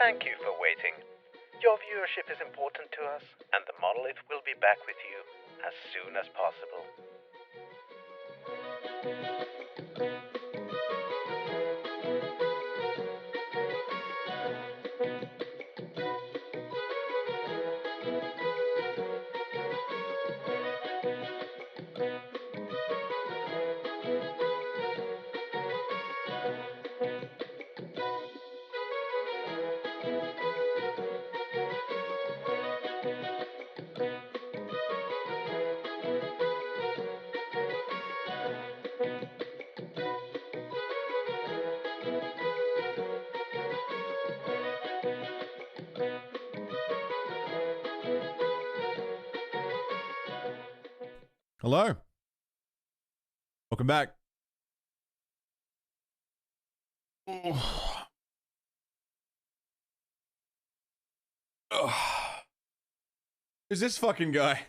Thank you for waiting. Your viewership is important to us, and the Monolith will be back with you as soon as possible. Hello. Welcome back. Who's this fucking guy?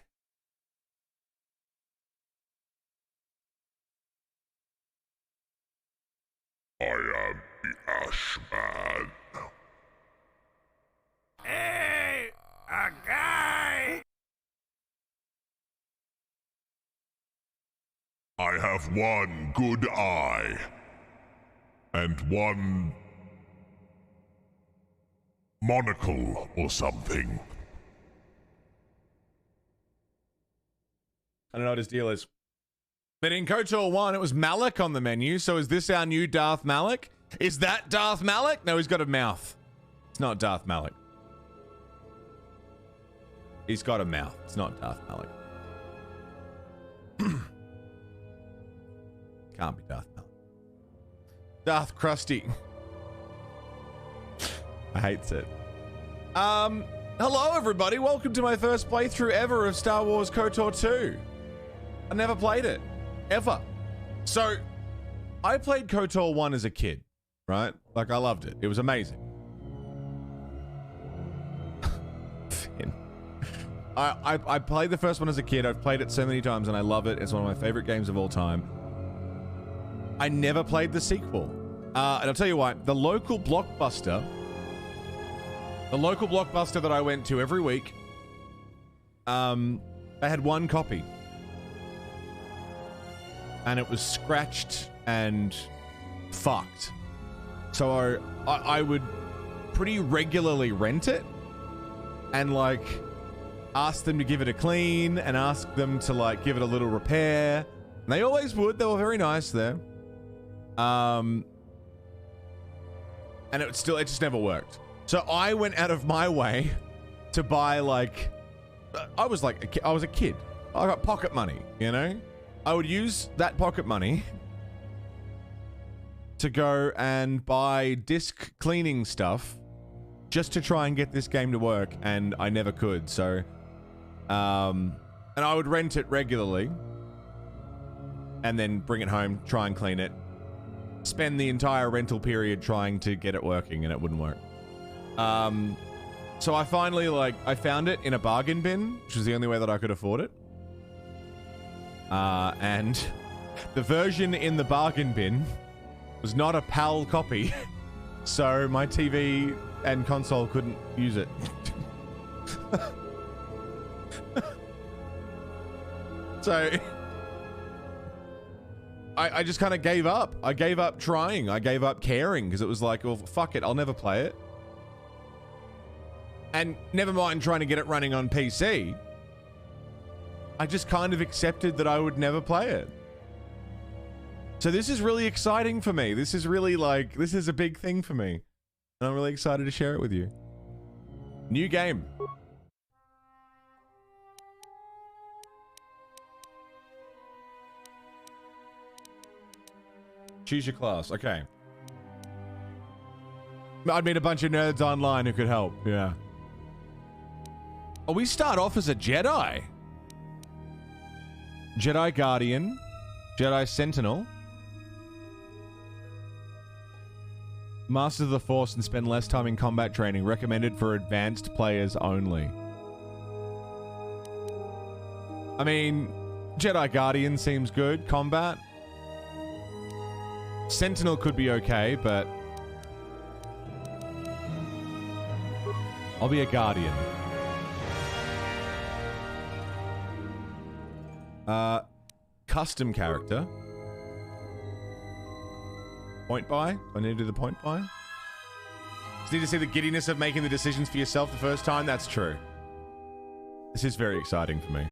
I am the Ashman. Hey, a guy! I have one good eye. And one monocle or something. I don't know what his deal is. But in KOTOR 1, it was Malak on the menu, so is this our new Darth Malak? Is that Darth Malak? No, he's got a mouth. It's not Darth Malak. He's got a mouth. It's not Darth Malak. Can't be Darth Malak. Darth Krusty. I hate it. Hello everybody, welcome to my first playthrough ever of Star Wars KOTOR 2. I never played it. Ever. So, I played KOTOR 1 as a kid, right? Like, I loved it. It was amazing. Finn. I played the first one as a kid. I've played it so many times and I love it. It's one of my favorite games of all time. I never played the sequel. And I'll tell you what, the local blockbuster that I went to every week, I had one copy. And it was scratched and fucked. So I would pretty regularly rent it and like ask them to give it a clean and ask them to like give it a little repair. And they always would. They were very nice there. And it just never worked. So I went out of my way to buy like, I was a kid. I got pocket money, you know? I would use that pocket money to go and buy disc cleaning stuff just to try and get this game to work, and I never could. So, and I would rent it regularly and then bring it home, try and clean it, spend the entire rental period trying to get it working, and it wouldn't work. So I finally, I found it in a bargain bin, which was the only way that I could afford it. And the version in the bargain bin was not a PAL copy, so my TV and console couldn't use it. So I just kind of gave up. I gave up trying. I gave up caring because it was like, well, fuck it. I'll never play it. And never mind trying to get it running on PC. I just kind of accepted that I would never play it. So this is really exciting for me. This is really this is a big thing for me. And I'm really excited to share it with you. New game. Choose your class. Okay. I'd meet a bunch of nerds online who could help. Yeah. Oh, we start off as a Jedi. Jedi Guardian. Jedi Sentinel. Master of the Force and spend less time in combat training. Recommended for advanced players only. I mean, Jedi Guardian seems good. Combat. Sentinel could be okay, but I'll be a guardian. Custom character. Point buy? Do I need to do the point buy? Just need to see the giddiness of making the decisions for yourself the first time? That's true. This is very exciting for me.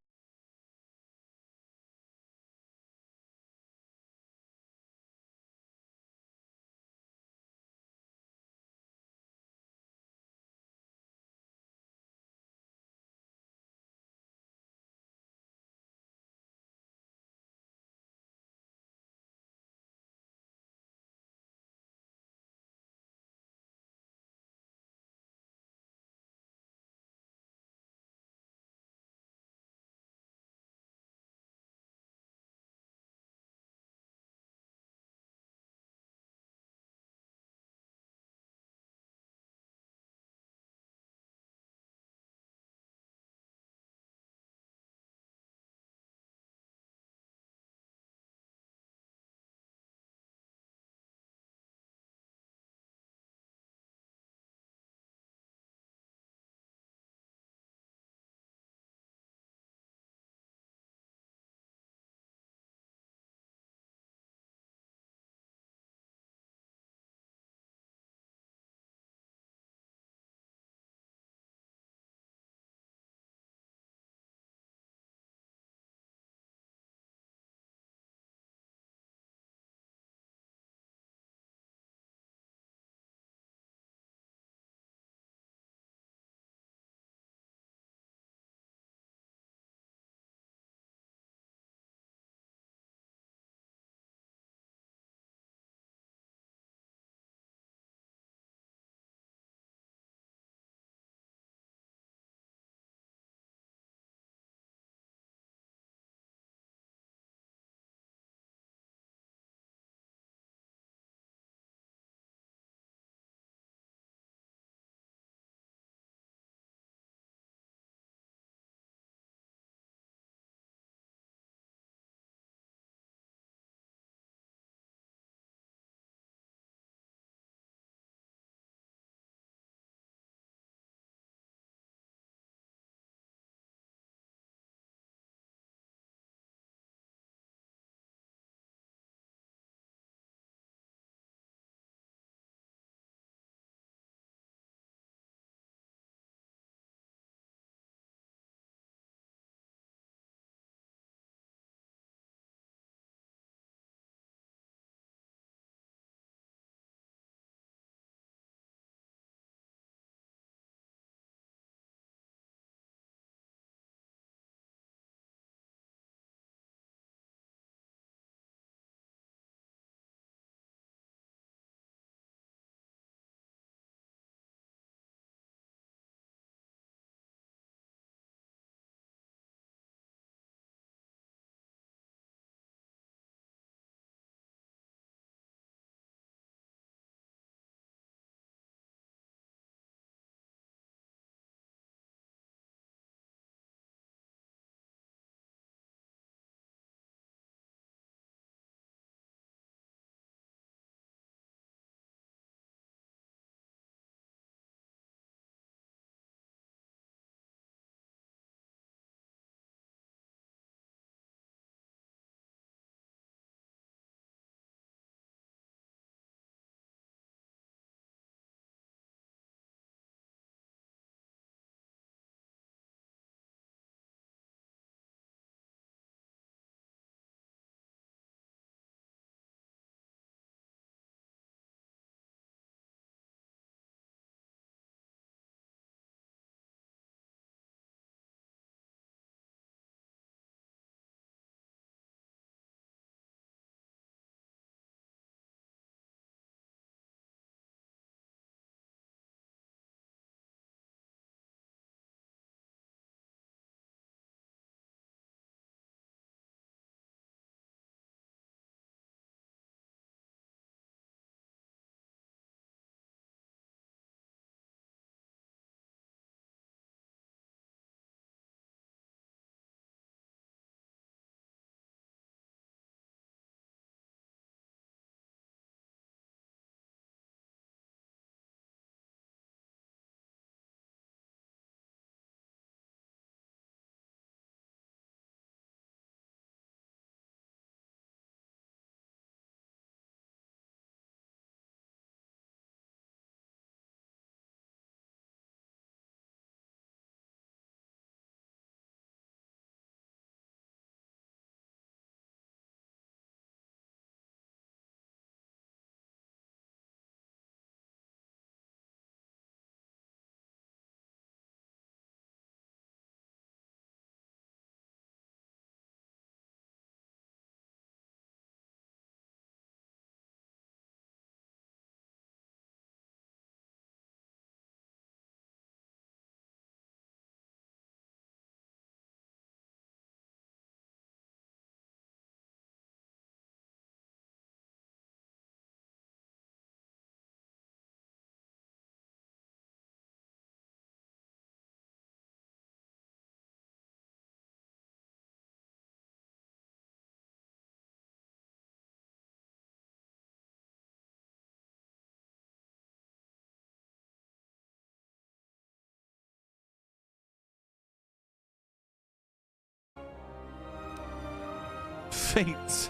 feats.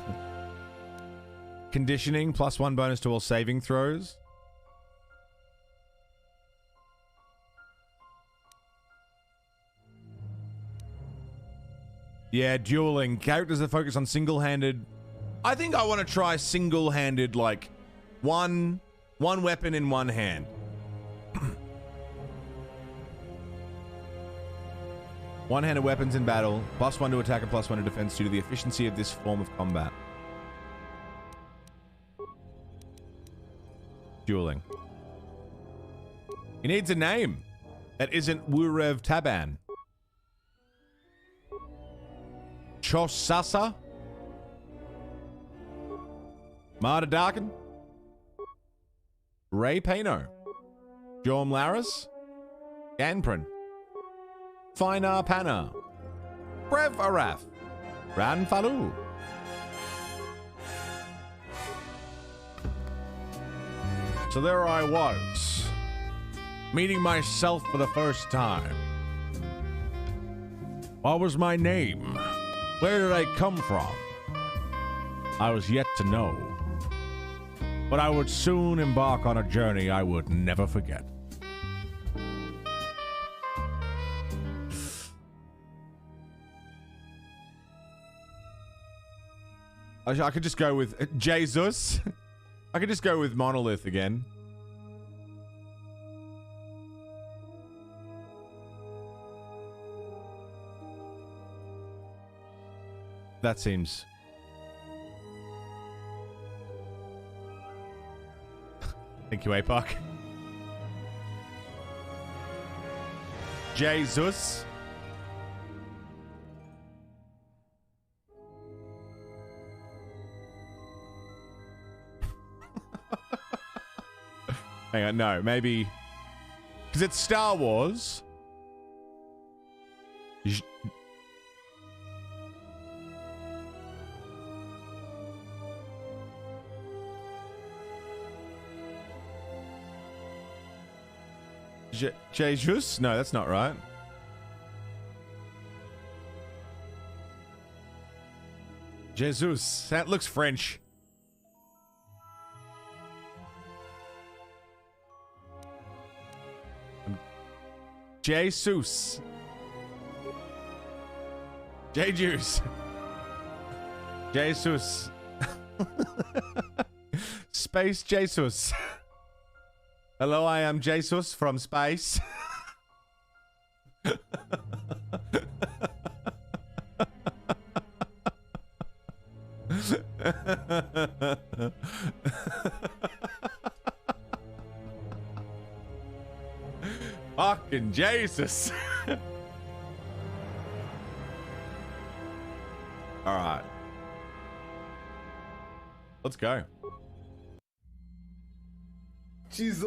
Conditioning, +1 bonus to all saving throws. Yeah, dueling. Characters that focus on single-handed. I think I want to try single-handed, like, one weapon in one hand. One-handed weapons in battle, +1 to attack and +1 to defense due to the efficiency of this form of combat. Dueling. He needs a name that isn't Wurev Taban. Chosasa? Marta Darkin? Ray Pano? Jorm Laris? Ganprin? Fina Pana? Brev Araf? Ran Falu? So there I was, meeting myself for the first time. What was my name? Where did I come from? I was yet to know. But I would soon embark on a journey I would never forget. I could just go with Jesus. I could just go with Monolith again. That seems... Thank you, APOC. Jesus. Hang on, no, maybe... Because it's Star Wars. Jesus? No, that's not right. Jesus. That looks French. Jesus. J-Juice. Jesus. Space Jesus. Hello, I am Jesus from space. Fucking Jesus. All right. Let's go. Jesus.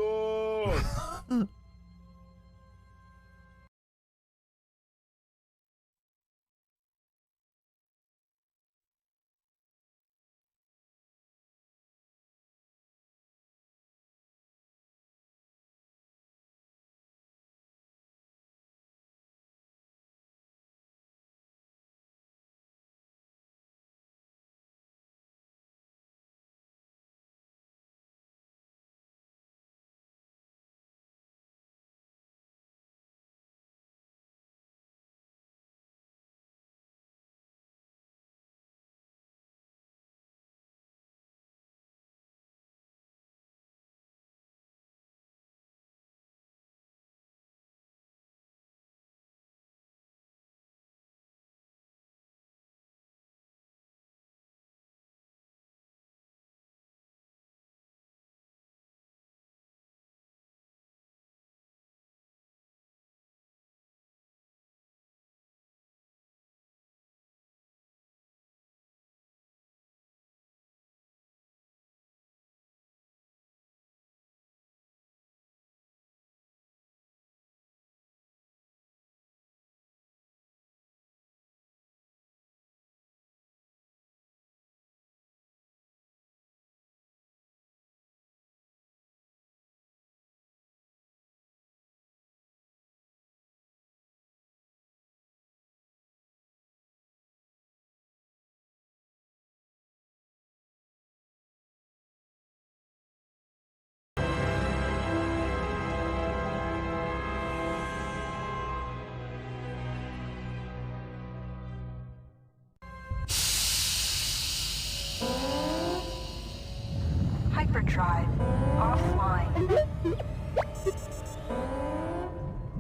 hyperdrive offline.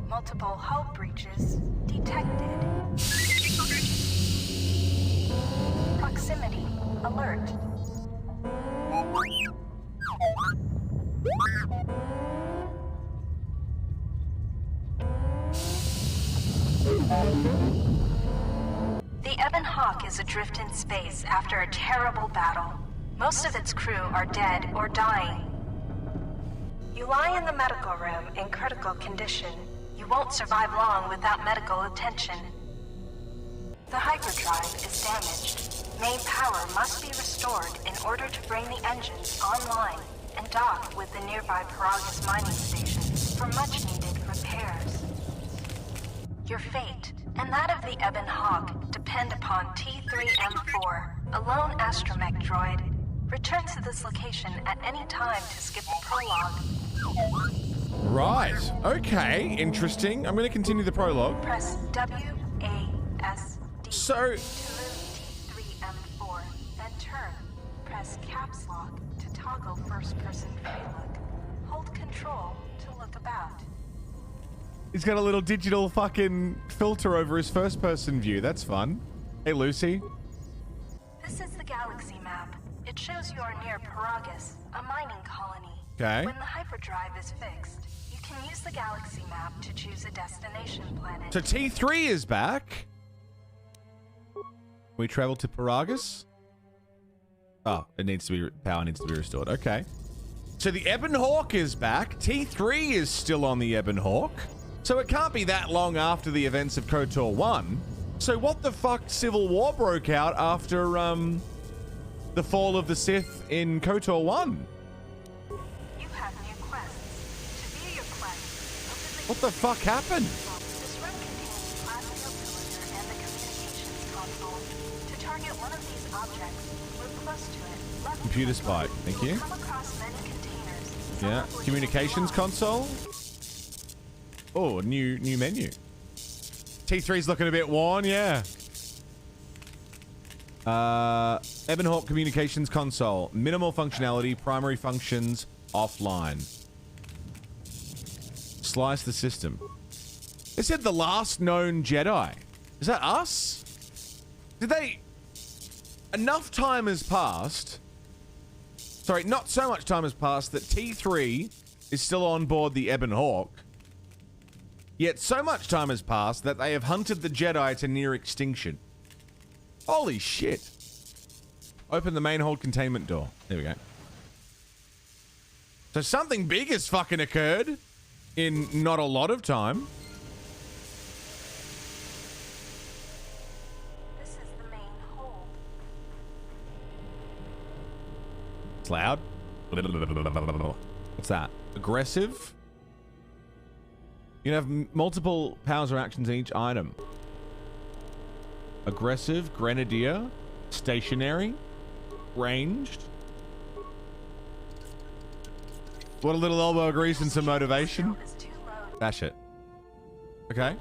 Multiple hull breaches detected. Proximity alert. The Ebon Hawk is adrift in space after a terrible battle. Most of its crew are dead or dying. You lie in the medical room in critical condition. You won't survive long without medical attention. The hyperdrive is damaged. Main power must be restored in order to bring the engines online and dock with the nearby Paragus mining station for much-needed repairs. Your fate and that of the Ebon Hawk depend upon T3M4, a lone astromech droid. Return to this location at any time to skip the prologue. Right. Okay. Interesting. I'm going to continue the prologue. Press WASD So, to move T3M4, then turn. Press caps lock to toggle first-person view look. Hold control to look about. he's got a little digital fucking filter over his first-person view. That's fun. Hey, Lucy. This is the galaxy map. It shows you are near Paragus, a mining colony. Okay. When the hyperdrive is fixed, you can use the galaxy map to choose a destination planet. So T3 is back. We travel to Paragus. Oh, it needs to be, power needs to be restored. Okay. So the Ebon Hawk is back. T3 is still on the Ebon Hawk. So it can't be that long after the events of KOTOR 1. So what the fuck civil war broke out after the fall of the Sith in KOTOR 1? You have new quests. To view your quests, open What the fuck happened? This room contains plasma cylinder and the communications console. To target one of these objects, move close to it. Left Computer spike. Thank you. Come across many containers. Yeah. Communications console. Oh, new menu. T3's looking a bit worn, yeah. Ebon Hawk communications console. Minimal functionality, primary functions offline. Slice the system. They said the last known Jedi. Is that us? Did they... Enough time has passed. Sorry, not so much time has passed that T3 is still on board the Ebon Hawk. Yet so much time has passed that they have hunted the Jedi to near extinction. Holy shit. Open the main hold containment door. There we go. So something big has fucking occurred in not a lot of time. This is the main hold. It's loud. What's that? Aggressive? You can have multiple powers or actions in each item. Aggressive, grenadier, stationary, ranged. What a little elbow grease and some motivation. Is too low. Dash it. Okay.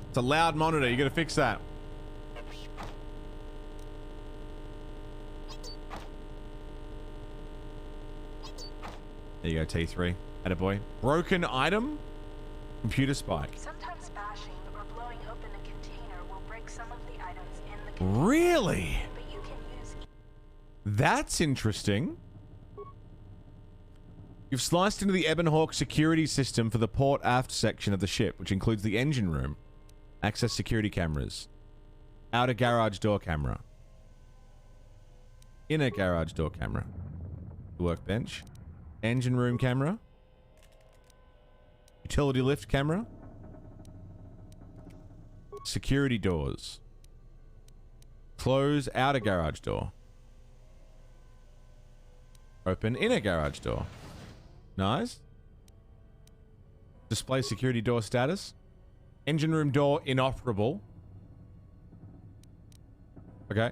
It's a loud monitor. You gotta fix that. There you go, T3. Attaboy. Broken item? Computer spike. Sometimes bashing or blowing open a container will break some of the items in the container. Really? But you can use... That's interesting. You've sliced into the Ebon Hawk security system for the port aft section of the ship, which includes the engine room, access security cameras, outer garage door camera, inner garage door camera, workbench, engine room camera, utility lift camera, security doors, close outer garage door, open inner garage door. Nice. Display security door status. Engine room door inoperable. Okay.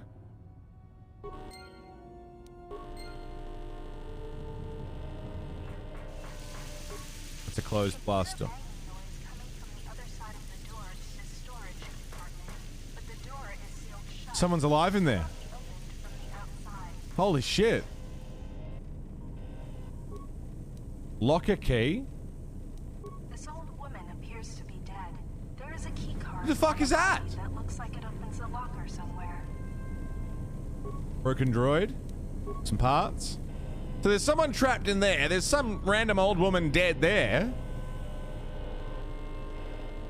It's a closed blast door. Someone's alive in there. Holy shit. Locker key? This old woman appears to be dead. There is a key card. Who the fuck is that? That looks like it opens a locker somewhere. Broken droid? Some parts? So there's someone trapped in there. There's some random old woman dead there.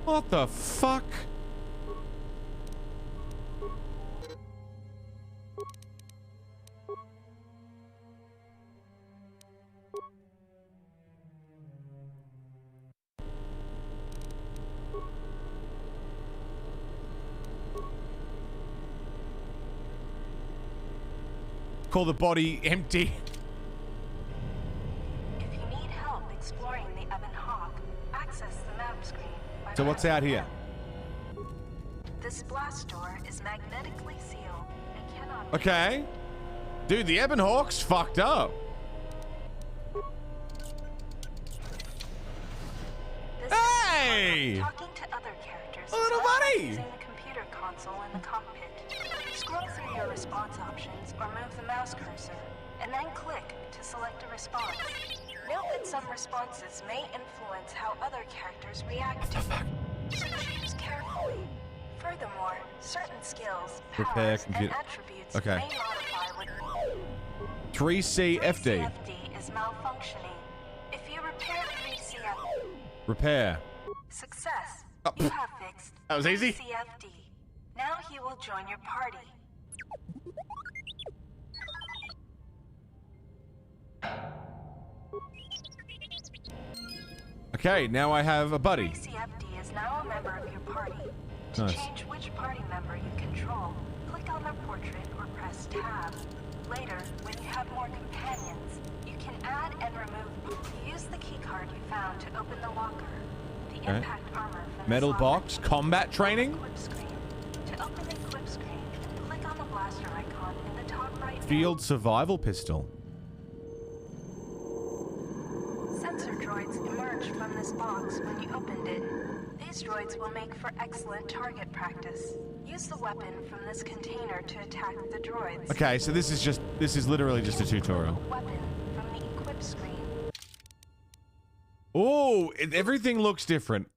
What the fuck? Call the body empty. If you need help exploring the Ebon Hawk, access the map screen. So what's out here? This blast door is magnetically sealed and cannot. Okay. Dude, the Ebon Hawk's fucked up. Hey! Talking to other characters. Oh, little buddy! Using the computer console in the cockpit. Scroll through your response options or move the mouse cursor, and then click to select a response. Note that some responses may influence how other characters react to them, so choose carefully. Furthermore, certain skills, Repair powers, and computer. attributes Okay. may modify with 3CFD. 3CFD is malfunctioning. If you repair 3CFD, Repair. success. Oh, You have fixed that was easy. 3CFD. Now he will join your party. Okay, now I have a buddy. 3CFD is now a member of your party. To Nice. change which party member you control, click on their portrait or press tab. Later, when you have more companions, you can add and remove. Use the keycard you found to open the locker. The Okay. impact armor from Metal this box, locker. combat training, Equip screen. To open the equip screen, click on the blaster icon in the top right. field survival pistol. Sensor droids emerged from this box when you opened it. These droids will make for excellent target practice. Use the weapon from this container to attack the droids. Okay, so this is literally just a tutorial. Weapon from the equip screen. Oh, everything looks different.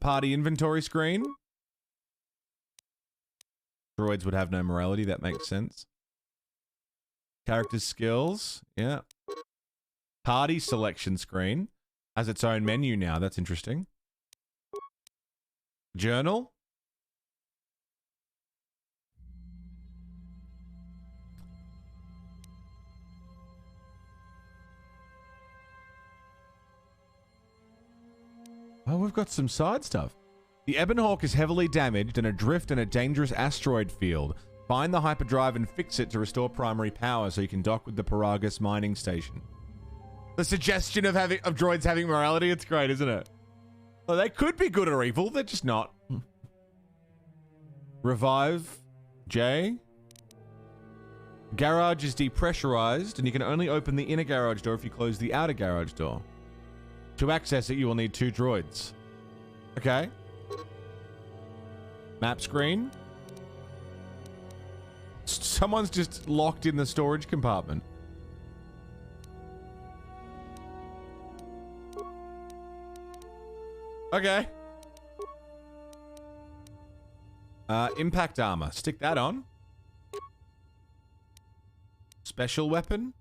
Party inventory screen. Droids would have no morality, that makes sense. Character skills, yeah. Party selection screen has its own menu now, that's interesting. Journal. Oh, we've got some side stuff. The Ebon Hawk is heavily damaged and adrift in a dangerous asteroid field. Find the hyperdrive and fix it to restore primary power so you can dock with the Paragus mining station. The suggestion of droids having morality, it's great, isn't it? Well, they could be good or evil, they're just not. Revive J. Garage is depressurized, and you can only open the inner garage door if you close the outer garage door. To access it, you will need 2 droids. Okay. Map screen. Someone's just locked in the storage compartment. Okay. Impact armor. Stick that on. Special weapon.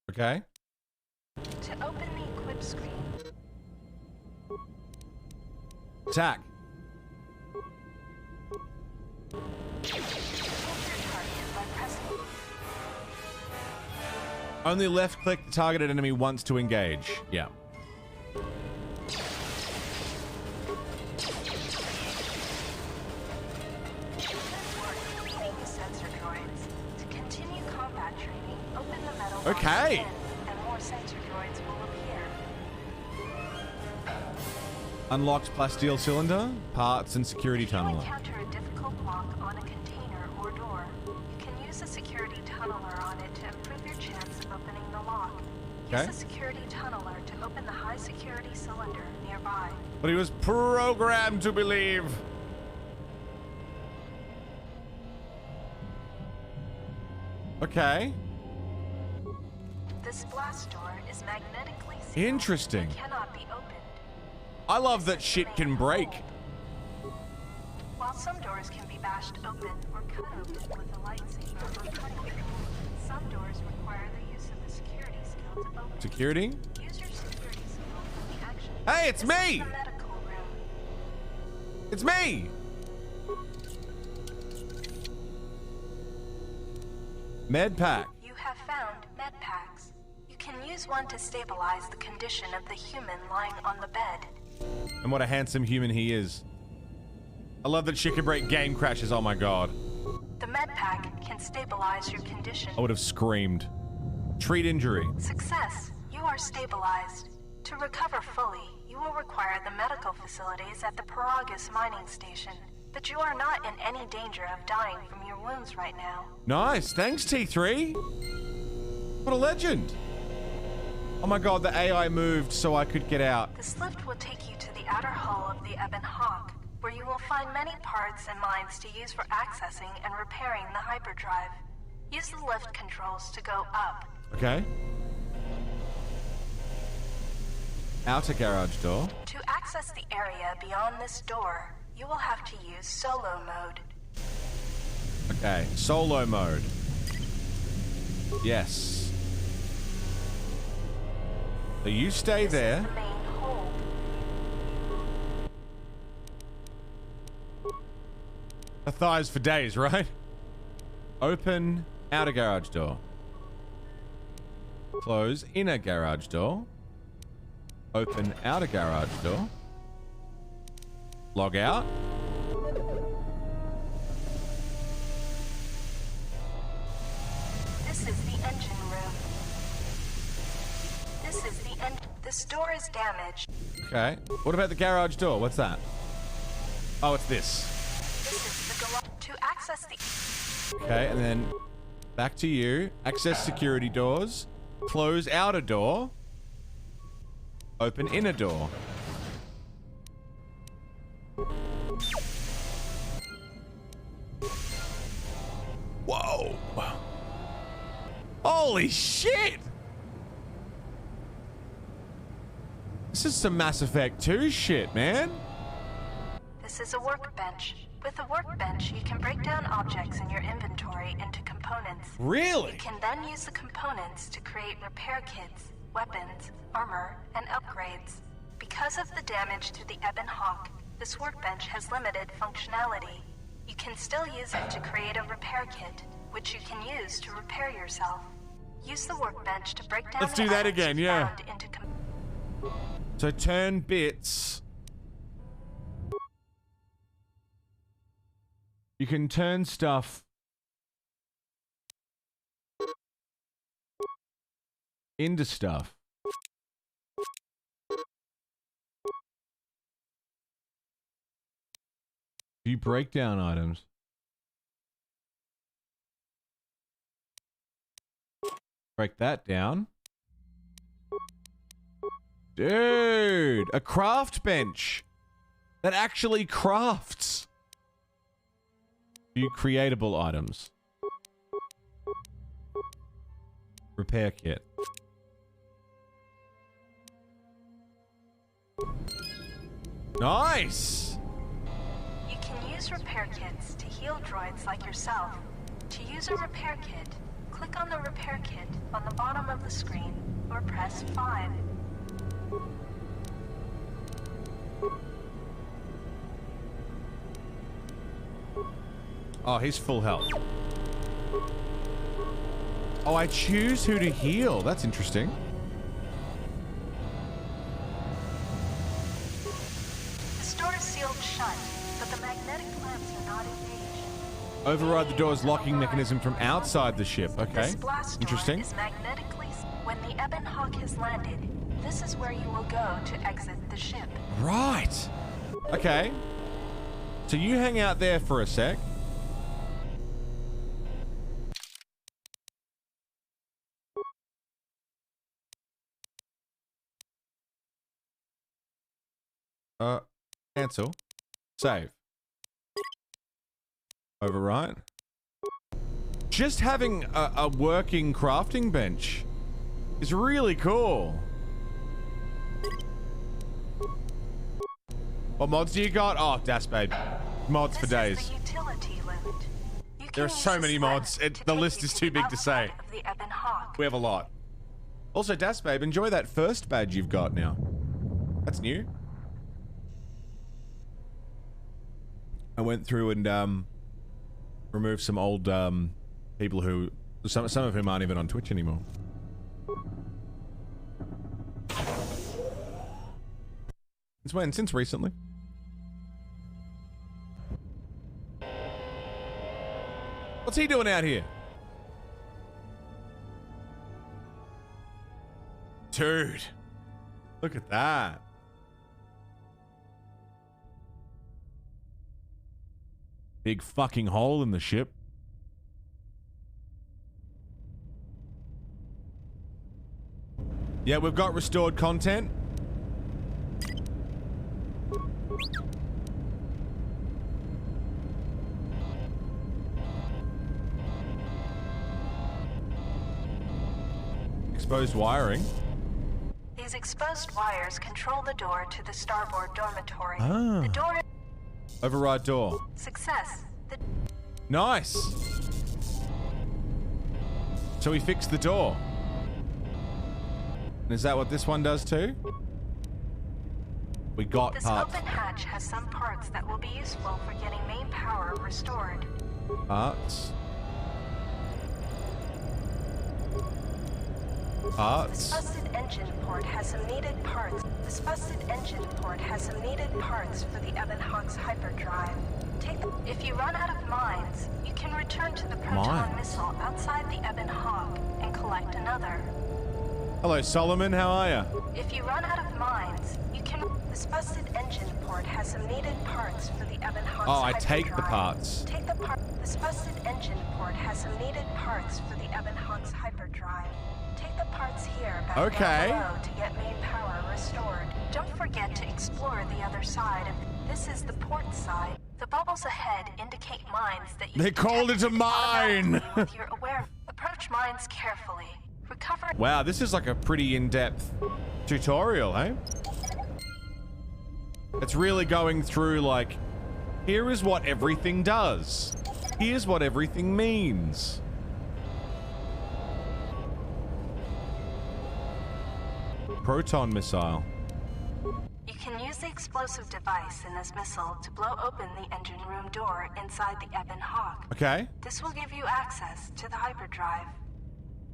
Okay. To open the equip screen, Attack. hit your target by pressing. Only left click the targeted enemy once to engage. Yeah. Defeating the sensor droids. To continue combat training, open the metal box Okay. again, and more sensor droids will appear. Unlocks plasteel cylinder, parts, and security If you tunneler. encounter a difficult lock on a container or door, you can use a security tunneler on it to improve your chance of opening the lock. Use the security tunneler to open the high security cylinder nearby. But he was programmed to believe. Okay. This blast door is magnetically sealed. Interesting. And cannot be opened. I love that shit can break. While some doors can be bashed open or cut open with a lightsaber or cutting tool, some doors require the use of the security skill to open. Security? Use your security skill for the action. Hey, it's This me! is the medical room. It's me! Med pack. You have found med packs. You can use one to stabilize the condition of the human lying on the bed. And what a handsome human he is. I love that shit can break game crashes. Oh my god. The med pack can stabilize your condition. I would have screamed. Treat injury. Success. You are stabilized. To recover fully, you will require the medical facilities at the Paragus mining station. But you are not in any danger of dying from your wounds right now. Nice. Thanks, T3. What a legend. Oh my god, the AI moved so I could get out. This lift will take you to the outer hull of the Ebon Hawk, where you will find many parts and mines to use for accessing and repairing the hyperdrive. Use the lift controls to go up. Okay. Outer garage door. To access the area beyond this door, you will have to use solo mode. Okay, solo mode. Yes. So you stay there. This is the main hold. The thighs for days, right? Open outer garage door. Close inner garage door. Open outer garage door. Log out. This is the engine room. This is the end. This door is damaged. Okay. What about the garage door? What's that? Oh, it's this. This is the to access the. Okay, and then back to you. Access security doors. Close outer door. Open inner door. Whoa. Holy shit! This is some Mass Effect 2 shit, man. This is a workbench. With a workbench, you can break down objects in your inventory into components. Really? You can then use the components to create repair kits, weapons, armor, and upgrades. Because of the damage to the Ebon Hawk, this workbench has limited functionality. You can still use it to create a repair kit, which you can use to repair yourself. Use the workbench to break down Let's the do that items again, you yeah. found into So turn bits. You can turn stuff into stuff. You break down items. Break that down. Dude, a craft bench that actually crafts. View creatable items. Repair kit. Nice! You can use repair kits to heal droids like yourself. To use a repair kit, click on the repair kit on the bottom of the screen or press 5. Oh, he's full health. Oh, I choose who to heal. That's interesting. This door is sealed shut, but the magnetic lamps are not engaged. Override the door's locking mechanism from outside the ship. Okay. This blast door Interesting. is magnetically. When the Ebon Hawk has landed, this is where you will go to exit the ship. Right. Okay. So you hang out there for a sec. Cancel. Save. Overwrite. Just having a working crafting bench is really cool. What mods do you got? Oh, Das Babe. Mods for days. This is the utility lift. You There are can so use many this mods. lift to The take list you is to too the big to say. outside of the Ebon Hawk. We have a lot. Also, Das Babe, enjoy that first badge you've got now. That's new. I went through and removed some old people who some of whom aren't even on Twitch anymore. Since when? Since recently. What's he doing out here? Dude, look at that. Big fucking hole in the ship. Yeah, we've got restored content. Exposed wiring. These exposed wires control the door to the starboard dormitory. Ah. The door Override door. success. The Nice. So we fixed the door. And is that what this one does too? We got this parts. open hatch has some parts that will be useful for getting main power restored. Parts. This Parts. busted engine port has some needed parts. This busted engine port has some needed parts for the Ebon Hawk's hyperdrive. If you run out of mines, you can return to the proton Mines? missile outside the Ebon Hawk and collect another. Hello, Solomon. How are ya? If you run out of mines, you can. This busted engine port has some needed parts for the Ebon Hawk's Oh, I take the hyperdrive. parts. Take the part. This busted engine port has some needed parts for the Ebon Hawk's hyperdrive. Take the parts here back Okay. down below to get main power restored. Don't forget to explore the other side of. This is the port side. The bubbles ahead indicate mines that you. They called it a mine. automatically with your aware. Approach mines carefully. Recover. Wow, this is like a pretty in-depth tutorial, eh? It's really going through like, here is what everything does. Here's what everything means. Proton missile. You can use the explosive device in this missile to blow open the engine room door inside the Ebon Hawk. Okay. This will give you access to the hyperdrive.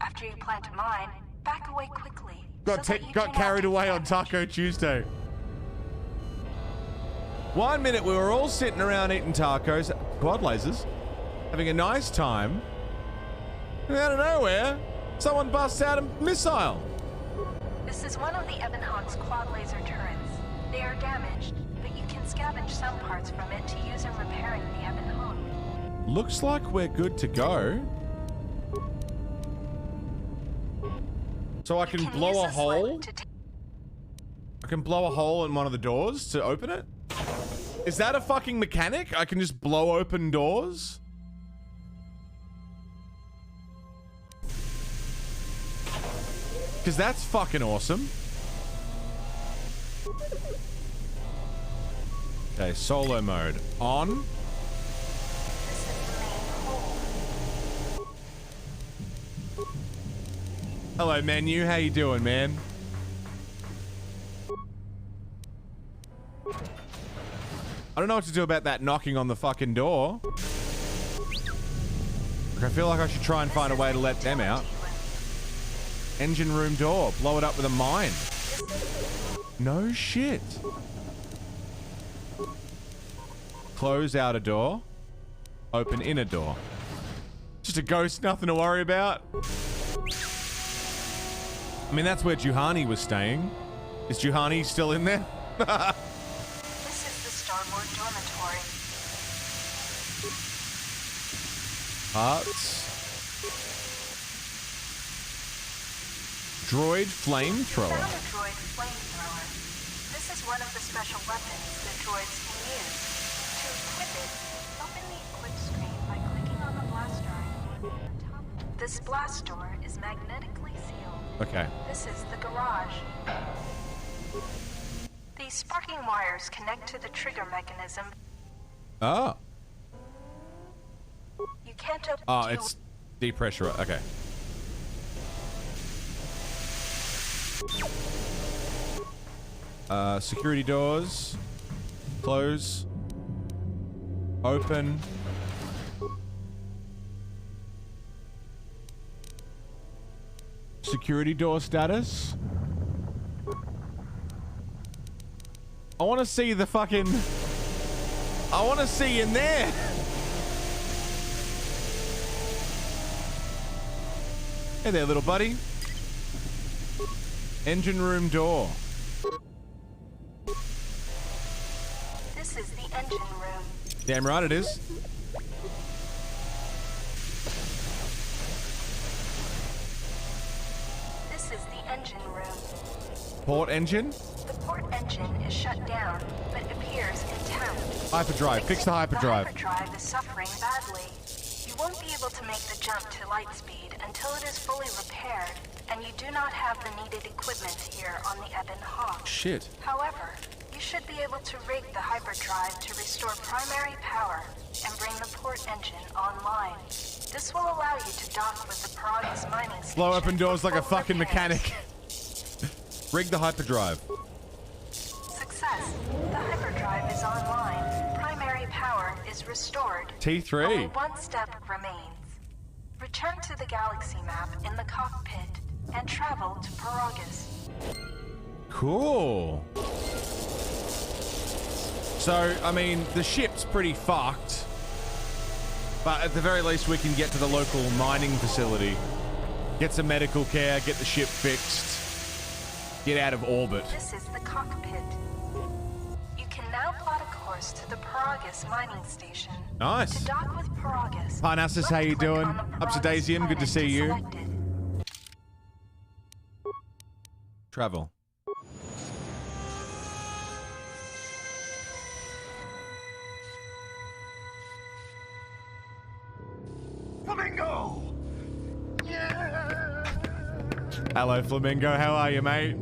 After you plant a mine, back away quickly. Got so that you do got not carried take away on damage. Taco Tuesday. 1 minute we were all sitting around eating tacos, quad lasers, having a nice time. And out of nowhere, someone busts out a missile. This is one of the Ebon Hawk's quad laser turrets. They are damaged, but you can scavenge some parts from it to use in repairing the Ebon Hawk. Looks like we're good to go. So I can You blow use a this hole? lift to I can blow a hole in one of the doors to open it? Is that a fucking mechanic? I can just blow open doors? Because that's fucking awesome. Okay, solo mode. On. This is the main hole. Hello, menu. How you doing, man? I don't know what to do about that knocking on the fucking door. I feel like I should try and find a way to let them out. Engine room door. Blow it up with a mine. No shit. Close outer door. Open inner door. Just a ghost, nothing to worry about. I mean, that's where Juhani was staying. Is Juhani still in there? This is the starboard dormitory. Parts. Droid flamethrower. Found a droid flamethrower. This is one of the special weapons the droids can use. To equip it, open the equip screen by clicking on the blast door icon at the top. This blast door is magnetically sealed. Okay. This is the garage. These sparking wires connect to the trigger mechanism. Oh. You can't open. Oh, it's depressure. Okay. Security doors. Close. Open. Security door status. I want to see the fucking... I want to see in there. Hey there, little buddy. Engine room door. This is the engine room. Damn right it is. This is the engine room. Port engine. The port engine is shut down, but appears intact. Hyperdrive. Fix the hyperdrive. The hyperdrive is suffering badly. You won't be able to make the jump to light speed until it is fully repaired, and you do not have the needed equipment here on the Ebon Hawk. Shit. However, you should be able to rig the hyperdrive to restore primary power and bring the port engine online. This will allow you to dock with the Paragus mining station. Blow open doors like a for fucking repairs. mechanic. Rig the hyperdrive. Success. The hyperdrive is online. Primary power is restored. T3. Only one step remains. Return to the galaxy map in the cockpit and travel to Paragus. Cool. So, I mean, the ship's pretty fucked. But at the very least, we can get to the local mining facility. Get some medical care, get the ship fixed. Get out of orbit. This is the cockpit. You can now plot a course to the Paragus mining station. Nice. To dock with Paragus. Parnassus, how you left-click doing? on the Paragus Upsidasian, good to planet see you. select it. Travel. Flamingo! Yeah! Hello, Flamingo. How are you, mate?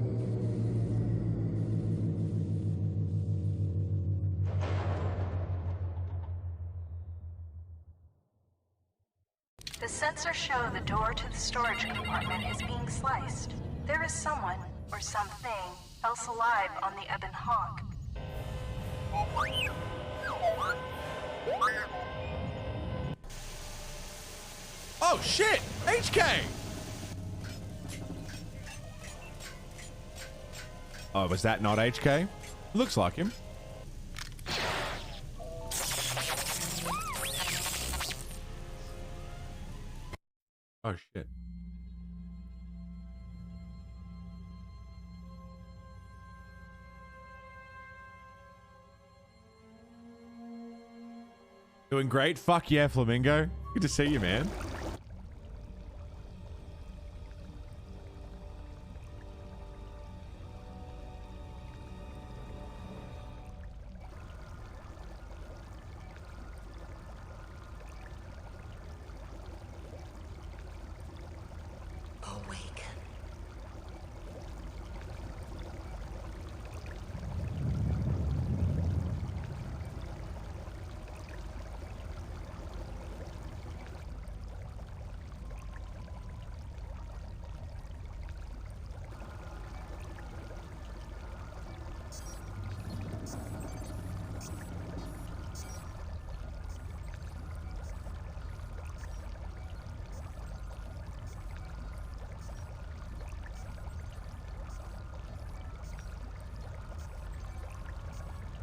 The sensors show the door to the storage compartment is being sliced. There is someone, or something, else alive on the Ebon Hawk. Oh, shit! HK! Oh, was that not HK? Looks like him. Oh, shit. Doing great? Fuck yeah, Flamingo. Good to see you, man. Awaken.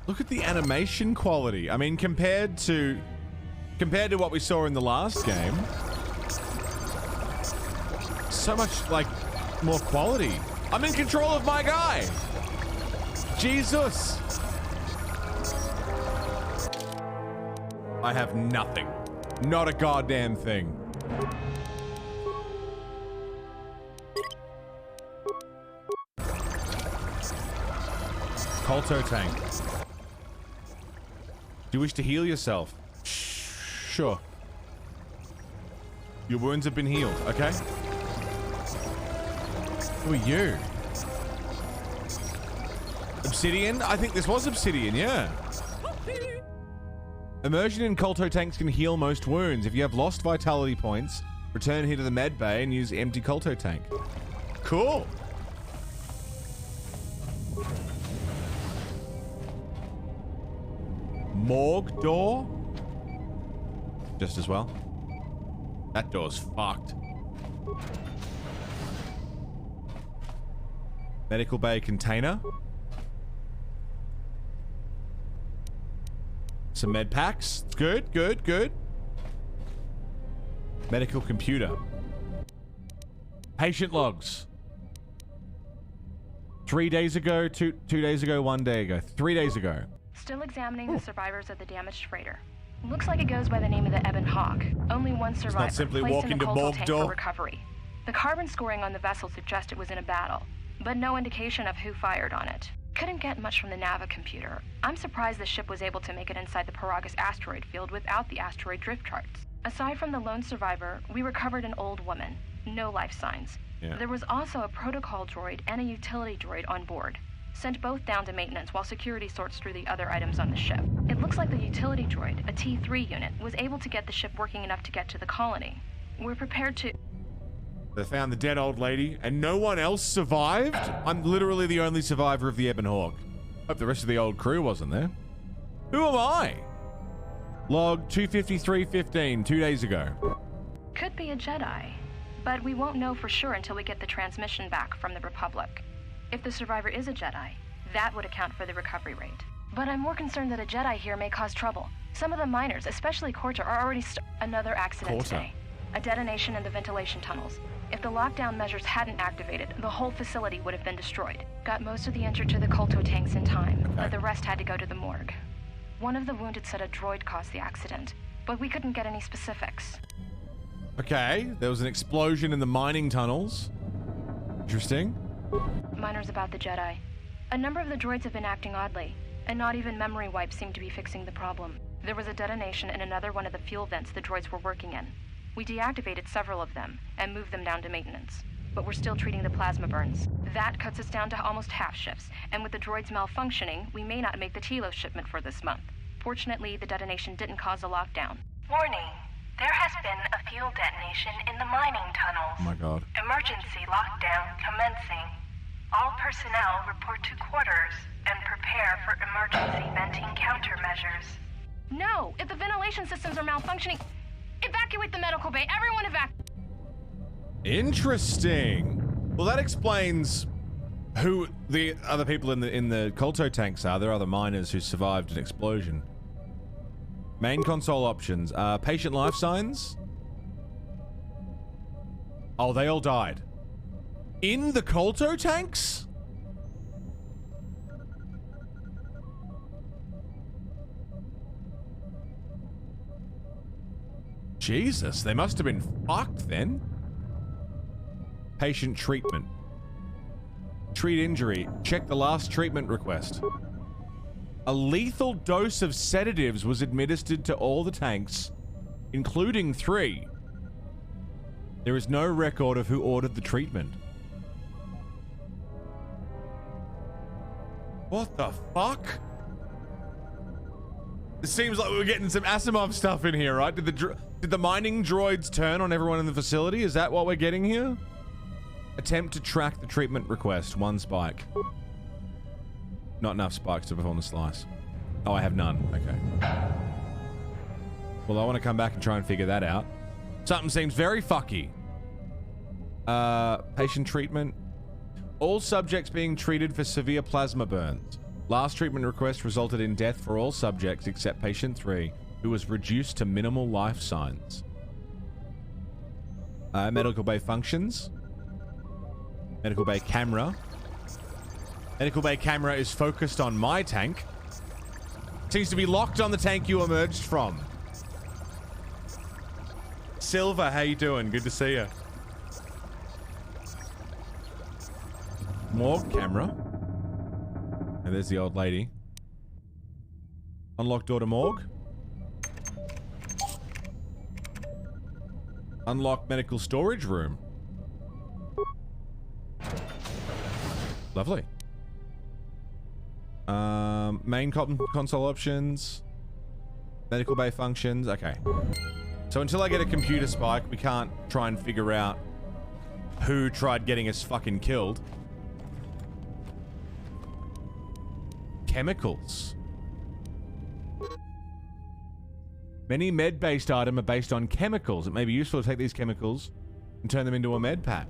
Look at the animation quality. I mean, compared to what we saw in the last game, so much like more quality. I'm in control of my guy. Jesus. I have nothing. Not a goddamn thing. Colto tank. Do you wish to heal yourself? Sure. Your wounds have been healed, okay? Who are you? Obsidian? I think this was Obsidian, yeah. Immersion in Colto tanks can heal most wounds. If you have lost vitality points, return here to the med bay and use empty Colto tank. Cool. Morgue door? Just as well. That door's fucked. Medical bay container. Some med packs. Good, good, good. Medical computer. Patient logs. 3 days ago, two days ago, 1 day ago, 3 days ago. Still examining the survivors of the damaged freighter. Looks like it goes by the name of the Ebon Hawk. Only one survivor. Not simply placed walk in a into Colto morgue tank door. for recovery. The carbon scoring on the vessel suggests it was in a battle, but no indication of who fired on it. Couldn't get much from the Nava computer. I'm surprised the ship was able to make it inside the Paragus asteroid field without the asteroid drift charts. Aside from the lone survivor, we recovered an old woman. No life signs. Yeah. There was also a protocol droid and a utility droid on board. Sent both down to maintenance while security sorts through the other items on the ship. It looks like the utility droid, a T3 unit, was able to get the ship working enough to get to the colony. We're prepared to... They found the dead old lady and no one else survived? I'm literally the only survivor of the Ebon Hawk. Hope the rest of the old crew wasn't there. Who am I? Log 25315, 2 days ago. Could be a Jedi, but we won't know for sure until we get the transmission back from the Republic. If the survivor is a Jedi, that would account for the recovery rate. But I'm more concerned that a Jedi here may cause trouble. Some of the miners, especially Korta, are already another accident today. A detonation in the ventilation tunnels. If the lockdown measures hadn't activated, the whole facility would have been destroyed. Got most of the injured to the Colto tanks in time, but the rest had to go to the morgue. One of the wounded said a droid caused the accident, but we couldn't get any specifics. Okay, there was an explosion in the mining tunnels. Interesting. Miners about the Jedi. A number of the droids have been acting oddly, and not even memory wipes seem to be fixing the problem. There was a detonation in another one of the fuel vents the droids were working in. We deactivated several of them and moved them down to maintenance, but we're still treating the plasma burns. That cuts us down to almost half shifts, and with the droids malfunctioning, we may not make the Telos shipment for this month. Fortunately, the detonation didn't cause a lockdown. Warning. There has been a fuel detonation in the mining tunnels. Oh my god. Emergency lockdown commencing. All personnel report to quarters and prepare for emergency venting countermeasures. No! If the ventilation systems are malfunctioning, evacuate the medical bay. Everyone evacuate. Interesting. Well, that explains who the other people in the Colto tanks are. There are other miners who survived an explosion. Main console options. Patient life signs. Oh, they all died. In the Colto tanks? Jesus, they must have been fucked then. Patient treatment. Treat injury. Check the last treatment request. A lethal dose of sedatives was administered to all the tanks, including 3. There is no record of who ordered the treatment. What the fuck? It seems like we're getting some Asimov stuff in here, right? Did the mining droids turn on everyone in the facility? Is that what we're getting here? Attempt to track the treatment request. 1 spike. Not enough spikes to perform the slice. Oh, I have none. Okay. Well, I want to come back and try and figure that out. Something seems very fucky. Patient treatment. All subjects being treated for severe plasma burns. Last treatment request resulted in death for all subjects except patient 3, who was reduced to minimal life signs. Medical bay functions. Medical bay camera. Medical bay camera is focused on my tank. Seems to be locked on the tank you emerged from. Silver, how you doing? Good to see you. More camera. And there's the old lady. Unlock door to morgue. Unlock medical storage room. Lovely. Main console options. Medical bay functions. Okay. So until I get a computer spike, we can't try and figure out who tried getting us fucking killed. Chemicals. Many med-based items are based on chemicals. It may be useful to take these chemicals and turn them into a med pack.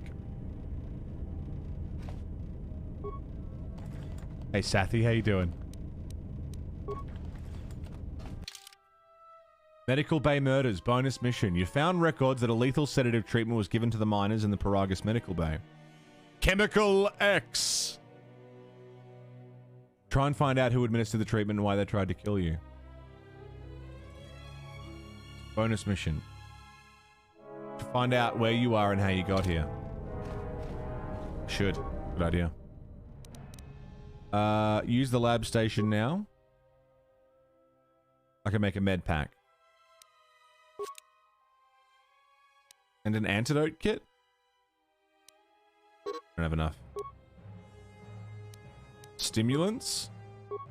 Hey, Sathi, how you doing? Medical Bay Murders, bonus mission. You found records that a lethal sedative treatment was given to the miners in the Paragus Medical Bay. Chemical X. Try and find out who administered the treatment and why they tried to kill you. Bonus mission. To find out where you are and how you got here. Should. Good idea. Use the lab station now. I can make a med pack. And an antidote kit? Don't have enough. Stimulants?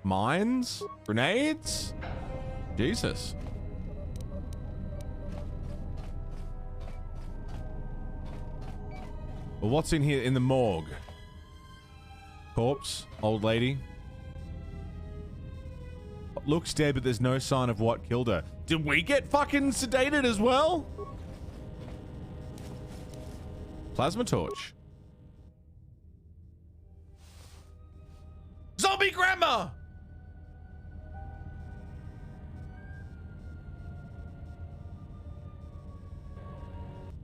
Mines? Grenades? Jesus. Well, what's in here in the morgue? Corpse? Old lady? Looks dead, but there's no sign of what killed her. Did we get fucking sedated as well? Plasma torch. Zombie grandma!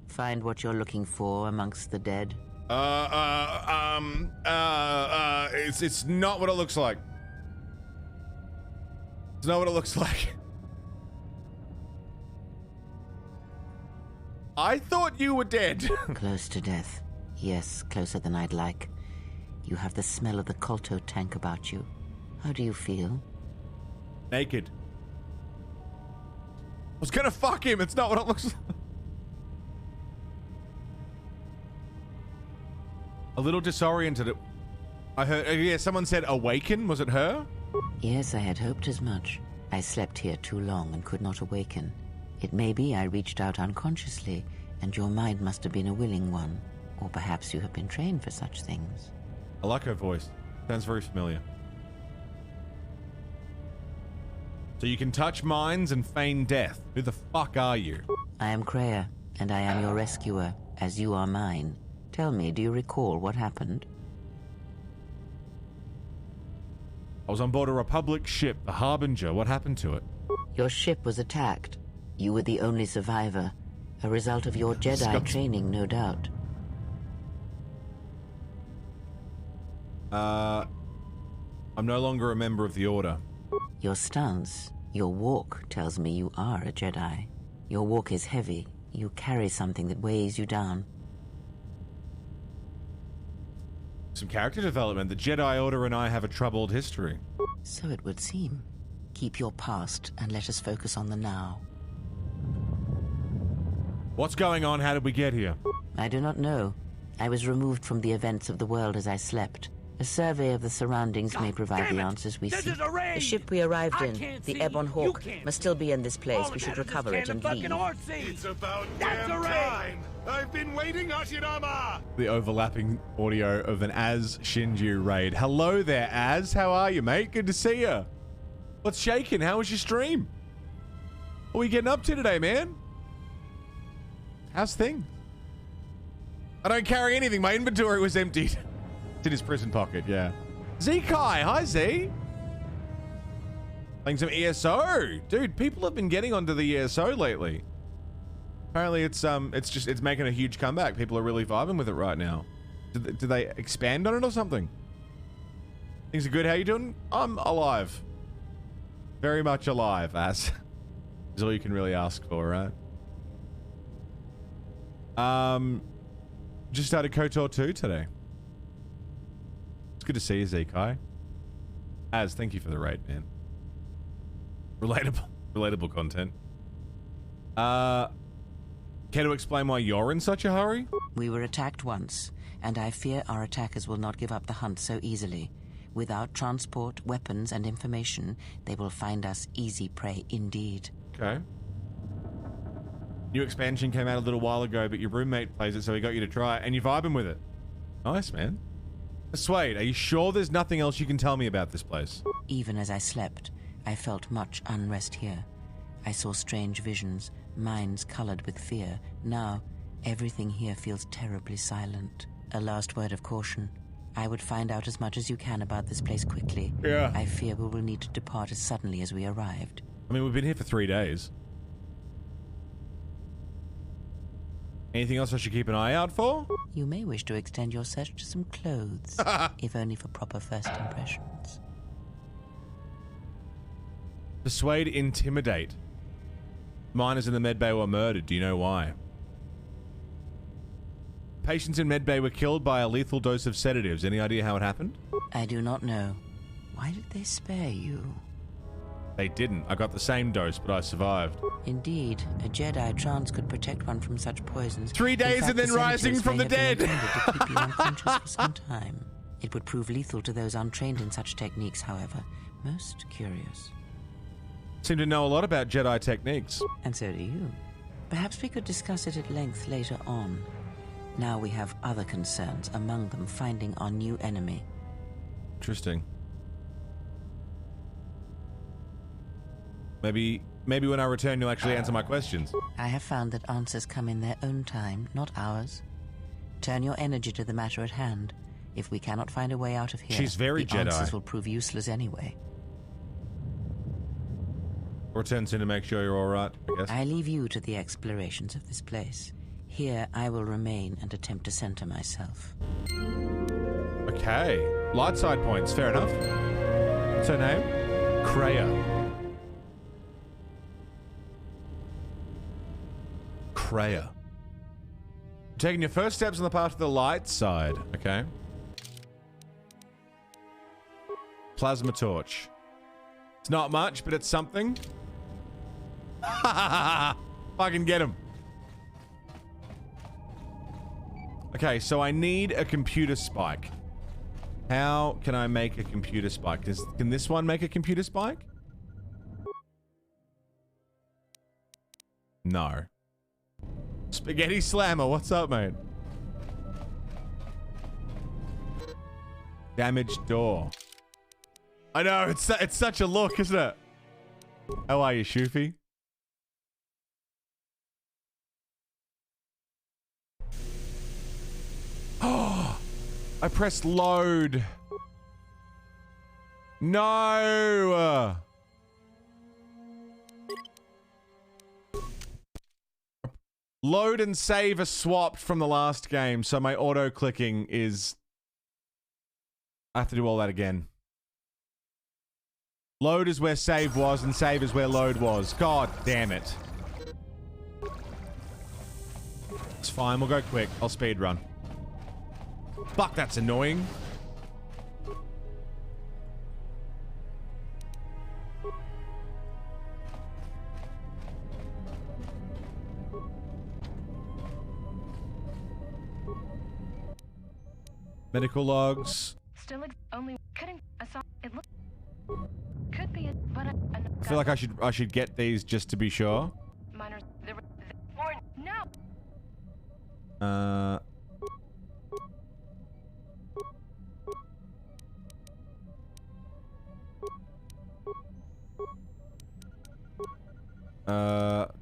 Find what you're looking for amongst the dead. It's not what it looks like. It's not what it looks like. I thought you were dead. Close to death. Yes, closer than I'd like. You have the smell of the Colto tank about you. How do you feel? Naked. I was gonna fuck him. It's not what it looks like. A little disoriented. I heard, yeah, someone said awaken. Was it her? Yes, I had hoped as much. I slept here too long and could not awaken. It may be I reached out unconsciously, and your mind must have been a willing one. Or perhaps you have been trained for such things. I like her voice. Sounds very familiar. So you can touch minds and feign death. Who the fuck are you? I am Kreia, and I am your rescuer, as you are mine. Tell me, do you recall what happened? I was on board a Republic ship, the Harbinger. What happened to it? Your ship was attacked. You were the only survivor. A result of your Jedi training, no doubt. I'm no longer a member of the Order. Your stance, your walk tells me you are a Jedi. Your walk is heavy. You carry something that weighs you down. Some character development. The Jedi Order and I have a troubled history. So it would seem. Keep your past and let us focus on the now. What's going on? How did we get here? I do not know. I was removed from the events of the world as I slept. A survey of the surroundings may provide the answers we seek. The ship we arrived in, the Ebon Hawk, must still be in this place. We should recover it and leave. It's about damn time! I've been waiting, Hashirama! The overlapping audio of an Az Shinju raid. Hello there, Az. How are you, mate? Good to see you. What's shaking? How was your stream? What are we getting up to today, man? How's things? I don't carry anything. My inventory was emptied. It's in his prison pocket, yeah. Z-Kai, hi Z. Playing some ESO. Dude, people have been getting onto the ESO lately. Apparently it's making a huge comeback. People are really vibing with it right now. Do they expand on it or something? Things are good. How you doing? I'm alive. Very much alive, ass. Is all you can really ask for, right? Just started KOTOR 2 today. It's good to see you, Z-Kai. Thank you for the raid, man. Relatable content. Care to explain why you're in such a hurry? We were attacked once, and I fear our attackers will not give up the hunt so easily. Without transport, weapons, and information, they will find us easy prey indeed. Okay. New expansion came out a little while ago, but your roommate plays it, so he got you to try it, and you're vibing with it. Nice, man. Swade, are you sure there's nothing else you can tell me about this place? Even as I slept, I felt much unrest here. I saw strange visions, minds colored with fear. Now, everything here feels terribly silent. A last word of caution. I would find out as much as you can about this place quickly. Yeah. I fear we will need to depart as suddenly as we arrived. I mean, we've been here for 3 days. Anything else I should keep an eye out for? You may wish to extend your search to some clothes, if only for proper first impressions. Persuade, intimidate. Miners in the medbay were murdered. Do you know why? Patients in medbay were killed by a lethal dose of sedatives. Any idea how it happened? I do not know. Why did they spare you? They didn't. I got the same dose, but I survived. Indeed, a Jedi trance could protect one from such poisons. 3 days and then rising from the dead! To keep you unconscious for some time. It would prove lethal to those untrained in such techniques, however. Most curious. Seem to know a lot about Jedi techniques. And so do you. Perhaps we could discuss it at length later on. Now we have other concerns, among them finding our new enemy. Interesting. Maybe when I return you'll actually answer my questions. I have found that answers come in their own time, not ours. Turn your energy to the matter at hand. If we cannot find a way out of here, She's very the Jedi. answers will prove useless anyway. Return soon to make sure you're alright, I guess. I leave you to the explorations of this place. Here I will remain and attempt to center myself. Okay. Light side points, fair enough. What's her name? Kreia. Kreia. Taking your first steps on the path to the light side. Okay. Plasma torch. It's not much, but it's something. Fucking get him. Okay, so I need a computer spike. How can I make a computer spike? Can this one make a computer spike? No. Spaghetti Slammer, what's up, mate? Damaged door. I know, it's such a look, isn't it? How are you, Shoofy? Oh, I pressed load. No. Load and save are swapped from the last game, so my auto-clicking is... I have to do all that again. Load is where save was, and save is where load was. God damn it. It's fine, we'll go quick. I'll speed run. Fuck, that's annoying. Medical logs. Still only couldn't. I saw it. Look, could be, but I feel like I should get these just to be sure. Miners, or no.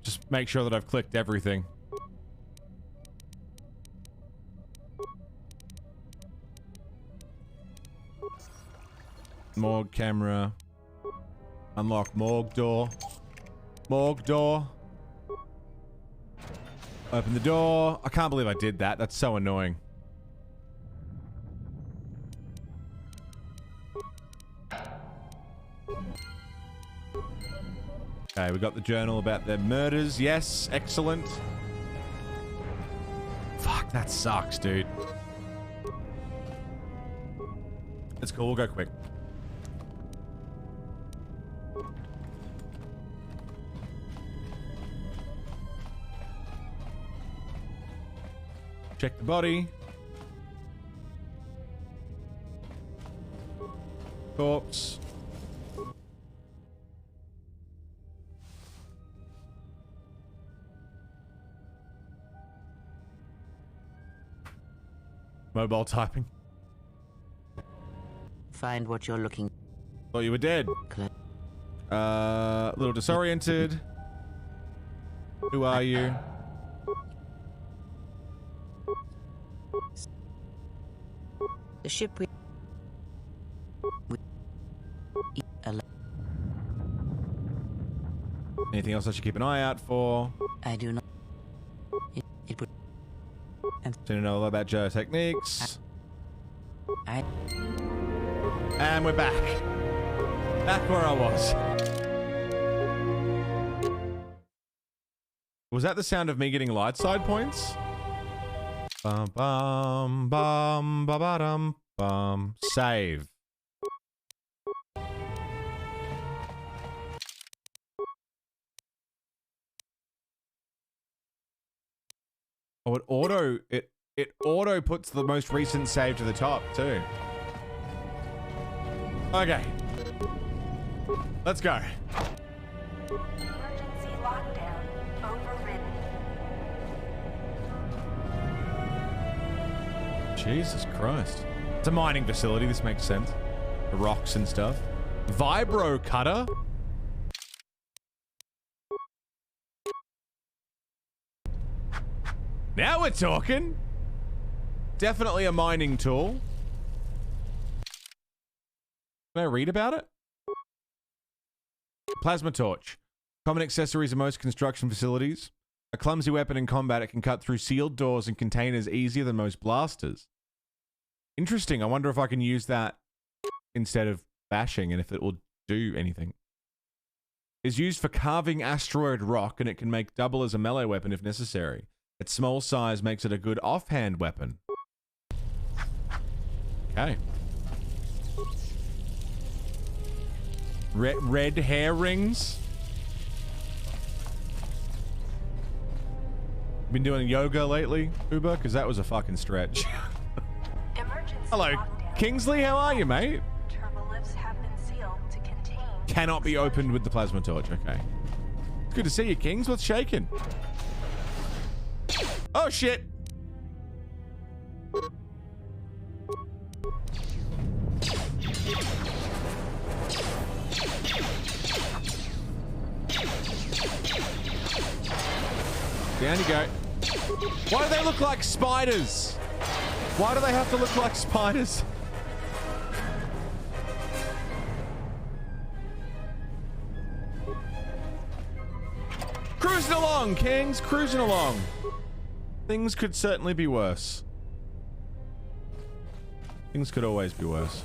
Just make sure that I've clicked everything. Morgue camera. Unlock morgue door. Morgue door. Open the door. I can't believe I did that. That's so annoying. Okay, we got the journal about their murders. Yes, excellent. Fuck, that sucks, dude. It's cool, we'll go quick. Check the body. Corpse. Mobile typing. Find what you're looking. Thought you were dead. A little disoriented. Who are you? The ship we Anything else I should keep an eye out for? I do not. It would. To know about geotechniques. I. And we're back. Back where I was. Was that the sound of me getting light side points? Bum bum bum ba ba dum bum. Save. Oh, it auto puts the most recent save to the top too. Okay. Let's go. Emergency lockdown overridden. Jesus Christ. It's a mining facility, this makes sense. The rocks and stuff. Vibro cutter? Now we're talking. Definitely a mining tool. Can I read about it? Plasma torch. Common accessories in most construction facilities. A clumsy weapon in combat, it can cut through sealed doors and containers easier than most blasters. Interesting. I wonder if I can use that instead of bashing and if it will do anything. It's used for carving asteroid rock and it can make double as a melee weapon if necessary. Its small size makes it a good offhand weapon. Okay. Red hair rings. Been doing yoga lately, Uber? Because that was a fucking stretch. Hello, Kingsley. How are you, mate? Turbolifts have been sealed to contain. Cannot be opened with the plasma torch. Okay. It's good to see you, Kings. What's shaking? Oh shit! Down you go. Why do they look like spiders? Why do they have to look like spiders? Cruising along, Kings. Cruising along. Things could certainly be worse. Things could always be worse.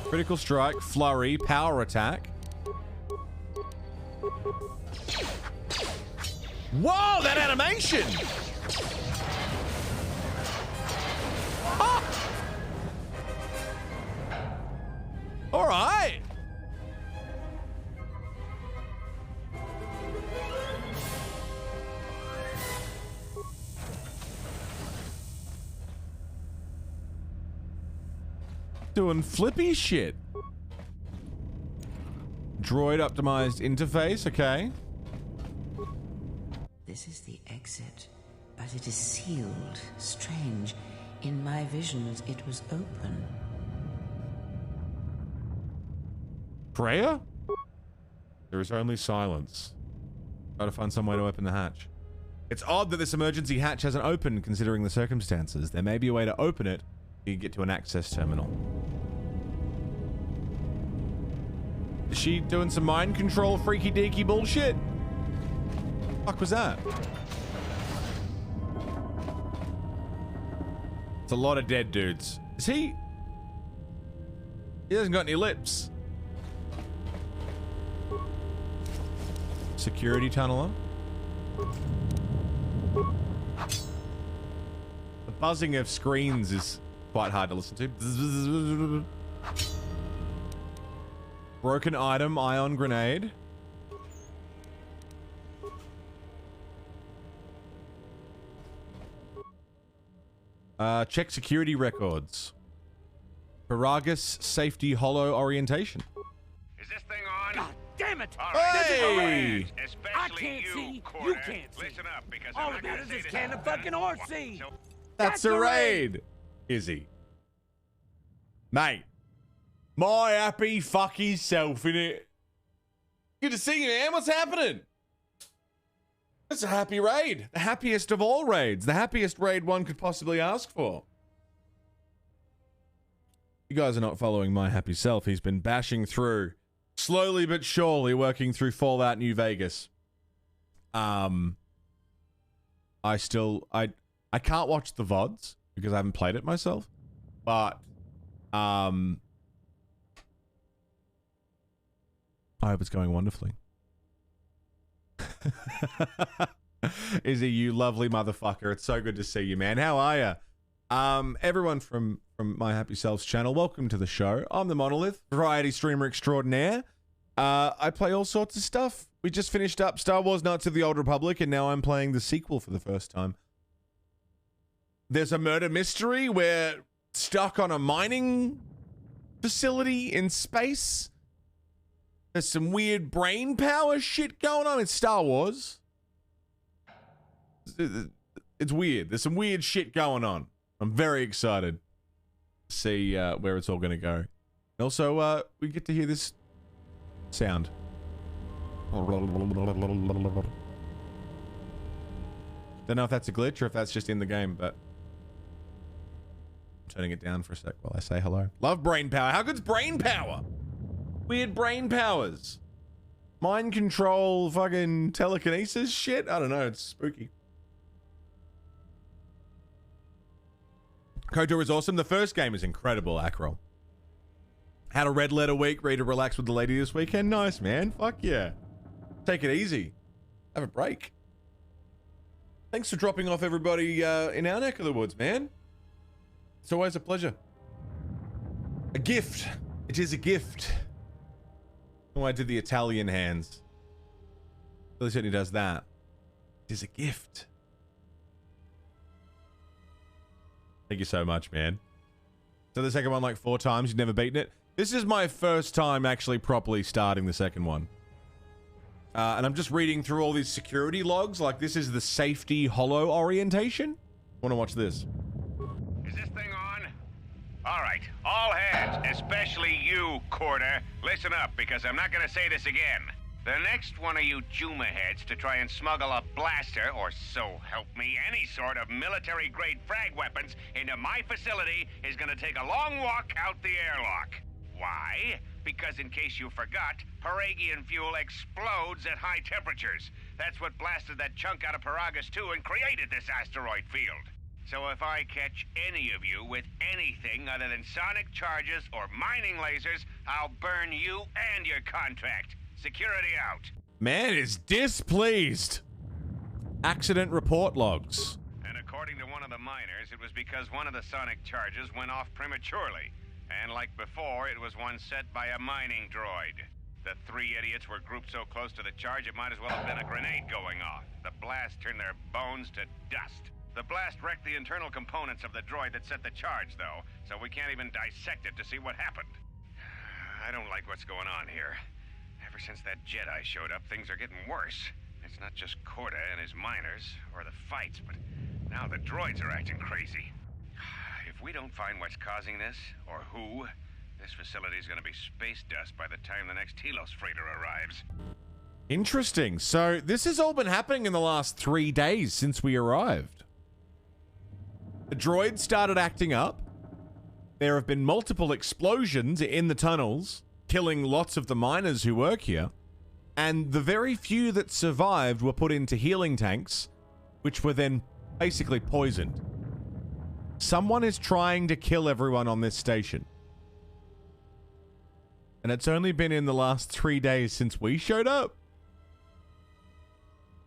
Critical strike, flurry, power attack. Whoa, that animation! Ah! All right. Doing flippy shit. Droid optimized interface, okay. This is the exit, but it is sealed. Strange. In my visions, it was open. Prayer? There is only silence. Try to find some way to open the hatch. It's odd that this emergency hatch hasn't opened considering the circumstances. There may be a way to open it. You can get to an access terminal. Is she doing some mind control freaky deaky bullshit? Fuck was that? It's a lot of dead dudes. Is he? He hasn't got any lips. Security tunneler. The buzzing of screens is quite hard to listen to. Broken item, ion grenade. Check security records. Paragus safety hollow orientation. Is this thing on? God damn it! Hey! I can't see. You can't see. Listen up, because All that matters is can the fucking horse see? That's a raid. Izzy. Mate. My happy fucky self, innit? Good to see you, man. What's happening? It's a happy raid. The happiest of all raids. The happiest raid one could possibly ask for. You guys are not following my happy self. He's been bashing through, slowly but surely, working through Fallout New Vegas. I can't watch the VODs because I haven't played it myself. But, I hope it's going wonderfully. Izzy, you lovely motherfucker. It's so good to see you, man. How are you? Everyone from My Happy Selves channel, welcome to the show. I'm TheMonolith, variety streamer extraordinaire. I play all sorts of stuff. We just finished up Star Wars Knights of the Old Republic, and now I'm playing the sequel for the first time. There's a murder mystery. We're stuck on a mining facility in space. There's some weird brain power shit going on in Star Wars. It's weird. There's some weird shit going on. I'm very excited to see where it's all going to go. And also, we get to hear this sound. Don't know if that's a glitch or if that's just in the game, but I'm turning it down for a sec while I say hello. Love brain power. How good's brain power? Weird brain powers. Mind control, fucking telekinesis shit? I don't know. It's spooky. KOTOR is awesome. The first game is incredible, Akrol. Had a red letter week. Ready to relax with the lady this weekend. Nice, man. Fuck yeah. Take it easy. Have a break. Thanks for dropping off everybody in our neck of the woods, man. It's always a pleasure. A gift. It is a gift. Oh, I did the Italian hands. Really certainly does that. It is a gift. Thank you so much, man. So the second one like 4 times, you've never beaten it? This is my first time actually properly starting the second one. And I'm just reading through all these security logs, like this is the safety hollow orientation. Want to watch this? Is this thing on? All right, all hands, especially you, Corder. Listen up, because I'm not gonna say this again. The next one of you Juma heads to try and smuggle a blaster, or so help me, any sort of military-grade frag weapons into my facility is gonna take a long walk out the airlock. Why? Because in case you forgot, Paragian fuel explodes at high temperatures. That's what blasted that chunk out of Paragus 2 and created this asteroid field. So if I catch any of you with anything other than sonic charges or mining lasers, I'll burn you and your contract. Security out. Man is displeased. Accident report logs. And according to one of the miners, it was because one of the sonic charges went off prematurely. And like before, it was one set by a mining droid. The 3 idiots were grouped so close to the charge, it might as well have been a grenade going off. The blast turned their bones to dust. The blast wrecked the internal components of the droid that set the charge, though, so we can't even dissect it to see what happened. I don't like what's going on here. Ever since that Jedi showed up, things are getting worse. It's not just Corda and his miners, or the fights, but now the droids are acting crazy. If we don't find what's causing this, or who, this facility is going to be space dust by the time the next Telos freighter arrives. Interesting. So this has all been happening in the last 3 days since we arrived. The droids started acting up. There have been multiple explosions in the tunnels, killing lots of the miners who work here. And the very few that survived were put into healing tanks, which were then basically poisoned. Someone is trying to kill everyone on this station. And it's only been in the last 3 days since we showed up.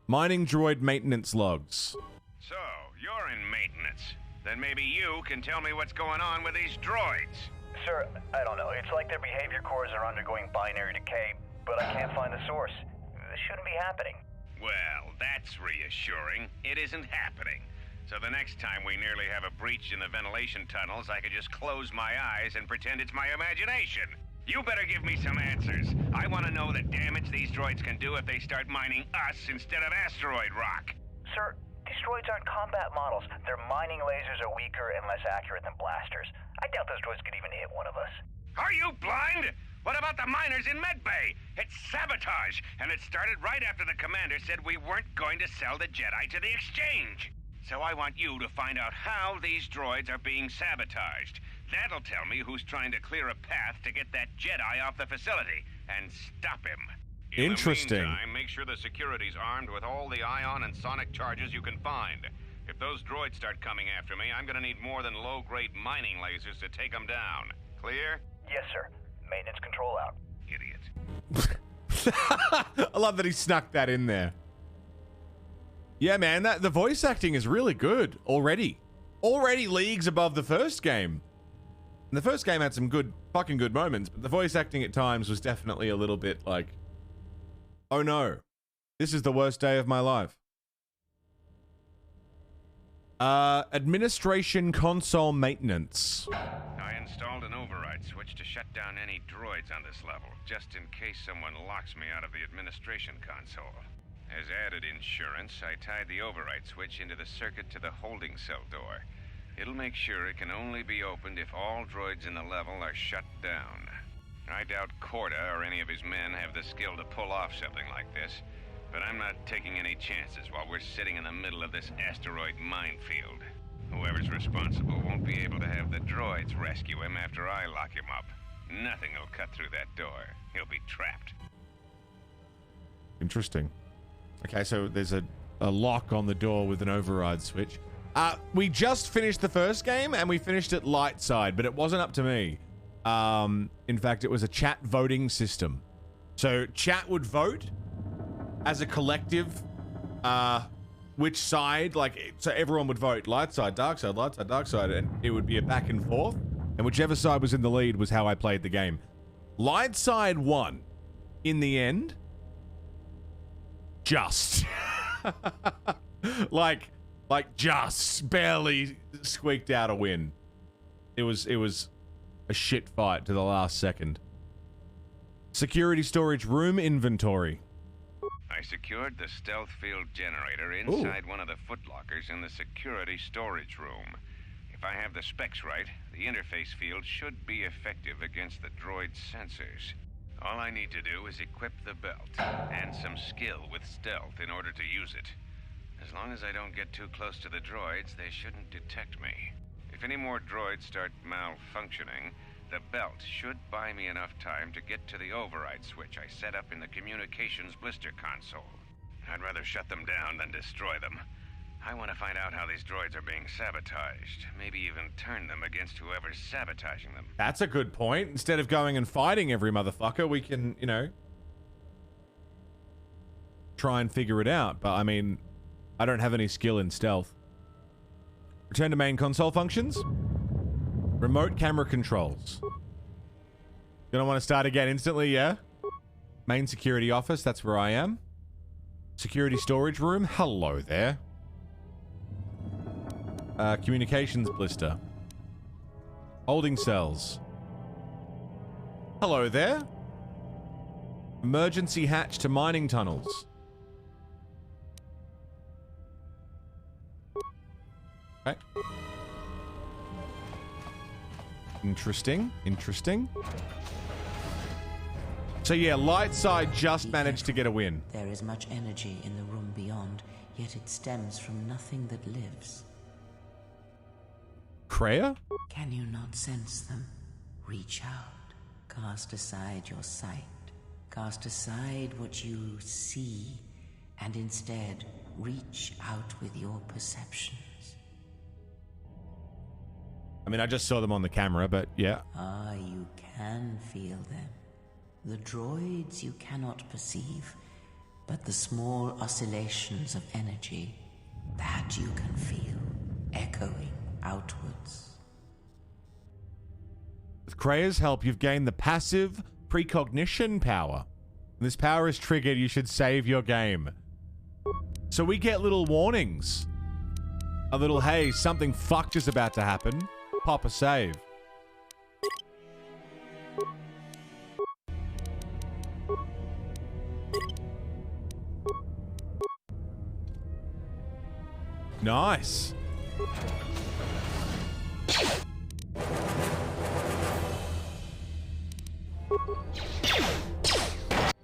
Mining droid maintenance logs. So, you're in maintenance. Then maybe you can tell me what's going on with these droids. Sir, I don't know. It's like their behavior cores are undergoing binary decay, but I can't find the source. This shouldn't be happening. Well, that's reassuring. It isn't happening. So the next time we nearly have a breach in the ventilation tunnels, I could just close my eyes and pretend it's my imagination. You better give me some answers. I want to know the damage these droids can do if they start mining us instead of asteroid rock. Sir, these droids aren't combat models. Their mining lasers are weaker and less accurate than blasters. I doubt those droids could even hit one of us. Are you blind? What about the miners in Medbay? It's sabotage, and it started right after the commander said we weren't going to sell the Jedi to the exchange. So I want you to find out how these droids are being sabotaged. That'll tell me who's trying to clear a path to get that Jedi off the facility and stop him. Interesting. In the meantime, make sure the security's armed with all the ion and sonic charges you can find. If those droids start coming after me, I'm gonna need more than low-grade mining lasers to take them down. Clear? Yes, sir. Maintenance control out. Idiot. I love that he snuck that in there. Yeah, man, the voice acting is really good already. Already leagues above the first game. And the first game had some fucking good moments, but the voice acting at times was definitely a little bit like, oh no, this is the worst day of my life. Administration console maintenance. I installed an override switch to shut down any droids on this level, just in case someone locks me out of the administration console. As added insurance, I tied the override switch into the circuit to the holding cell door. It'll make sure it can only be opened if all droids in the level are shut down. I doubt Corda or any of his men have the skill to pull off something like this, but I'm not taking any chances while we're sitting in the middle of this asteroid minefield. Whoever's responsible won't be able to have the droids rescue him after I lock him up. Nothing will cut through that door. He'll be trapped. Interesting. Okay, so there's a lock on the door with an override switch. We just finished the first game, and we finished it light side, but it wasn't up to me. In fact, it was a chat voting system. So chat would vote as a collective, which side, so everyone would vote light side, dark side, light side, dark side, and it would be a back and forth. And whichever side was in the lead was how I played the game. Light side won in the end. Just. like just barely squeaked out a win. It was a shit fight to the last second. Security storage room inventory. I secured the stealth field generator inside one of the footlockers in the security storage room. If I have the specs right, the interface field should be effective against the droid's sensors. All I need to do is equip the belt and some skill with stealth in order to use it. As long as I don't get too close to the droids, they shouldn't detect me. If any more droids start malfunctioning, the belt should buy me enough time to get to the override switch I set up in the communications blister console. I'd rather shut them down than destroy them. I want to find out how these droids are being sabotaged. Maybe even turn them against whoever's sabotaging them. That's a good point. Instead of going and fighting every motherfucker, we can, try and figure it out. But, I mean, I don't have any skill in stealth. Return to main console functions. Remote camera controls. Gonna want to start again instantly, yeah? Main security office, that's where I am. Security storage room, hello there. Communications blister. Holding cells. Hello there. Emergency hatch to mining tunnels. Okay. Interesting. So yeah, light side just managed to get a win. There is much energy in the room beyond, yet it stems from nothing that lives. Kreia? Can you not sense them? Reach out. Cast aside your sight. Cast aside what you see, and instead reach out with your perceptions. I mean, I just saw them on the camera, but yeah. Ah, you can feel them. The droids you cannot perceive, but the small oscillations of energy, that you can feel, echoing outwards. With Kreia's help, you've gained the passive precognition power. When this power is triggered, you should save your game. So we get little warnings A little, hey, something fucked is about to happen. Pop a save. Nice.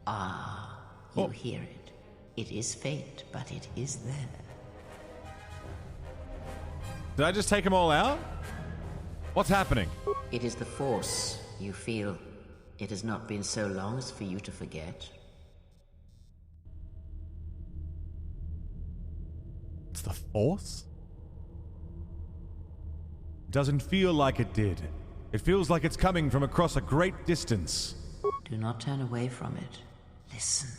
Ah, you hear it. It is fate, but it is there. Did I just take them all out? What's happening? It is the Force, you feel. It has not been so long as for you to forget. It's the Force? Doesn't feel like it did. It feels like it's coming from across a great distance. Do not turn away from it. Listen.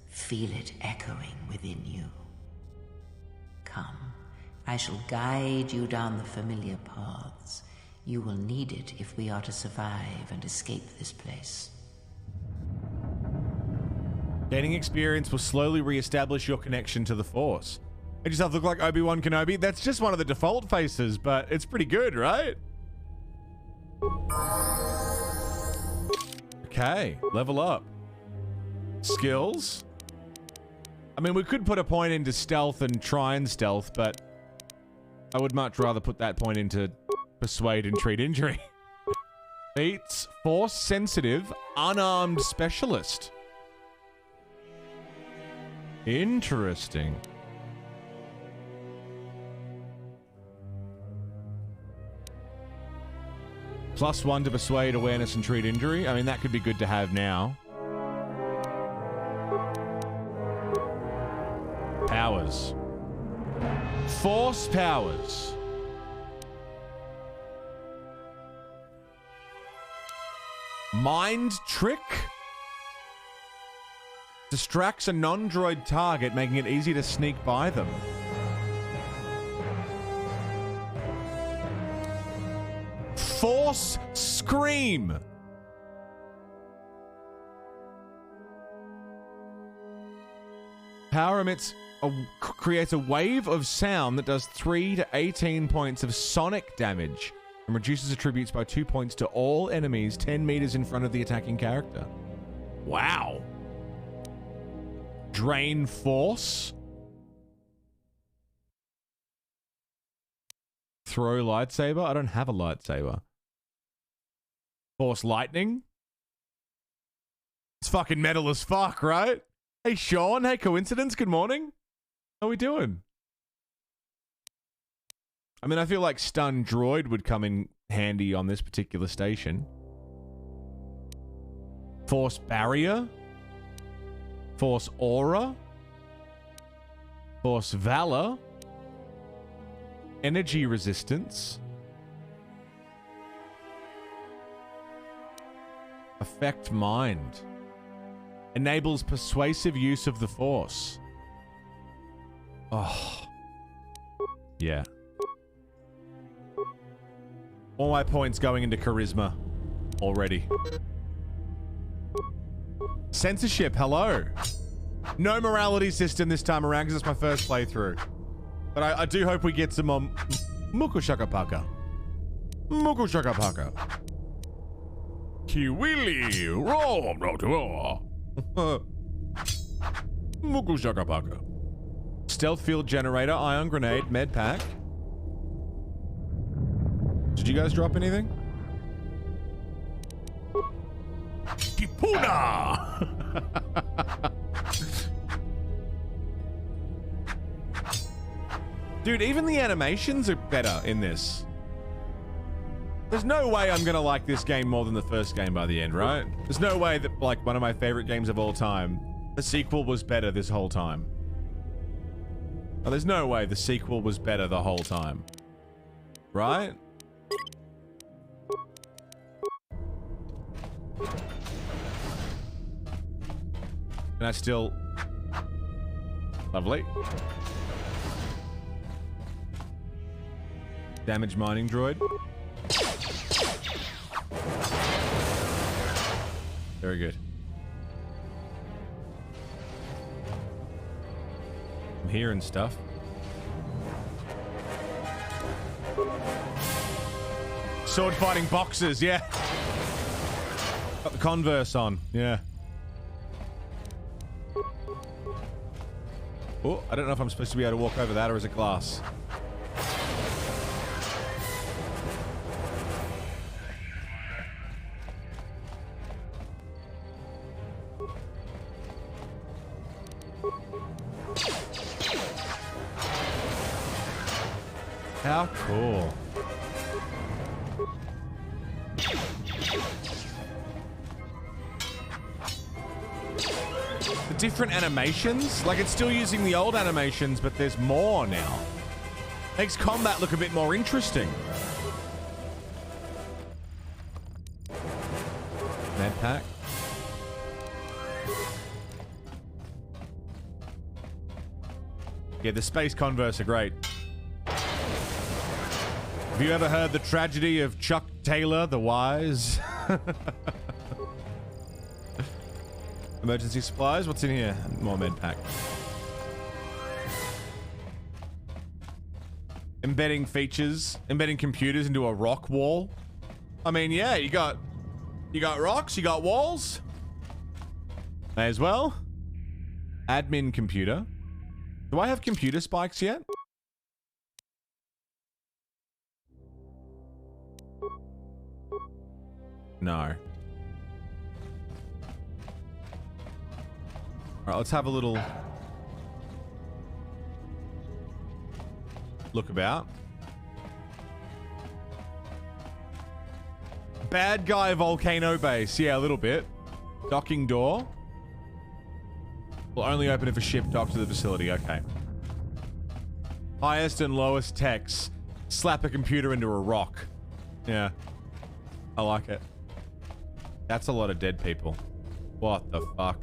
Feel it echoing within you. Come. I shall guide you down the familiar paths. You will need it if we are to survive and escape this place. Gaining experience will slowly re-establish your connection to the Force. Make yourself look like Obi-Wan Kenobi. That's just one of the default faces, but it's pretty good, right? Okay, level up. Skills. I mean, we could put a point into stealth and try and stealth, but I would much rather put that point into persuade and treat injury. Feats, Force sensitive, unarmed specialist. Interesting. +1 to persuade, awareness, and treat injury. I mean, that could be good to have now. Powers. Force powers. Mind trick. Distracts a non-droid target, making it easy to sneak by them. Force scream. Power emits creates a wave of sound that does 3 to 18 points of sonic damage and reduces attributes by 2 points to all enemies 10 meters in front of the attacking character. Wow. Drain force. Throw lightsaber. I don't have a lightsaber. Force lightning. It's fucking metal as fuck, right? Hey, Sean. Hey, Coincidence. Good morning. How we doing? I mean, I feel like stun droid would come in handy on this particular station. Force barrier. Force aura. Force valor. Energy resistance. Affect mind. Enables persuasive use of the Force. Oh. Yeah. All my points going into charisma already. Censorship, hello. No morality system this time around because it's my first playthrough. But I do hope we get some Muku Shaka Paka. Muku Shaka Paka. Kiwili. Muku Shaka Paka. Stealth field generator, ion grenade, med pack. Did you guys drop anything? Kipuna! Dude, even the animations are better in this. There's no way I'm gonna like this game more than the first game by the end, right? There's no way that, like, one of my favorite games of all time, the sequel was better this whole time. Oh, there's no way the sequel was better the whole time. Right? And I still... Lovely. Damage mining droid. Very good. I'm hearing stuff. Sword fighting boxers, yeah. Got the Converse on, yeah. Oh, I don't know if I'm supposed to be able to walk over that or is it glass? How cool. The different animations, like it's still using the old animations, but there's more now. Makes combat look a bit more interesting. Med pack. Yeah, the Space Converse are great. Have you ever heard the tragedy of Chuck Taylor, the Wise? Emergency supplies? What's in here? More med pack. Embedding features. Embedding computers into a rock wall. I mean, yeah, you got rocks, you got walls. May as well. Admin computer. Do I have computer spikes yet? No. Alright, let's have a little look about. Bad guy volcano base. Yeah, a little bit. Docking door. Will only open if a ship docks to the facility. Okay. Highest and lowest techs. Slap a computer into a rock. Yeah. I like it. That's a lot of dead people. What the fuck?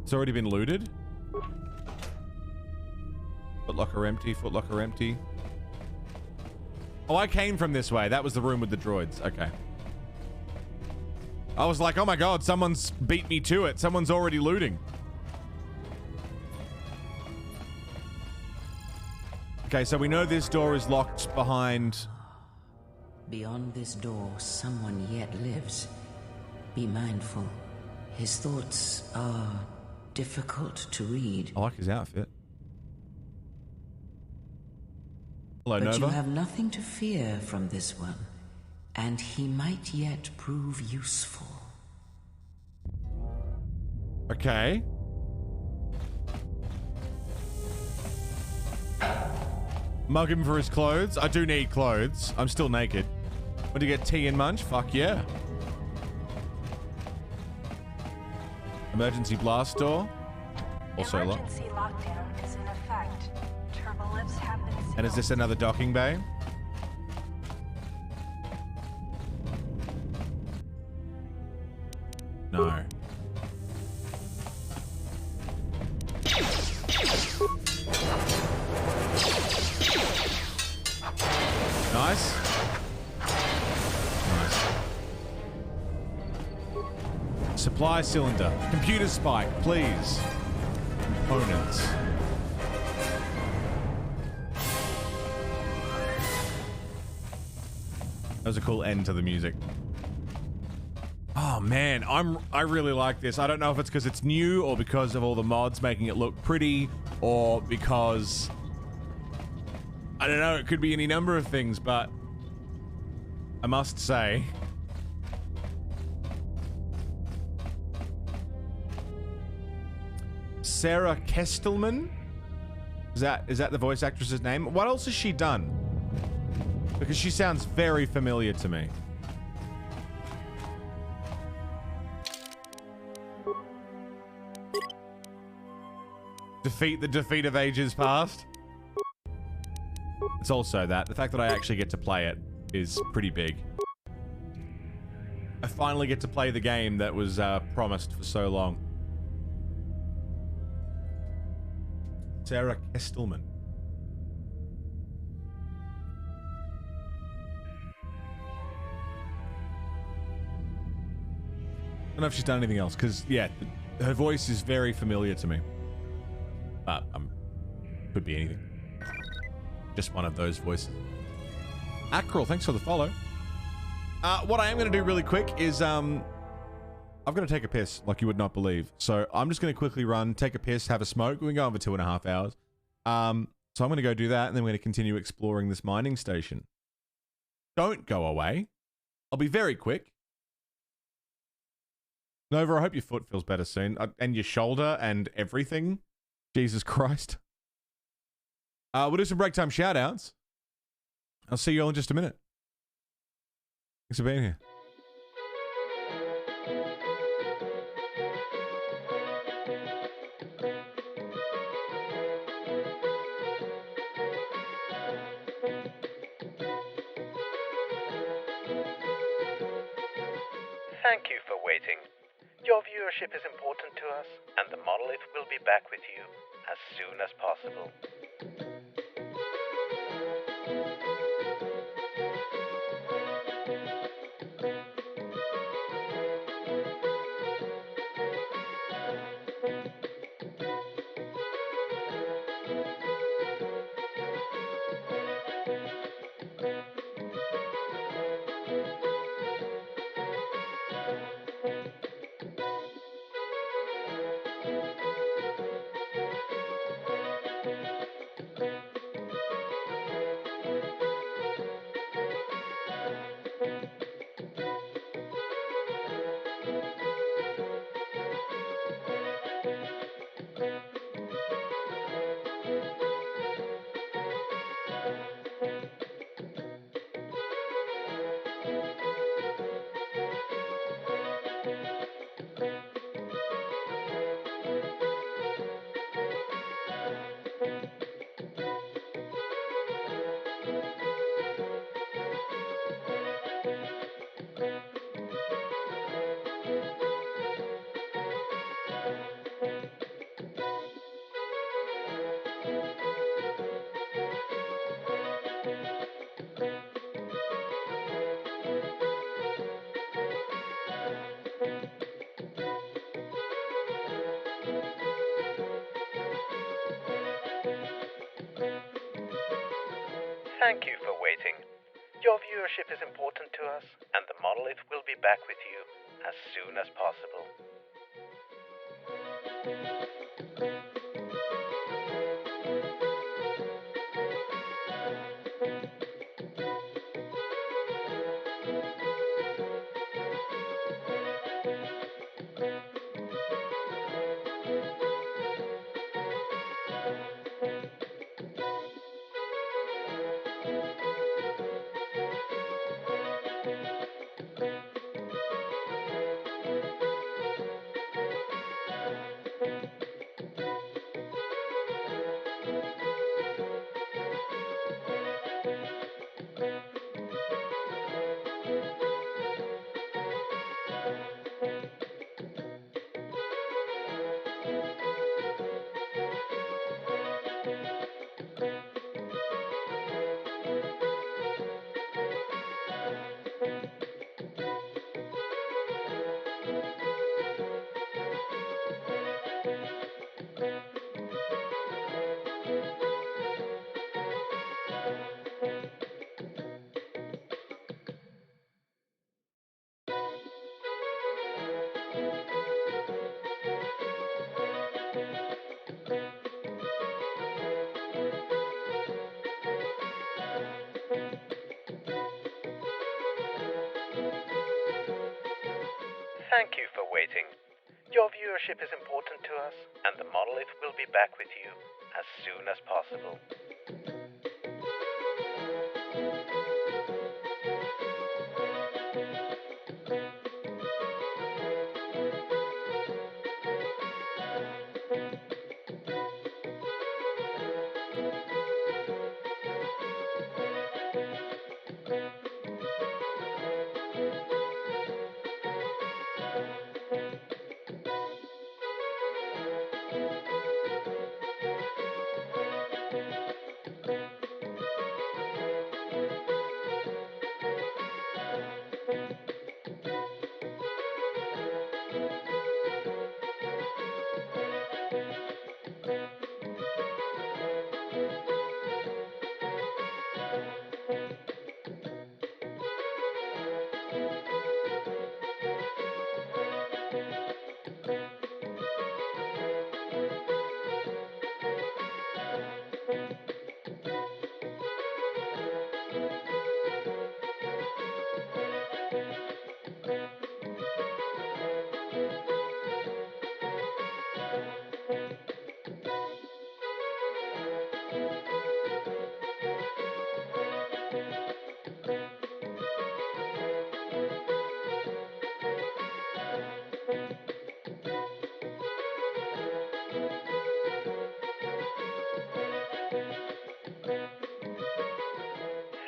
It's already been looted? Footlocker empty, footlocker empty. Oh, I came from this way. That was the room with the droids. Okay. I was like, oh my god, someone's beat me to it. Someone's already looting. Okay, so we know this door is locked behind... Beyond this door, someone yet lives. Be mindful. His thoughts are difficult to read. I like his outfit. Hello, but Nova. You have nothing to fear from this one, and he might yet prove useful. Okay. Mug him for his clothes. I do need clothes. I'm still naked. Want to get tea and munch? Fuck yeah. Emergency blast door. Also locked. Emergency lockdown is in effect. Turbolifts have been sealed. And is this another docking bay? No. Nice. Nice. Supply cylinder. Computer spike, please. Components. That was a cool end to the music. Oh man, I really like this. I don't know if it's because it's new or because of all the mods making it look pretty or because... I don't know, it could be any number of things, but I must say... Sarah Kestelman? Is that the voice actress's name? What else has she done? Because she sounds very familiar to me. The defeat of ages past. It's also that. The fact that I actually get to play it is pretty big. I finally get to play the game that was promised for so long. Sarah Kestelman. I don't know if she's done anything else, because, yeah, her voice is very familiar to me. But, could be anything. just one of those voices. Ackrel, thanks for the follow. What I am going to do really quick is I've got to take a piss like you would not believe. So I'm just going to quickly run, take a piss, have a smoke. We can go over 2.5 hours. So I'm going to go do that, and then we're going to continue exploring this mining station. Don't go away. I'll be very quick. Nova, I hope your foot feels better soon. And your shoulder and everything. Jesus Christ. We'll do some break time shout outs. I'll see you all in just a minute. Thanks for being here. Thank you for waiting. Your viewership is important to us, and the Monolith will be back with you as soon as possible. Thank you for waiting. Your viewership is important to us, and the Monolith will be back with you as soon as possible. Thank you for waiting. Your viewership is important to us, and the Monolith will be back with you as soon as possible.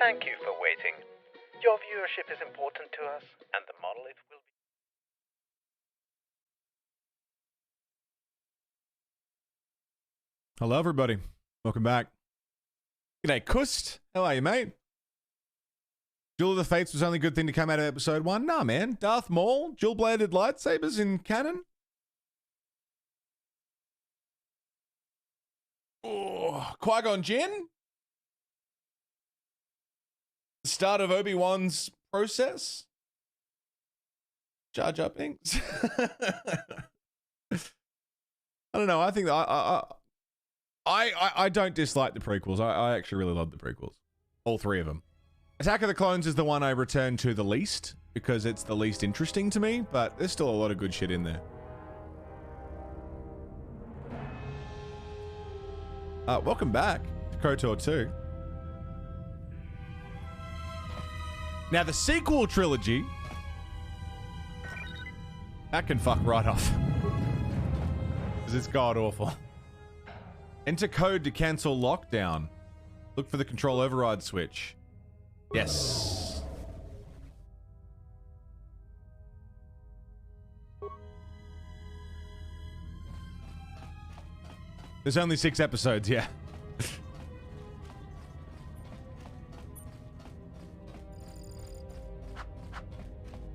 Thank you for waiting. Your viewership is important to us, and the monolith will be... Hello, everybody. Welcome back. G'day, Kust. How are you, mate? Duel of the Fates was the only good thing to come out of episode 1. Nah, man. Darth Maul, dual-bladed lightsabers in canon. Oh, Qui-Gon Jinn. The start of Obi-Wan's process. Jar Jar Binks. I don't know. I think that I don't dislike the prequels. I actually really love the prequels. All three of them. Attack of the Clones is the one I return to the least because it's the least interesting to me, but there's still a lot of good shit in there. Welcome back to KOTOR 2. Now, the sequel trilogy, that can fuck right off. Because it's god-awful. Enter code to cancel lockdown. Look for the control override switch. Yes. There's only 6 episodes, yeah.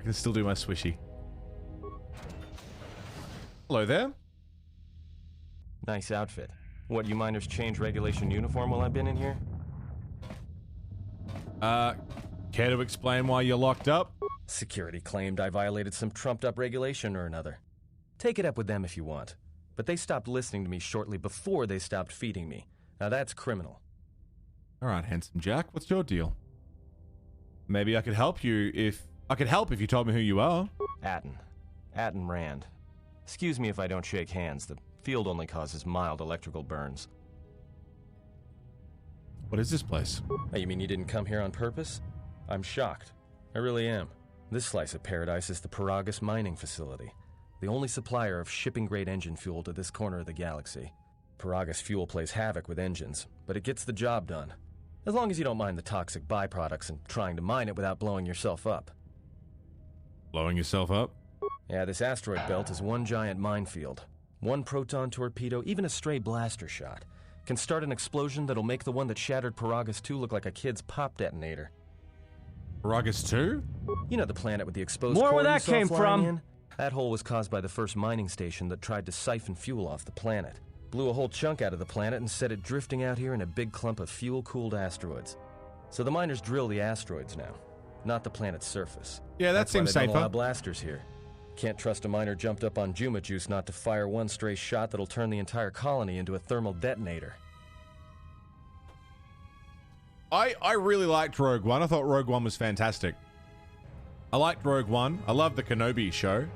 I can still do my swishy. Hello there. Nice outfit. What, you miners change regulation uniform while I've been in here? Care to explain why you're locked up? Security claimed I violated some trumped-up regulation or another. Take it up with them if you want. But they stopped listening to me shortly before they stopped feeding me. Now that's criminal. All right, handsome Jack, what's your deal? Maybe I could help you if you told me who you are. Atten Rand. Excuse me if I don't shake hands. The field only causes mild electrical burns. What is this place? Oh, you mean you didn't come here on purpose? I'm shocked. I really am. This slice of paradise is the Paragus mining facility, the only supplier of shipping-grade engine fuel to this corner of the galaxy. Paragus fuel plays havoc with engines, but it gets the job done. As long as you don't mind the toxic byproducts and trying to mine it without blowing yourself up. Blowing yourself up? Yeah, this asteroid belt is one giant minefield. One proton torpedo, even a stray blaster shot, can start an explosion that'll make the one that shattered Paragus 2 look like a kid's pop detonator. Paragus 2? You know the planet with the exposed More core where that you saw came flying from. in? That hole was caused by the first mining station that tried to siphon fuel off the planet. Blew a whole chunk out of the planet and set it drifting out here in a big clump of fuel-cooled asteroids. So the miners drill the asteroids now, not the planet's surface. Yeah, that That's why seems they don't safer. allow blasters here. Can't trust a miner jumped up on Juma Juice not to fire one stray shot that'll turn the entire colony into a thermal detonator. I really liked Rogue One. I thought Rogue One was fantastic. I liked Rogue One. I love the Kenobi show.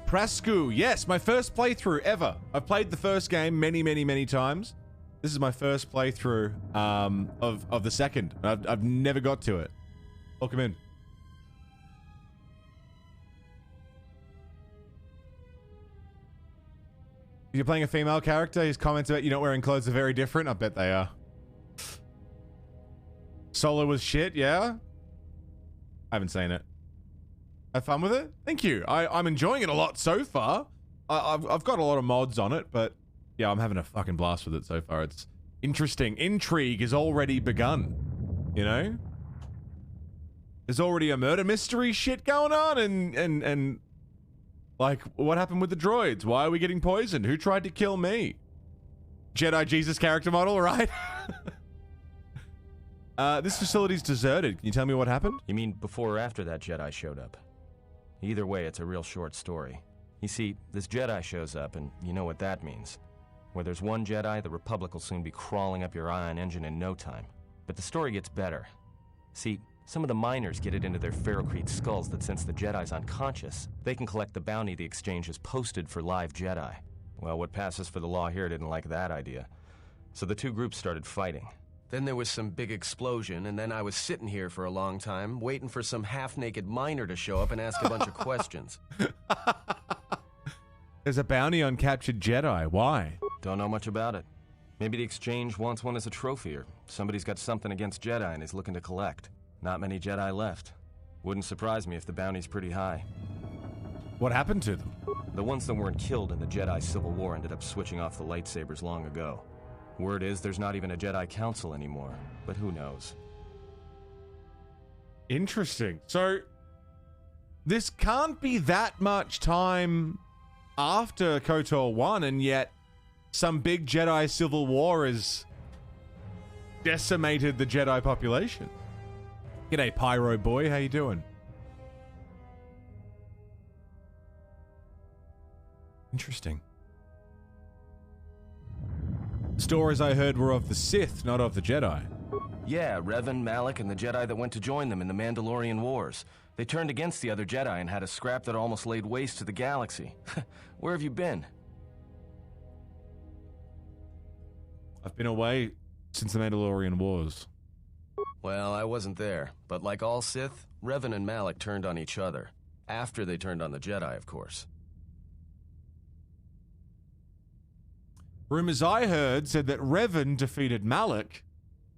Prasku, yes, my first playthrough ever. I've played the first game many times. This is my first playthrough of the second. I've never got to it. Welcome in. If you're playing a female character, his comments about you not wearing clothes are very different. I bet they are. Solo was shit, yeah? I haven't seen it. Have fun with it? Thank you. I'm enjoying it a lot so far. I've got a lot of mods on it, but yeah, I'm having a fucking blast with it so far. It's interesting. Intrigue has already begun, you know? There's already a murder mystery shit going on and like, what happened with the droids? Why are we getting poisoned? Who tried to kill me? Jedi Jesus character model, right? This facility's deserted. Can you tell me what happened? You mean before or after that Jedi showed up? Either way, it's a real short story. You see, this Jedi shows up, and you know what that means. Where there's one Jedi, the Republic will soon be crawling up your ion engine in no time. But the story gets better. See, some of the miners get it into their ferrocrete skulls that since the Jedi's unconscious, they can collect the bounty the exchange has posted for live Jedi. Well, what passes for the law here didn't like that idea. So the two groups started fighting. Then there was some big explosion, and then I was sitting here for a long time, waiting for some half-naked miner to show up and ask a bunch of questions. There's a bounty on captured Jedi. Why? Don't know much about it. Maybe the Exchange wants one as a trophy, or somebody's got something against Jedi and is looking to collect. Not many Jedi left. Wouldn't surprise me if the bounty's pretty high. What happened to them? The ones that weren't killed in the Jedi Civil War ended up switching off the lightsabers long ago. Word is there's not even a Jedi Council anymore, but who knows? Interesting. So, this can't be that much time after KOTOR 1, and yet some big Jedi Civil War has decimated the Jedi population. G'day, Pyro Boy. How you doing? Interesting. Stories I heard were of the Sith, not of the Jedi. Yeah, Revan, Malak, and the Jedi that went to join them in the Mandalorian Wars. They turned against the other Jedi and had a scrap that almost laid waste to the galaxy. Where have you been? I've been away since the Mandalorian Wars. Well, I wasn't there, but like all Sith, Revan and Malak turned on each other. After they turned on the Jedi, of course. Rumors I heard said that Revan defeated Malak,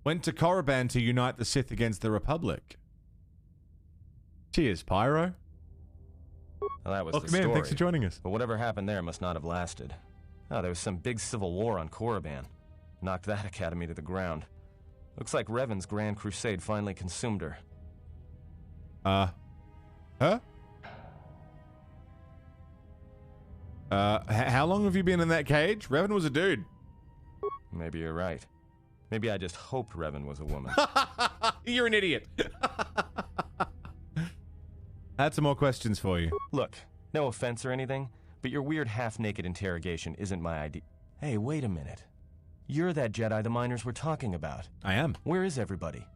went to Korriban to unite the Sith against the Republic. Cheers, Pyro. Well, that was Welcome the story. in, thanks for joining us. But whatever happened there must not have lasted. Oh, there was some big civil war on Korriban. Knocked that academy to the ground. Looks like Revan's Grand Crusade finally consumed her. Huh? How long have you been in that cage? Revan was a dude. Maybe you're right. Maybe I just hoped Revan was a woman. You're an idiot. I had some more questions for you. Look, no offense or anything, but your weird half-naked interrogation isn't my idea. Hey, wait a minute. You're that Jedi the miners were talking about. I am. Where is everybody?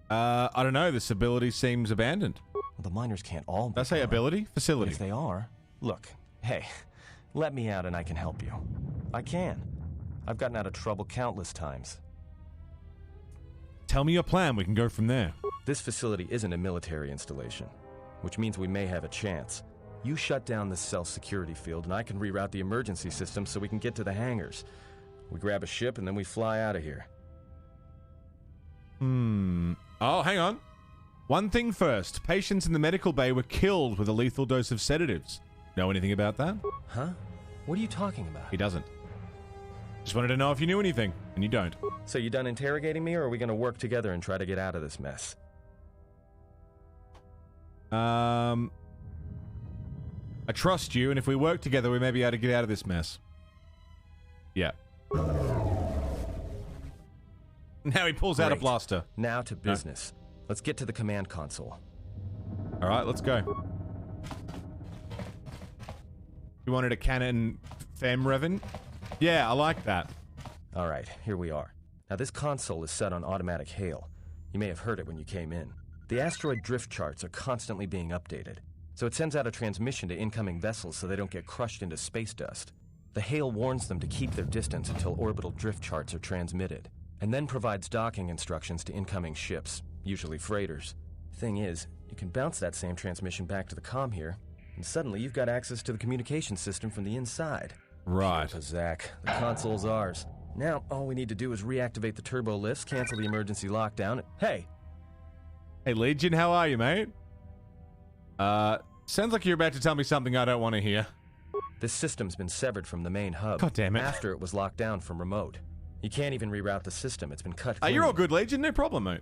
I don't know. This ability seems abandoned. Well, the miners can't all be Did I say gone. ability? Facility. But if they are, look, hey, let me out and I can help you. I can. I've gotten out of trouble countless times. Tell me your plan. We can go from there. This facility isn't a military installation, which means we may have a chance. You shut down this cell security field and I can reroute the emergency system so we can get to the hangars. We grab a ship and then we fly out of here. Oh, hang on. One thing first. Patients in the medical bay were killed with a lethal dose of sedatives. Know anything about that? Huh? What are you talking about? He doesn't. Just wanted to know if you knew anything, and you don't. So you done interrogating me, or are we going to work together and try to get out of this mess? I trust you, and if we work together, we may be able to get out of this mess. Yeah. Now he pulls out a Great. blaster. Now to business. Let's get to the command console. All right, let's go. You wanted a cannon fem Revan? Yeah, I like that. All right, here we are. Now this console is set on automatic hail. You may have heard it when you came in. The asteroid drift charts are constantly being updated, so it sends out a transmission to incoming vessels so they don't get crushed into space dust. The hail warns them to keep their distance until orbital drift charts are transmitted, and then provides docking instructions to incoming ships, usually freighters. Thing is, you can bounce that same transmission back to the comm here, and suddenly you've got access to the communication system from the inside. Right. Zach, the console's ours. Now, all we need to do is reactivate the turbo lifts, cancel the emergency lockdown. Hey! Hey, Legion, how are you, mate? Sounds like you're about to tell me something I don't want to hear. This system's been severed from the main hub. God damn it. After it was locked down from remote. You can't even reroute the system. It's been cut You're clean. all good, Legion. No problem, mate.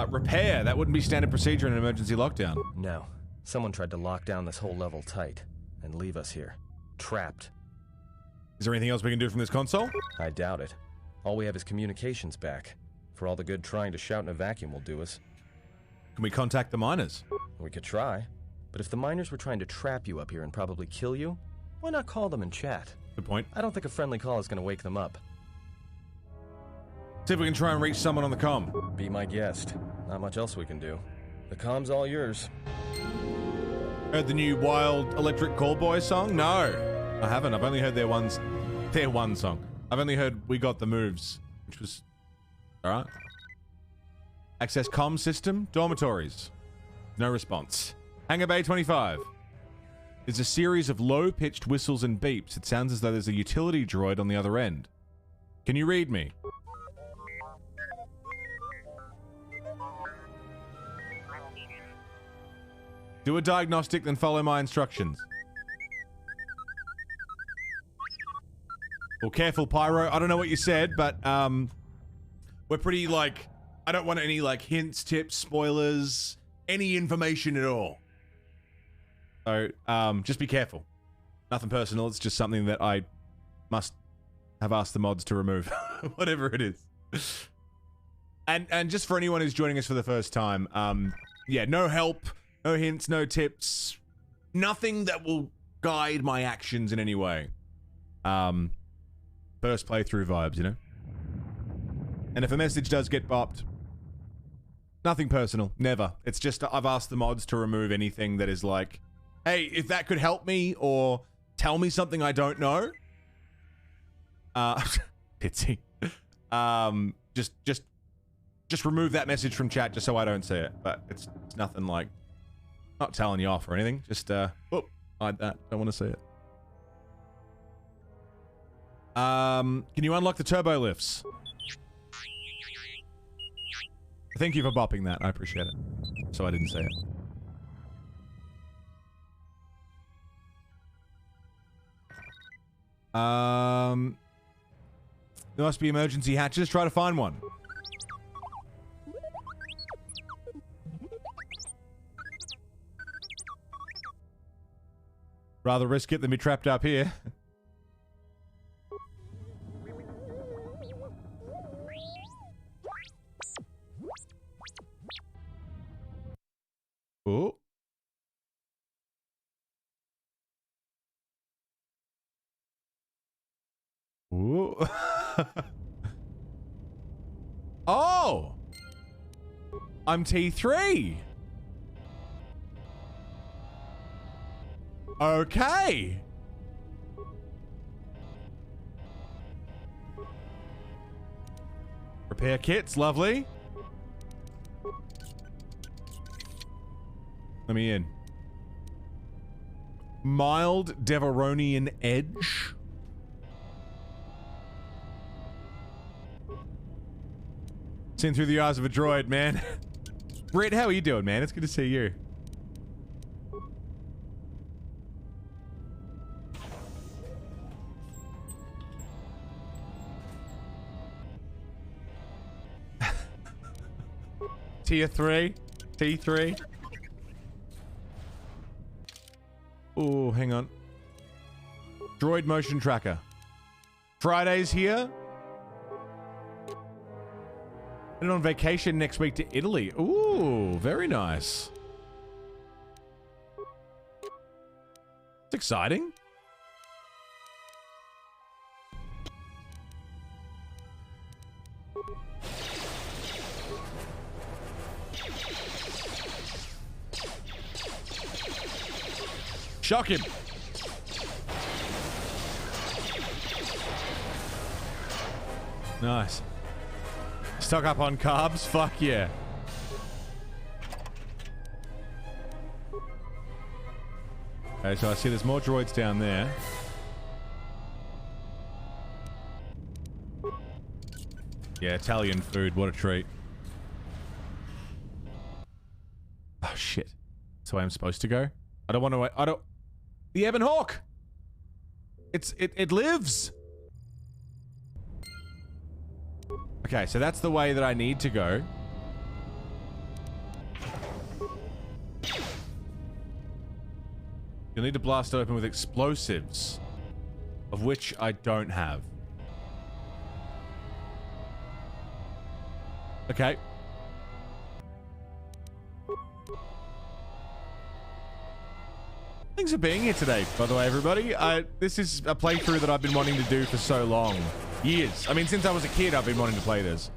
Repair. That wouldn't be standard procedure in an emergency lockdown. No. Someone tried to lock down this whole level tight and leave us here. Trapped. Is there anything else we can do from this console? I doubt it. All we have is communications back. For all the good trying to shout in a vacuum will do us. Can we contact the miners? We could try. But if the miners were trying to trap you up here and probably kill you, why not call them and chat? Good point. I don't think a friendly call is going to wake them up. See if we can try and reach someone on the comm. Be my guest. Not much else we can do. The comm's all yours. Heard the new Wild Electric Callboy song? No, I haven't. I've only heard their one song. I've only heard We Got the Moves, which was... Alright. Access comm system, dormitories. No response. Hangar Bay 25. There's a series of low-pitched whistles and beeps. It sounds as though there's a utility droid on the other end. Can you read me? Do a diagnostic, then follow my instructions. Well, careful, Pyro. I don't know what you said, but, we're pretty, like... I don't want any, like, hints, tips, spoilers, any information at all. So, just be careful. Nothing personal, it's just something that I must have asked the mods to remove. Whatever it is. And just for anyone who's joining us for the first time, yeah, no help, no hints, no tips, nothing that will guide my actions in any way. First playthrough vibes, you know? And if a message does get bopped, nothing personal, never. It's just I've asked the mods to remove anything that is like, hey, if that could help me or tell me something I don't know. Pitsy. Just remove that message from chat just so I don't see it. But it's nothing like, not telling you off or anything. Just, hide that. Don't want to see it. Can you unlock the turbo lifts? Thank you for bopping that. I appreciate it. So I didn't say it. There must be emergency hatches. Try to find one. Rather risk it than be trapped up here. Oh. Ooh. Oh! I'm T3! Okay! Repair kits, lovely. Let me in. Mild Deveronian Edge. Seen through the eyes of a droid, man. Britt, how are you doing, man? It's good to see you. Tier 3? T3? Oh, hang on. Droid motion tracker. Friday's here. And on vacation next week to Italy. Ooh, very nice. It's exciting. Shock him. Nice. Stock up on carbs? Fuck yeah. Okay, so I see there's more droids down there. Yeah, Italian food. What a treat. Oh, shit. So I'm supposed to go? I don't want to... I don't... The Ebon Hawk! It lives! Okay, so that's the way that I need to go. You'll need to blast it open with explosives, of which I don't have. Okay. Thanks for being here today, by the way, everybody. This is a playthrough that I've been wanting to do for so long. Years. I mean, since I was a kid, I've been wanting to play this.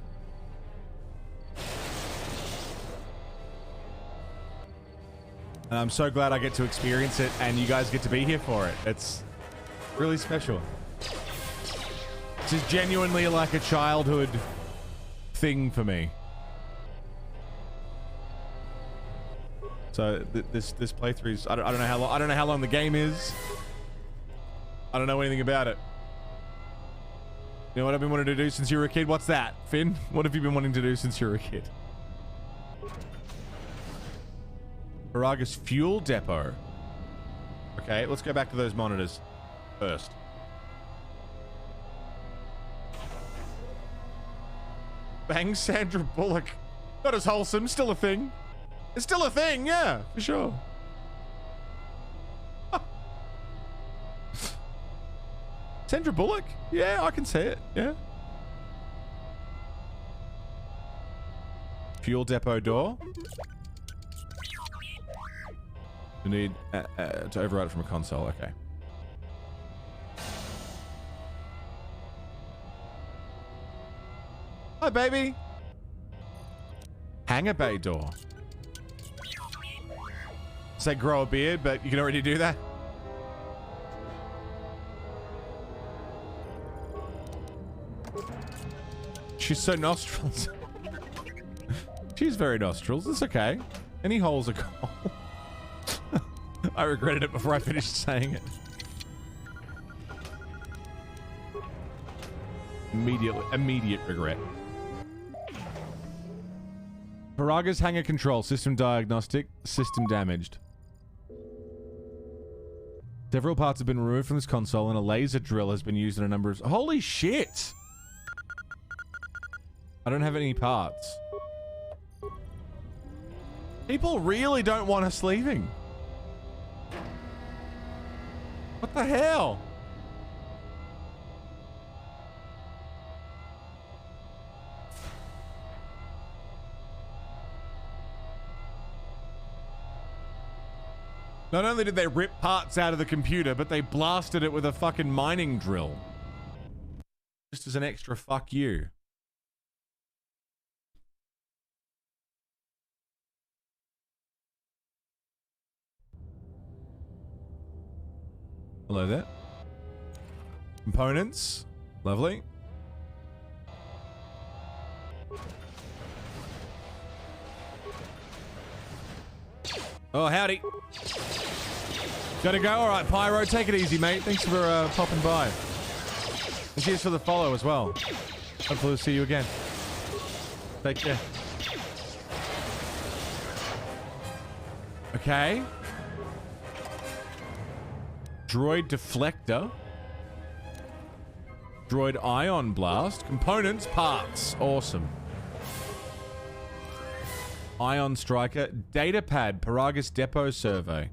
And I'm so glad I get to experience it, and you guys get to be here for it. It's really special. This is genuinely like a childhood thing for me. So this playthrough is I don't know how long the game is. I don't know anything about it. You know what I've been wanting to do since you were a kid? What's that, Finn? What have you been wanting to do since you were a kid? Baraga's fuel depot. Okay, let's go back to those monitors first. Bang Sandra Bullock. Not as wholesome, still a thing. It's still a thing, yeah, for sure. Sandra Bullock? Yeah, I can see it, yeah. Fuel depot door. You need to override it from a console, okay. Hi, baby. Hangar bay door. Say grow a beard, but you can already do that. She's so nostrils. She's very nostrils. It's okay. Any holes are cool. I regretted it before I finished saying it. Immediate regret. Baraga's hangar control system diagnostic. System damaged. Several parts have been removed from this console and a laser drill has been used in a number of... Holy shit! I don't have any parts. People really don't want us leaving. What the hell? Not only did they rip parts out of the computer, but they blasted it with a fucking mining drill. Just as an extra fuck you. Hello there. Components. Lovely. Oh, howdy. Gotta go? Alright, Pyro, take it easy, mate. Thanks for popping by. And cheers for the follow as well. Hopefully we'll see you again. Take care. Okay. Droid deflector. Droid ion blast. Components, parts. Awesome. Ion striker. Datapad. Paragus depot survey.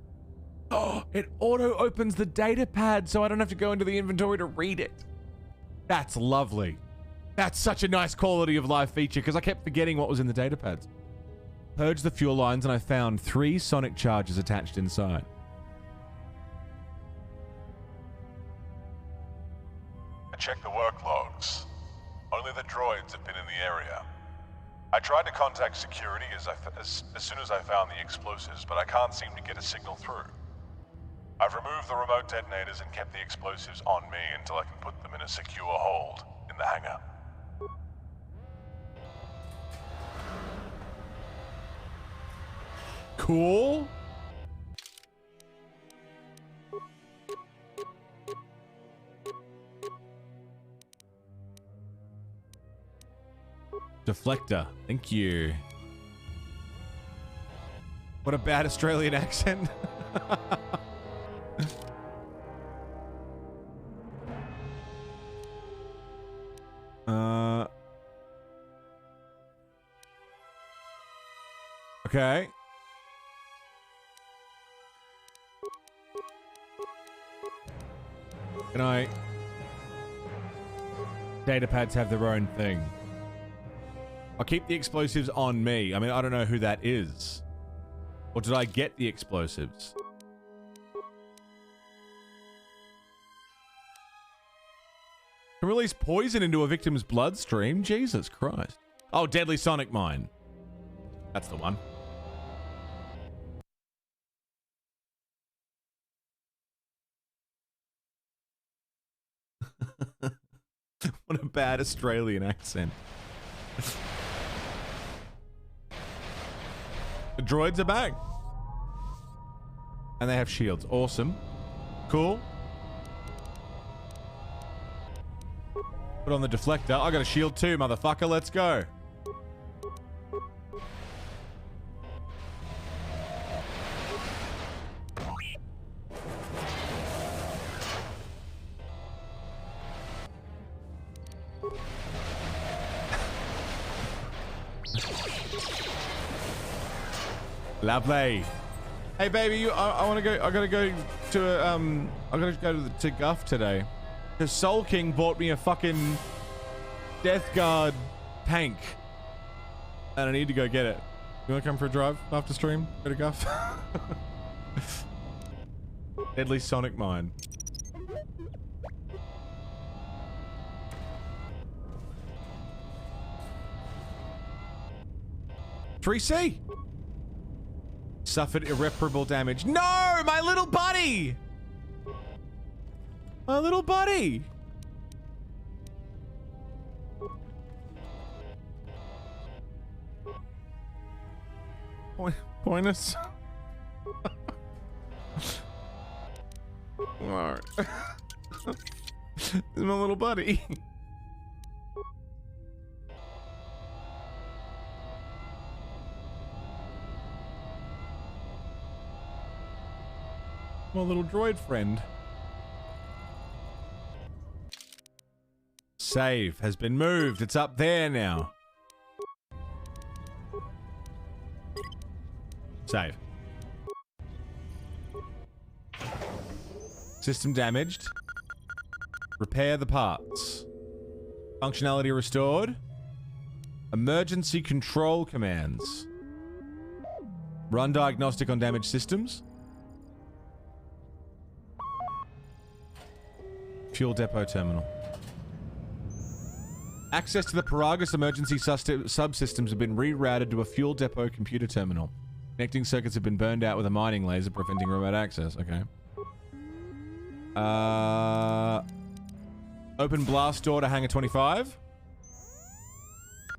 Oh, it auto opens the datapad so I don't have to go into the inventory to read it. That's lovely. That's such a nice quality of life feature because I kept forgetting what was in the datapads. Purged the fuel lines and I found 3 sonic charges attached inside. I checked the work logs. Only the droids have been in the area. I tried to contact security as soon as I found the explosives, but I can't seem to get a signal through. I've removed the remote detonators and kept the explosives on me until I can put them in a secure hold in the hangar. Cool. Deflector. Thank you. What a bad Australian accent. Okay. Can I... Datapads have their own thing. I'll keep the explosives on me. I mean, I don't know who that is. Or did I get the explosives? Can release poison into a victim's bloodstream? Jesus Christ. Oh, deadly sonic mine. That's the one. What a bad Australian accent. The droids are back. And they have shields. Awesome. Cool. Put on the deflector. I got a shield too, motherfucker. Let's go. Lovely. Hey baby, I want to go. I gotta go to I gotta go to Guff today. The Soul King bought me a fucking Death Guard tank, and I need to go get it. You wanna come for a drive after stream? Go to Guff. Deadly Sonic Mine. "3C suffered irreparable damage." No, my little buddy. My little buddy. Pointus. Alright. This is my little buddy. My little droid friend. Save has been moved. It's up there now. Save. System damaged. Repair the parts. Functionality restored. Emergency control commands. Run diagnostic on damaged systems. Fuel depot terminal. Access to the Paragus emergency subsystems have been rerouted to a fuel depot computer terminal. Connecting circuits have been burned out with a mining laser, preventing remote access. Okay. Open blast door to hangar 25.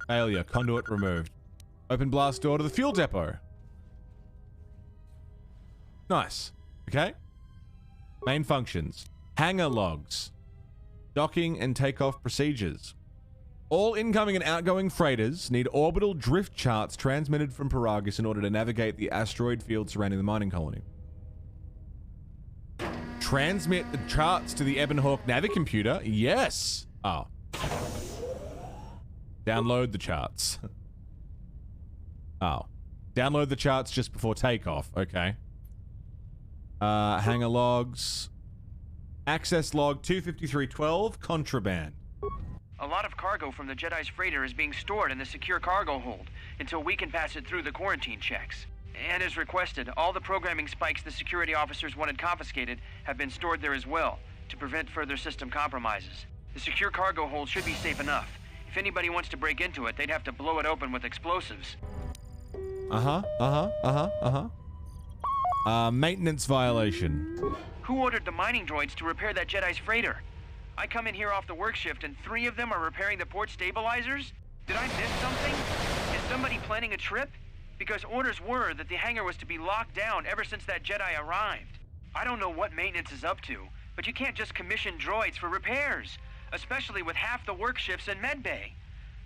Failure. Conduit removed. Open blast door to the fuel depot. Nice. Okay. Main functions. Hangar logs. Docking and takeoff procedures. All incoming and outgoing freighters need orbital drift charts transmitted from Paragus in order to navigate the asteroid field surrounding the mining colony. Transmit the charts to the Ebonhawk Navicomputer? Yes! Oh. Download the charts. Oh. Download the charts just before takeoff. Okay. Hangar logs. Access log 25312, contraband. A lot of cargo from the Jedi's freighter is being stored in the secure cargo hold until we can pass it through the quarantine checks. And as requested, all the programming spikes the security officers wanted confiscated have been stored there as well, to prevent further system compromises. The secure cargo hold should be safe enough. If anybody wants to break into it, they'd have to blow it open with explosives. Maintenance violation. Who ordered the mining droids to repair that Jedi's freighter? I come in here off the work shift and 3 of them are repairing the port stabilizers? Did I miss something? Is somebody planning a trip? Because orders were that the hangar was to be locked down ever since that Jedi arrived. I don't know what maintenance is up to, but you can't just commission droids for repairs, especially with half the work shifts in medbay.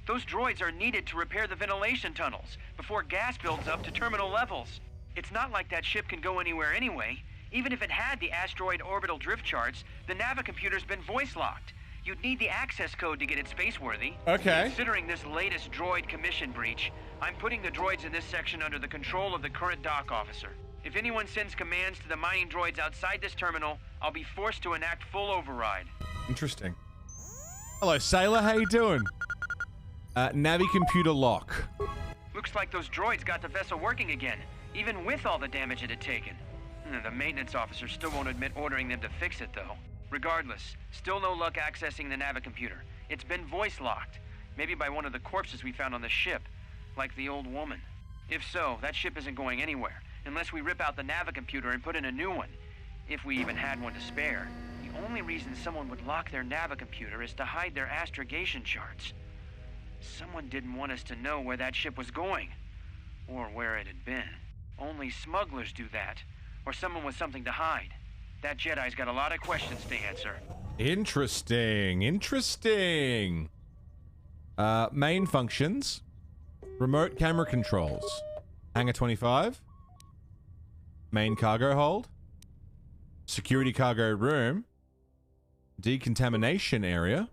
Those droids are needed to repair the ventilation tunnels before gas builds up to terminal levels. It's not like that ship can go anywhere anyway. Even if it had the asteroid orbital drift charts, the Navicomputer's been voice-locked. You'd need the access code to get it space-worthy. Okay. Considering this latest droid commission breach, I'm putting the droids in this section under the control of the current dock officer. If anyone sends commands to the mining droids outside this terminal, I'll be forced to enact full override. Interesting. Hello, Sailor. How you doing? Navicomputer lock. Looks like those droids got the vessel working again, even with all the damage it had taken. The maintenance officer still won't admit ordering them to fix it, though. Regardless, still no luck accessing the Navicomputer. It's been voice-locked, maybe by one of the corpses we found on the ship, like the old woman. If so, that ship isn't going anywhere, unless we rip out the Navicomputer and put in a new one, if we even had one to spare. The only reason someone would lock their Navicomputer is to hide their astrogation charts. Someone didn't want us to know where that ship was going, or where it had been. Only smugglers do that. Or someone with something to hide. That Jedi's got a lot of questions to answer. Interesting. Interesting. Main functions. Remote camera controls. Hangar 25. Main cargo hold. Security cargo room. Decontamination area.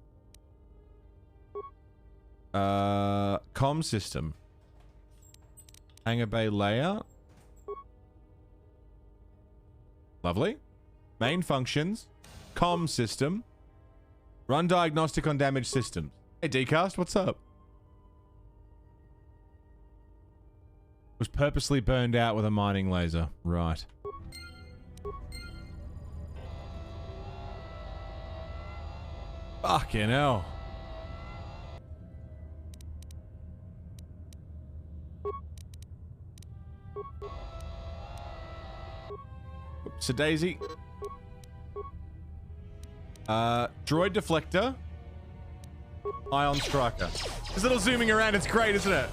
Comm system. Hangar bay layout. Lovely. Main functions. Comm system. Run diagnostic on damaged systems. Hey, Dcast, what's up? Was purposely burned out with a mining laser. Right. Fucking hell. So Daisy. Droid deflector. Ion striker. This little zooming around, it's great, isn't it?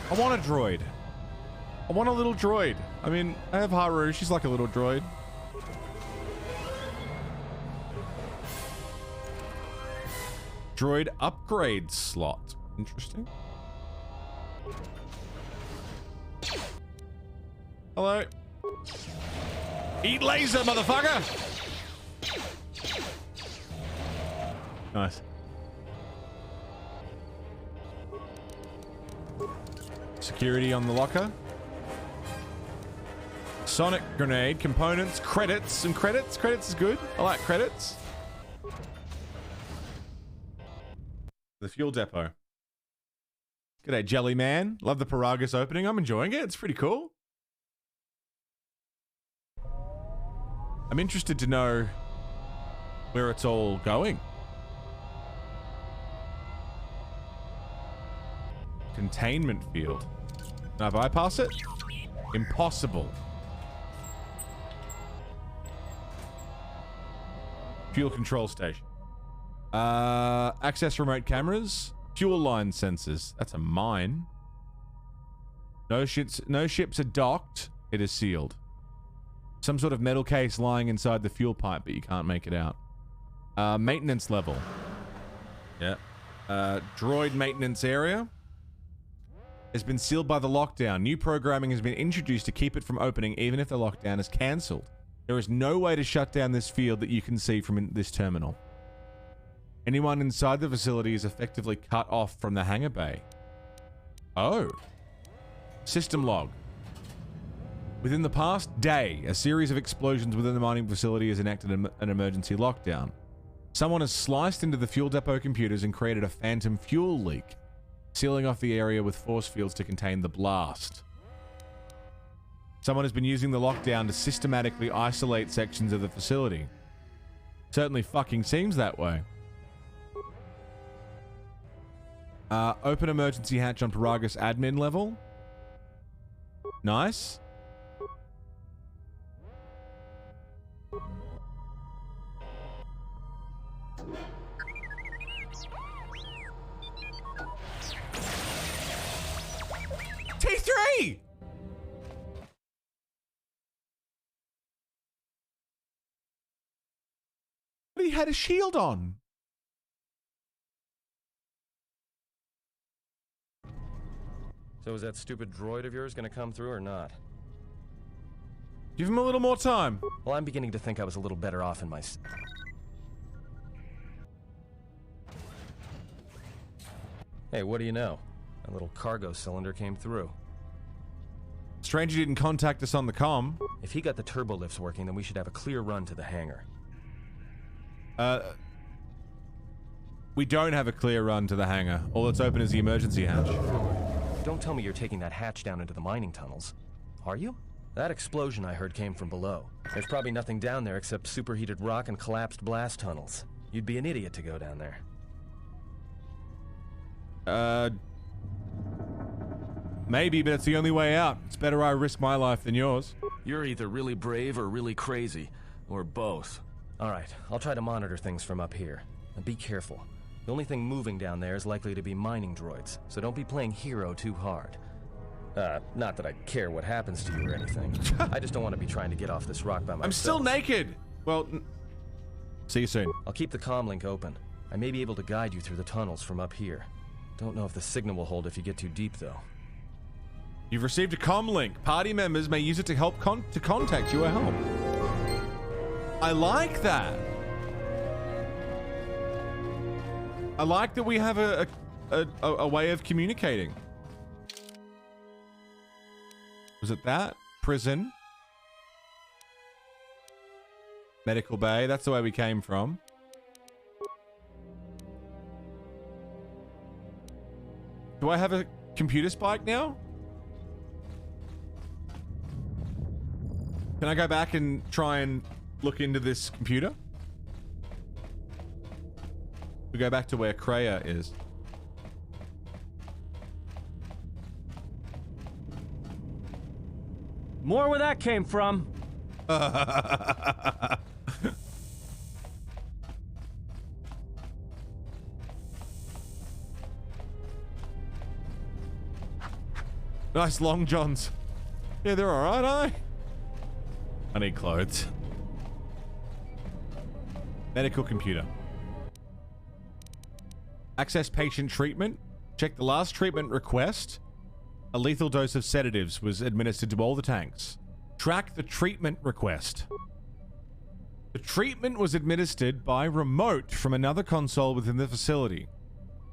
I want a droid. I want a little droid. I mean, I have Haru. She's like a little droid. Droid upgrade slot. Interesting. Hello. Eat laser, motherfucker! Nice. Security on the locker. Sonic grenade, components, credits. Some credits. Credits is good. I like credits. The fuel depot. G'day, Jelly Man. Love the Paragus opening. I'm enjoying it. It's pretty cool. I'm interested to know where it's all going. Containment field. Can I bypass it? Impossible. Fuel control station. Access remote cameras. Fuel line sensors. That's a mine. No ships are docked. It is sealed. Some sort of metal case lying inside the fuel pipe, but you can't make it out. Maintenance level. Yeah. Droid maintenance area. Has been sealed by the lockdown. New programming has been introduced to keep it from opening even if the lockdown is cancelled. There is no way to shut down this field that you can see from this terminal. Anyone inside the facility is effectively cut off from the hangar bay. Oh. System log. Within the past day, a series of explosions within the mining facility has enacted an emergency lockdown. Someone has sliced into the fuel depot computers and created a phantom fuel leak, sealing off the area with force fields to contain the blast. Someone has been using the lockdown to systematically isolate sections of the facility. Certainly fucking seems that way. Open emergency hatch on Paragus admin level. Nice. T3! But he had a shield on. So is that stupid droid of yours gonna come through or not? Give him a little more time. Well, I'm beginning to think I was a little better off in my... Hey, what do you know? A little cargo cylinder came through. Stranger didn't contact us on the comm. If he got the turbo lifts working, then we should have a clear run to the hangar. We don't have a clear run to the hangar. All that's open is the emergency hatch. Don't tell me you're taking that hatch down into the mining tunnels. Are you? That explosion I heard came from below. There's probably nothing down there except superheated rock and collapsed blast tunnels. You'd be an idiot to go down there. Maybe, but it's the only way out. It's better I risk my life than yours. You're either really brave or really crazy. Or both. Alright, I'll try to monitor things from up here. And be careful. The only thing moving down there is likely to be mining droids, so don't be playing hero too hard. Not that I care what happens to you or anything. I just don't want to be trying to get off this rock by myself. I'm still naked! Well, see you soon. I'll keep the comm link open. I may be able to guide you through the tunnels from up here. Don't know if the signal will hold if you get too deep, though. You've received a comm link. Party members may use it to help contact you or help. I like that. I like that we have a way of communicating. Was it that? Prison. Medical bay. That's the way we came from. Do I have a computer spike now? Can I go back and try and look into this computer? We go back to where Kreia is. More where that came from. Nice long johns. Yeah, they're alright, aren't they? I need clothes. Medical computer. Access patient treatment. Check the last treatment request. A lethal dose of sedatives was administered to all the tanks. Track the treatment request. The treatment was administered by remote from another console within the facility.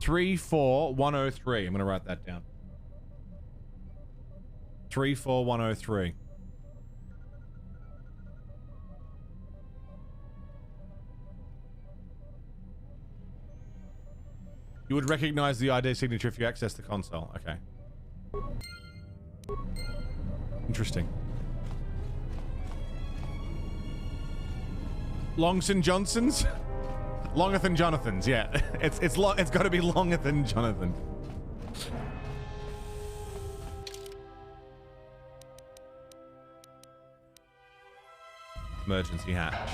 34103. I'm going to write that down. 34103. You would recognize the ID signature if you access the console. Okay. Interesting. Longson Johnsons? Longathan Jonathans, yeah. It's got to be Longathan Jonathan. Emergency hatch.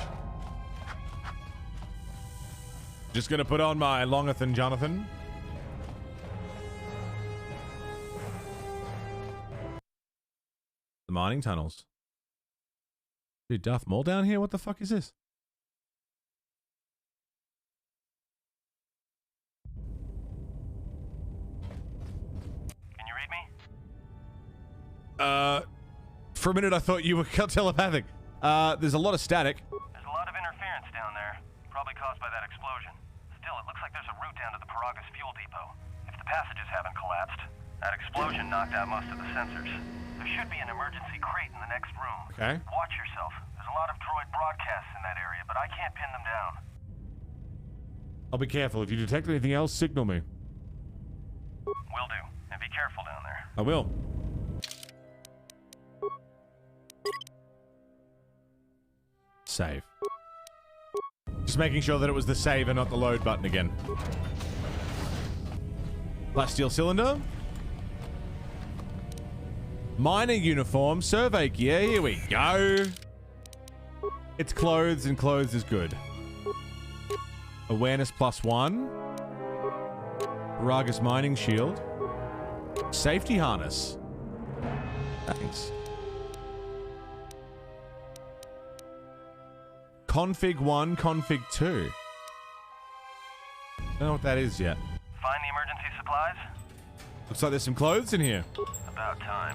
Just gonna put on my Longathan Jonathan. The mining tunnels. Dude, Darth Maul down here? What the fuck is this? Can you read me? For a minute I thought you were telepathic. There's a lot of static. There's a lot of interference down there, probably caused by that explosion. Still, it looks like there's a route down to the Paragus fuel depot. If the passages haven't collapsed, that explosion knocked out most of the sensors. There should be an emergency crate in the next room. Okay. Watch yourself. There's a lot of droid broadcasts in that area, but I can't pin them down. I'll be careful. If you detect anything else, signal me. Will do. And be careful down there. I will. Save. Just making sure that it was the save and not the load button again. Plasteel cylinder. Miner uniform, survey gear, here we go. It's clothes and clothes is good. Awareness +1. Paragus mining shield. Safety harness. Thanks. Config 1, config 2. Don't know what that is yet. Find the emergency supplies? Looks like there's some clothes in here. About time.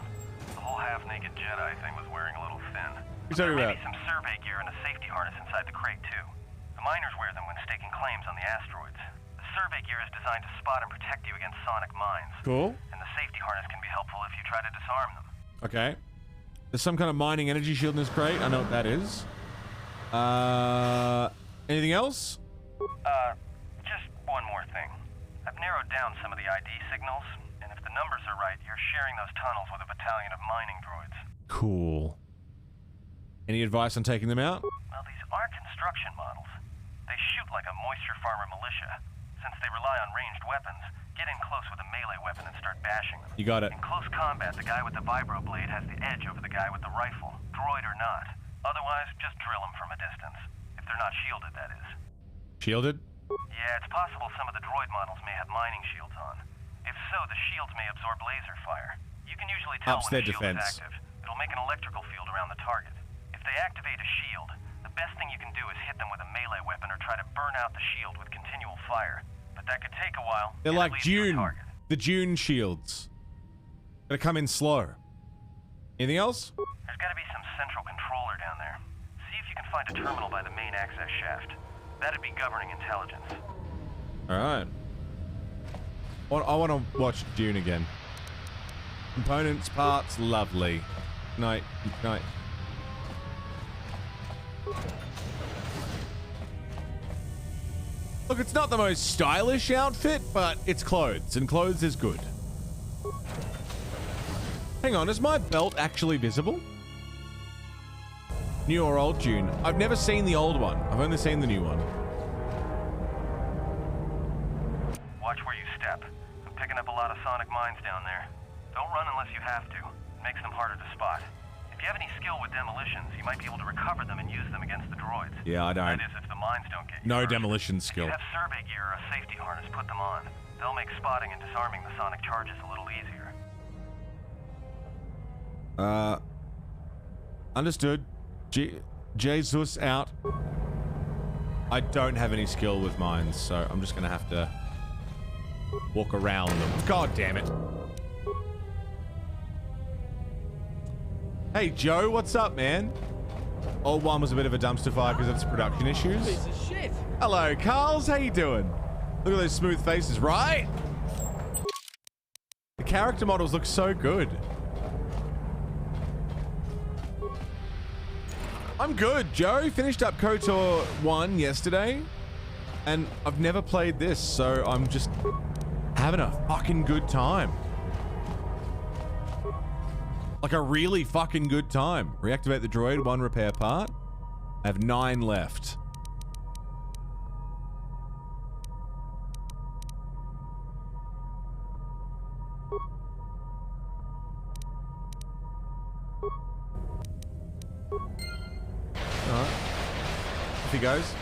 The whole half-naked Jedi thing was wearing a little thin. Who's talking about? Maybe some survey gear and a safety harness inside the crate, too. The miners wear them when staking claims on the asteroids. The survey gear is designed to spot and protect you against sonic mines. Cool. And the safety harness can be helpful if you try to disarm them. Okay. There's some kind of mining energy shield in this crate. I know what that is. Anything else? Just one more thing. I've narrowed down some of the ID signals, and if the numbers are right, you're sharing those tunnels with a battalion of mining droids. Cool. Any advice on taking them out? Well, these aren't construction models. They shoot like a moisture farmer militia. Since they rely on ranged weapons, get in close with a melee weapon and start bashing them. You got it. In close combat, the guy with the vibroblade has the edge over the guy with the rifle, droid or not. Otherwise, just drill them from a distance. If they're not shielded, that is. Shielded? Yeah, it's possible some of the droid models may have mining shields on. If so, the shields may absorb laser fire. You can usually tell Ups when their the shield defense. is active. It'll make an electrical field around the target. If they activate a shield, the best thing you can do is hit them with a melee weapon or try to burn out the shield with continual fire. But that could take a while. They're and it like leads to a Dune. target. The Dune shields. Gonna come in slow. Anything else? There's gotta be some central controller down there. See if you can find a terminal by the main access shaft. That'd be governing intelligence. Alright. I want to watch Dune again. Components, parts, lovely. Night. Look, it's not the most stylish outfit, but it's clothes, and clothes is good. Hang on, is my belt actually visible? New or old Dune? I've never seen the old one. I've only seen the new one. Watch where you step. I'm picking up a lot of sonic mines down there. Don't run unless you have to. It makes them harder to spot. If you have any skill with demolitions, you might be able to recover them and use them against the droids. Yeah, I don't. That is, if the mines don't get you. No first. demolition skill. If you have survey gear or a safety harness, put them on. They'll make spotting and disarming the sonic charges a little easier. Understood. Jesus out. I don't have any skill with mines, so I'm just gonna have to walk around them. God damn it. Hey, Joe, what's up, man? Old one was a bit of a dumpster fire because of its production issues. Piece of shit. Hello, Carls. How you doing? Look at those smooth faces, right? The character models look so good. I'm good, Joe. Finished up KOTOR 1 yesterday, and I've never played this, so I'm just having a fucking good time. Like a really fucking good time. Reactivate the droid, 1 repair part. I have 9 left. Alright. Off he goes.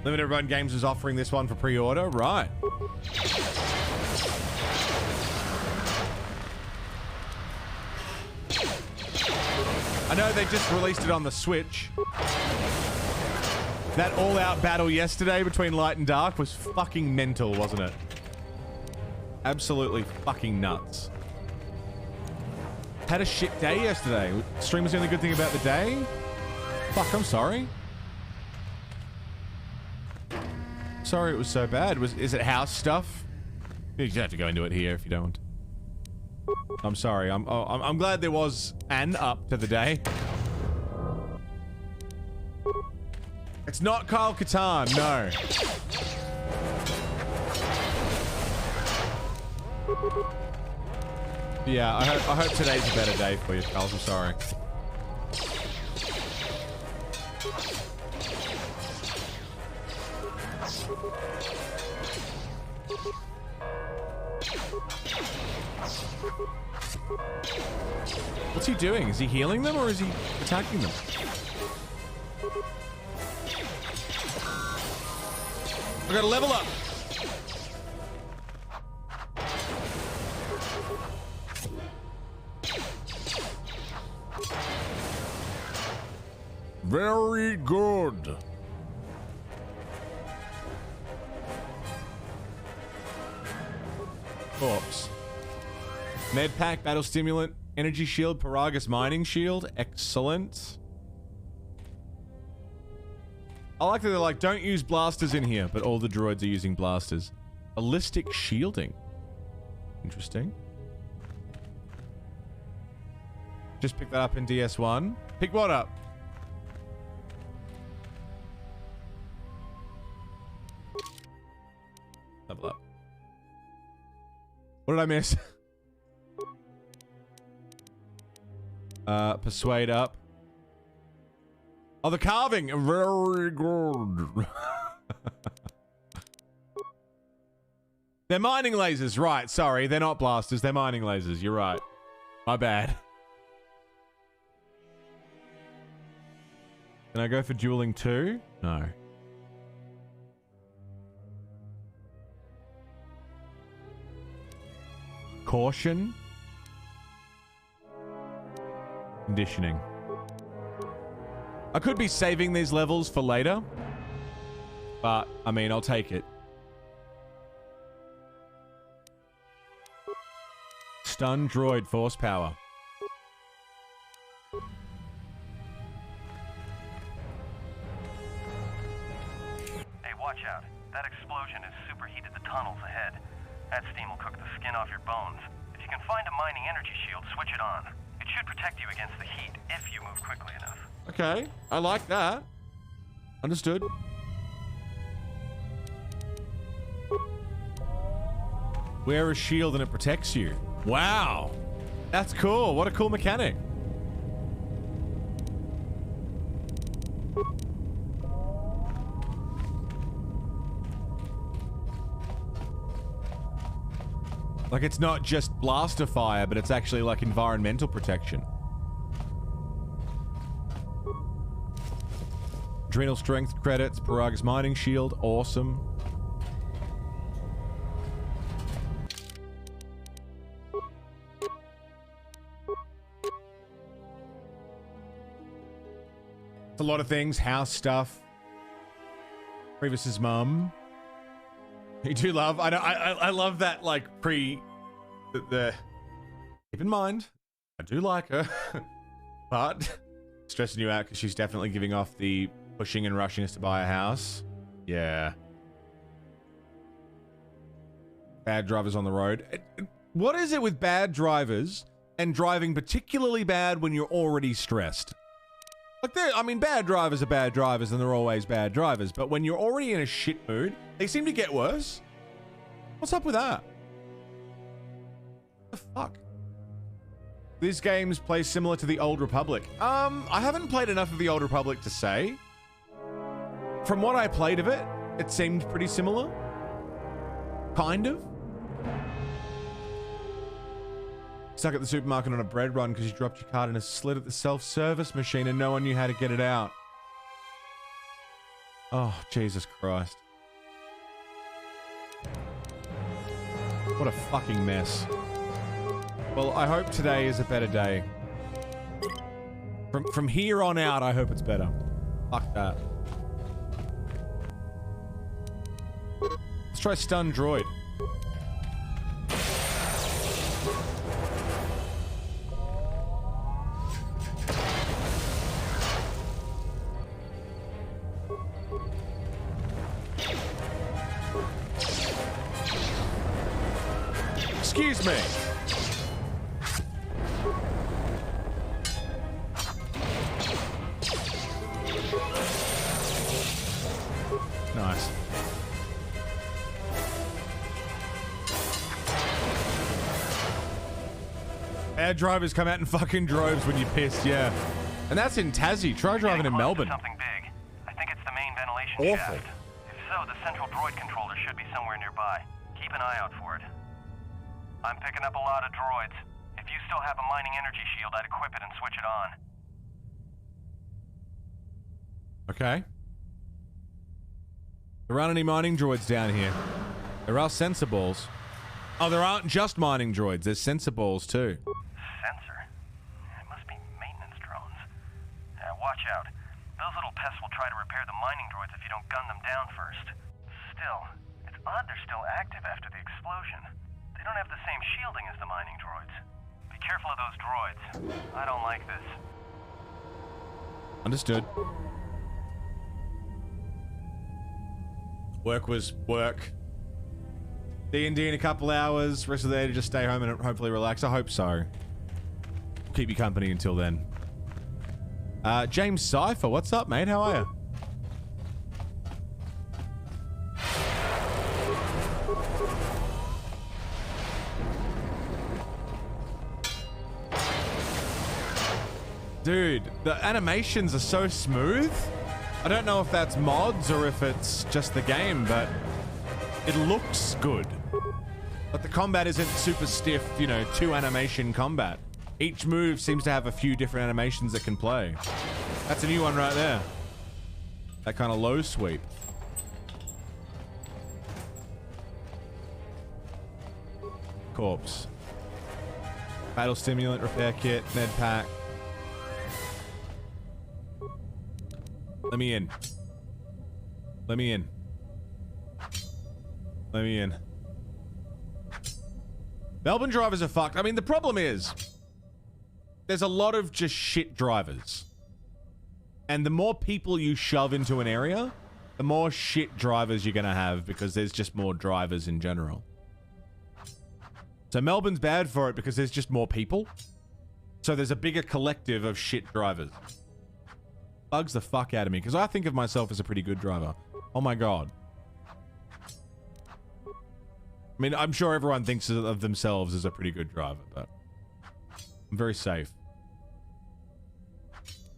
Limited Run Games is offering this one for pre-order. Right. I know they just released it on the Switch. That all-out battle yesterday between Light and Dark was fucking mental, wasn't it? Absolutely fucking nuts. Had a shit day yesterday. Stream was the only good thing about the day. Fuck, I'm sorry. Sorry it was so bad. Is it house stuff? You don't have to go into it here if you don't. I'm sorry. I'm glad there was an up to the day. It's not Kyle Katarn, no. Yeah, I hope today's a better day for you, Kyle. I'm sorry. What's he doing? Is he healing them or is he attacking them? I gotta level up. Very good. Corpse. Med pack, battle stimulant, energy shield, Paragus mining shield. Excellent. I like that they're like, don't use blasters in here, but all the droids are using blasters. Ballistic shielding. Interesting. Just pick that up in DS1. Pick what up? Level up. What did I miss? Persuade up. Oh, the carving. Very good. They're mining lasers, right. Sorry, they're not blasters. They're mining lasers. You're right. My bad. Can I go for dueling too? No. Caution. Conditioning. I could be saving these levels for later, but I mean, I'll take it. Stun droid force power. Hey, watch out. That explosion has superheated the tunnels ahead. That steam will cook the skin off your bones. If you can find a mining energy shield, switch it on. It should protect you against the heat if you move quickly enough. Okay, I like that. Understood. Wear a shield and it protects you. Wow. That's cool. What a cool mechanic. Like, it's not just blaster fire, but it's actually like environmental protection. Adrenal strength credits, Paragus mining shield, awesome. It's a lot of things, house stuff. Previs's mum. You do love, I love that, like, keep in mind, I do like her, but stressing you out because she's definitely giving off the pushing and rushing us to buy a house. Yeah. Bad drivers on the road. What is it with bad drivers and driving particularly bad when you're already stressed? Like, I mean, bad drivers are bad drivers and they're always bad drivers, but when you're already in a shit mood, they seem to get worse. What's up with that? What the fuck? These games play similar to the Old Republic. I haven't played enough of the Old Republic to say. From what I played of it, it seemed pretty similar. Kind of. Stuck at the supermarket on a bread run because you dropped your card in a slit at the self-service machine and no one knew how to get it out. Oh, Jesus Christ. What a fucking mess. Well, I hope today is a better day. From here on out, I hope it's better. Fuck that. Let's try stun droid. Excuse me. Nice. Bad drivers come out in fucking droves when you're pissed, yeah. And that's in Tassie. Try driving in Melbourne. Something big. I think it's the main ventilation Awful. shaft. If so, the central droid controller should be somewhere nearby. Keep an eye out for it. I'm picking up a lot of droids. If you still have a mining energy shield, I'd equip it and switch it on. Okay. There aren't any mining droids down here. There are sensor balls. Oh, there aren't just mining droids. There's sensor balls too. Sensor? It must be maintenance drones. Watch out. Those little pests will try to repair the mining droids if you don't gun them down first. Still, it's odd they're still active after the explosion. They don't have the same shielding as the mining droids. Be careful of those droids. I don't like this. Understood. Work was work. D&D in a couple hours. Rest of the day to just stay home and hopefully relax. I hope so. Keep you company until then. James Cypher, what's up, mate? How are you? Dude, the animations are so smooth. I don't know if that's mods or if it's just the game, but it looks good. But the combat isn't super stiff, you know, 2 animation combat. Each move seems to have a few different animations that can play. That's a new one right there. That kind of low sweep. Corpse. Battle stimulant, repair kit, med pack. Let me in. Let me in. Let me in. Melbourne drivers are fucked. I mean, the problem is there's a lot of just shit drivers. And the more people you shove into an area, the more shit drivers you're going to have because there's just more drivers in general. So Melbourne's bad for it because there's just more people. So there's a bigger collective of shit drivers. Bugs the fuck out of me because I think of myself as a pretty good driver. Oh my god. I mean, I'm sure everyone thinks of themselves as a pretty good driver, but I'm very safe.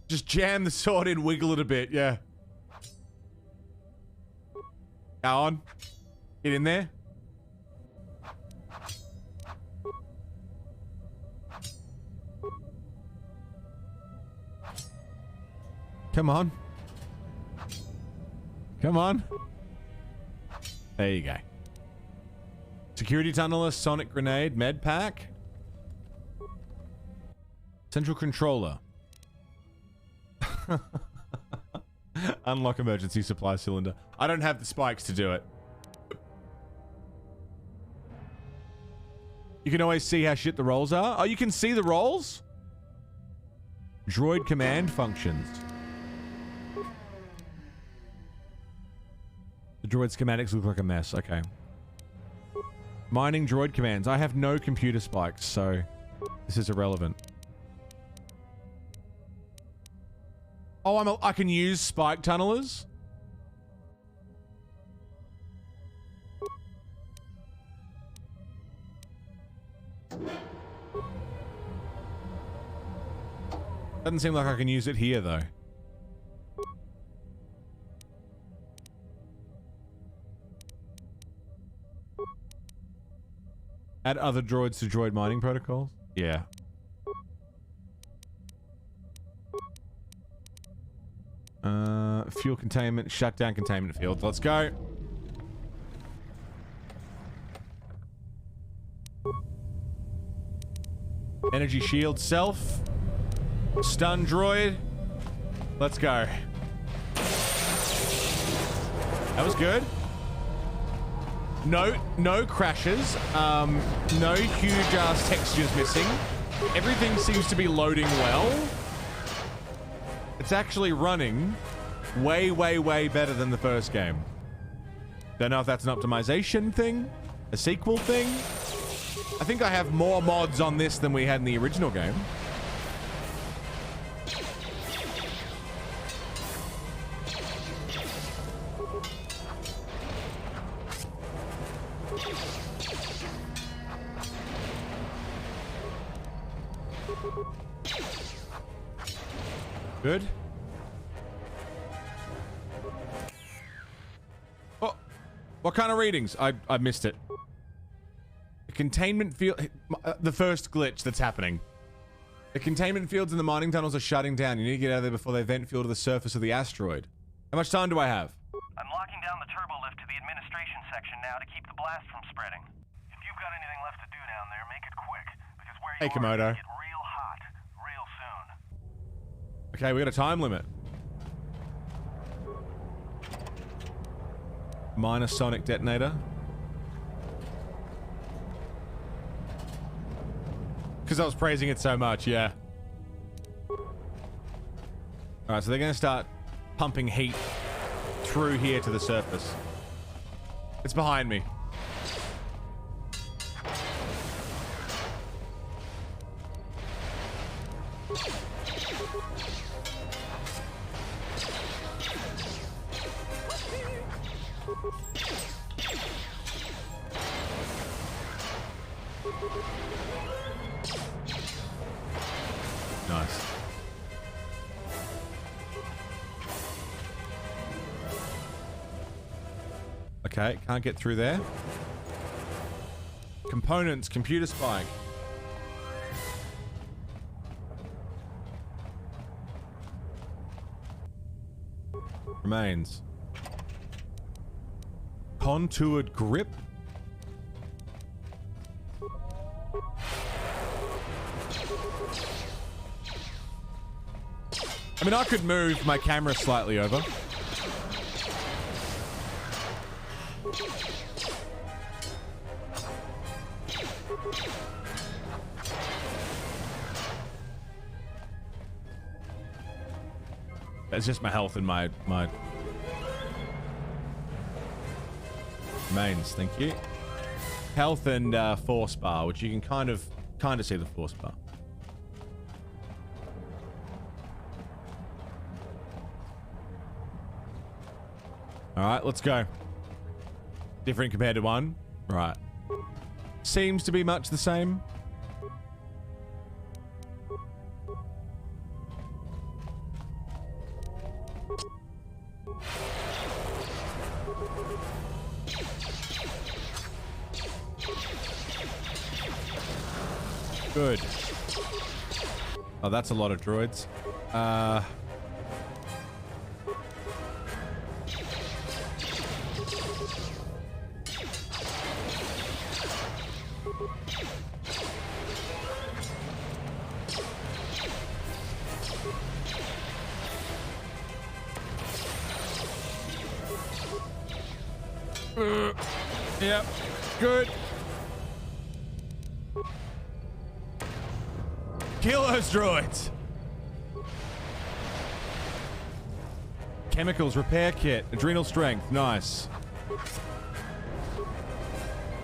Just jam the sword in, wiggle it a bit, yeah. Go on. Get in there. Come on. Come on. There you go. Security tunneler, sonic grenade, med pack. Central controller. Unlock emergency supply cylinder. I don't have the spikes to do it. You can always see how shit the rolls are. Oh, you can see the rolls? Droid command functions. The droid schematics look like a mess. Okay. Mining droid commands. I have no computer spikes, so this is irrelevant. Oh, I can use spike tunnelers? Doesn't seem like I can use it here, though. Add other droids to droid mining protocols? Yeah. Fuel containment, shutdown containment fields. Let's go. Energy shield self. Stun droid. Let's go. That was good. No crashes. No huge ass textures missing. Everything seems to be loading well. It's actually running way, way, way better than the first game. Don't know if that's an optimization thing, a sequel thing. I think I have more mods on this than we had in the original game. Good. Oh, what kind of readings? I missed it. The containment field... the first glitch that's happening. The containment fields in the mining tunnels are shutting down. You need to get out of there before they vent fuel to the surface of the asteroid. How much time do I have? I'm locking down the turbo lift to the administration section now to keep the blast from spreading. If you've got anything left to do down there, make it quick. Because where you are, it's gonna get real hot real soon. Okay, we got a time limit. Minus sonic detonator. Because I was praising it so much, yeah. Alright, so they're going to start pumping heat through here to the surface. It's behind me. Nice. Okay, can't get through there. Components, computer spike. Remains. Contoured grip. I mean, I could move my camera slightly over. That's just my health and my remains. Thank you. Health and force bar, which you can kind of see the force bar. All right, let's go. Different compared to one. Right. Seems to be much the same. Good. Oh, that's a lot of droids. Yep. Good. Kill those droids. Chemicals, repair kit, adrenal strength. Nice.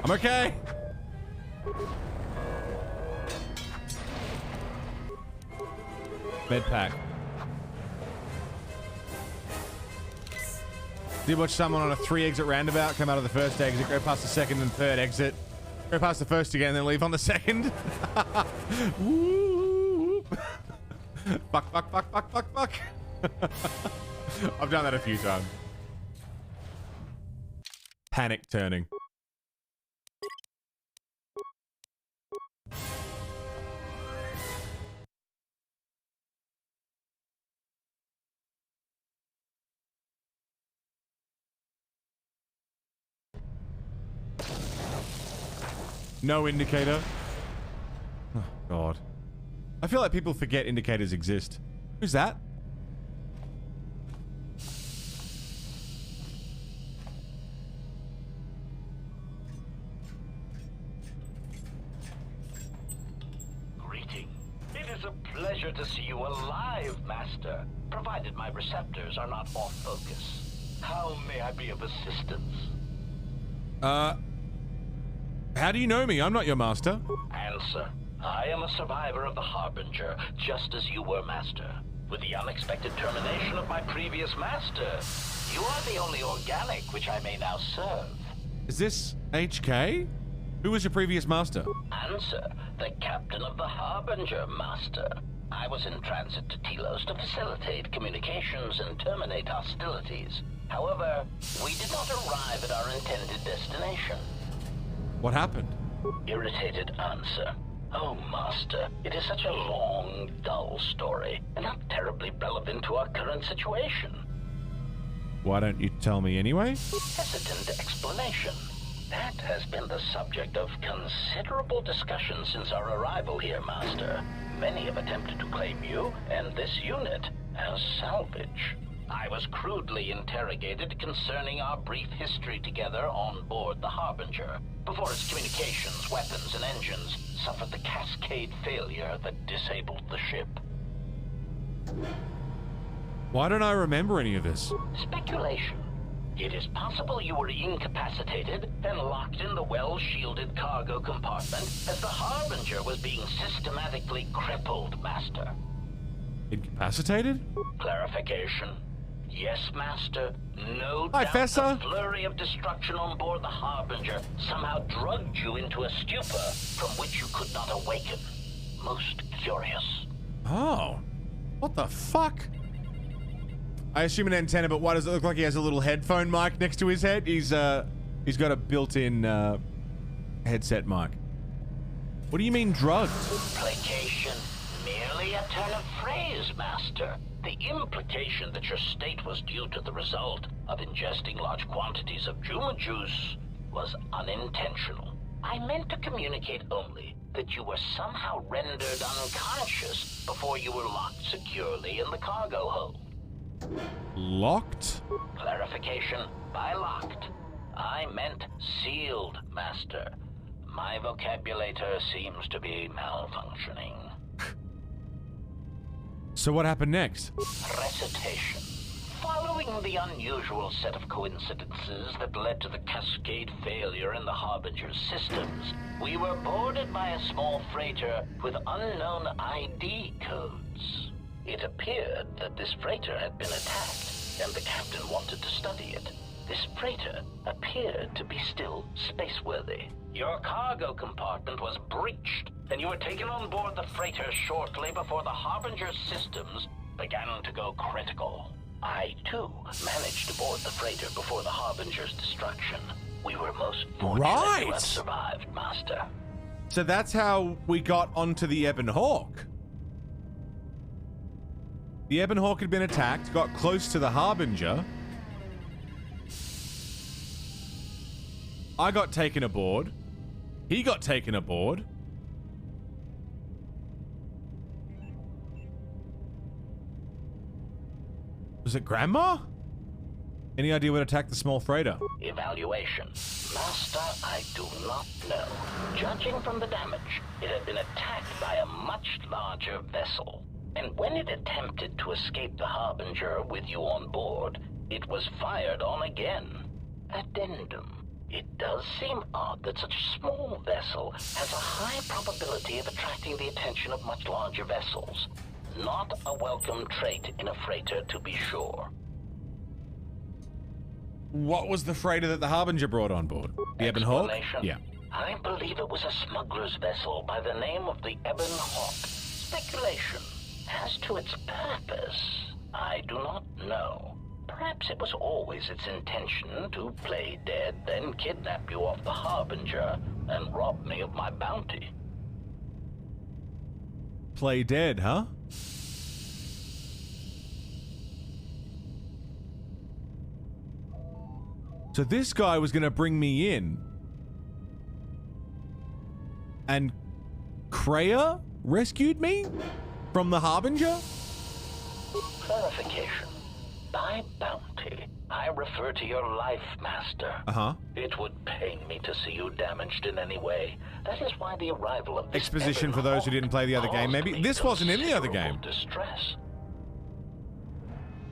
I'm okay. Med pack. Did watch someone on a 3-exit roundabout come out of the first exit, go past the second and third exit, go past the first again, then leave on the second. Woo! Fuck, fuck, fuck, fuck, fuck, fuck. I've done that a few times. Panic turning. No indicator. Oh, God. I feel like people forget indicators exist. Who's that? Greeting. It is a pleasure to see you alive, Master, provided my receptors are not off focus. How may I be of assistance? How do you know me? I'm not your master. Answer. I am a survivor of the Harbinger, just as you were, Master. With the unexpected termination of my previous master, you are the only organic which I may now serve. Is this HK? Who was your previous master? Answer. The captain of the Harbinger, Master. I was in transit to Telos to facilitate communications and terminate hostilities. However, we did not arrive at our intended destination. What happened? Irritated answer. Oh, Master, it is such a long, dull story, and not terribly relevant to our current situation. Why don't you tell me anyway? Hesitant explanation. That has been the subject of considerable discussion since our arrival here, Master. Many have attempted to claim you and this unit as salvage. I was crudely interrogated concerning our brief history together on board the Harbinger, before its communications, weapons, and engines suffered the cascade failure that disabled the ship. Why don't I remember any of this? Speculation. It is possible you were incapacitated and locked in the well-shielded cargo compartment as the Harbinger was being systematically crippled, Master. Incapacitated? Clarification. Yes, Master. No Hi, doubt Fessa. the flurry of destruction on board the Harbinger somehow drugged you into a stupor from which you could not awaken. Most curious. Oh. What the fuck? I assume an antenna, but why does it look like he has a little headphone mic next to his head? He's got a built-in headset mic. What do you mean drugged? Placation. Merely a turn of phrase, Master. The implication that your state was due to the result of ingesting large quantities of Juma juice was unintentional. I meant to communicate only that you were somehow rendered unconscious before you were locked securely in the cargo hold. Locked? Clarification, by locked, I meant sealed, Master. My vocabulator seems to be malfunctioning. So what happened next? Recitation. Following the unusual set of coincidences that led to the cascade failure in the Harbinger's systems, we were boarded by a small freighter with unknown ID codes. It appeared that this freighter had been attacked, and the captain wanted to study it. This freighter appeared to be still spaceworthy. Your cargo compartment was breached, and you were taken on board the freighter shortly before the Harbinger's systems began to go critical. I, too, managed to board the freighter before the Harbinger's destruction. We were most fortunate to have survived, Master. So that's how we got onto the Ebon Hawk. The Ebon Hawk had been attacked, got close to the Harbinger. I got taken aboard. He got taken aboard. Was it Grandma? Any idea what attacked the small freighter? Evaluation. Master, I do not know. Judging from the damage, it had been attacked by a much larger vessel. And when it attempted to escape the Harbinger with you on board, it was fired on again. Addendum. It does seem odd that such a small vessel has a high probability of attracting the attention of much larger vessels. Not a welcome trait in a freighter, to be sure. What was the freighter that the Harbinger brought on board? The Ebon Hawk? Yeah. I believe it was a smuggler's vessel by the name of the Ebon Hawk. Speculation. As to its purpose, I do not know. Perhaps it was always its intention to play dead, then kidnap you off the Harbinger and rob me of my bounty. Play dead, huh? So this guy was going to bring me in. And Kreia rescued me from the Harbinger? Clarification. By bounty, I refer to your life, Master. Uh-huh. It would pain me to see you damaged in any way. That is why the arrival of this exposition for those who didn't play the other game. Maybe this wasn't in the other game. Distress.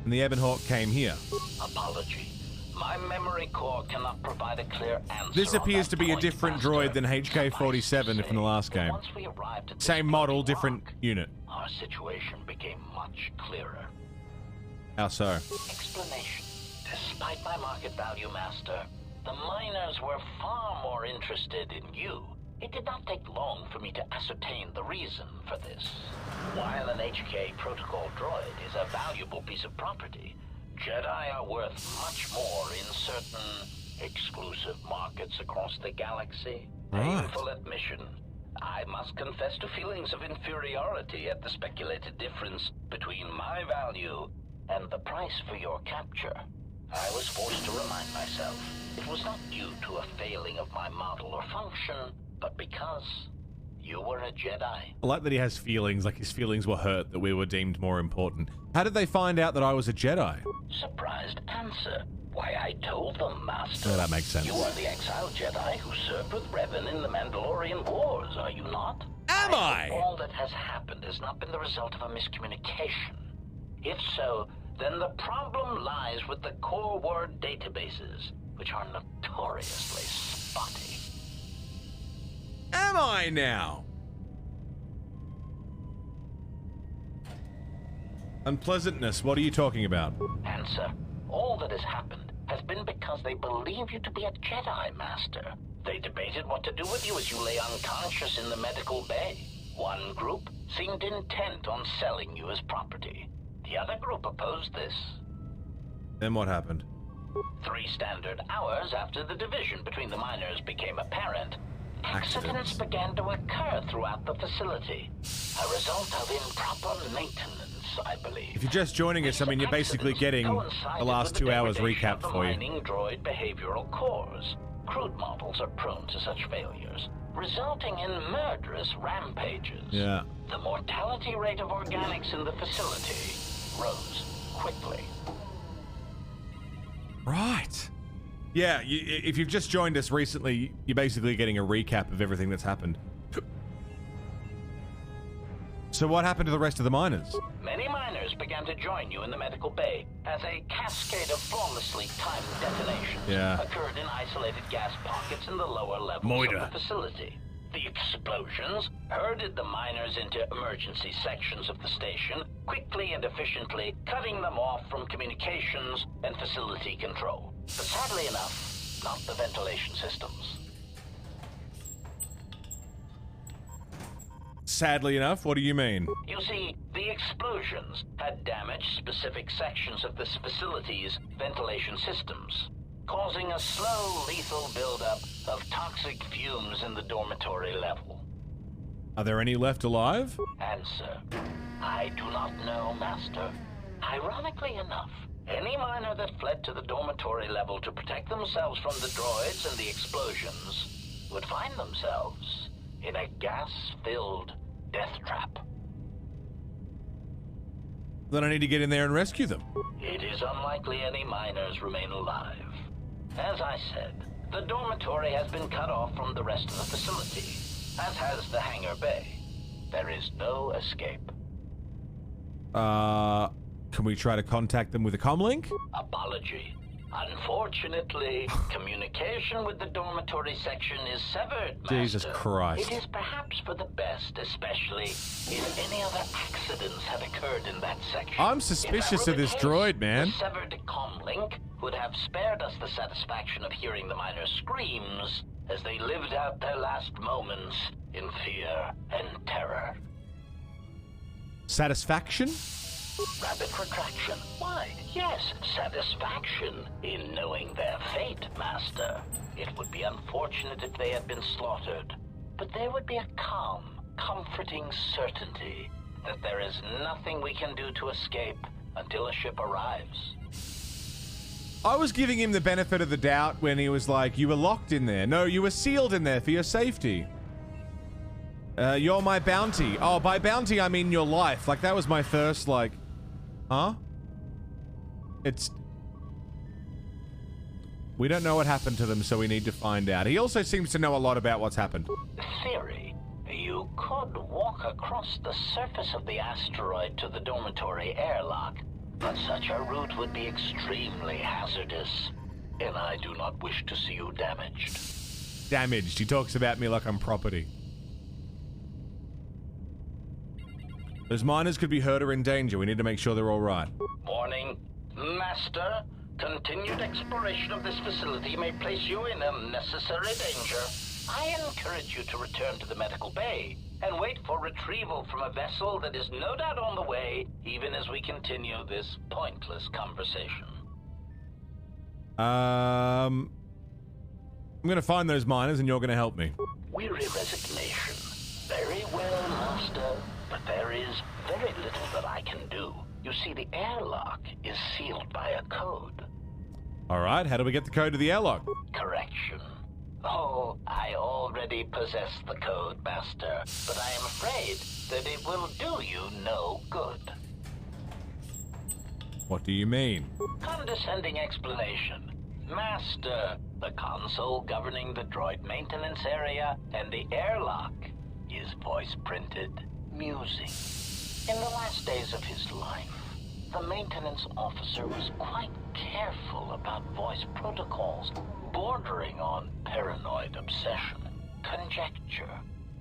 And the Ebon Hawk came here. Apology. My memory core cannot provide a clear answer. This appears to be a different droid than HK-47 from the last game. Once we arrived at same model, different unit. Our situation became much clearer. How so? Explanation. Despite my market value, Master, the miners were far more interested in you. It did not take long for me to ascertain the reason for this. While an HK protocol droid is a valuable piece of property, Jedi are worth much more in certain exclusive markets across the galaxy. Painful admission. I must confess to feelings of inferiority at the speculated difference between my value and the price for your capture. I was forced to remind myself it was not due to a failing of my model or function, but because you were a Jedi. I like that he has feelings, like his feelings were hurt that we were deemed more important. How did they find out that I was a Jedi? Surprised answer. Why, I told them, Master. Oh, that makes sense. You are the exiled Jedi who served with Revan in the Mandalorian Wars, are you not? Am I? All that has happened has not been the result of a miscommunication. If so, then the problem lies with the core word databases, which are notoriously spotty. Am I now? Unpleasantness, what are you talking about? Answer. All that has happened has been because they believe you to be a Jedi, Master. They debated what to do with you as you lay unconscious in the medical bay. One group seemed intent on selling you as property. The other group opposed this. Then what happened? 3 standard hours after the division between the miners became apparent, accidents began to occur throughout the facility. A result of improper maintenance I believe. If you're just joining us, I mean, you're basically getting the last 2 hours recap for you. Mining droid behavioral cores. Crude models are prone to such failures, resulting in murderous rampages. Yeah. The mortality rate of organics in the facility rose quickly. Right. Yeah, if you've just joined us recently, you're basically getting a recap of everything that's happened. So what happened to the rest of the miners? Many miners began to join you in the medical bay as a cascade of flawlessly timed detonations occurred in isolated gas pockets in the lower levels of the facility. The explosions herded the miners into emergency sections of the station, quickly and efficiently cutting them off from communications and facility control. But sadly enough, not the ventilation systems. Sadly enough, what do you mean? You see, the explosions had damaged specific sections of this facility's ventilation systems, causing a slow, lethal buildup of toxic fumes in the dormitory level. Are there any left alive? Answer: I do not know, Master. Ironically enough, any miner that fled to the dormitory level to protect themselves from the droids and the explosions would find themselves in a gas-filled death trap. Then I need to get in there and rescue them. It is unlikely any miners remain alive. As I said, the dormitory has been cut off from the rest of the facility, as has the hangar bay. There is no escape. Can we try to contact them with a comlink? Apology. Unfortunately, communication with the dormitory section is severed, Master. Jesus Christ. It is perhaps for the best, especially if any other accidents had occurred in that section. I'm suspicious of this droid, man. The severed comlink would have spared us the satisfaction of hearing the miners' screams as they lived out their last moments in fear and terror. Satisfaction? Rapid retraction. Why, yes, satisfaction in knowing their fate, Master. It would be unfortunate if they had been slaughtered, but there would be a calm, comforting certainty that there is nothing we can do to escape until a ship arrives. I was giving him the benefit of the doubt when he was like, you were locked in there. No, you were sealed in there for your safety. You're my bounty. Oh, by bounty, I mean your life. Like, that was my first, like... Huh? We don't know what happened to them, so we need to find out. He also seems to know a lot about what's happened. Theory. You could walk across the surface of the asteroid to the dormitory airlock, but such a route would be extremely hazardous, and I do not wish to see you damaged. Damaged. He talks about me like I'm property. Those miners could be hurt or in danger. We need to make sure they're all right. Warning. Master, continued exploration of this facility may place you in unnecessary danger. I encourage you to return to the medical bay and wait for retrieval from a vessel that is no doubt on the way, even as we continue this pointless conversation. I'm gonna find those miners and you're gonna help me. Weary resignation. Very well, Master. But there is very little that I can do. You see, the airlock is sealed by a code. Alright, how do we get the code to the airlock? Correction. Oh, I already possess the code, Master, but I am afraid that it will do you no good. What do you mean? Condescending explanation. Master, the console governing the droid maintenance area and the airlock is voice-printed music. In the last days of his life, the maintenance officer was quite careful about voice protocols, bordering on paranoid obsession. Conjecture.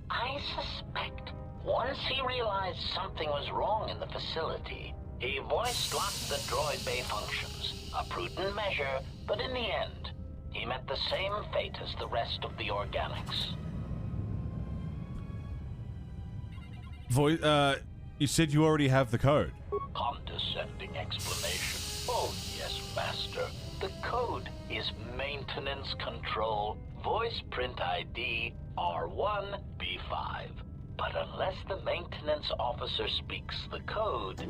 I suspect once he realized something was wrong in the facility, he voice-locked the droid bay functions. A prudent measure, but in the end, he met the same fate as the rest of the organics. You said you already have the code. Condescending explanation. Oh, yes, Master. The code is Maintenance Control Voice Print ID R1B5. But unless the maintenance officer speaks the code,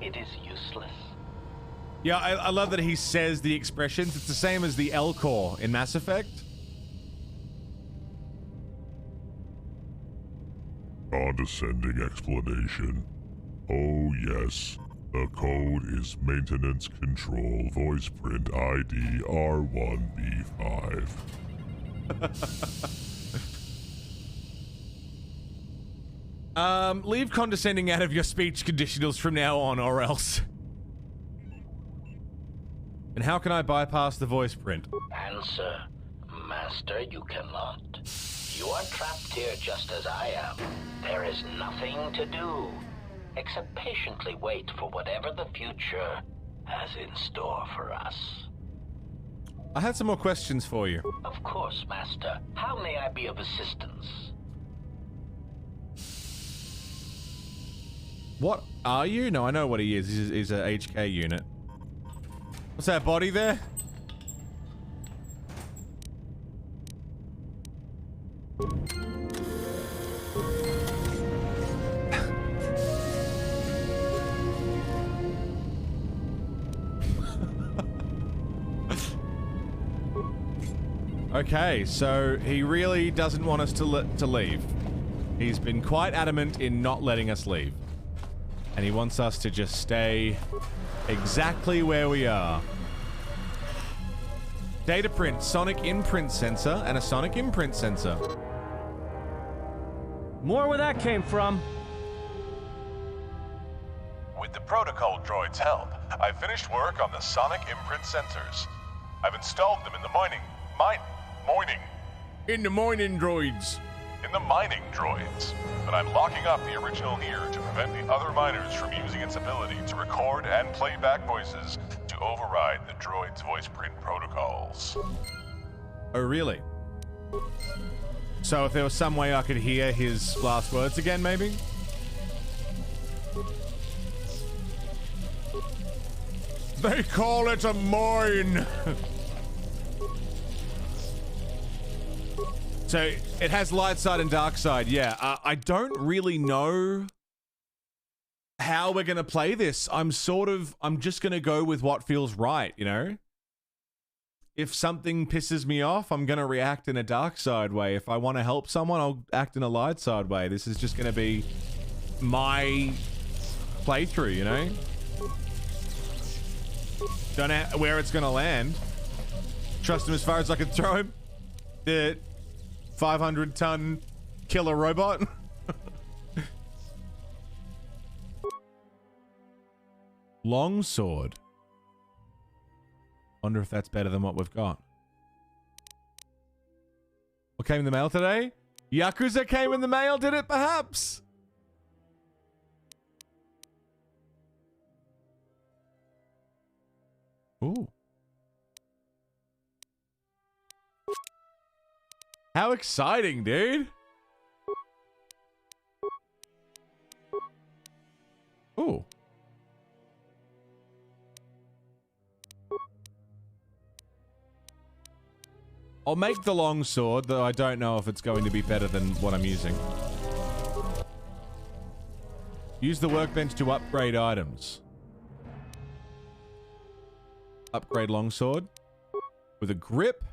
it is useless. Yeah, I love that he says the expressions. It's the same as the L core in Mass Effect. Condescending explanation. Oh yes, the code is maintenance control voice print ID R1B5. Leave condescending out of your speech conditionals from now on, or else. And how can I bypass the voice print? Answer, Master, you cannot. You are trapped here just as I am. There is nothing to do, except patiently wait for whatever the future has in store for us. I had some more questions for you. Of course, Master. How may I be of assistance? What are you? No, I know what he is. He's a HK unit. What's that body there? Okay, so he really doesn't want us to leave. He's been quite adamant in not letting us leave. And he wants us to just stay exactly where we are. Data print, sonic imprint sensor, and a sonic imprint sensor. More where that came from. With the protocol droid's help, I finished work on the sonic imprint sensors. I've installed them in the mining droids. In the mining droids. But I'm locking up the original here to prevent the other miners from using its ability to record and play back voices to override the droid's voice print protocols. Oh, really? So if there was some way I could hear his last words again, maybe? They call it a mine! So, it has light side and dark side, yeah. I don't really know how we're gonna play this. I'm just gonna go with what feels right, you know? If something pisses me off, I'm gonna react in a dark side way. If I want to help someone, I'll act in a light side way. This is just gonna be my playthrough, you know? Don't know where it's gonna land. Trust him as far as I can throw him. The 500-ton killer robot. Longsword. Wonder if that's better than what we've got. What came in the mail today? Yakuza came in the mail, did it perhaps? Ooh. How exciting, dude. Ooh. I'll make the long sword, though I don't know if it's going to be better than what I'm using. Use the workbench to upgrade items. Upgrade longsword. With a grip.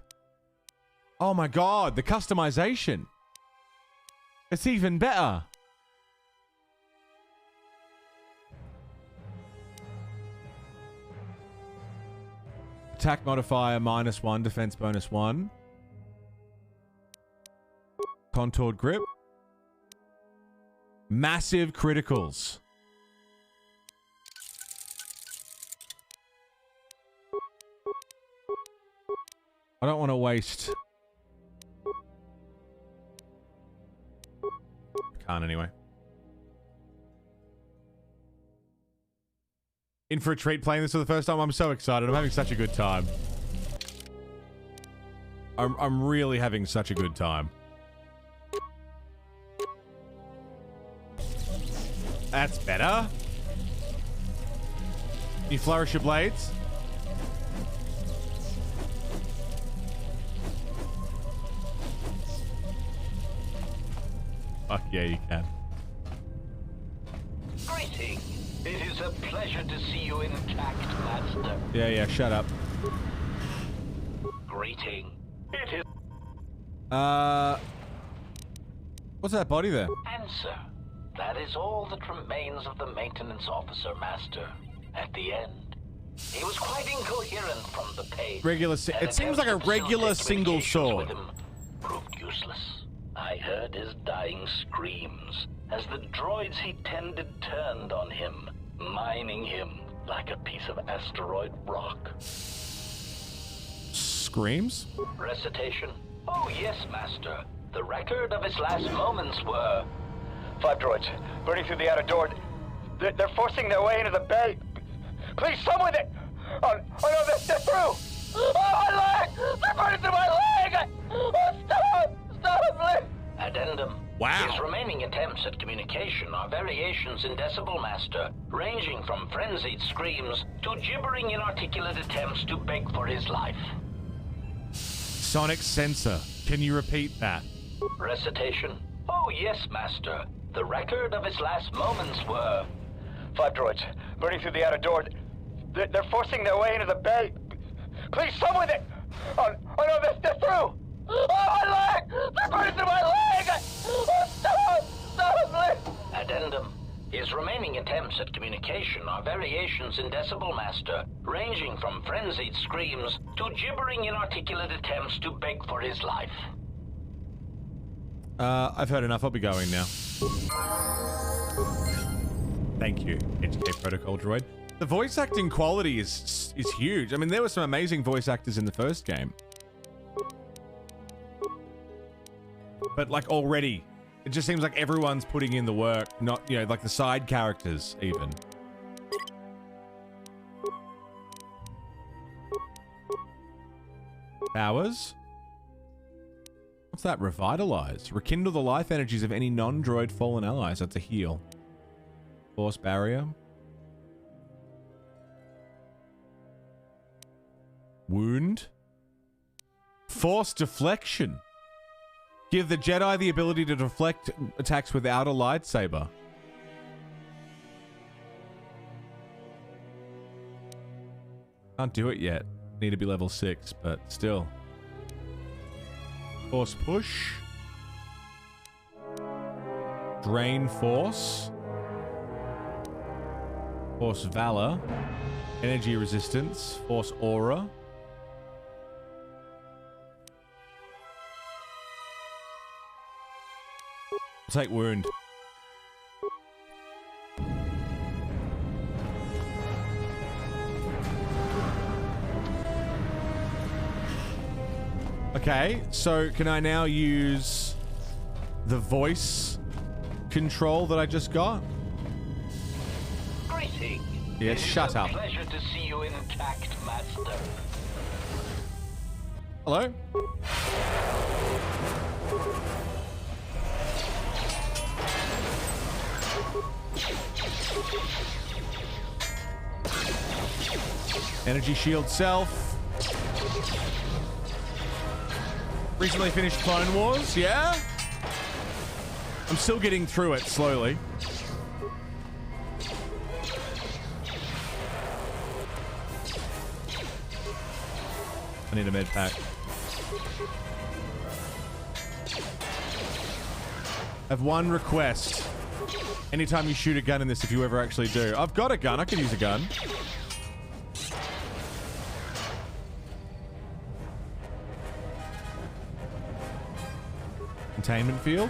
Oh my god, the customization. It's even better. Attack modifier -1, defense bonus 1. Contoured grip. Massive criticals. I don't want to waste. Can't anyway. In for a treat playing this for the first time. I'm so excited. I'm having such a good time. I'm really having such a good time. That's better. You flourish your blades. Fuck yeah, you can. Greeting. It is a pleasure to see you intact, Master. Yeah, shut up. Greeting. It is... What's that body there? Answer. That is all that remains of the maintenance officer, Master. At the end, he was quite incoherent from the page. It seems like a regular single sword. With him proved useless. I heard his dying screams as the droids he tended turned on him, mining him like a piece of asteroid rock. Screams? Recitation? Oh yes, Master. The record of his last moments were... 5 droids, burning through the outer door. They're forcing their way into the bay. Please, someone that... Oh no, they're through! Oh, my leg! They're burning through my leg! Oh, stop, please! Addendum. Wow. His remaining attempts at communication are variations in decibel, Master, ranging from frenzied screams to gibbering inarticulate attempts to beg for his life. Sonic sensor. Can you repeat that? Recitation? Oh yes, Master. The record of his last moments were... 5 droids, burning through the outer door. They're forcing their way into the bay. Please, someone that... Oh no, they're through! Oh, my leg! They're burning through my leg! Oh, stop, please! Addendum. His remaining attempts at communication are variations in decibel, Master, ranging from frenzied screams to gibbering inarticulate attempts to beg for his life. I've heard enough. I'll be going now. Thank you, HK Protocol Droid. The voice acting quality is huge. I mean, there were some amazing voice actors in the first game. But, like, already, it just seems like everyone's putting in the work, not, you know, like the side characters, even. Powers? What's that? Revitalize. Rekindle the life energies of any non-droid fallen allies. That's a heal. Force barrier. Wound. Force deflection. Give the Jedi the ability to deflect attacks without a lightsaber. Can't do it yet. Need to be level 6, but still. Force push. Drain force. Force valor. Energy resistance. Force aura. I'll take wound. Okay, so can I now use the voice control that I just got? Greeting. Yes, shut up. Pleasure to see you intact, Master. Hello? Energy shield self. Recently finished Clone Wars, yeah? I'm still getting through it slowly. I need a med pack. I have one request. Anytime you shoot a gun in this, if you ever actually do. I've got a gun. I could use a gun. Containment field?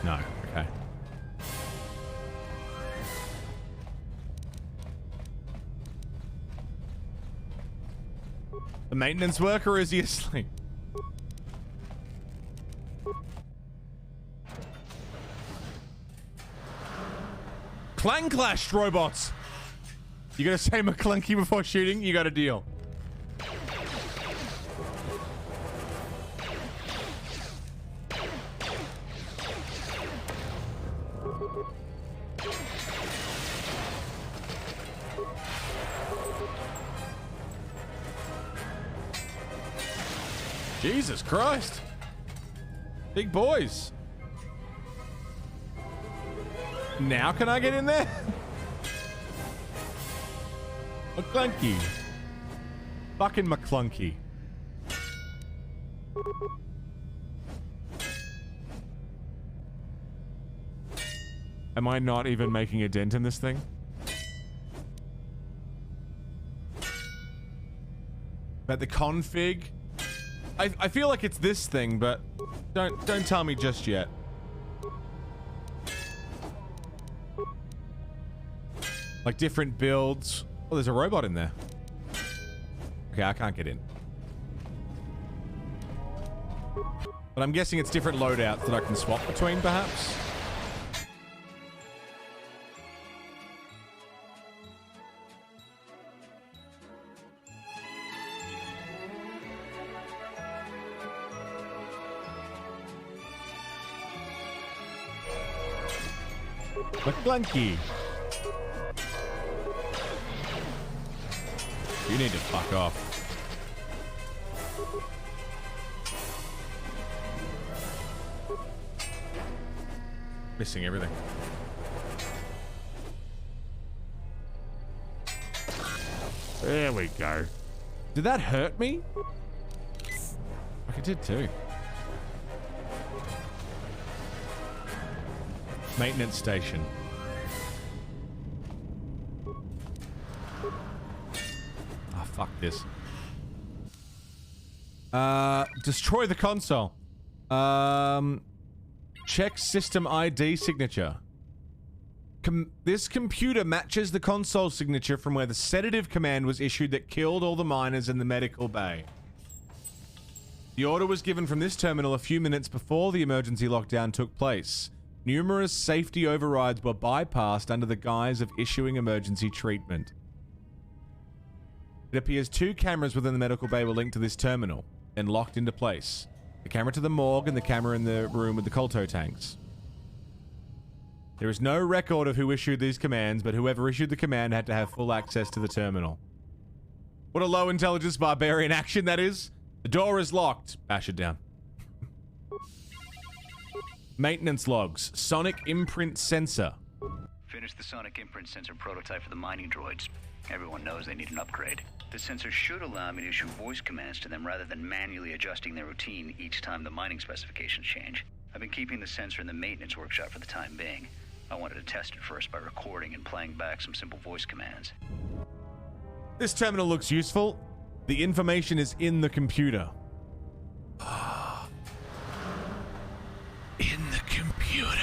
No. Okay. The maintenance worker, or is he asleep? Clang clashed robots. You gotta say McClunky before shooting, you got a deal. Jesus Christ. Big boys. Now can I get in there? McClunky. Fucking McClunky. Am I not even making a dent in this thing? But the config? I feel like it's this thing, but don't tell me just yet. Like different builds. Oh, there's a robot in there. Okay, I can't get in. But I'm guessing it's different loadouts that I can swap between, perhaps. McClunky. You need to fuck off. Missing everything. There we go. Did that hurt me? Like it did too. Maintenance station. Oh, fuck this. Destroy the console. Check system ID signature. This computer matches the console signature from where the sedative command was issued that killed all the miners in the medical bay. The order was given from this terminal a few minutes before the emergency lockdown took place. Numerous safety overrides were bypassed under the guise of issuing emergency treatment. It appears 2 cameras within the medical bay were linked to this terminal and locked into place. The camera to the morgue and the camera in the room with the colto tanks. There is no record of who issued these commands, but whoever issued the command had to have full access to the terminal. What a low intelligence barbarian action that is. The door is locked. Bash it down. Maintenance logs. Sonic imprint sensor. Finished the sonic imprint sensor prototype for the mining droids. Everyone knows they need an upgrade. The sensor should allow me to issue voice commands to them rather than manually adjusting their routine each time the mining specifications change. I've been keeping the sensor in the maintenance workshop for the time being. I wanted to test it first by recording and playing back some simple voice commands. This terminal looks useful. The information is in the computer. In the computer.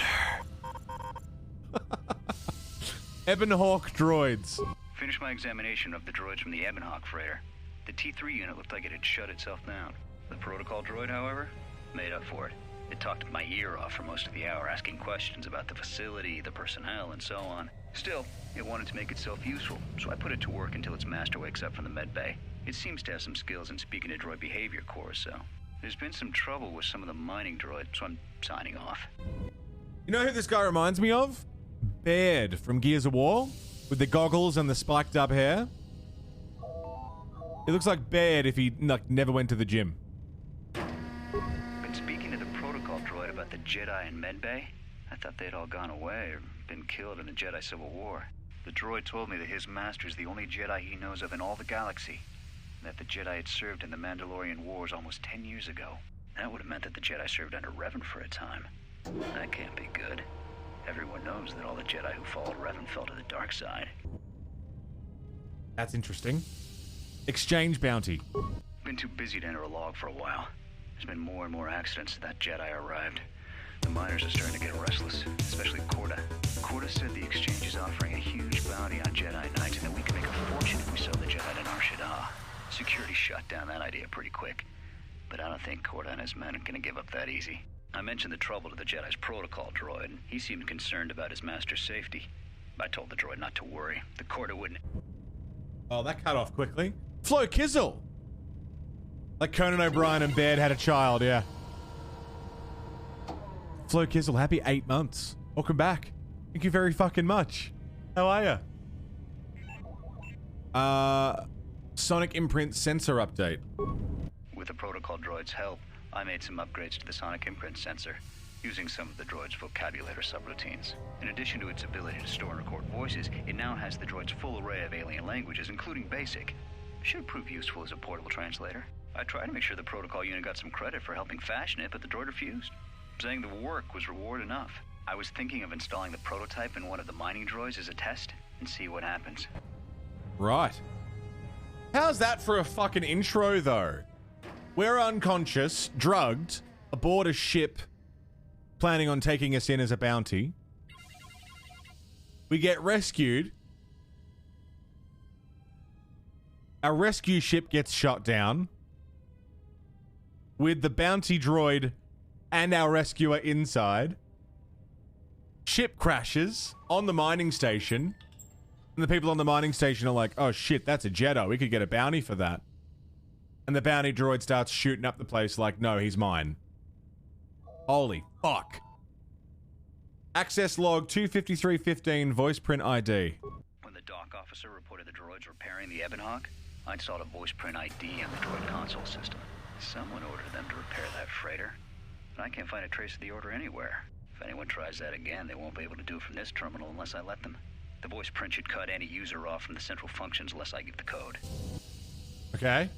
Ebon Hawk droids. Finished my examination of the droids from the Ebon Hawk freighter. The T3 unit looked like it had shut itself down. The protocol droid, however, made up for it. It talked my ear off for most of the hour, asking questions about the facility, the personnel, and so on. Still, it wanted to make itself useful, so I put it to work until its master wakes up from the med bay. It seems to have some skills in speaking to droid behavior cores, so there's been some trouble with some of the mining droids, so I'm signing off. You know who this guy reminds me of? Baird from Gears of War, with the goggles and the spiked up hair. It looks like Baird if he never went to the gym. Been speaking to the protocol droid about the Jedi in medbay. I thought they'd all gone away or been killed in the Jedi Civil War. The droid told me that his master is the only Jedi he knows of in all the galaxy, and that the Jedi had served in the Mandalorian Wars almost 10 years ago. That would have meant that the Jedi served under Revan for a time. That can't be good. Everyone knows that all the Jedi who followed Revan fell to the dark side. That's interesting. Exchange bounty. Been too busy to enter a log for a while. There's been more and more accidents since that Jedi arrived. The miners are starting to get restless, especially Corda. Corda said the exchange is offering a huge bounty on Jedi Knights and that we can make a fortune if we sell the Jedi to Nar Shaddaa. Security shut down that idea pretty quick. But I don't think Corda and his men are gonna give up that easy. I mentioned the trouble to the Jedi's protocol droid, and he seemed concerned about his master's safety. I told the droid not to worry. The Corda wouldn't... Oh, that cut off quickly. Flo Kizzle! Like Conan O'Brien and Baird had a child, yeah. Flo Kizzle, happy 8 months. Welcome back. Thank you very fucking much. How are ya? Sonic imprint sensor update. With the protocol droid's help, I made some upgrades to the sonic imprint sensor. using some of the droid's vocabulator subroutines. In addition to its ability to store and record voices, it now has the droid's full array of alien languages, including Basic. Should prove useful as a portable translator. I tried to make sure the protocol unit got some credit for helping fashion it, but the droid refused, saying the work was reward enough. I was thinking of installing the prototype in one of the mining droids as a test and see what happens. Right. How's that for a fucking intro, though? We're unconscious, drugged, aboard a ship, planning on taking us in as a bounty. We get rescued. Our rescue ship gets shot down with the bounty droid and our rescuer inside. Ship crashes on the mining station. And the people on the mining station are like, oh shit, that's a Jedi. We could get a bounty for that. And the bounty droid starts shooting up the place like, no, he's mine. Holy fuck. Access log 25315, voice print ID. When the dock officer reported the droids repairing the Ebon Hawk, I installed a voice print ID on the droid console system. Someone ordered them to repair that freighter, and I can't find a trace of the order anywhere. If anyone tries that again, they won't be able to do it from this terminal unless I let them. The voice print should cut any user off from the central functions unless I give the code. Okay.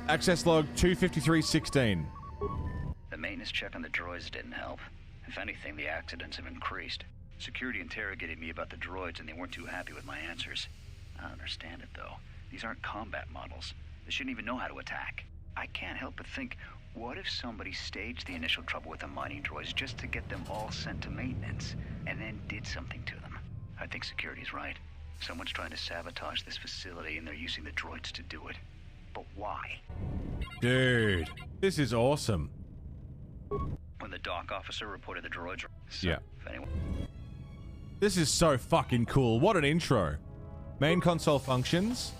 Access log 25316. The maintenance check on the droids didn't help. If anything, the accidents have increased. Security interrogated me about the droids and they weren't too happy with my answers. I don't understand it, though. These aren't combat models. They shouldn't even know how to attack. I can't help but think, what if somebody staged the initial trouble with the mining droids just to get them all sent to maintenance, and then did something to them? I think security's right. Someone's trying to sabotage this facility and they're using the droids to do it. But why? Dude, this is awesome. When the dock officer reported the droids... Yeah. If anyone... This is so fucking cool. What an intro. Main console functions.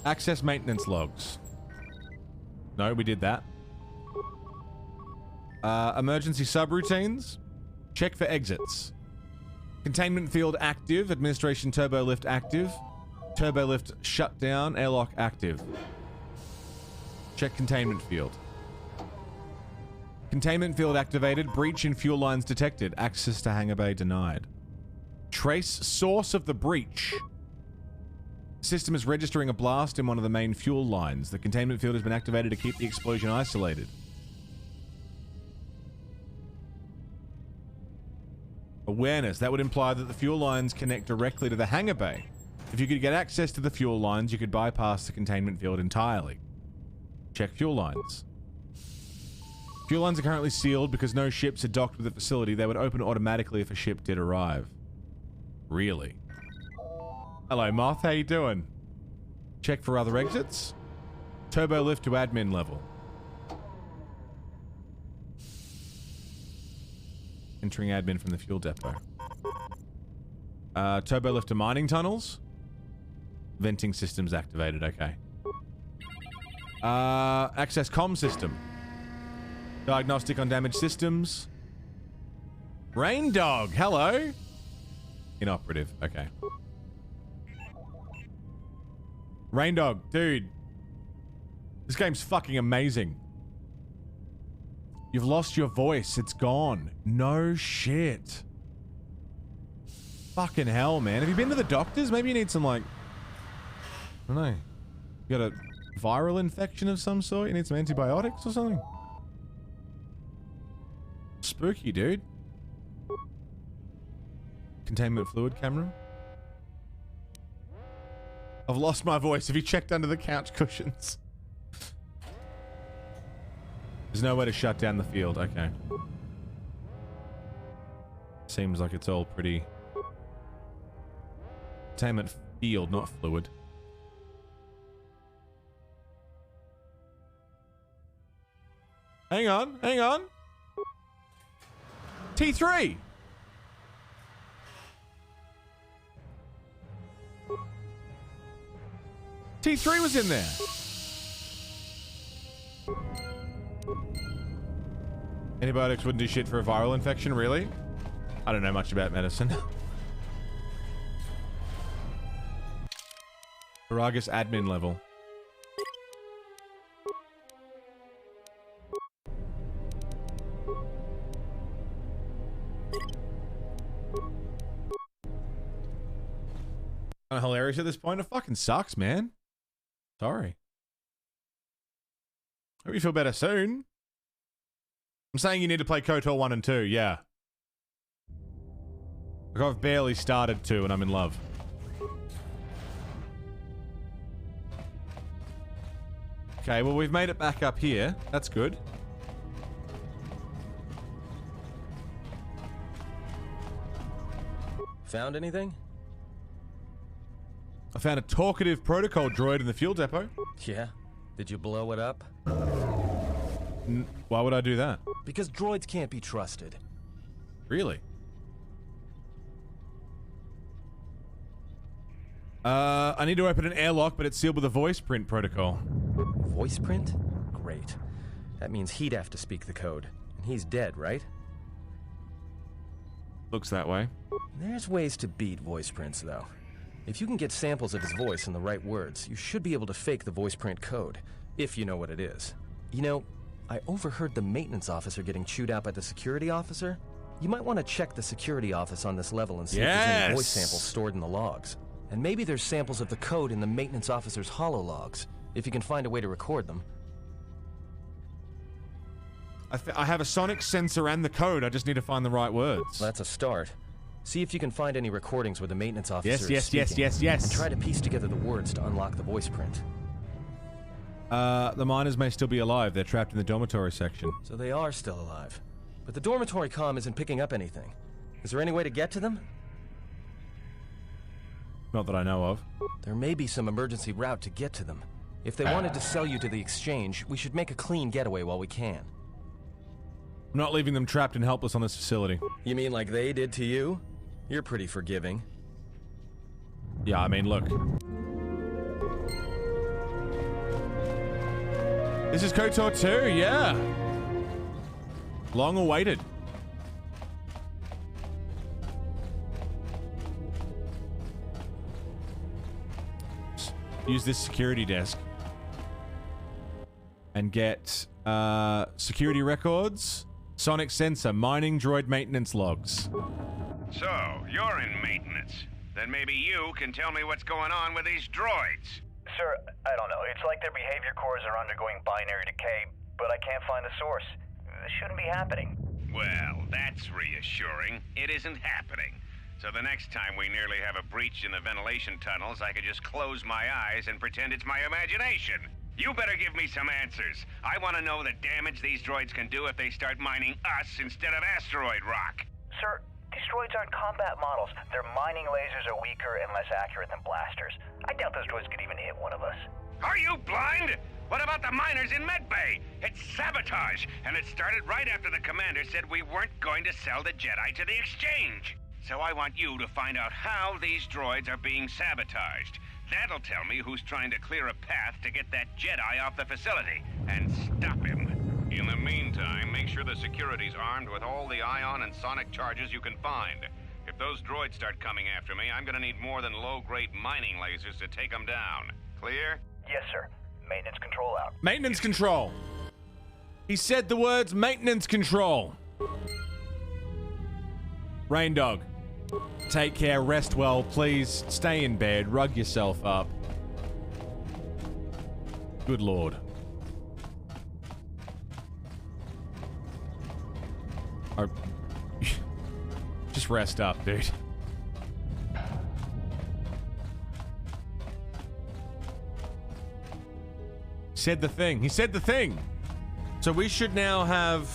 Access maintenance logs. No, we did that. Emergency subroutines. Check for exits. Containment field active. Administration turbo lift active. Turbo lift shut down. Airlock active. Check containment field. Containment field activated. Breach in fuel lines detected. Access to hangar bay denied. Trace source of the breach. System is registering a blast in one of the main fuel lines. The containment field has been activated to keep the explosion isolated. Awareness. That would imply that the fuel lines connect directly to the hangar bay. If you could get access to the fuel lines, you could bypass the containment field entirely. Check fuel lines. Fuel lines are currently sealed because no ships are docked with the facility. They would open automatically if a ship did arrive. Really? Hello, Moth. How you doing? Check for other exits. Turbo lift to admin level. Entering admin from the fuel depot. Turbo lift to mining tunnels. Venting systems activated. Okay. Access comm system. Diagnostic on damaged systems. Rain Dog. Hello. Inoperative. Okay. Rain Dog, dude. This game's fucking amazing. You've lost your voice. It's gone. No shit. Fucking hell, man. Have you been to the doctors? Maybe you need some, like... I don't know. You got a viral infection of some sort? You need some antibiotics or something? Spooky, dude. Containment fluid camera. I've lost my voice. Have you checked under the couch cushions? There's no way to shut down the field. Okay. Seems like it's all pretty... Containment field, not fluid. Hang on, hang on. T3! T3 was in there. Antibiotics wouldn't do shit for a viral infection, really? I don't know much about medicine. Viragus admin level. Kind of hilarious at this point. It fucking sucks, man. Sorry. Hope you feel better soon. I'm saying you need to play KOTOR 1 and 2, yeah. Like I've barely started 2 and I'm in love. Okay, well we've made it back up here. That's good. Found anything? I found a talkative protocol droid in the fuel depot. Yeah? Did you blow it up? Why would I do that? Because droids can't be trusted. Really? I need to open an airlock, but it's sealed with a voice print protocol. Voice print? Great. That means he'd have to speak the code. And he's dead, right? Looks that way. There's ways to beat voice prints, though. If you can get samples of his voice and the right words, you should be able to fake the voice print code, if you know what it is. You know, I overheard the maintenance officer getting chewed out by the security officer. You might want to check the security office on this level and see if there's any voice samples stored in the logs. And maybe there's samples of the code in the maintenance officer's holologs, if you can find a way to record them. I have a sonic sensor and the code. I just need to find the right words. That's a start. See if you can find any recordings where the maintenance officer is speaking. Yes. And try to piece together the words to unlock the voice print. The miners may still be alive. They're trapped in the dormitory section. So they are still alive. But the dormitory comm isn't picking up anything. Is there any way to get to them? Not that I know of. There may be some emergency route to get to them. If they wanted to sell you to the exchange, we should make a clean getaway while we can. I'm not leaving them trapped and helpless on this facility. You mean like they did to you? You're pretty forgiving. Yeah, I mean, look. This is KOTOR 2, yeah. Long awaited. Use this security desk. And get security records, sonic sensor, mining droid maintenance logs. So, you're in maintenance. Then maybe you can tell me what's going on with these droids. Sir, I don't know. It's like their behavior cores are undergoing binary decay, but I can't find the source. This shouldn't be happening. Well, that's reassuring. It isn't happening. So the next time we nearly have a breach in the ventilation tunnels, I could just close my eyes and pretend it's my imagination. You better give me some answers. I want to know the damage these droids can do if they start mining us instead of asteroid rock. Sir, these droids aren't combat models. Their mining lasers are weaker and less accurate than blasters. I doubt those droids could even hit one of us. Are you blind? What about the miners in Medbay? It's sabotage, and it started right after the commander said we weren't going to sell the Jedi to the exchange. So I want you to find out how these droids are being sabotaged. That'll tell me who's trying to clear a path to get that Jedi off the facility, and stop him. In the meantime, make sure the security's armed with all the ion and sonic charges you can find. If those droids start coming after me, I'm gonna need more than low-grade mining lasers to take them down. Clear? Yes, sir. Maintenance control out. Maintenance control. He said the words maintenance control. Rain Dog. Take care, rest well, please. Stay in bed, rug yourself up. Good lord. Just rest up, dude. Said the thing. He said the thing. So we should now have...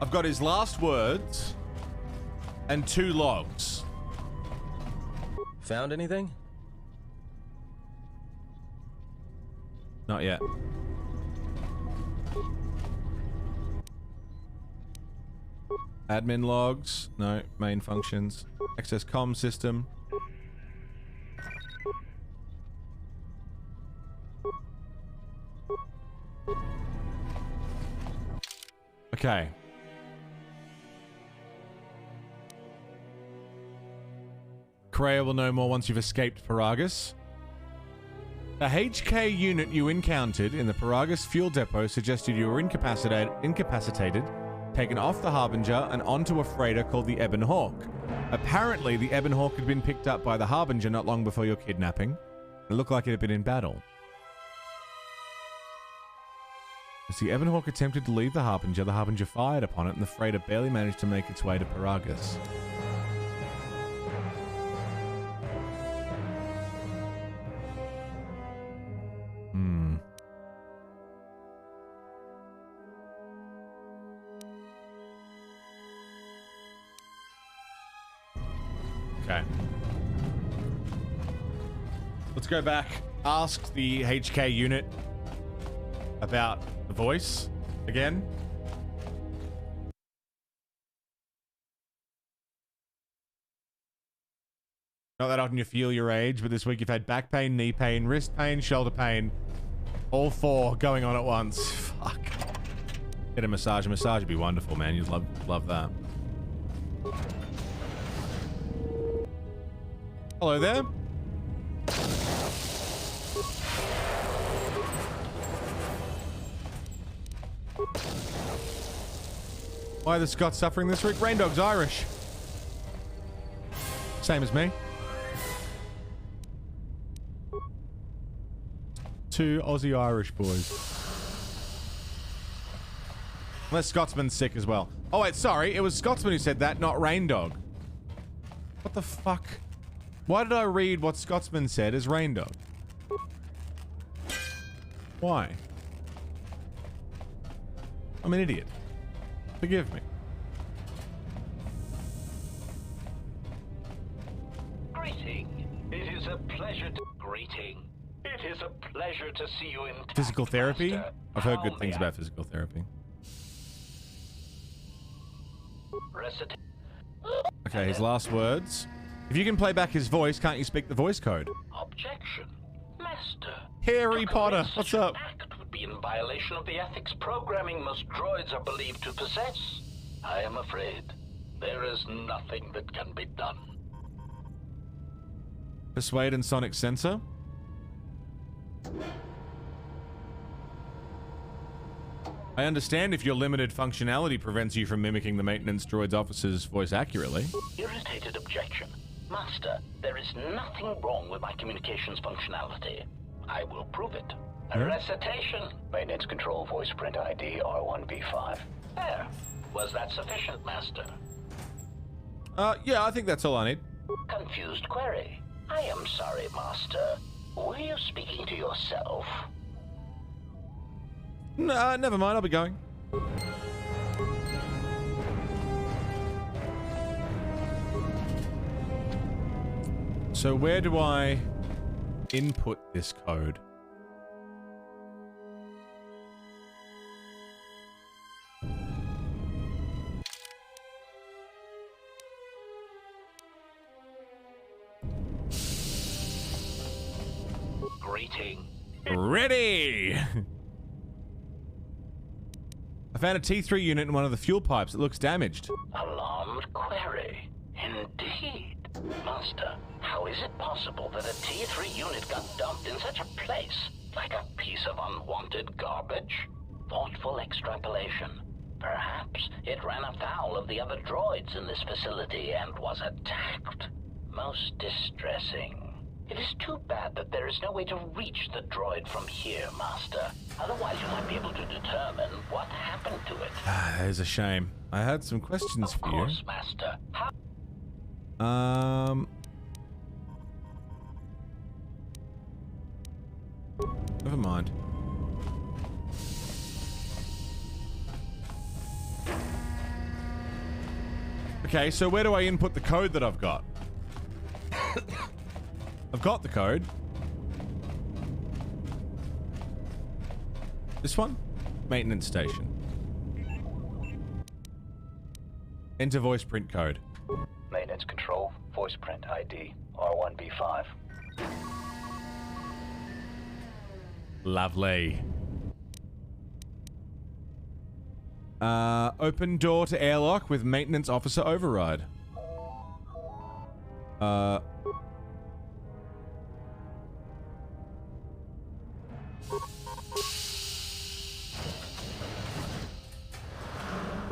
I've got his last words and 2 logs. Found anything? Not yet. Admin logs. No. Main functions. Access comm system. Okay. Kreia will know more once you've escaped Paragus. The HK unit you encountered in the Paragus fuel depot suggested you were incapacitated taken off the Harbinger and onto a freighter called the Ebon Hawk. Apparently, the Ebon Hawk had been picked up by the Harbinger not long before your kidnapping. It looked like it had been in battle. As the Ebon Hawk attempted to leave the Harbinger fired upon it, and the freighter barely managed to make its way to Paragus. Okay. Let's go back. Ask the HK unit about the voice again. Not that often you feel your age, but this week you've had back pain, knee pain, wrist pain, shoulder pain. All four going on at once. Fuck. Get a massage. A massage would be wonderful, man. You'd love that. Hello there. Why are the Scots suffering this week? Rain Dog's Irish. Same as me. Two Aussie Irish boys. Unless Scotsman's sick as well. Oh wait, sorry. It was Scotsman who said that, not Rain Dog. What the fuck? Why did I read what Scotsman said as Rain Dog? Why? I'm an idiot. Forgive me. Greeting. It is a pleasure to... Greeting. It is a pleasure to see you in... Physical therapy? Master. I've heard good things about physical therapy. Okay, his last words. If you can play back his voice, can't you speak the voice code? Objection. Master. Harry Potter, what's up? Act would be in violation of the ethics programming most droids are believed to possess. I am afraid there is nothing that can be done. Persuade and sonic sensor? I understand if your limited functionality prevents you from mimicking the maintenance droid's officer's voice accurately. Irritated objection. Master, there is nothing wrong with my communications functionality. I will prove it. A recitation. Maintenance control voice print ID R1V5. There. Was that sufficient, Master? Yeah, I think that's all I need. Confused query. I am sorry, Master. Were you speaking to yourself? No, never mind, I'll be going. So where do I input this code? Greeting. Ready! I found a T3 unit in one of the fuel pipes. It looks damaged. Alarmed query. Indeed. Master, how is it possible that a T3 unit got dumped in such a place? Like a piece of unwanted garbage? Thoughtful extrapolation. Perhaps it ran afoul of the other droids in this facility and was attacked. Most distressing. It is too bad that there is no way to reach the droid from here, Master. Otherwise you might be able to determine what happened to it. That is a shame. I had some questions for you. Of course, Master. Never mind. Okay, so where do I input the code that I've got? I've got the code. This one? Maintenance station. Enter voice print code. Maintenance control, voice print ID, R1B5. Lovely. Open door to airlock with maintenance officer override.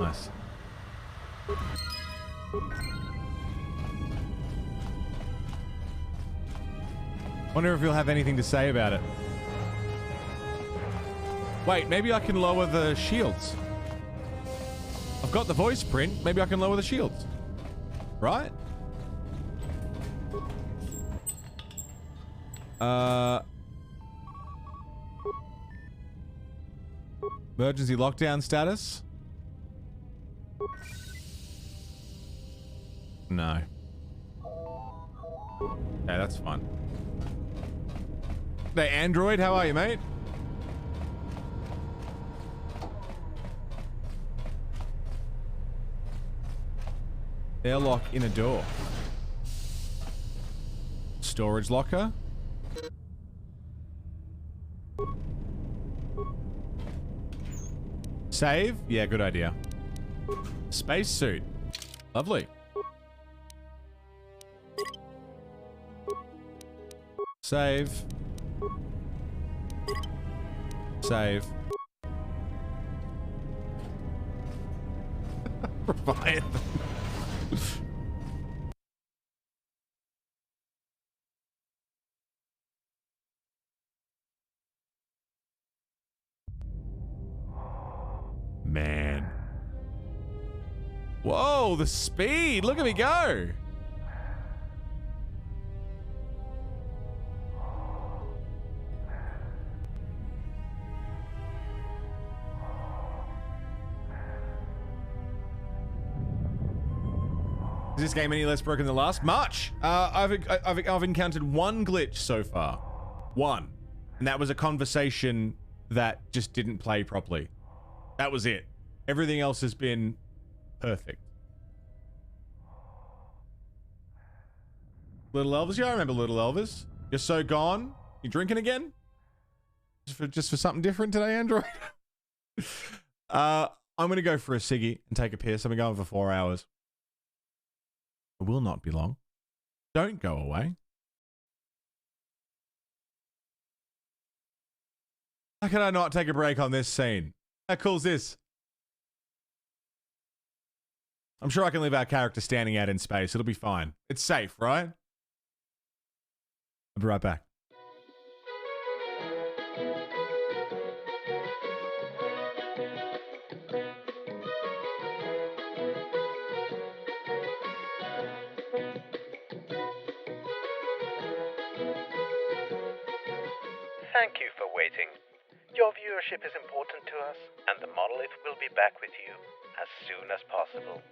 Nice. Wonder if he'll have anything to say about it. Wait, maybe I can lower the shields. I've got the voice print. Maybe I can lower the shields. Right? Emergency lockdown status? No. Okay, that's fine. Hey, Android, how are you, mate? Airlock in a door. Storage locker. Save? Yeah, good idea. Spacesuit. Lovely. Save. Save. Revive. Man. Whoa, the speed. Look at me go. Is this game any less broken than the last? Much. I've encountered one glitch so far. One. And that was a conversation that just didn't play properly. That was it. Everything else has been perfect. Little Elvis? Yeah, I remember Little Elvis. You're so gone. You drinking again? Just for something different today, Android? I'm going to go for a ciggy and take a piss. I've been going for 4 hours. It will not be long. Don't go away. How can I not take a break on this scene? How cool is this? I'm sure I can leave our character standing out in space. It'll be fine. It's safe, right? I'll be right back. Thank you for waiting. Your viewership is important to us, and the Monolith will be back with you as soon as possible.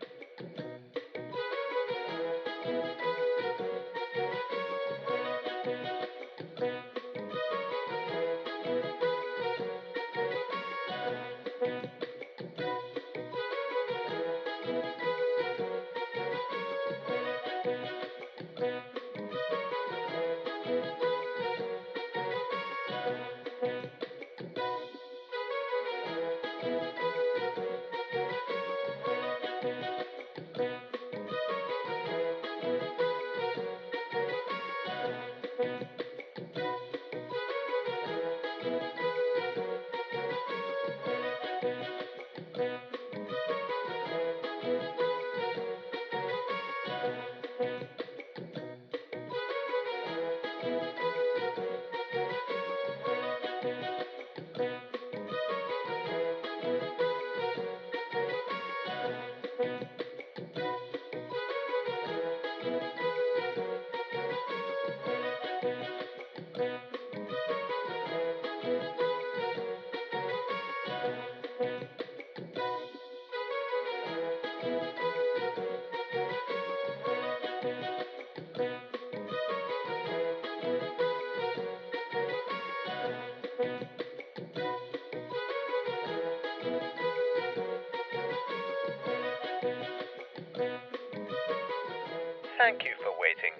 Thank you for waiting.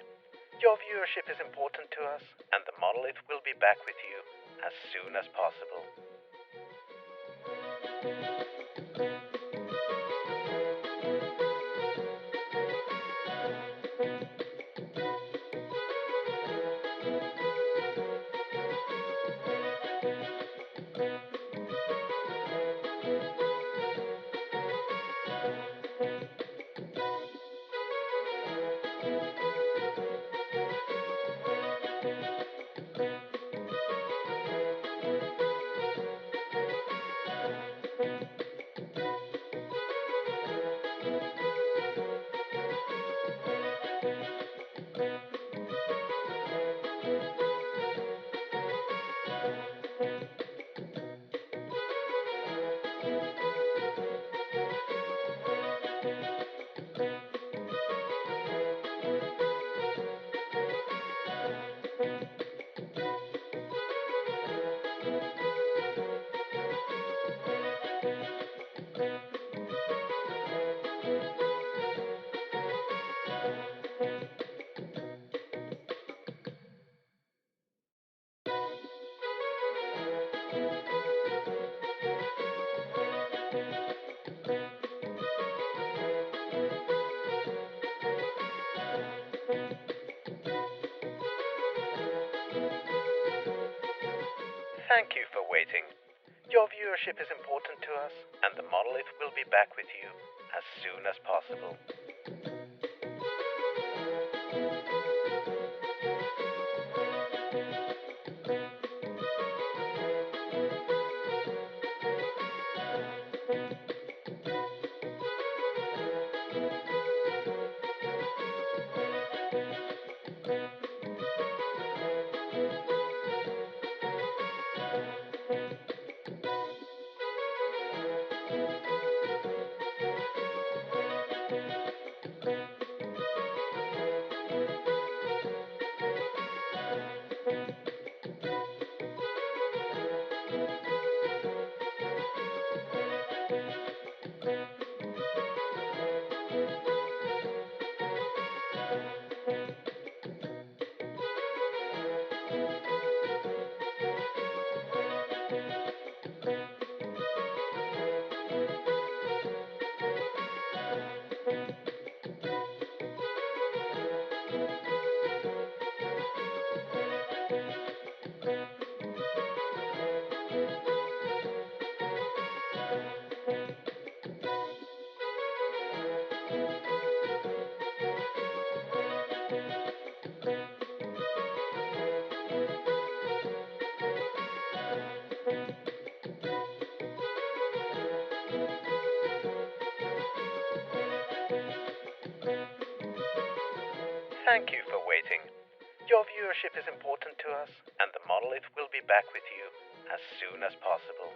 Your viewership is important to us, and the Monolith will be back with you as soon as possible. Thank you for waiting. Your viewership is important to us, and the Monolith will be back with you as soon as possible. Thank you for waiting. Your viewership is important to us, and the Monolith will be back with you as soon as possible.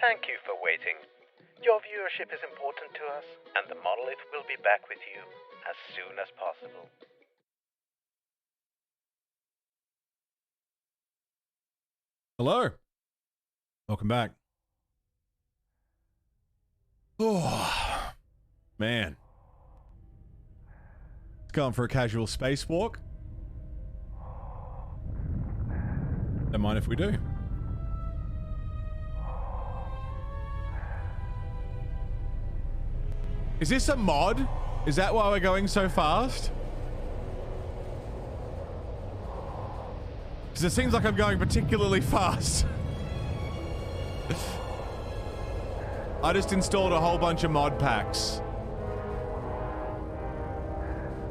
Thank you for waiting. Your viewership is important to us, and the Monolith will be back with you as soon as possible. Hello. Welcome back. Oh, man. Going for a casual spacewalk. Don't mind if we do. Is this a mod? Is that why we're going so fast? Because it seems like I'm going particularly fast. I just installed a whole bunch of mod packs.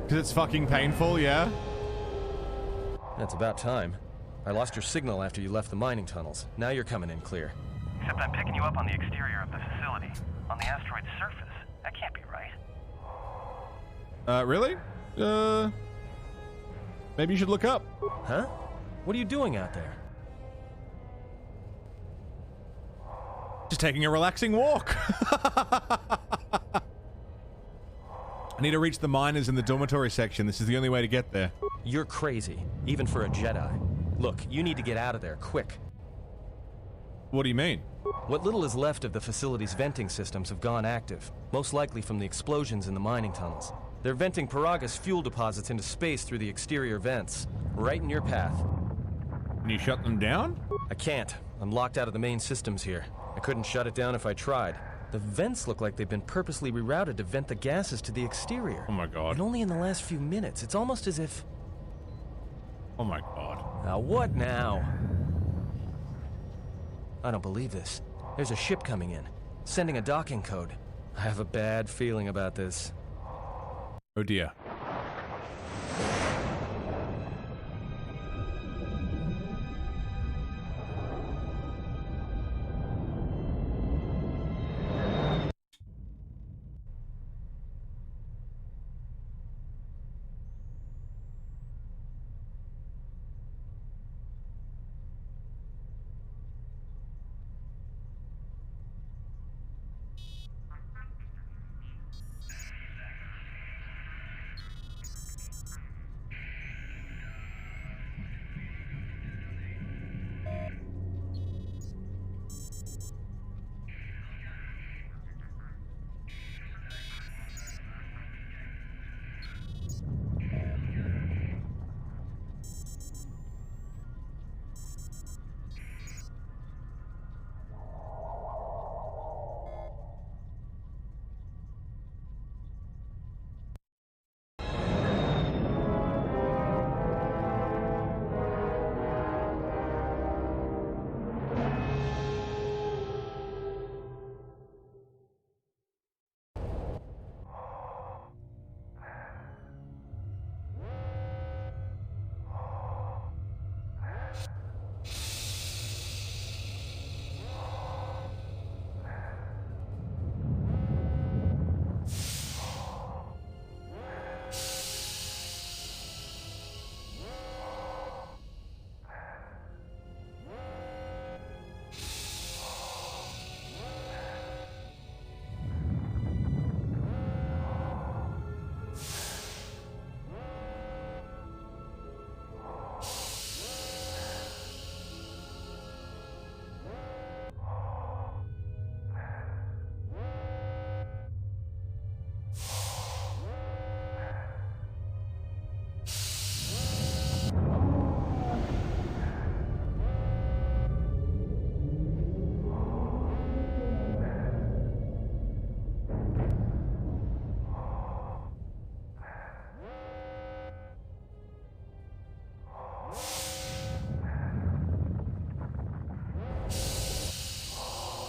Because it's fucking painful, yeah? That's about time. I lost your signal after you left the mining tunnels. Now you're coming in clear. Except I'm picking you up on the exterior of the facility, on the asteroid's surface. That can't be right. Really? Maybe you should look up. Huh? What are you doing out there? Just taking a relaxing walk. I need to reach the miners in the dormitory section. This is the only way to get there. You're crazy, even for a Jedi. Look, you need to get out of there, quick. What do you mean? What little is left of the facility's venting systems have gone active, most likely from the explosions in the mining tunnels. They're venting Paraga's fuel deposits into space through the exterior vents, right in your path. Can you shut them down? I can't. I'm locked out of the main systems here. I couldn't shut it down if I tried. The vents look like they've been purposely rerouted to vent the gases to the exterior. Oh my god. And only in the last few minutes. It's almost as if... Oh my god. Now what now? I don't believe this. There's a ship coming in, sending a docking code. I have a bad feeling about this. Oh dear.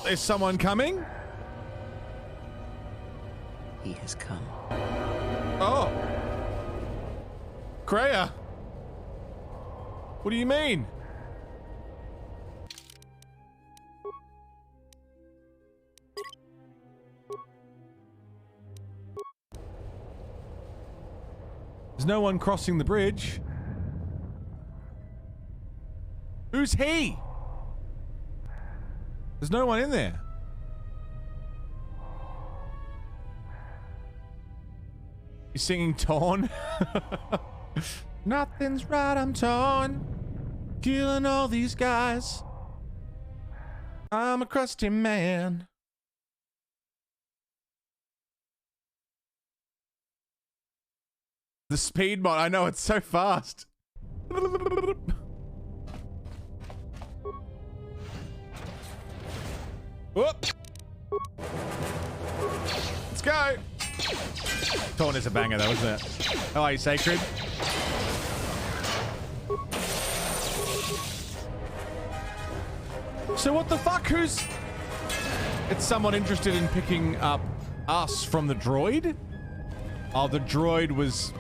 Is someone coming? He has come. Oh. Kreia. What do you mean? There's no one crossing the bridge. Who's he? There's no one in there. He's singing Torn. Nothing's right, I'm torn. Killing all these guys. I'm a crusty man. The speed mod, I know, it's so fast. Whoop. Let's go. Torn is a banger though, isn't it? How are you, Sacred? So what the fuck? Who's... It's someone interested in picking up us from the droid? Oh, the droid was...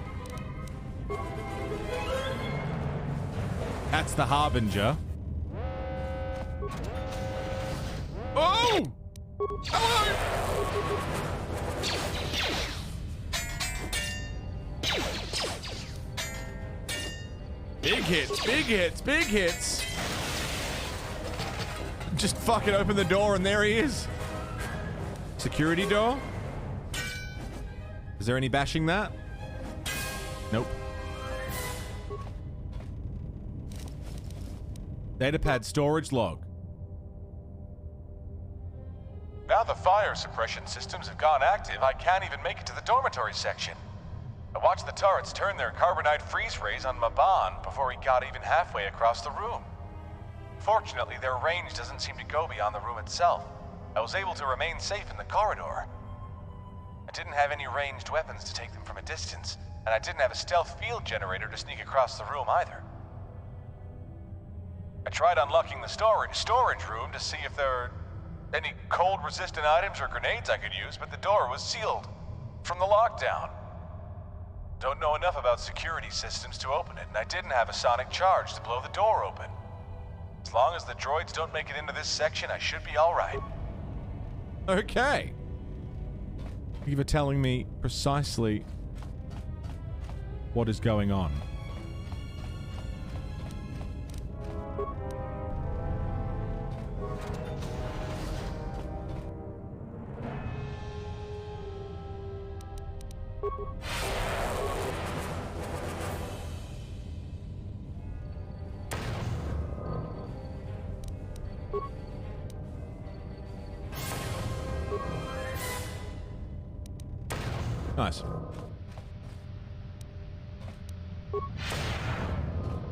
That's the Harbinger. Oh! Hello! Big hits, big hits, big hits. Just fucking open the door and there he is. Security door? Is there any bashing that? Nope. Datapad storage log. Now the fire suppression systems have gone active, I can't even make it to the dormitory section. I watched the turrets turn their carbonite freeze rays on Maban before he got even halfway across the room. Fortunately, their range doesn't seem to go beyond the room itself. I was able to remain safe in the corridor. I didn't have any ranged weapons to take them from a distance, and I didn't have a stealth field generator to sneak across the room either. I tried unlocking the storage room to see if there were any cold-resistant items or grenades I could use, but the door was sealed from the lockdown. Don't know enough about security systems to open it, and I didn't have a sonic charge to blow the door open. As long as the droids don't make it into this section, I should be alright. Okay. Thank you for telling me precisely what is going on. Nice.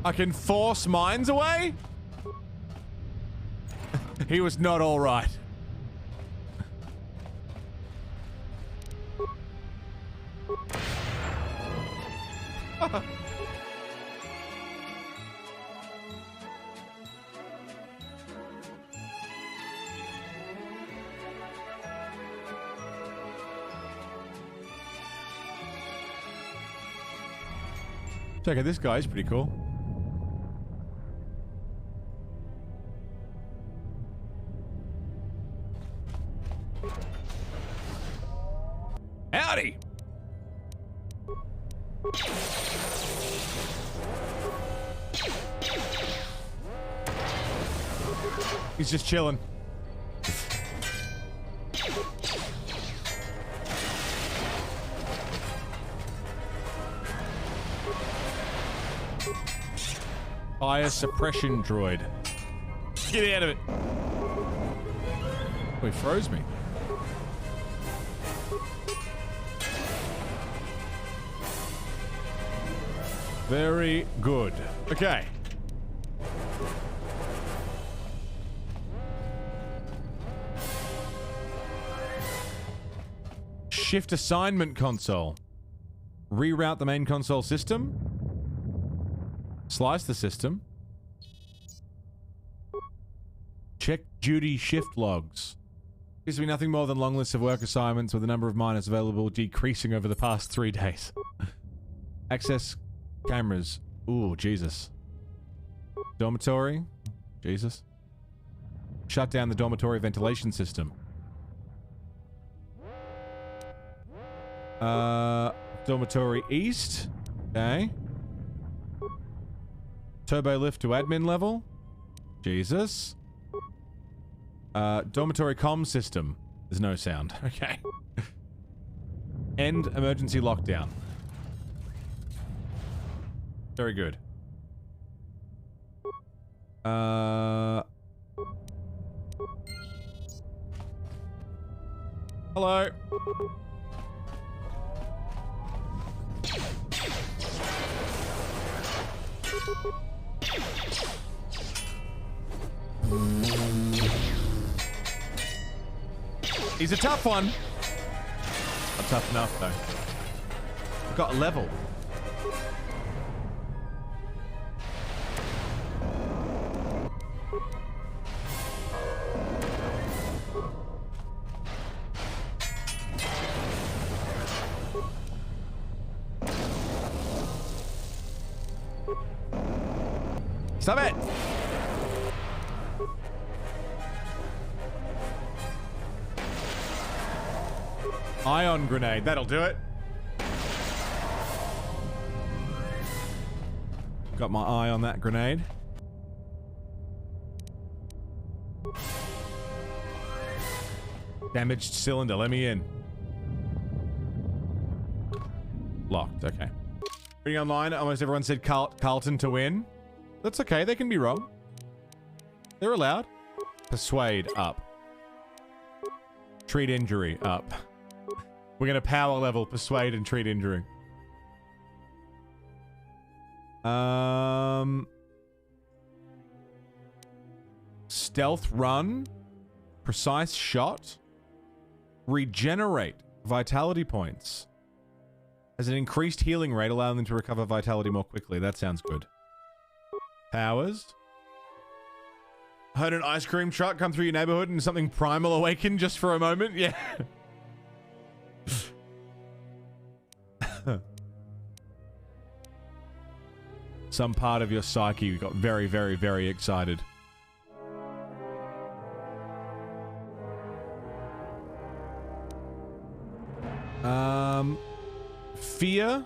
I can force mines away? He was not all right. Check out this guy, he's pretty cool. Howdy! He's just chilling. Fire suppression droid. Get out of it. Oh, he froze me. Very good. Okay. Shift assignment console. Reroute the main console system. Slice the system. Check duty shift logs. Gives me nothing more than long lists of work assignments with the number of miners available decreasing over the past 3 days. Access cameras. Ooh, Jesus. Dormitory. Jesus. Shut down the dormitory ventilation system. Dormitory east. Okay. Turbo lift to admin level. Jesus. Dormitory comm system. There's no sound. Okay. End emergency lockdown. Very good. Hello. He's a tough one. Not tough enough, though. I've got a level. Stop it! Ion grenade, that'll do it. Got my eye on that grenade. Damaged cylinder, let me in. Locked, okay. Reading online, almost everyone said Carlton to win. That's okay, they can be wrong. They're allowed. Persuade, up. Treat injury, up. We're gonna power level, persuade, and treat injury. Stealth run. Precise shot. Regenerate vitality points. Has an increased healing rate, allowing them to recover vitality more quickly. That sounds good. Powers. Heard an ice cream truck come through your neighborhood and something primal awakened just for a moment? Yeah. Some part of your psyche got very, very, very excited. Fear,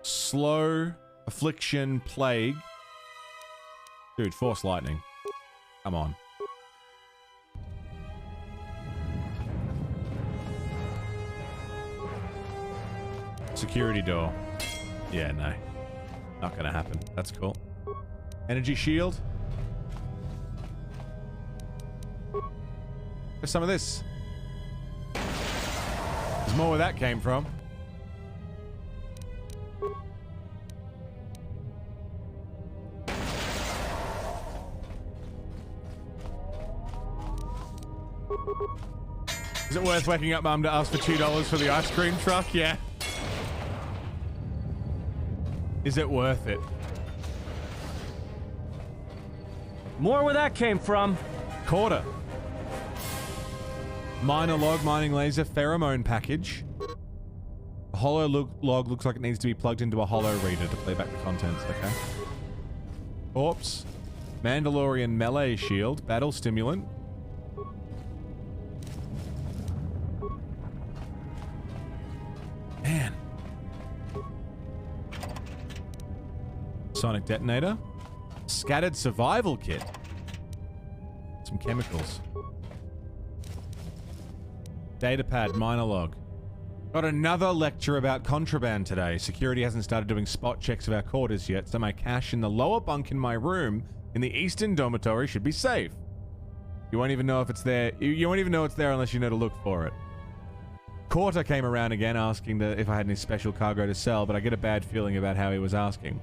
slow, affliction, plague. Dude, force lightning. Come on. Security door. Yeah, no. Not gonna happen. That's cool. Energy shield. There's some of this. There's more where that came from. Is it worth waking up Mum to ask for $2 for the ice cream truck? Yeah. Is it worth it? More where that came from. Quarter. Minor log, mining laser, pheromone package. A hollow log looks like it needs to be plugged into a hollow reader to play back the contents. Okay. Corpse. Mandalorian melee shield. Battle stimulant. Man. Sonic detonator. Scattered survival kit. Some chemicals. Datapad, minor log. Got another lecture about contraband today. Security hasn't started doing spot checks of our quarters yet, so my cash in the lower bunk in my room in the eastern dormitory should be safe. You won't even know if it's there. You won't even know it's there unless you know to look for it. Quarter came around again asking if I had any special cargo to sell, but I get a bad feeling about how he was asking.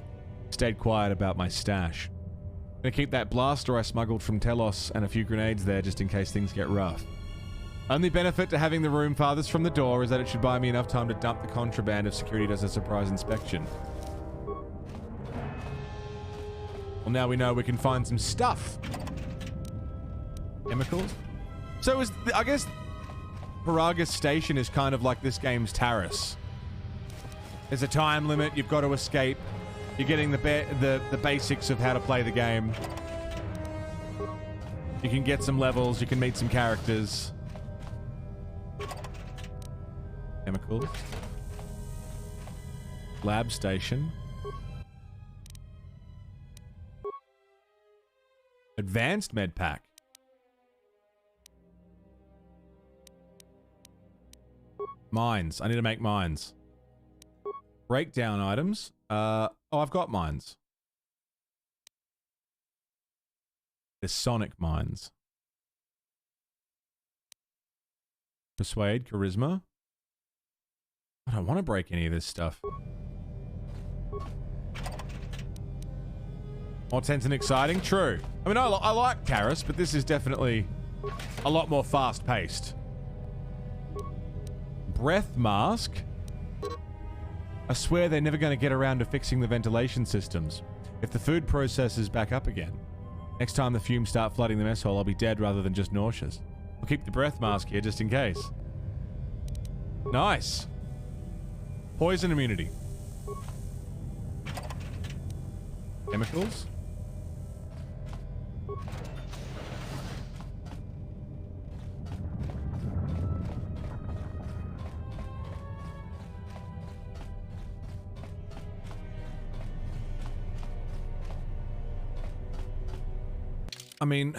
Stayed quiet about my stash. Gonna keep that blaster I smuggled from Telos and a few grenades there just in case things get rough. Only benefit to having the room farthest from the door is that it should buy me enough time to dump the contraband if security does a surprise inspection. Well, now we know we can find some stuff. Chemicals? So I guess Paragus Station is kind of like this game's Terrace. There's a time limit, you've got to escape. You're getting the basics of how to play the game. You can get some levels, you can meet some characters. Chemicals. Lab station. Advanced med pack. Mines. I need to make mines. Breakdown items. Oh, I've got mines. There's sonic mines. Persuade, charisma. I don't want to break any of this stuff. More tense and exciting? True. I mean, I like Karis, but this is definitely a lot more fast-paced. Breath mask? I swear they're never going to get around to fixing the ventilation systems. If the food processes back up again, next time the fumes start flooding the mess hall, I'll be dead rather than just nauseous. We'll keep the breath mask here just in case. Nice. Poison immunity. Chemicals. I mean,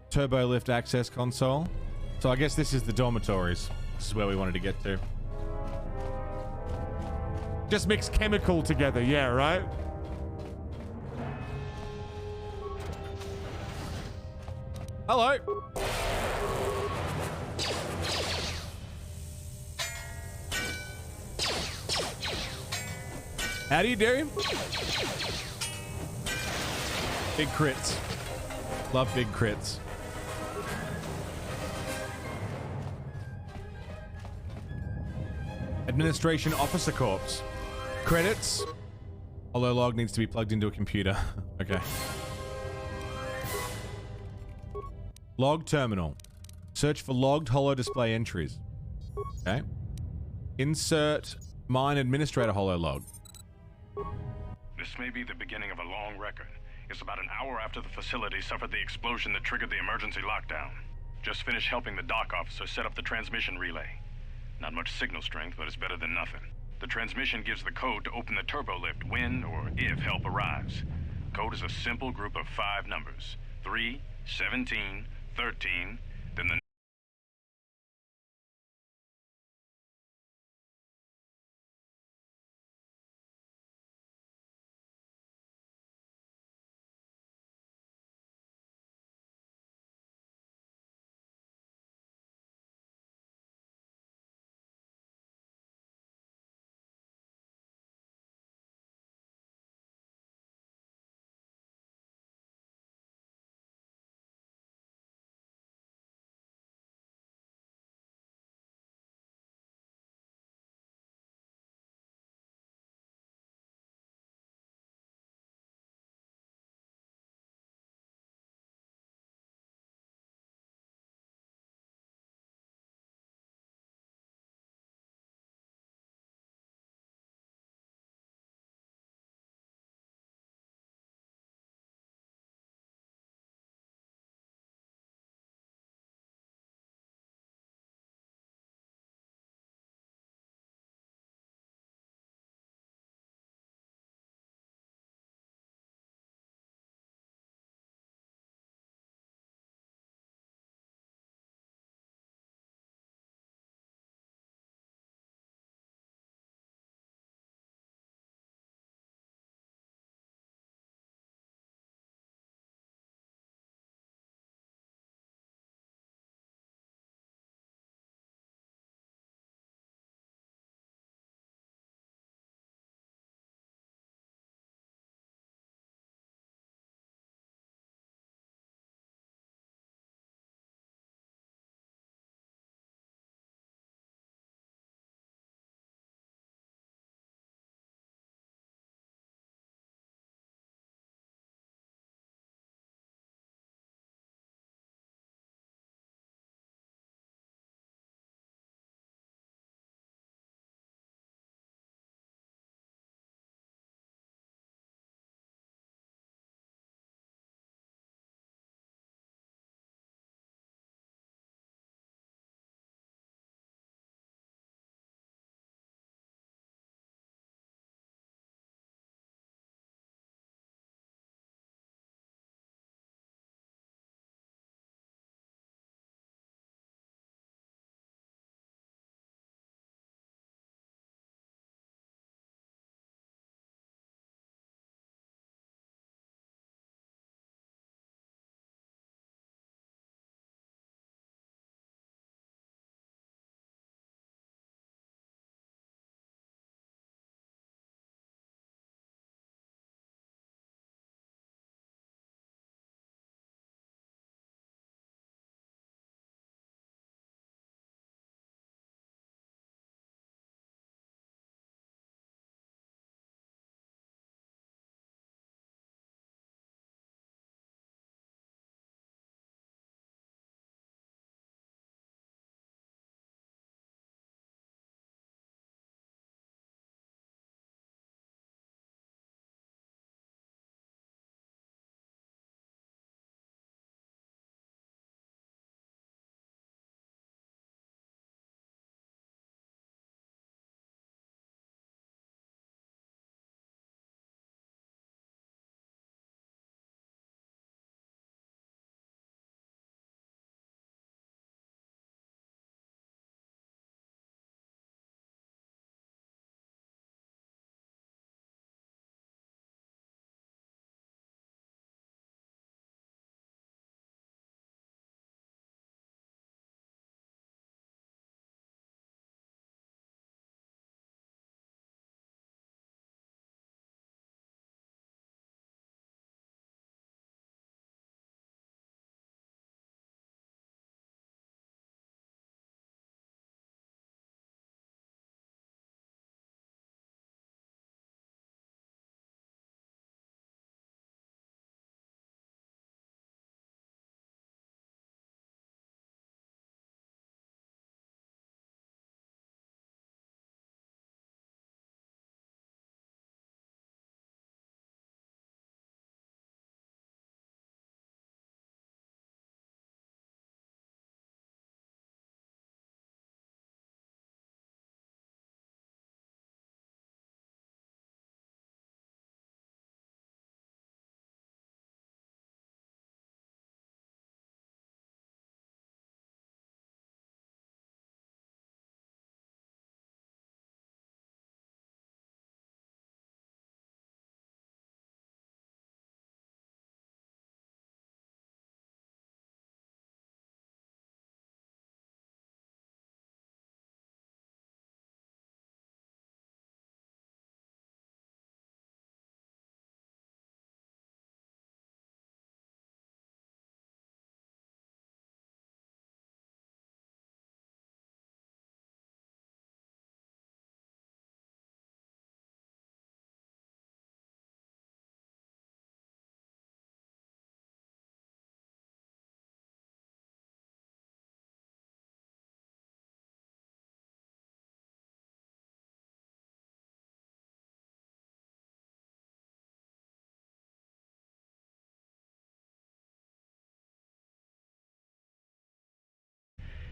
turbo lift access console. So I guess this is the dormitories. This is where we wanted to get to. Just mix chemical together, yeah, right? Hello. How do you do? Big crits. Love big crits. Administration Officer Corps. Credits. Hololog needs to be plugged into a computer. Okay. Log terminal. Search for logged holo display entries. Okay. Insert mine administrator hololog. This may be the beginning of a long record. It's about an hour after the facility suffered the explosion that triggered the emergency lockdown. Just finished helping the dock officer set up the transmission relay. Not much signal strength, but it's better than nothing. The transmission gives the code to open the turbo lift when or if help arrives. Code is a simple group of 5 numbers. 3, 17, 13, then the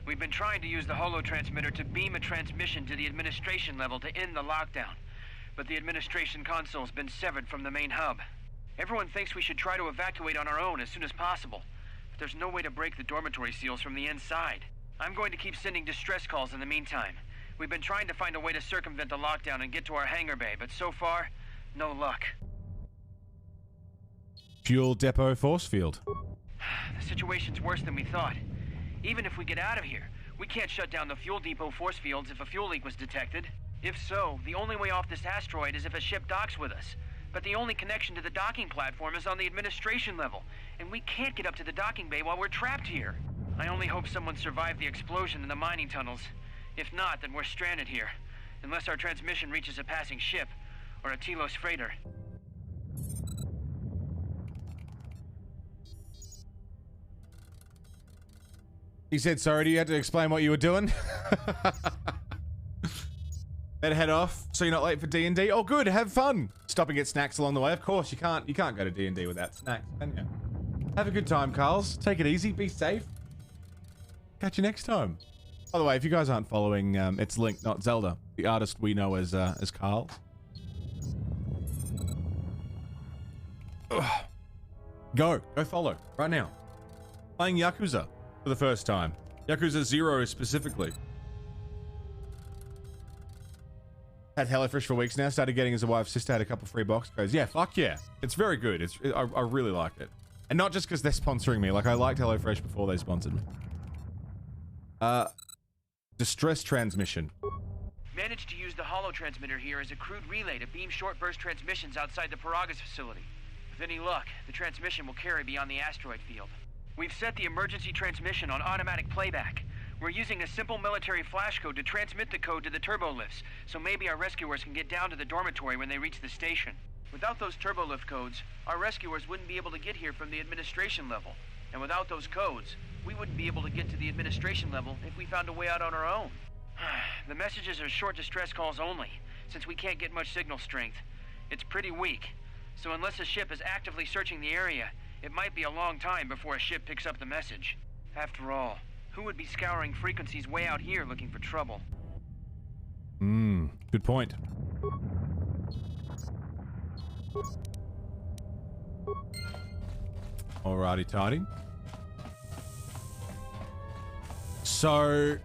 We've been trying to use the holo transmitter to beam a transmission to the administration level to end the lockdown, but the administration console's been severed from the main hub. Everyone thinks we should try to evacuate on our own as soon as possible, but there's no way to break the dormitory seals from the inside. I'm going to keep sending distress calls in the meantime. We've been trying to find a way to circumvent the lockdown and get to our hangar bay, but so far, no luck. Fuel depot force field. The situation's worse than we thought. Even if we get out of here, we can't shut down the fuel depot force fields if a fuel leak was detected. If so, the only way off this asteroid is if a ship docks with us. But the only connection to the docking platform is on the administration level, and we can't get up to the docking bay while we're trapped here. I only hope someone survived the explosion in the mining tunnels. If not, then we're stranded here, unless our transmission reaches a passing ship, or a Telos freighter. He said, sorry, you had to explain what you were doing. Better head off so you're not late for D&D. Oh, good, have fun. Stop and get snacks along the way. Of course, you can't go to D&D without snacks, can you? Have a good time, Carls. Take it easy, be safe. Catch you next time. By the way, if you guys aren't following, it's Link, not Zelda, the artist we know as Carl. Go follow, right now. Playing Yakuza for the first time. Yakuza 0 specifically. Had HelloFresh for weeks now, started getting as a wife's sister, had a couple free box codes. Yeah, fuck yeah. It's very good. I really like it. And not just because they're sponsoring me, like I liked HelloFresh before they sponsored me. Distress transmission. Managed to use the holo transmitter here as a crude relay to beam short burst transmissions outside the Paragas facility. With any luck, the transmission will carry beyond the asteroid field. We've set the emergency transmission on automatic playback. We're using a simple military flash code to transmit the code to the turbolifts, so maybe our rescuers can get down to the dormitory when they reach the station. Without those turbolift codes, our rescuers wouldn't be able to get here from the administration level. And without those codes, we wouldn't be able to get to the administration level if we found a way out on our own. The messages are short distress calls only, since we can't get much signal strength. It's pretty weak, so unless a ship is actively searching the area, it might be a long time before a ship picks up the message. After all, who would be scouring frequencies way out here looking for trouble? Good point. Alrighty, tidy. So,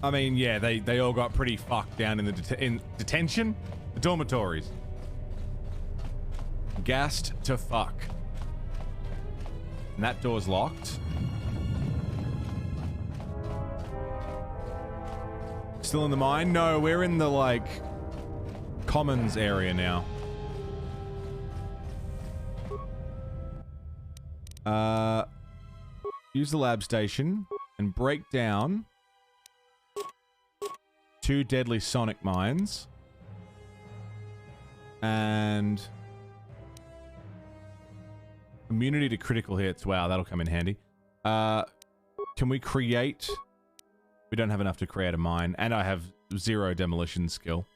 I mean, yeah, they all got pretty fucked down in the in detention, the dormitories. Gassed to fuck. And that door's locked. Still in the mine? No, we're in the, like, commons area now. Use the lab station and break down 2 deadly sonic mines. And immunity to critical hits. Wow, that'll come in handy. Can we create... We don't have enough to create a mine, and I have 0 demolition skill.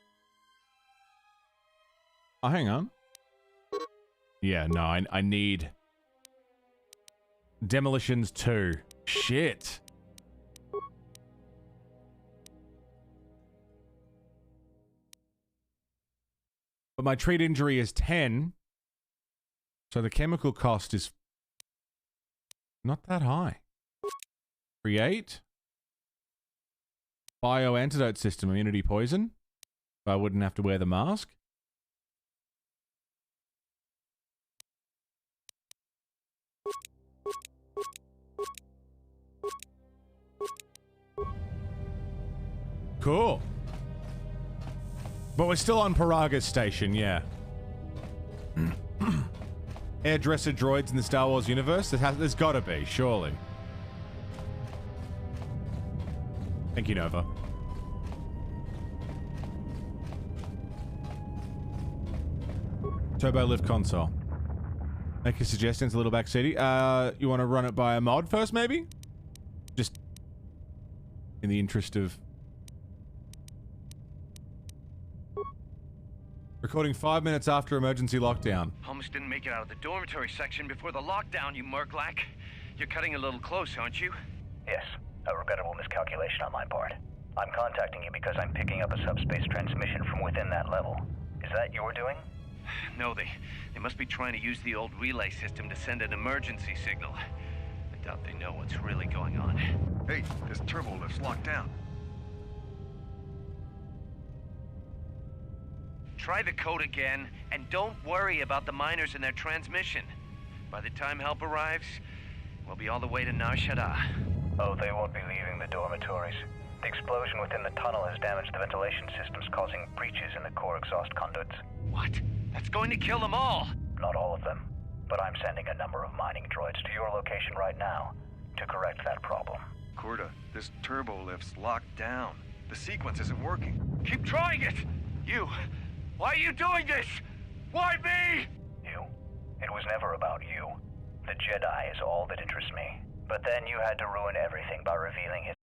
Oh, hang on. Yeah, no, I need... Demolitions 2. Shit. But my treat injury is 10. So the chemical cost is not that high. Create. Bio-antidote system, immunity poison. I wouldn't have to wear the mask. Cool. But we're still on Paragas Station, yeah. Hairdresser droids in the Star Wars universe? There's gotta be, surely. Thank you, Nova. Turbo lift console. Make a suggestion, it's a little backseaty. You want to run it by a mod first, maybe? Just in the interest of... Recording 5 minutes after emergency lockdown. Almost didn't make it out of the dormitory section before the lockdown, you murklack. You're cutting a little close, aren't you? Yes. A regrettable miscalculation on my part. I'm contacting you because I'm picking up a subspace transmission from within that level. Is that your doing? No, they must be trying to use the old relay system to send an emergency signal. I doubt they know what's really going on. Hey, this turbo lift's locked down. Try the code again, and don't worry about the miners and their transmission. By the time help arrives, we'll be all the way to Nar Shaddaa. Oh, they won't be leaving the dormitories. The explosion within the tunnel has damaged the ventilation systems, causing breaches in the core exhaust conduits. What? That's going to kill them all! Not all of them, but I'm sending a number of mining droids to your location right now to correct that problem. Corda, this turbo lift's locked down. The sequence isn't working. Keep trying it! You! Why are you doing this? Why me? You? It was never about you. The Jedi is all that interests me. But then you had to ruin everything by revealing his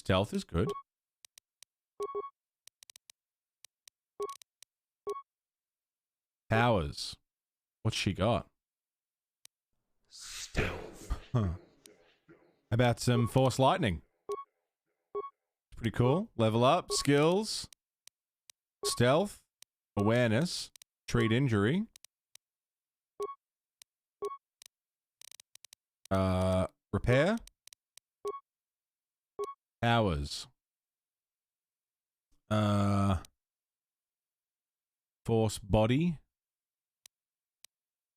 Stealth is good. Powers. What's she got? Stealth. Huh. How about some Force Lightning? Pretty cool. Level up. Skills. Stealth. Awareness. Treat injury. Repair. Powers. Force body.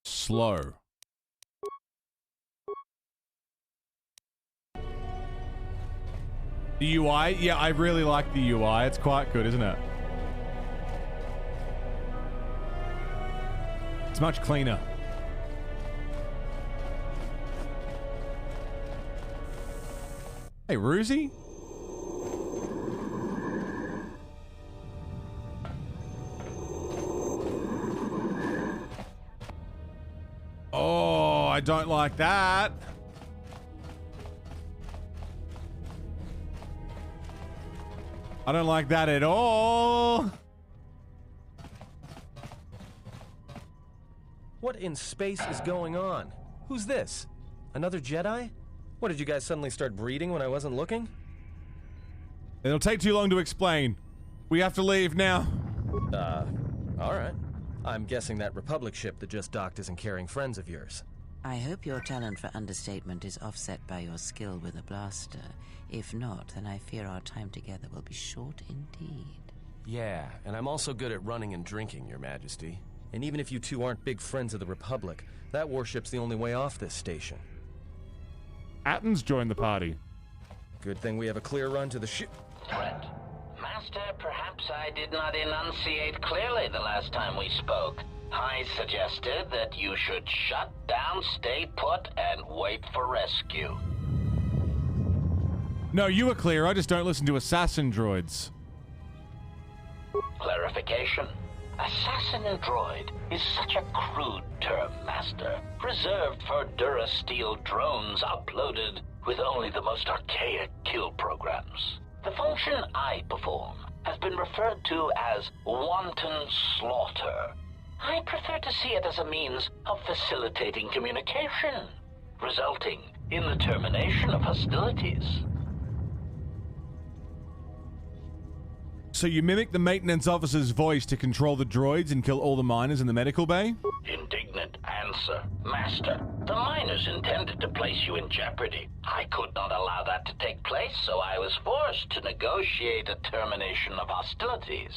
Slow. The UI? Yeah, I really like the UI. It's quite good, isn't it? It's much cleaner. Hey, Roosie? Oh, I don't like that. I don't like that at all. What in space is going on? Who's this? Another Jedi? What, did you guys suddenly start breeding when I wasn't looking? It'll take too long to explain. We have to leave now. Alright. I'm guessing that Republic ship that just docked isn't carrying friends of yours. I hope your talent for understatement is offset by your skill with a blaster. If not, then I fear our time together will be short indeed. Yeah, and I'm also good at running and drinking, Your Majesty. And even if you two aren't big friends of the Republic, that warship's the only way off this station. Atten's joined the party. Good thing we have a clear run to the ship. Threat. Master, perhaps I did not enunciate clearly the last time we spoke. I suggested that you should shut down, stay put, and wait for rescue. No, you were clear. I just don't listen to assassin droids. Clarification. Assassin droid is such a crude term, Master, reserved for Durasteel drones uploaded with only the most archaic kill programs. The function I perform has been referred to as wanton slaughter. I prefer to see it as a means of facilitating communication, resulting in the termination of hostilities. So you mimic the maintenance officer's voice to control the droids and kill all the miners in the medical bay? Indignant answer. Master, the miners intended to place you in jeopardy. I could not allow that to take place, so I was forced to negotiate a termination of hostilities.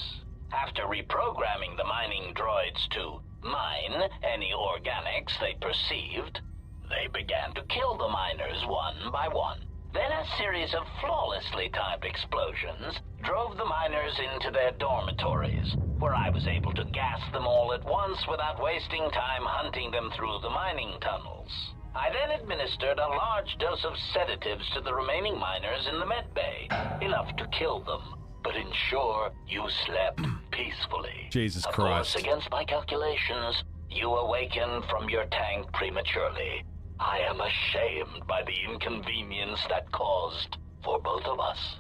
After reprogramming the mining droids to mine any organics they perceived, they began to kill the miners one by one. Then a series of flawlessly timed explosions drove the miners into their dormitories, where I was able to gas them all at once without wasting time hunting them through the mining tunnels. I then administered a large dose of sedatives to the remaining miners in the med bay, enough to kill them, but ensure you slept peacefully. Jesus Christ. Christ. Of course, against my calculations, you awakened from your tank prematurely. I am ashamed by the inconvenience that caused for both of us.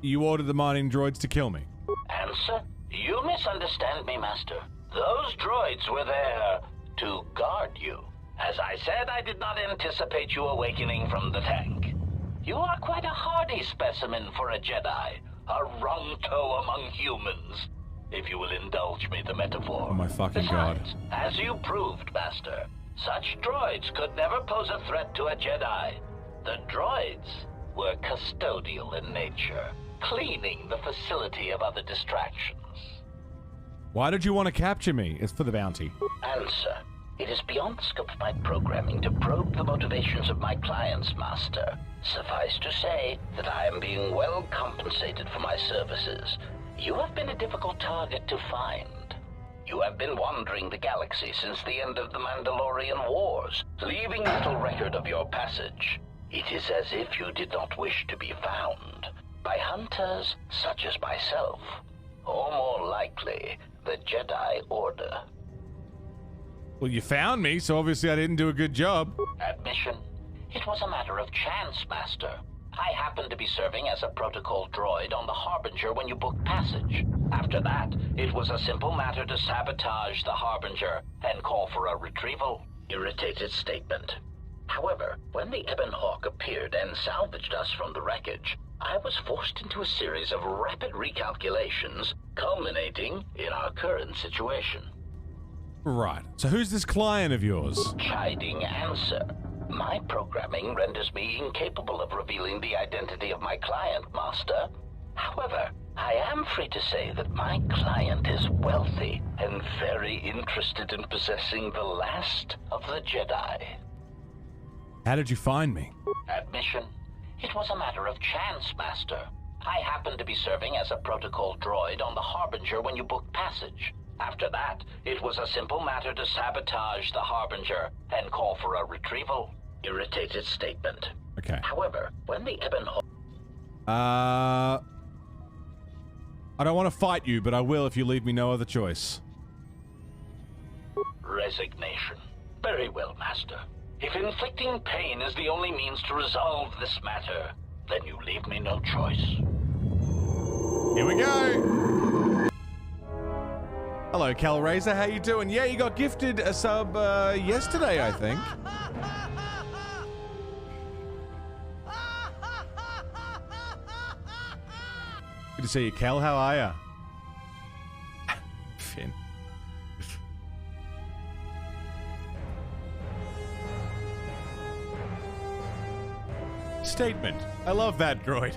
You ordered the mining droids to kill me. Answer? You misunderstand me, Master. Those droids were there to guard you. As I said, I did not anticipate you awakening from the tank. You are quite a hardy specimen for a Jedi, a rung-toe among humans, if you will indulge me the metaphor. Oh my fucking Besides, god. as you proved, Master, such droids could never pose a threat to a Jedi. The droids were custodial in nature, cleaning the facility of other distractions. Why did you want to capture me? It's for the bounty. Answer. It is beyond the scope of my programming to probe the motivations of my clients, Master. Suffice to say that I am being well compensated for my services. You have been a difficult target to find. You have been wandering the galaxy since the end of the Mandalorian Wars, leaving little record of your passage. It is as if you did not wish to be found by hunters such as myself, or more likely, the Jedi Order. Well, you found me, so obviously I didn't do a good job. Admission. It was a matter of chance, Master. I happened to be serving as a protocol droid on the Harbinger when you booked passage. After that, it was a simple matter to sabotage the Harbinger and call for a retrieval. Irritated statement. However, when the Ebon Hawk appeared and salvaged us from the wreckage, I was forced into a series of rapid recalculations, culminating in our current situation. Right. So who's this client of yours? Chiding answer. My programming renders me incapable of revealing the identity of my client, Master. However, I am free to say that my client is wealthy and very interested in possessing the last of the Jedi. How did you find me? Admission. It was a matter of chance, Master. I happened to be serving as a protocol droid on the Harbinger when you booked passage. After that, it was a simple matter to sabotage the Harbinger and call for a retrieval. Irritated statement. Okay. However, when the Ebon Hawk... I don't want to fight you, but I will if you leave me no other choice. Resignation. Very well, Master. If inflicting pain is the only means to resolve this matter, then you leave me no choice. Here we go. Hello, Calraiser. How you doing? Yeah, you got gifted a sub yesterday, I think. Good to see you, Cal. How are ya? Finn. Statement. I love that droid.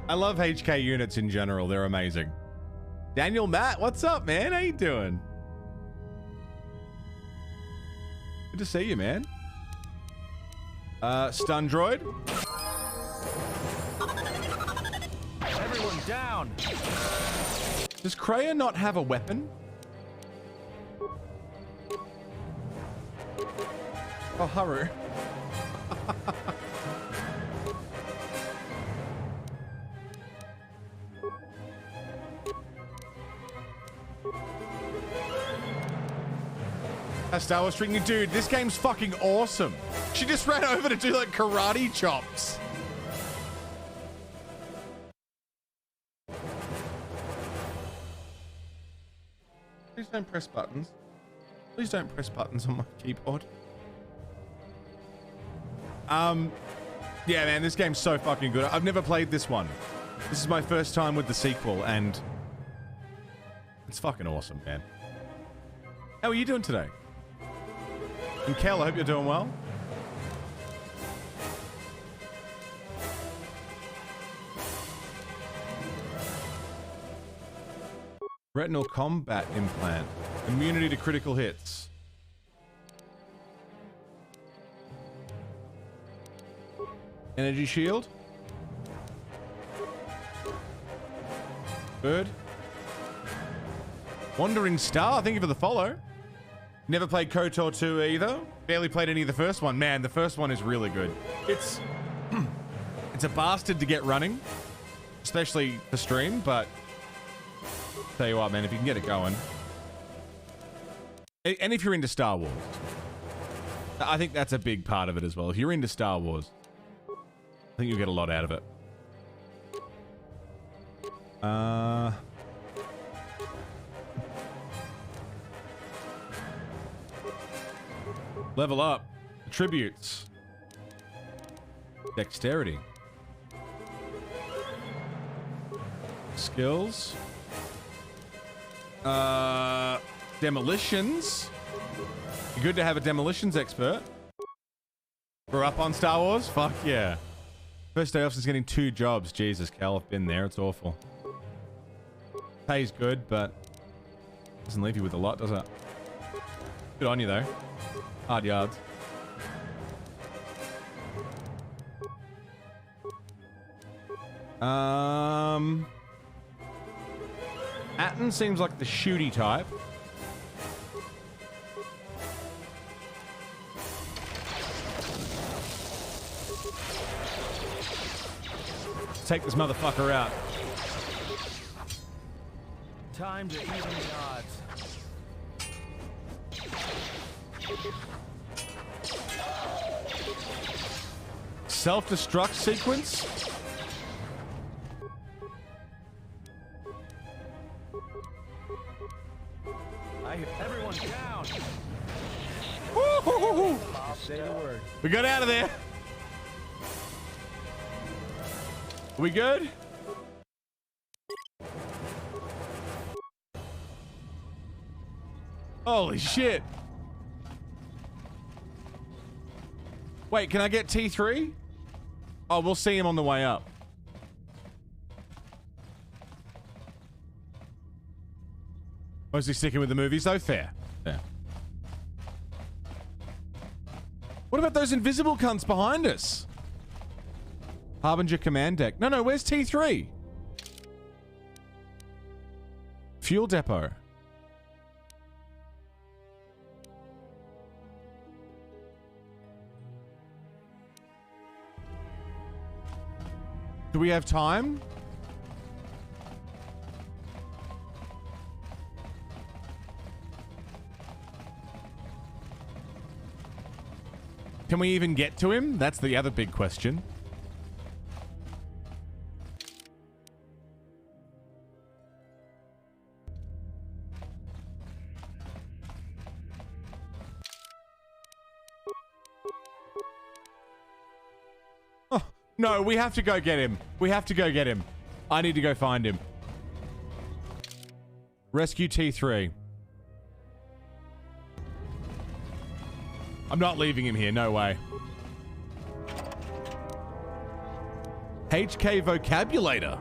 I love HK units in general. They're amazing. Daniel Matt, what's up, man? How you doing? Good to see you, man. Stun droid. Everyone down. Does Kreia not have a weapon? Oh, Haru. Star Wars streaming, dude, this game's fucking awesome. She just ran over to do like karate chops. Please don't press buttons. Please don't press buttons on my keyboard. Yeah, man, this game's so fucking good. I've never played this one. This is my first time with the sequel, and it's fucking awesome, man. How are you doing today? And Kel, I hope you're doing well. Retinal combat implant. Immunity to critical hits. Energy shield. Bird. Wandering Star, thank you for the follow. Never played KOTOR 2 either. Barely played any of the first one. Man, the first one is really good. It's a bastard to get running, especially for stream, but tell you what, man, if you can get it going. And if you're into Star Wars. I think that's a big part of it as well. If you're into Star Wars, I think you'll get a lot out of it. Level up. Attributes. Dexterity. Skills. Demolitions. Good to have a demolitions expert. Grew up on Star Wars? Fuck yeah. First day off since getting 2 jobs. Jesus, Cal, I've been there. It's awful. Pays good, but doesn't leave you with a lot, does it? Good on you, though. Hard yards. Atton seems like the shooty type. Let's take this motherfucker out. Time to even the odds. Self-destruct sequence? Say the word. We got out of there. Are we good? Holy shit. Wait, can I get T3? Oh, we'll see him on the way up. Mostly sticking with the movies, though. Fair. Fair. What about those invisible cunts behind us? Harbinger command deck. No, where's T3? Fuel depot. Do we have time? Can we even get to him? That's the other big question. Oh, no, we have to go get him. We have to go get him. I need to go find him. Rescue T3. I'm not leaving him here, no way. HK Vocabulator.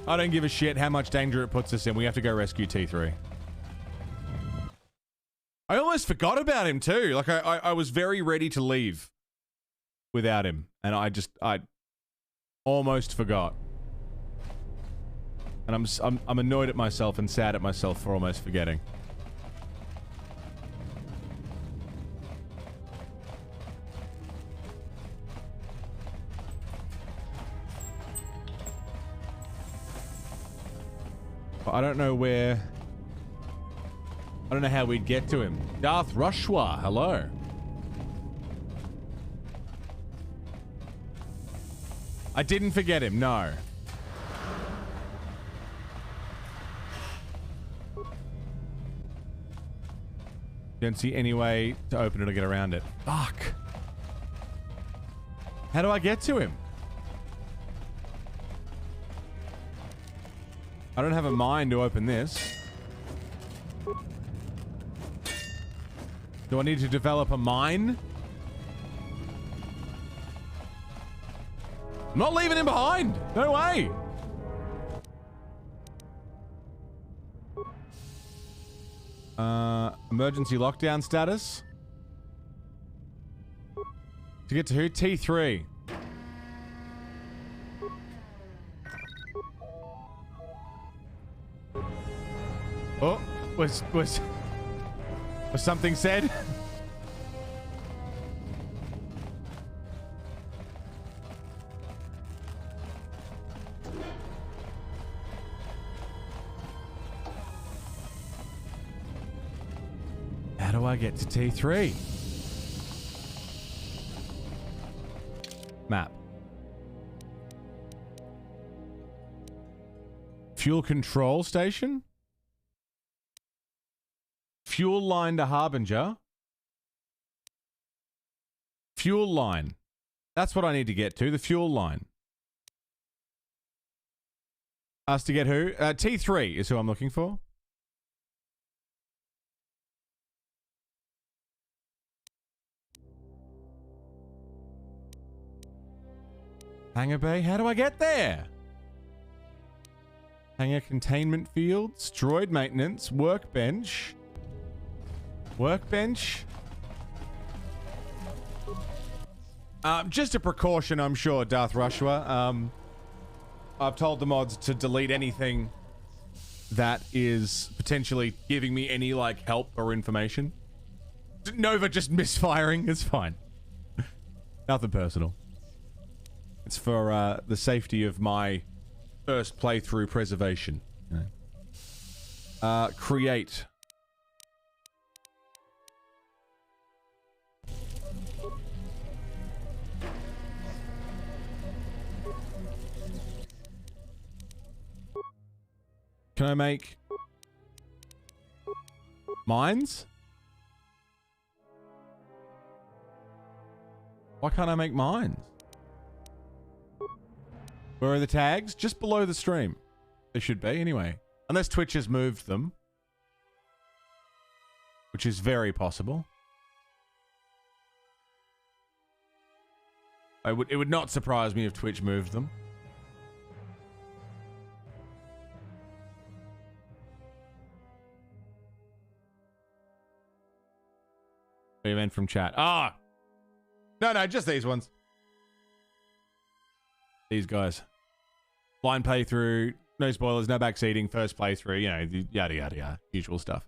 I don't give a shit how much danger it puts us in. We have to go rescue T3. I almost forgot about him too. Like I was very ready to leave without him. And I almost forgot. And I'm annoyed at myself and sad at myself for almost forgetting. I don't know where... I don't know how we'd get to him. Darth Rushwa, hello. I didn't forget him, no. Don't see any way to open it or get around it. Fuck. How do I get to him? I don't have a mind to open this. Do I need to develop a mine? I'm not leaving him behind. No way. Emergency lockdown status. To get to who? T3. Oh, was something said? How do I get to T3? Map. Fuel control station? Fuel line to Harbinger. Fuel line. That's what I need to get to, the fuel line. Us to get who? T3 is who I'm looking for. Hangar bay? How do I get there? Hangar containment fields, droid maintenance, workbench. Workbench? Just a precaution, I'm sure, Darth Rushwa. I've told the mods to delete anything that is potentially giving me any, like, help or information. Nova just misfiring, it's fine. Nothing personal. It's for the safety of my first playthrough preservation. You know. Create. Can I make... Mines? Why can't I make mines? Where are the tags? Just below the stream. They should be, anyway. Unless Twitch has moved them. Which is very possible. It would not surprise me if Twitch moved them. Event from chat. Ah! No, just these ones. These guys. Blind playthrough, no spoilers, no backseating, first playthrough, you know, yada yada yada. Usual stuff.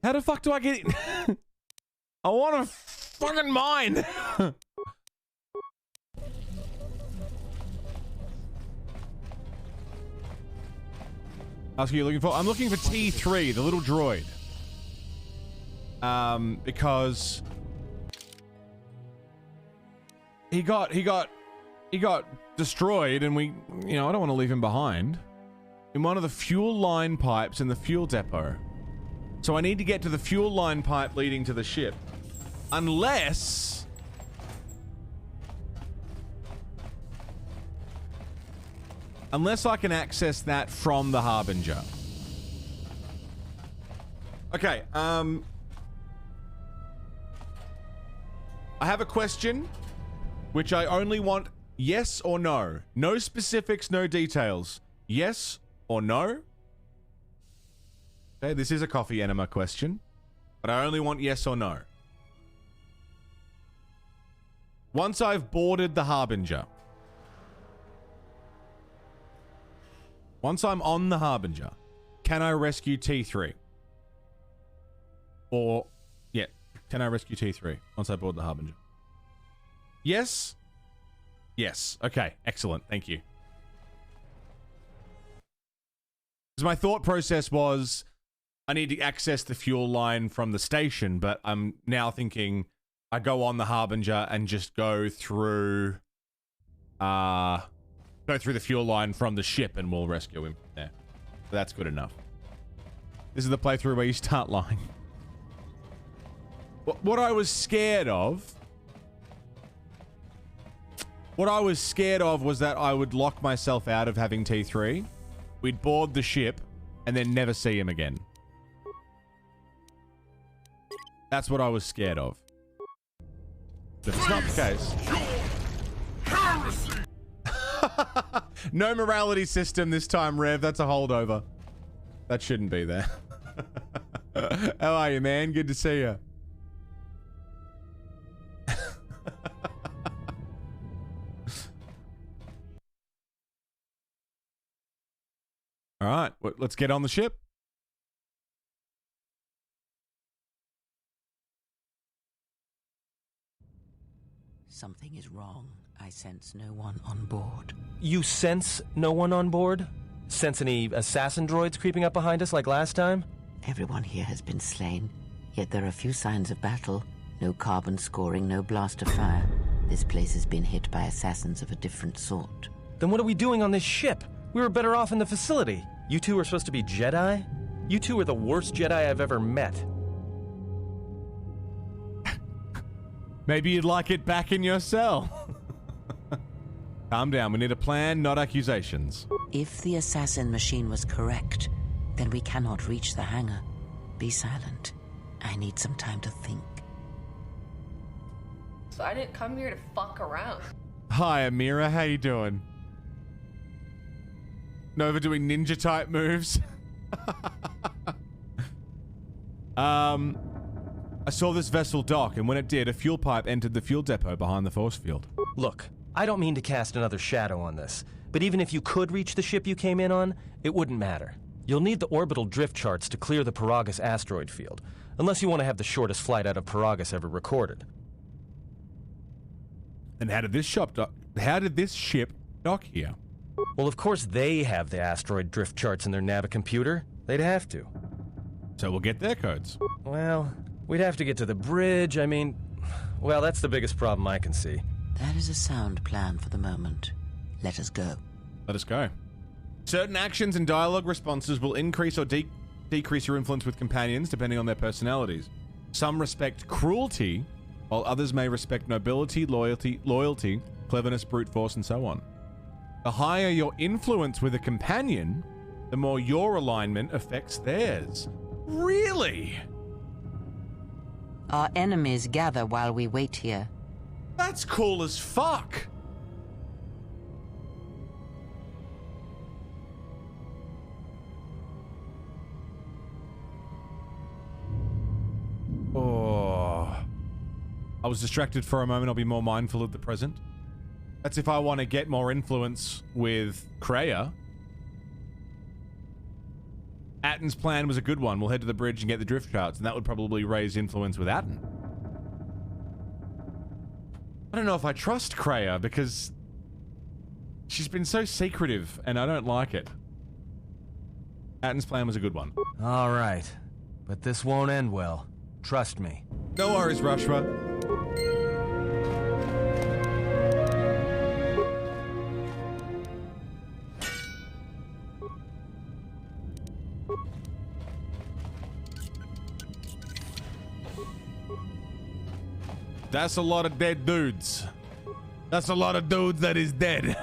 How the fuck do I get it? I want a fucking mine. Ask what you're looking for. I'm looking for T3, the little droid. Because he got destroyed, and we, you know, I don't want to leave him behind in one of the fuel line pipes in the fuel depot. So I need to get to the fuel line pipe leading to the ship. Unless I can access that from the Harbinger. Okay, I have a question, which I only want yes or no. No specifics, no details. Yes or no? Okay, this is a coffee enema question, but I only want yes or no. Once I've boarded the Harbinger, once I'm on the Harbinger, can I rescue T3? Or, yeah, can I rescue T3 once I board the Harbinger? Yes? Yes. Okay, excellent. Thank you. Because my thought process was, I need to access the fuel line from the station, but I'm now thinking I go on the Harbinger and just go through the fuel line from the ship, and we'll rescue him from there. So that's good enough. This is the playthrough where you start lying. What I was scared of was that I would lock myself out of having T3. We'd board the ship and then never see him again. That's what I was scared of. But it's not the case. No morality system this time, Rev. That's a holdover. That shouldn't be there. How are you, man? Good to see you. All right, let's get on the ship. Something is wrong. I sense no one on board. You sense no one on board? Sense any assassin droids creeping up behind us like last time? Everyone here has been slain, yet there are few signs of battle. No carbon scoring, no blaster fire. This place has been hit by assassins of a different sort. Then what are we doing on this ship? We were better off in the facility. You two are supposed to be Jedi? You two are the worst Jedi I've ever met. Maybe you'd like it back in your cell. Calm down. We need a plan, not accusations. If the assassin machine was correct, then we cannot reach the hangar. Be silent. I need some time to think. So I didn't come here to fuck around. Hi, Amira. How you doing? Nova doing ninja type moves. I saw this vessel dock, and when it did, a fuel pipe entered the fuel depot behind the force field. Look, I don't mean to cast another shadow on this, but even if you could reach the ship you came in on, it wouldn't matter. You'll need the orbital drift charts to clear the Paragus asteroid field, unless you want to have the shortest flight out of Paragus ever recorded. And how did this ship dock here? Well, of course they have the asteroid drift charts in their navicomputer. They'd have to. So we'll get their codes. Well, we'd have to get to the bridge. I mean, well, that's the biggest problem I can see. That is a sound plan for the moment. Let us go. Let us go. Certain actions and dialogue responses will increase or decrease your influence with companions depending on their personalities. Some respect cruelty, while others may respect nobility, loyalty, cleverness, brute force, and so on. The higher your influence with a companion, the more your alignment affects theirs. Really? Our enemies gather while we wait here. That's cool as fuck. Oh. I was distracted for a moment. I'll be more mindful of the present. That's if I want to get more influence with Kreia. Atten's plan was a good one. We'll head to the bridge and get the drift charts, and that would probably raise influence with Atten. I don't know if I trust Kreia, because she's been so secretive, and I don't like it. Atten's plan was a good one. All right. But this won't end well. Trust me. No worries, Rashma. That's a lot of dead dudes. That's a lot of dudes that is dead.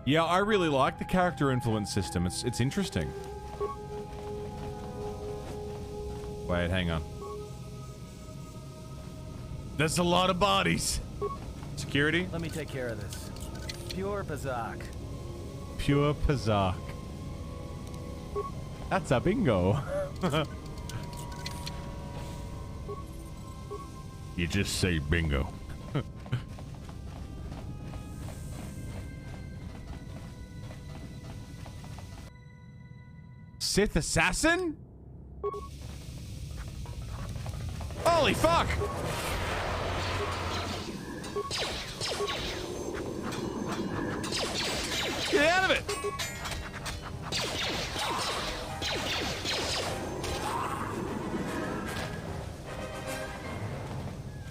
Yeah, I really like the character influence system. It's interesting. Wait, hang on. There's a lot of bodies. Security? Let me take care of this. Pure Pazak. Pure Pazak. That's a bingo. You just say bingo. Sith assassin? Holy fuck! Get out of it!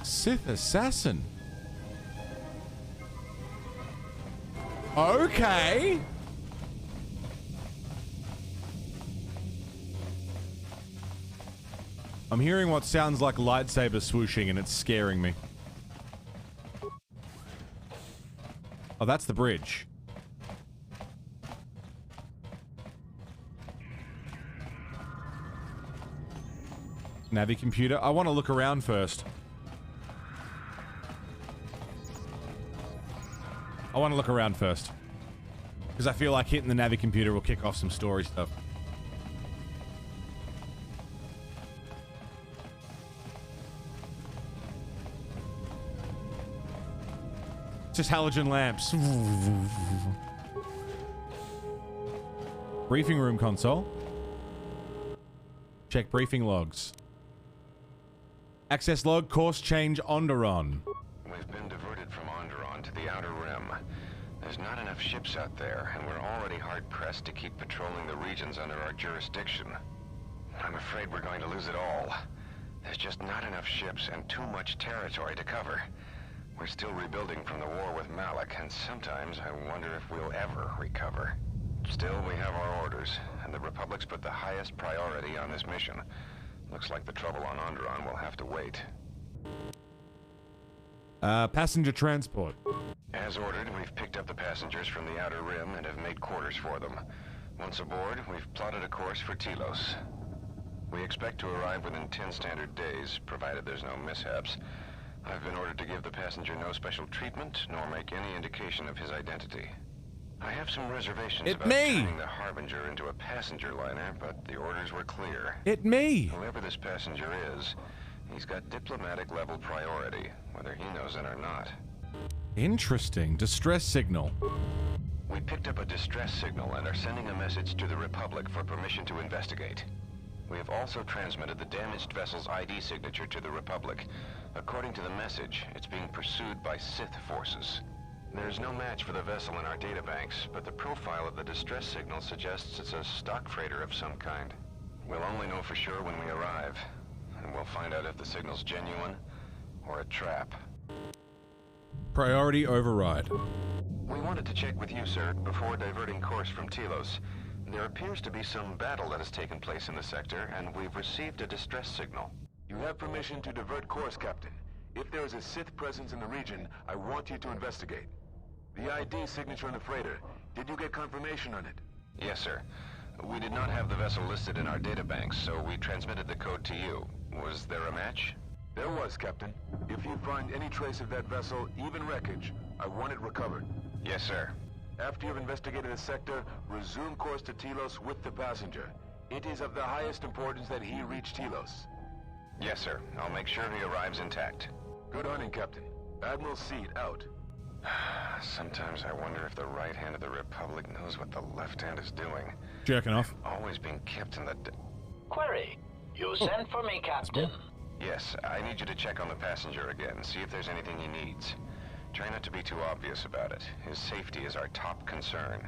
Sith assassin. Okay. I'm hearing what sounds like lightsaber swooshing and it's scaring me. Oh, that's the bridge. Navi computer. I want to look around first. I want to look around first. Because I feel like hitting the Navi computer will kick off some story stuff. Just halogen lamps. Briefing room console. Check briefing logs. Access log, course change Onderon. We've been diverted from Onderon to the Outer Rim. There's not enough ships out there, and we're already hard-pressed to keep patrolling the regions under our jurisdiction. I'm afraid we're going to lose it all. There's just not enough ships and too much territory to cover. We're still rebuilding from the war with Malik, and sometimes I wonder if we'll ever recover. Still, we have our orders, and the Republic's put the highest priority on this mission. Looks like the trouble on Onderon will have to wait. Passenger transport. As ordered, we've picked up the passengers from the Outer Rim and have made quarters for them. Once aboard, we've plotted a course for Telos. We expect to arrive within 10 standard days, provided there's no mishaps. I've been ordered to give the passenger no special treatment, nor make any indication of his identity. I have some reservations about turning the Harbinger into a passenger liner, but the orders were clear. Whoever this passenger is, he's got diplomatic level priority, whether he knows it or not. Interesting. Distress signal. We picked up a distress signal and are sending a message to the Republic for permission to investigate. We have also transmitted the damaged vessel's ID signature to the Republic. According to the message, it's being pursued by Sith forces. There's no match for the vessel in our databanks, but the profile of the distress signal suggests it's a stock freighter of some kind. We'll only know for sure when we arrive, and we'll find out if the signal's genuine or a trap. Priority override. We wanted to check with you, sir, before diverting course from Telos. There appears to be some battle that has taken place in the sector, and we've received a distress signal. You have permission to divert course, Captain. If there is a Sith presence in the region, I want you to investigate. The ID signature on the freighter, did you get confirmation on it? Yes, sir. We did not have the vessel listed in our databanks, so we transmitted the code to you. Was there a match? There was, Captain. If you find any trace of that vessel, even wreckage, I want it recovered. Yes, sir. After you've investigated the sector, resume course to Telos with the passenger. It is of the highest importance that he reach Telos. Yes, sir. I'll make sure he arrives intact. Good hunting, Captain. Admiral Seed, out. Sometimes I wonder if the right hand of the Republic knows what the left hand is doing. Jerking off. Always being kept in the... Query. You sent for me, Captain. Yes, I need you to check on the passenger again, see if there's anything he needs. Try not to be too obvious about it. His safety is our top concern.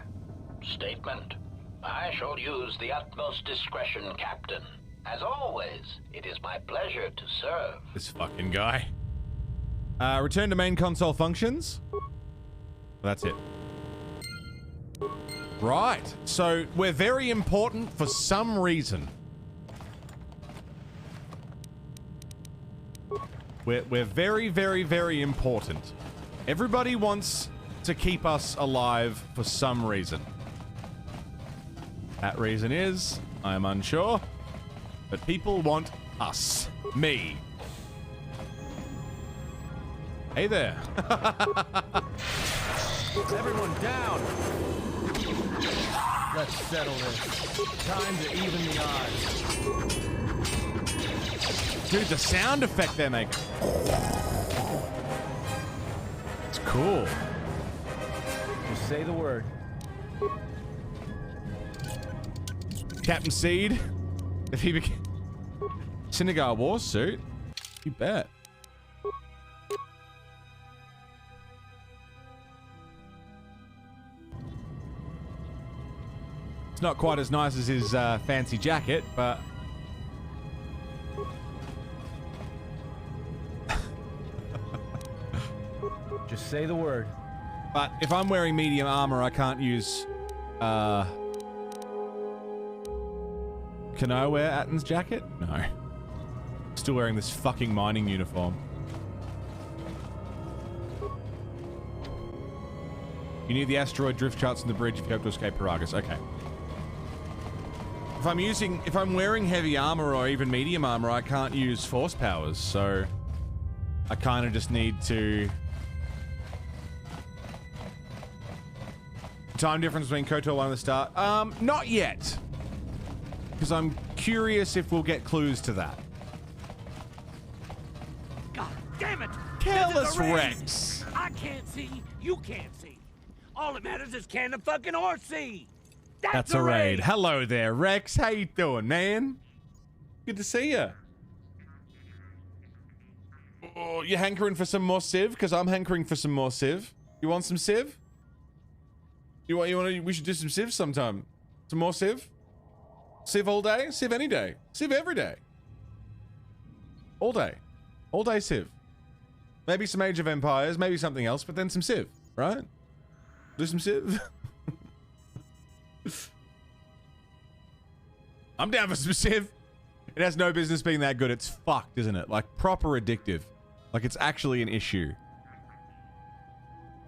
Statement. I shall use the utmost discretion, Captain. As always, it is my pleasure to serve. This fucking guy. Return to main console functions. That's it. Right. So we're very important for some reason. We're very, very, very important. Everybody wants to keep us alive for some reason. That reason is, I am unsure, but people want us. Me. Hey there. Everyone down. Let's settle this. Time to even the odds. Dude, the sound effect they're making. It's cool. Just say the word. Captain Seed. If he became... Senegal war suit? You bet. It's not quite as nice as his fancy jacket, but... Just say the word. But if I'm wearing medium armor, I can't use... Can I wear Atton's jacket? No. Still wearing this fucking mining uniform. You need the asteroid drift charts on the bridge if you hope to escape Paragus. Okay. If I'm wearing heavy armor or even medium armor, I can't use force powers, so I kind of just need to... Time difference between KOTOR 1 and the start? Not yet. Because I'm curious if we'll get clues to that. God damn it! Careless Rex! I can't see, you can't see. All that matters is can the fucking horse see? That's a raid. Hello there, Rex. How you doing, man? Good to see you. Oh, you hankering for some more Civ? Because I'm hankering for some more Civ. You want some Civ? We should do some Civ sometime. Some more Civ? Civ all day? Civ any day? Civ every day? All day. All day Civ. Maybe some Age of Empires, maybe something else, but then some Civ, right? Do some Civ? I'm down for some Civ. It has no business being that good. It's fucked, isn't it? Like, proper addictive. Like, it's actually an issue.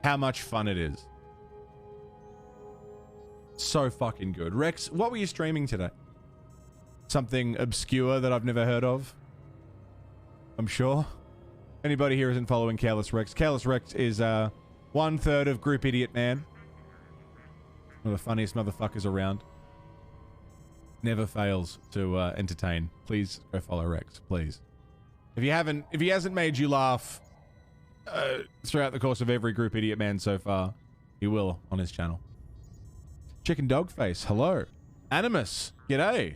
How much fun it is. So fucking good. Rex, what were you streaming today? Something obscure that I've never heard of? I'm sure. Anybody here isn't following Careless Rex. Careless Rex is 1/3 of Group Idiot Man. One of the funniest motherfuckers around. Never fails to entertain. Please go follow Rex, please. If he hasn't made you laugh throughout the course of every Group Idiot Man so far, he will on his channel. Chicken Dogface, hello. Animus, g'day.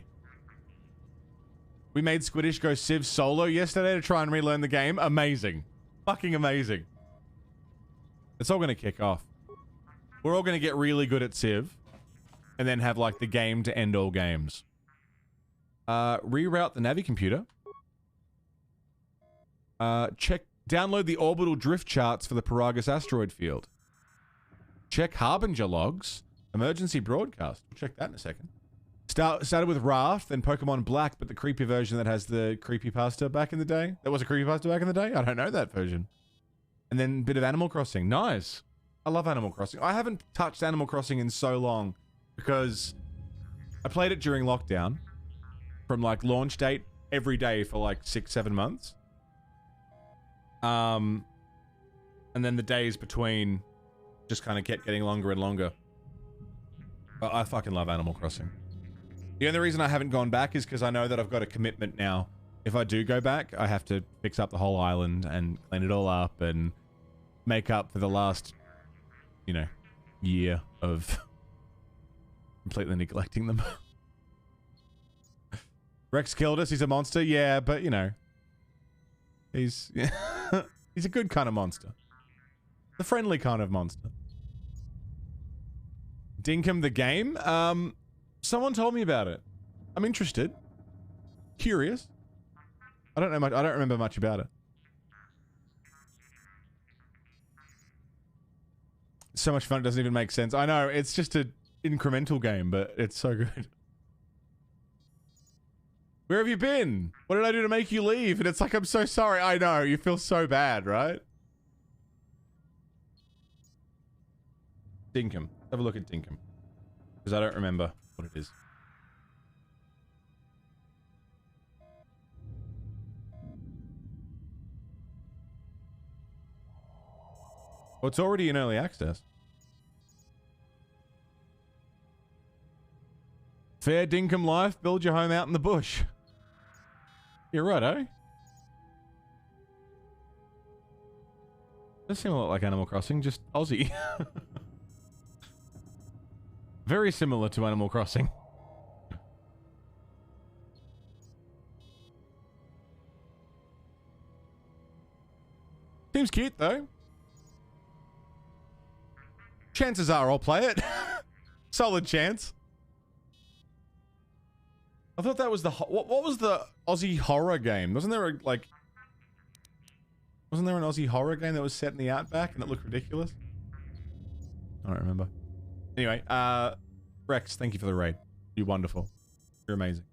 We made Squiddish go Civ solo yesterday to try and relearn the game. Amazing. Fucking amazing. It's all going to kick off. We're all going to get really good at Civ. And then have, like, the game to end all games. Reroute the Navi computer. Download the orbital drift charts for the Paragus asteroid field. Check Harbinger logs. Emergency broadcast. We'll check that in a second. Started with Raft, then Pokemon Black, but the creepy version that has the creepypasta back in the day. There was a creepypasta back in the day? I don't know that version. And then a bit of Animal Crossing. Nice. I love Animal Crossing. I haven't touched Animal Crossing in so long because I played it during lockdown from like launch date every day for like 6-7 months. And then the days between just kind of kept getting longer and longer. But I fucking love Animal Crossing. The only reason I haven't gone back is because I know that I've got a commitment now. If I do go back, I have to fix up the whole island and clean it all up and make up for the last, you know, year of completely neglecting them. Rex killed us. He's a monster. Yeah, but, you know, he's he's a good kind of monster. The friendly kind of monster. Dinkum the game? Someone told me about it. I'm interested. Curious. I don't know much. I don't remember much about it. So much fun it doesn't even make sense. I know, it's just an incremental game, but it's so good. Where have you been? What did I do to make you leave? And it's like, I'm so sorry. I know, you feel so bad, right? Dinkum. Have a look at Dinkum. Because I don't remember what it is. Well, it's already in early access. Fair dinkum life, build your home out in the bush. You're right, eh? Does seem a lot like Animal Crossing, just Aussie. Very similar to Animal Crossing. Seems cute, though. Chances are I'll play it. Solid chance. I thought that was the... What was the Aussie horror game? Wasn't there an Aussie horror game that was set in the Outback and it looked ridiculous? I don't remember. Anyway, Rex, thank you for the raid. You're wonderful. You're amazing.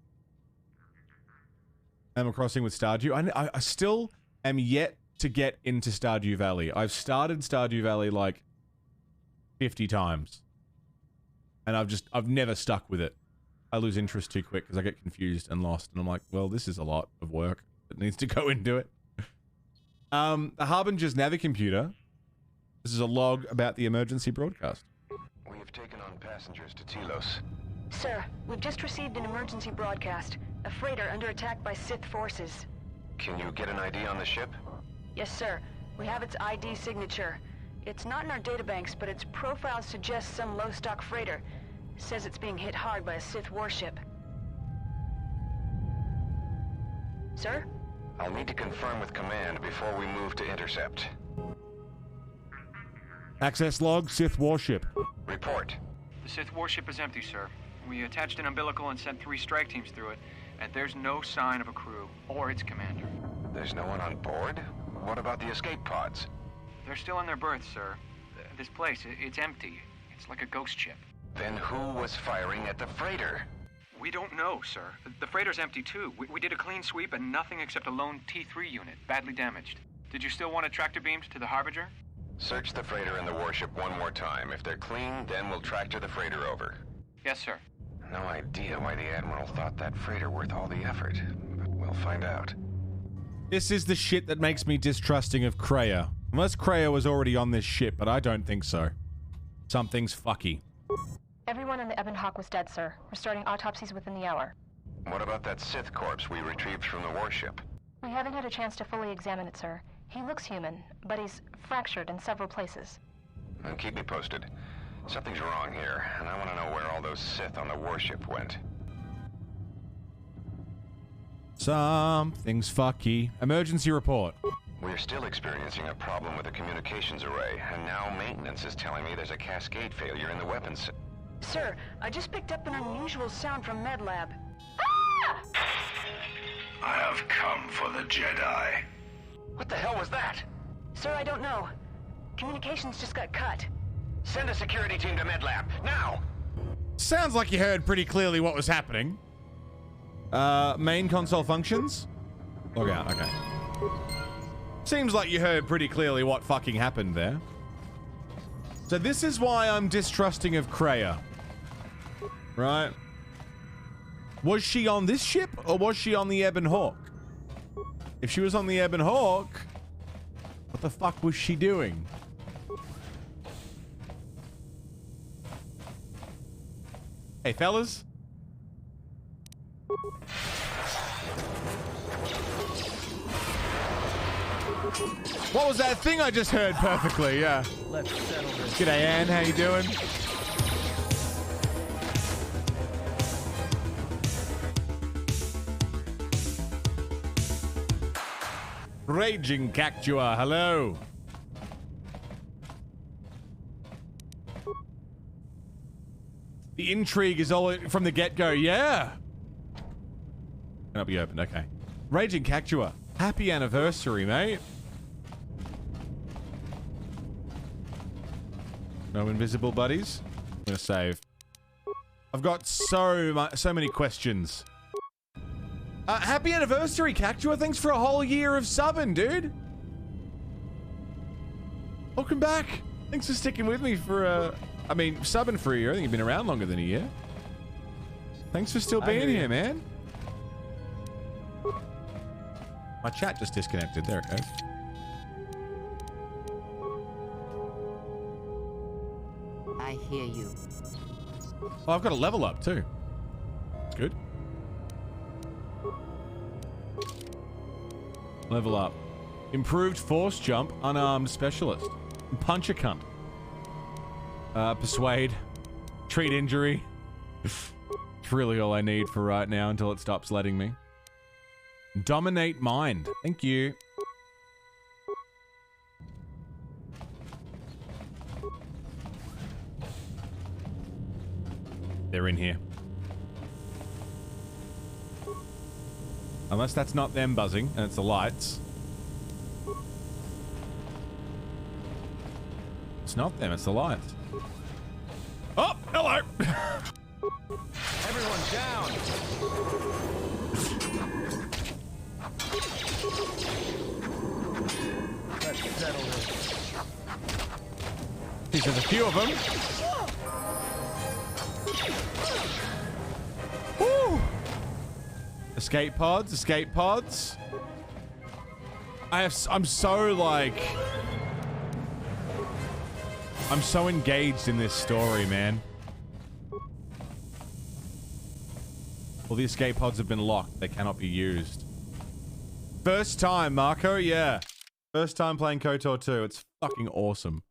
Animal Crossing with Stardew. I still am yet to get into Stardew Valley. I've started Stardew Valley like 50 times. And I've never stuck with it. I lose interest too quick because I get confused and lost. And I'm like, well, this is a lot of work that needs to go into it. The Harbinger's Navicomputer. This is a log about the emergency broadcast. We have taken on passengers to Telos. Sir, we've just received an emergency broadcast. A freighter under attack by Sith forces. Can you get an ID on the ship? Yes, sir. We have its ID signature. It's not in our databanks, but its profile suggests some low-stock freighter. Says it's being hit hard by a Sith warship. Sir? I'll need to confirm with command before we move to intercept. Access log, Sith warship. Report. The Sith warship is empty, sir. We attached an umbilical and sent 3 strike teams through it, and there's no sign of a crew or its commander. There's no one on board? What about the escape pods? They're still in their berths, sir. This place, it's empty. It's like a ghost ship. Then who was firing at the freighter? We don't know, sir. The freighter's empty, too. We did a clean sweep and nothing except a lone T3 unit, badly damaged. Did you still want it tractor beamed to the Harbinger? Search the freighter and the warship one more time. If they're clean, then we'll tractor the freighter over. Yes, sir. No idea why the Admiral thought that freighter worth all the effort, but we'll find out. This is the shit that makes me distrusting of Kreia. Unless Kreia was already on this ship, but I don't think so. Something's fucky. Everyone in the Ebon Hawk was dead, sir. We're starting autopsies within the hour. What about that Sith corpse we retrieved from the warship? We haven't had a chance to fully examine it, sir. He looks human, but he's fractured in several places. Then keep me posted. Something's wrong here, and I want to know where all those Sith on the warship went. Something's fucky. Emergency report. We're still experiencing a problem with the communications array, and now maintenance is telling me there's a cascade failure in the weapons. Sir, I just picked up an unusual sound from MedLab. I have come for the Jedi. What the hell was that? Sir, I don't know. Communications just got cut. Send a security team to MedLab, now! Sounds like you heard pretty clearly what was happening. Main console functions? Log out, okay. Seems like you heard pretty clearly what fucking happened there. So this is why I'm distrusting of Kreia. Right? Was she on this ship, or was she on the Ebon Hawk? If she was on the Ebon Hawk, what the fuck was she doing? Hey, fellas. What was that thing I just heard perfectly? Yeah. Let's settle this. G'day, Ann. How you doing? Raging Cactua, hello. The intrigue is all from the get-go, yeah. Cannot be opened, okay. Raging Cactua, happy anniversary, mate. No invisible buddies. I'm gonna save. I've got so many questions. Happy anniversary, Cactua. Thanks for a whole year of subbing, dude. Welcome back. Thanks for sticking with me for, I mean, subbing for a year. I think you've been around longer than a year. Thanks for still being here, man. My chat just disconnected. There it goes. I hear you. Oh, I've got a level up too. That's good. Level up. Improved force jump, unarmed specialist. Punch a cunt. Persuade. Treat injury. It's really all I need for right now until it stops letting me. Dominate mind. Thank you. They're in here. Unless that's not them buzzing and it's the lights. It's not them, it's the lights. Oh, hello! Everyone down! Let's settle this. There's a few of them. Woo! Escape pods, escape pods. I'm so like... I'm so engaged in this story, man. Well, the escape pods have been locked. They cannot be used. First time, Marco, yeah. First time playing KOTOR 2. It's fucking awesome.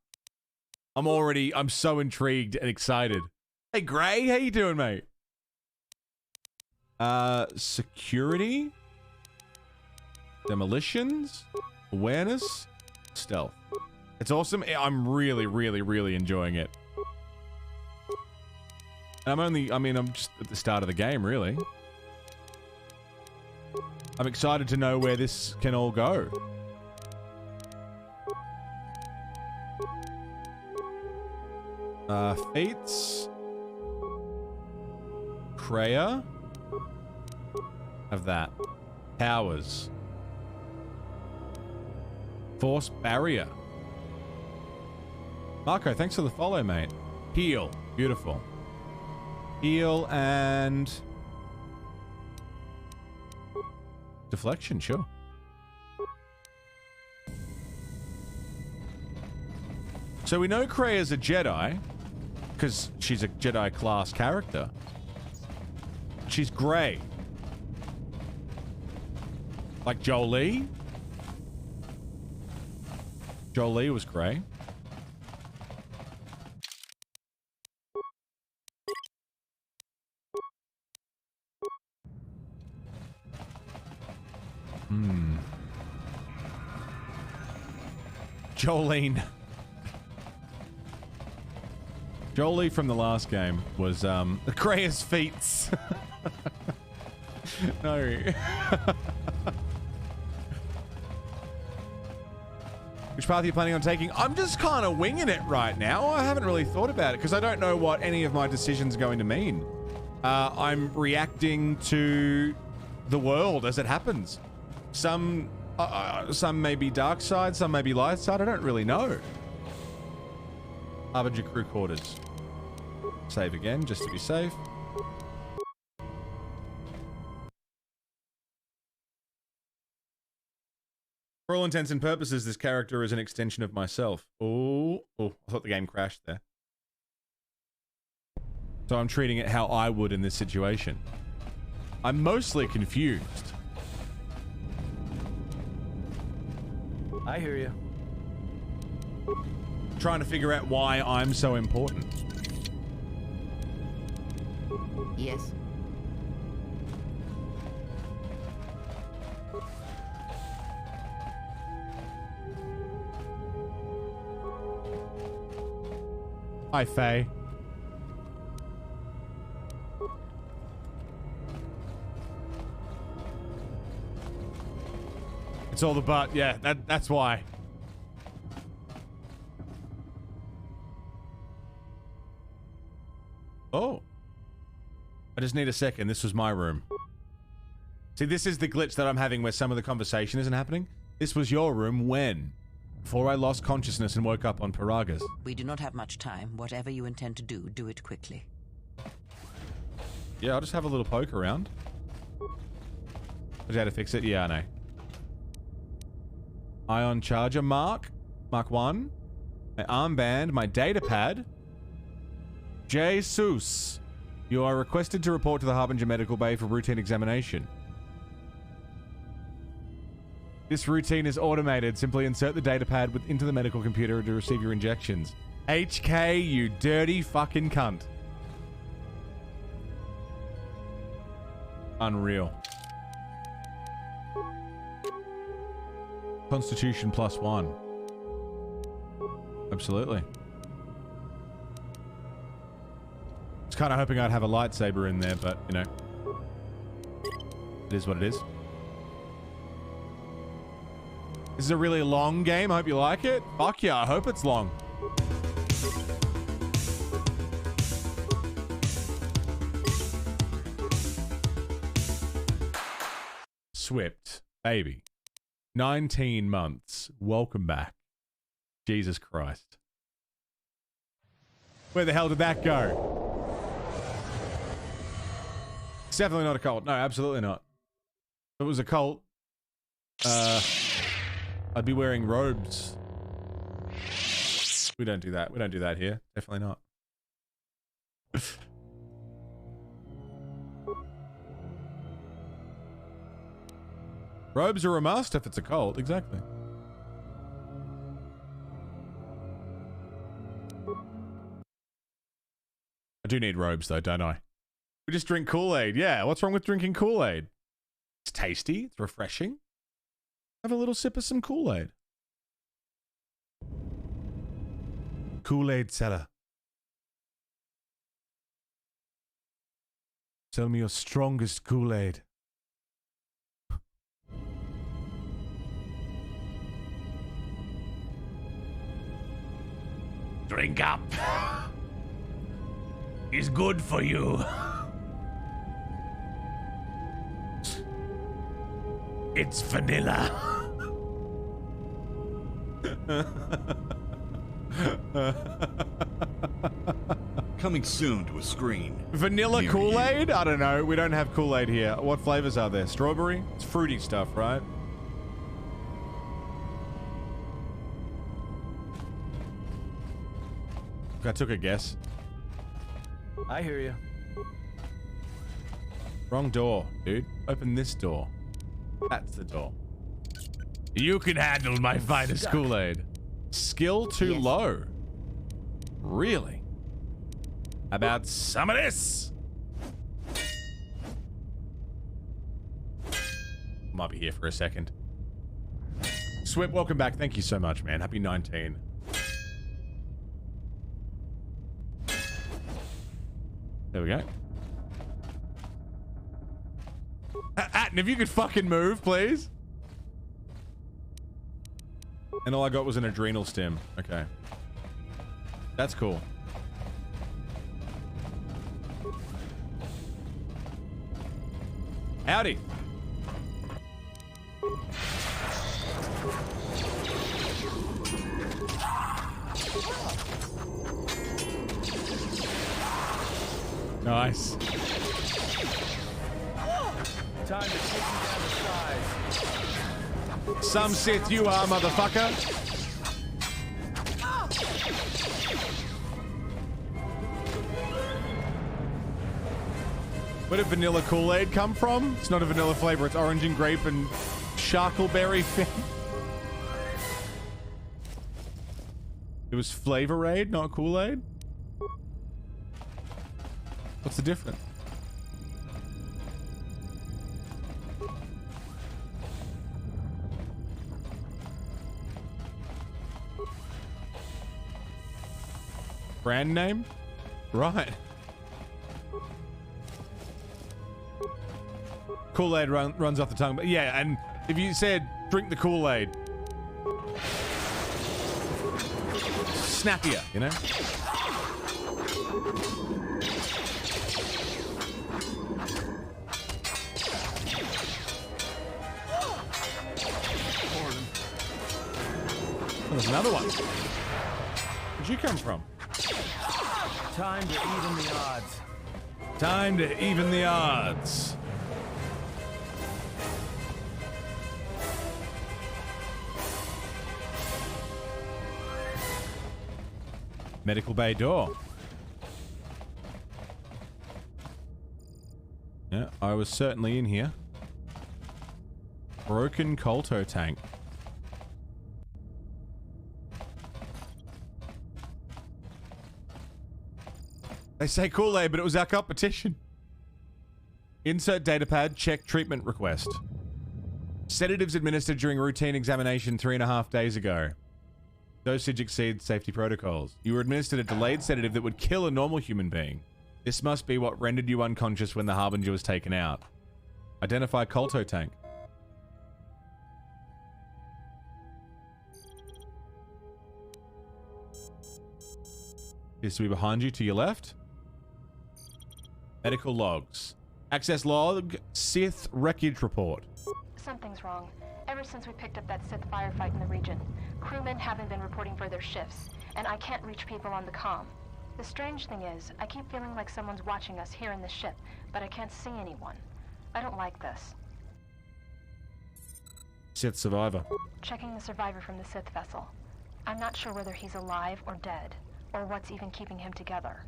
I'm so intrigued and excited. Hey, Gray, how you doing, mate? Security? Demolitions? Awareness? Stealth. It's awesome. I'm really, really, really enjoying it. I'm just at the start of the game, really. I'm excited to know where this can all go. Feats. Kreia. Have that. Powers. Force barrier. Marco, thanks for the follow, mate. Heal. Beautiful. Heal and... deflection, sure. So we know Kreia's a Jedi, because she's a Jedi class character. She's grey. Like Jolie? Jolie was grey. Jolene. Jolie from the last game was, Kreia's feats. No. Which path are you planning on taking? I'm just kind of winging it right now. I haven't really thought about it because I don't know what any of my decisions are going to mean. I'm reacting to the world as it happens. Some may be dark side, some may be light side. I don't really know. Harbinger crew quarters. Save again, just to be safe. For all intents and purposes, this character is an extension of myself. Oh, I thought the game crashed there. So I'm treating it how I would in this situation. I'm mostly confused. I hear you. Trying to figure out why I'm so important. Yes. Hi, Faye. It's all the butt. Yeah, that's why. Oh. I just need a second. This was my room. See, this is the glitch that I'm having where some of the conversation isn't happening. This was your room when? Before I lost consciousness and woke up on Paragas. We do not have much time. Whatever you intend to do, do it quickly. Yeah, I'll just have a little poke around. Did you how to fix it? Yeah, I know. Ion charger, Mark 1. My armband, my data pad. Jesus. You are requested to report to the Harbinger Medical Bay for routine examination. This routine is automated. Simply insert the data pad into the medical computer to receive your injections. HK, you dirty fucking cunt. Unreal. Constitution +1. Absolutely. I was kind of hoping I'd have a lightsaber in there, but, you know. It is what it is. This is a really long game. I hope you like it. Fuck yeah, I hope it's long. Swift, baby. 19 months. Welcome back. Jesus Christ. Where the hell did that go? It's definitely not a cult. No, absolutely not. If it was a cult, I'd be wearing robes. We don't do that. We don't do that here. Definitely not. Robes are a must if it's a cult. Exactly. I do need robes though, don't I? We just drink Kool-Aid. Yeah, what's wrong with drinking Kool-Aid? It's tasty. It's refreshing. Have a little sip of some Kool-Aid. Kool-Aid seller. Sell me your strongest Kool-Aid. Drink up. It's good for you. It's vanilla. Coming soon to a screen. Vanilla Kool-Aid? I don't know. We don't have Kool-Aid here. What flavors are there? Strawberry? It's fruity stuff, right? I took a guess. I hear you. Wrong door, dude. Open this door. That's the door. You can handle my finest Kool-Aid. Skill too low. Really? How about some of this? Might be here for a second. Swip, welcome back. Thank you so much, man. Happy 19. There we go. Atten, if you could fucking move, please. And all I got was an adrenal stim. Okay. That's cool. Howdy. Nice. Time to take you down to size. Some Sith you are, motherfucker. Where did vanilla Kool-Aid come from? It's not a vanilla flavor, it's orange and grape and charcoalberry fin. It was Flavor-Aid, not Kool-Aid? What's the difference? Brand name? Right. Kool-Aid runs off the tongue, but yeah, and if you said drink the Kool-Aid, snappier, you know? Oh, there's another one. Where'd you come from? Time to even the odds. Time to even the odds. Medical bay door. Yeah, I was certainly in here. Broken Colto tank. They say Kool-Aid, but it was our competition. Insert datapad, check treatment request. Sedatives administered during routine examination 3.5 days ago. Dosage exceeds safety protocols. You were administered a delayed sedative that would kill a normal human being. This must be what rendered you unconscious when the Harbinger was taken out. Identify Colto tank. Appears to be behind you to your left. Medical logs. Access log, Sith wreckage report. Something's wrong. Ever since we picked up that Sith firefight in the region, crewmen haven't been reporting for their shifts, and I can't reach people on the comm. The strange thing is, I keep feeling like someone's watching us here in the ship, but I can't see anyone. I don't like this. Sith survivor. Checking the survivor from the Sith vessel. I'm not sure whether he's alive or dead, or what's even keeping him together.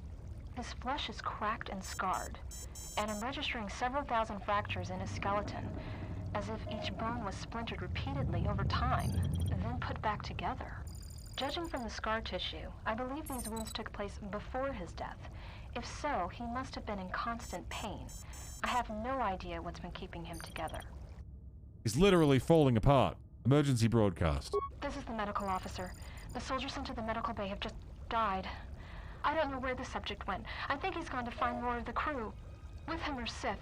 His flesh is cracked and scarred, and I'm registering several thousand fractures in his skeleton, as if each bone was splintered repeatedly over time, then put back together. Judging from the scar tissue, I believe these wounds took place before his death. If so, he must have been in constant pain. I have no idea what's been keeping him together. He's literally falling apart. Emergency broadcast. This is the medical officer. The soldiers sent to the medical bay have just died. I don't know where the subject went. I think he's gone to find more of the crew. With him are Sith.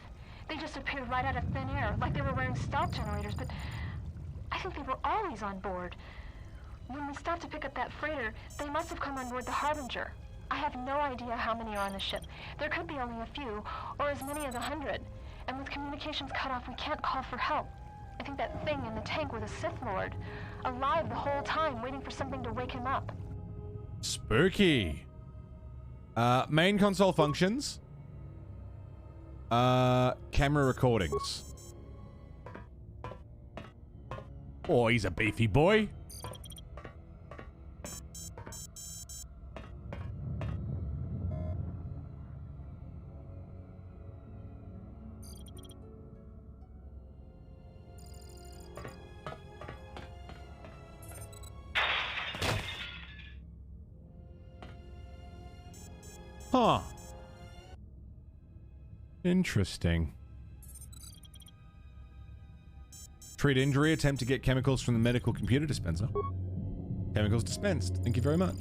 They just appeared right out of thin air, like they were wearing stealth generators, but I think they were always on board. When we stopped to pick up that freighter, they must have come on board the Harbinger. I have no idea how many are on the ship. There could be only a few, or as many as 100. And with communications cut off, we can't call for help. I think that thing in the tank was a Sith Lord, alive the whole time, waiting for something to wake him up. Spooky. Main console functions. Camera recordings. Oh, he's a beefy boy. Huh. Interesting. Treat injury, attempt to get chemicals from the medical computer dispenser. Chemicals dispensed. Thank you very much.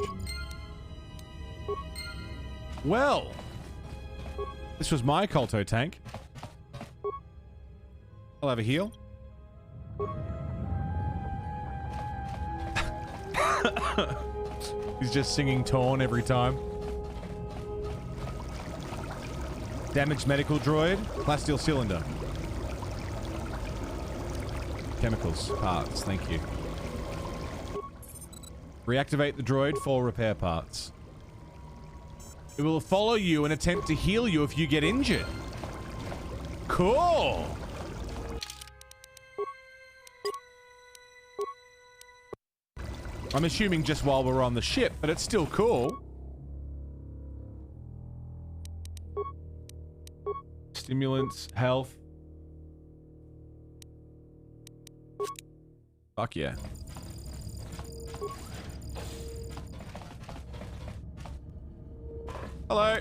Well, this was my Colto tank. I'll have a heal. He's just singing Torn every time. Damaged medical droid. Plasteel cylinder. Chemicals. Parts. Thank you. Reactivate the droid for repair parts. It will follow you and attempt to heal you if you get injured. Cool. I'm assuming just while we're on the ship, but it's still cool. Stimulants, health. Fuck yeah. Hello.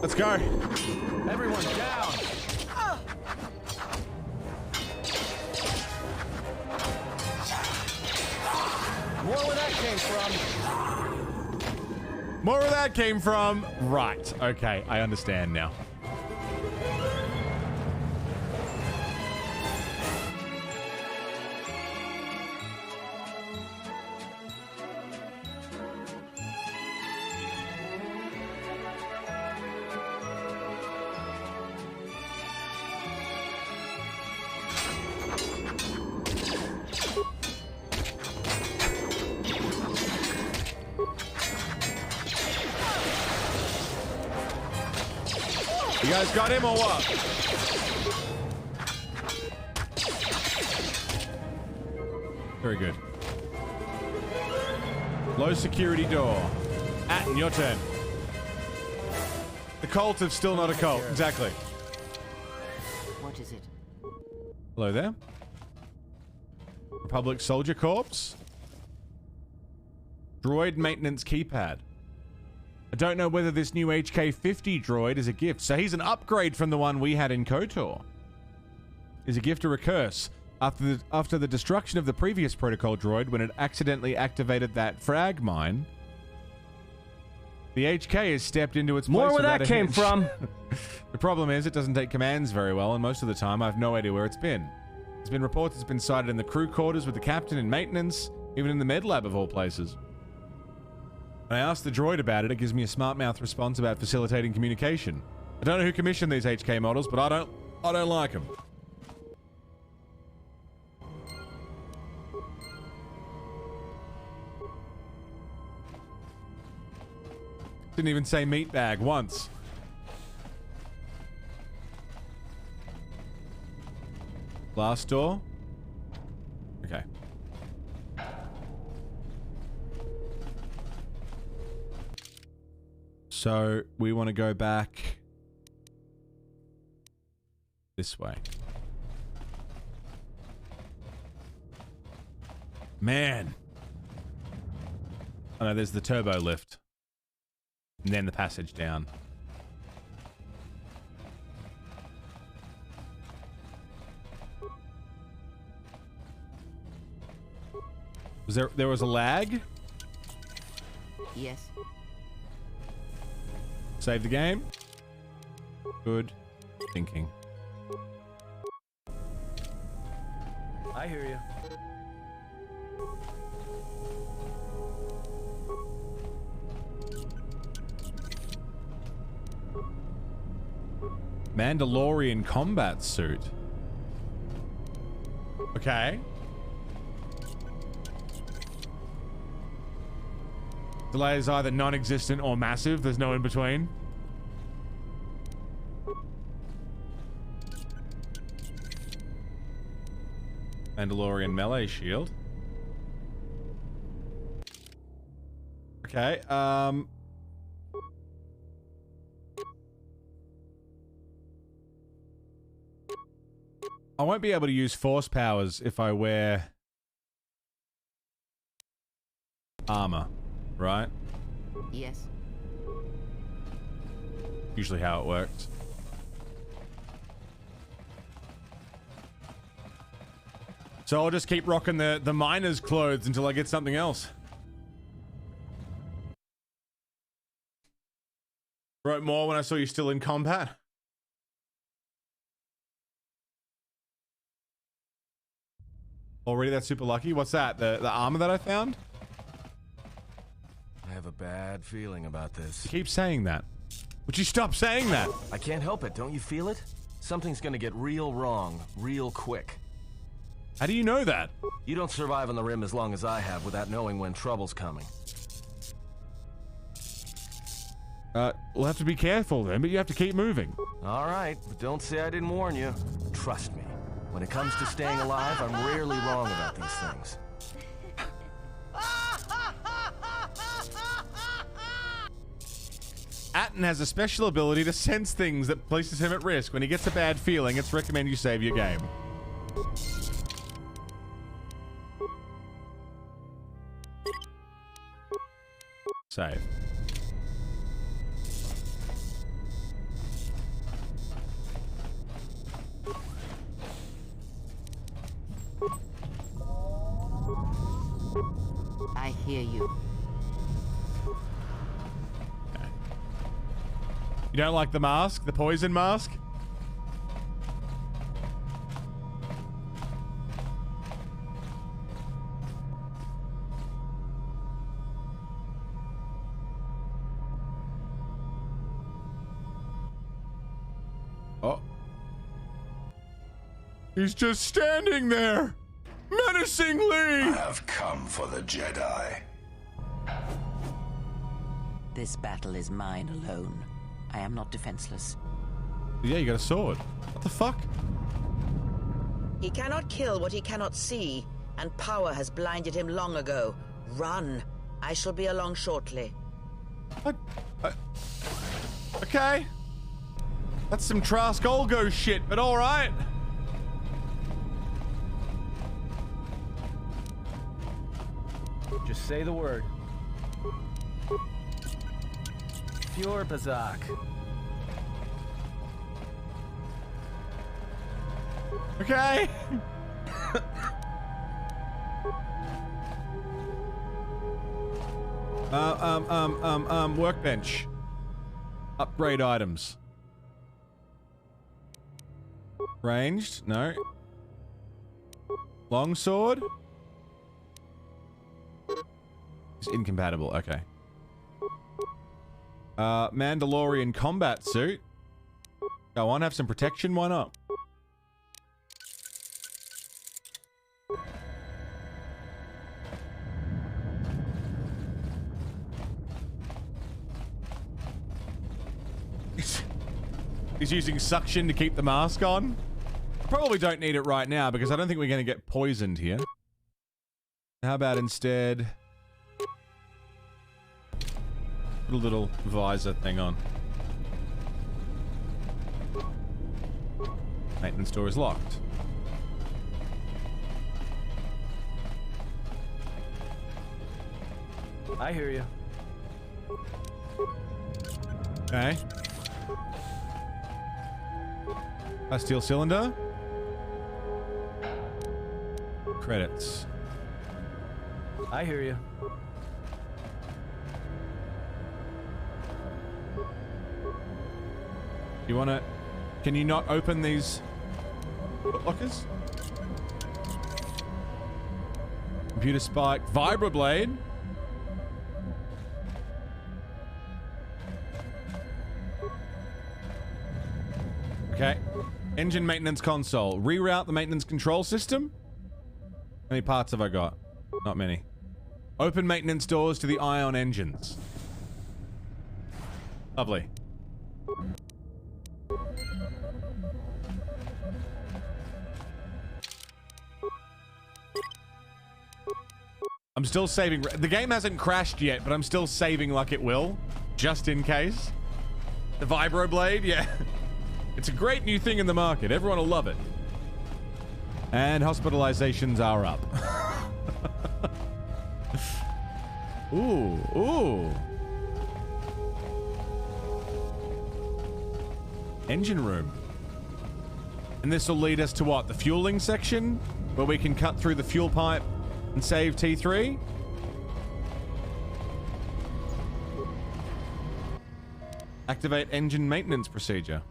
Let's go. Everyone down. More where that came from. More where that came from. Right. Okay, I understand now. You guys got him or what? Very good. Low security door. Atten, your turn. The cult have still not a cult. Exactly. What is it? Hello there. Republic Soldier Corps. Droid maintenance keypad. I don't know whether this new HK-50 droid is a gift. So he's an upgrade from the one we had in KOTOR. Is a gift or a curse? After the destruction of the previous protocol droid, when it accidentally activated that frag mine, the HK has stepped into its place. More where that came from. The problem is it doesn't take commands very well, and most of the time I have no idea where it's been. There's been reports it's been sighted in the crew quarters with the captain and maintenance, even in the med lab of all places. When I asked the droid about it, it gives me a smart mouth response about facilitating communication. I don't know who commissioned these HK models, but I don't like them. Didn't even say meat bag once. Glass door. Okay. So we want to go back this way. Man. Oh no, there's the turbo lift. And then the passage down. There was a lag? Yes. Save the game. Good thinking. I hear you. Mandalorian combat suit. Okay. Delay is either non-existent or massive. There's no in between. Mandalorian melee shield. Okay, I won't be able to use force powers if I wear armor, right? Yes. Usually how it works. So I'll just keep rocking the miner's clothes until I get something else. Wrote more when I saw you still in combat. Already that's super lucky. What's that? The armor that I found? I have a bad feeling about this. You keep saying that. Would you stop saying that? I can't help it. Don't you feel it? Something's gonna get real wrong, real quick. How do you know that? You don't survive on the rim as long as I have without knowing when trouble's coming. We'll have to be careful then, but you have to keep moving. All right, but don't say I didn't warn you. Trust me. When it comes to staying alive, I'm rarely wrong about these things. Atten has a special ability to sense things that places him at risk. When he gets a bad feeling, it's recommended you save your game. Save. I hear you. You don't like the mask? The poison mask? Oh. He's just standing there, menacingly. I have come for the Jedi. This battle is mine alone. I am not defenseless. Yeah, you got a sword. What the fuck? He cannot kill what he cannot see, and power has blinded him long ago. Run. I shall be along shortly. Okay. That's some Trask Olgo shit, but alright. Just say the word. Pure Bazak. Okay. Workbench. Upgrade items. Ranged? No. Longsword? It's incompatible. Okay. Mandalorian combat suit. Go on, have some protection. Why not? He's using suction to keep the mask on. I probably don't need it right now because I don't think we're going to get poisoned here. How about instead... put a little visor thing on. Maintenance door is locked. I hear you. Okay. A steel cylinder. Credits. I hear you. You wanna... can you not open these lockers? Computer spike. Vibroblade. Okay. Engine maintenance console. Reroute the maintenance control system. How many parts have I got? Not many. Open maintenance doors to the ion engines. Lovely. I'm still saving. The game hasn't crashed yet, but I'm still saving like it will, just in case. The Vibroblade, yeah. It's a great new thing in the market. Everyone will love it. And hospitalizations are up. Ooh, ooh. Engine room. And this will lead us to what? The fueling section? Where we can cut through the fuel pipe and save T3? Activate engine maintenance procedure.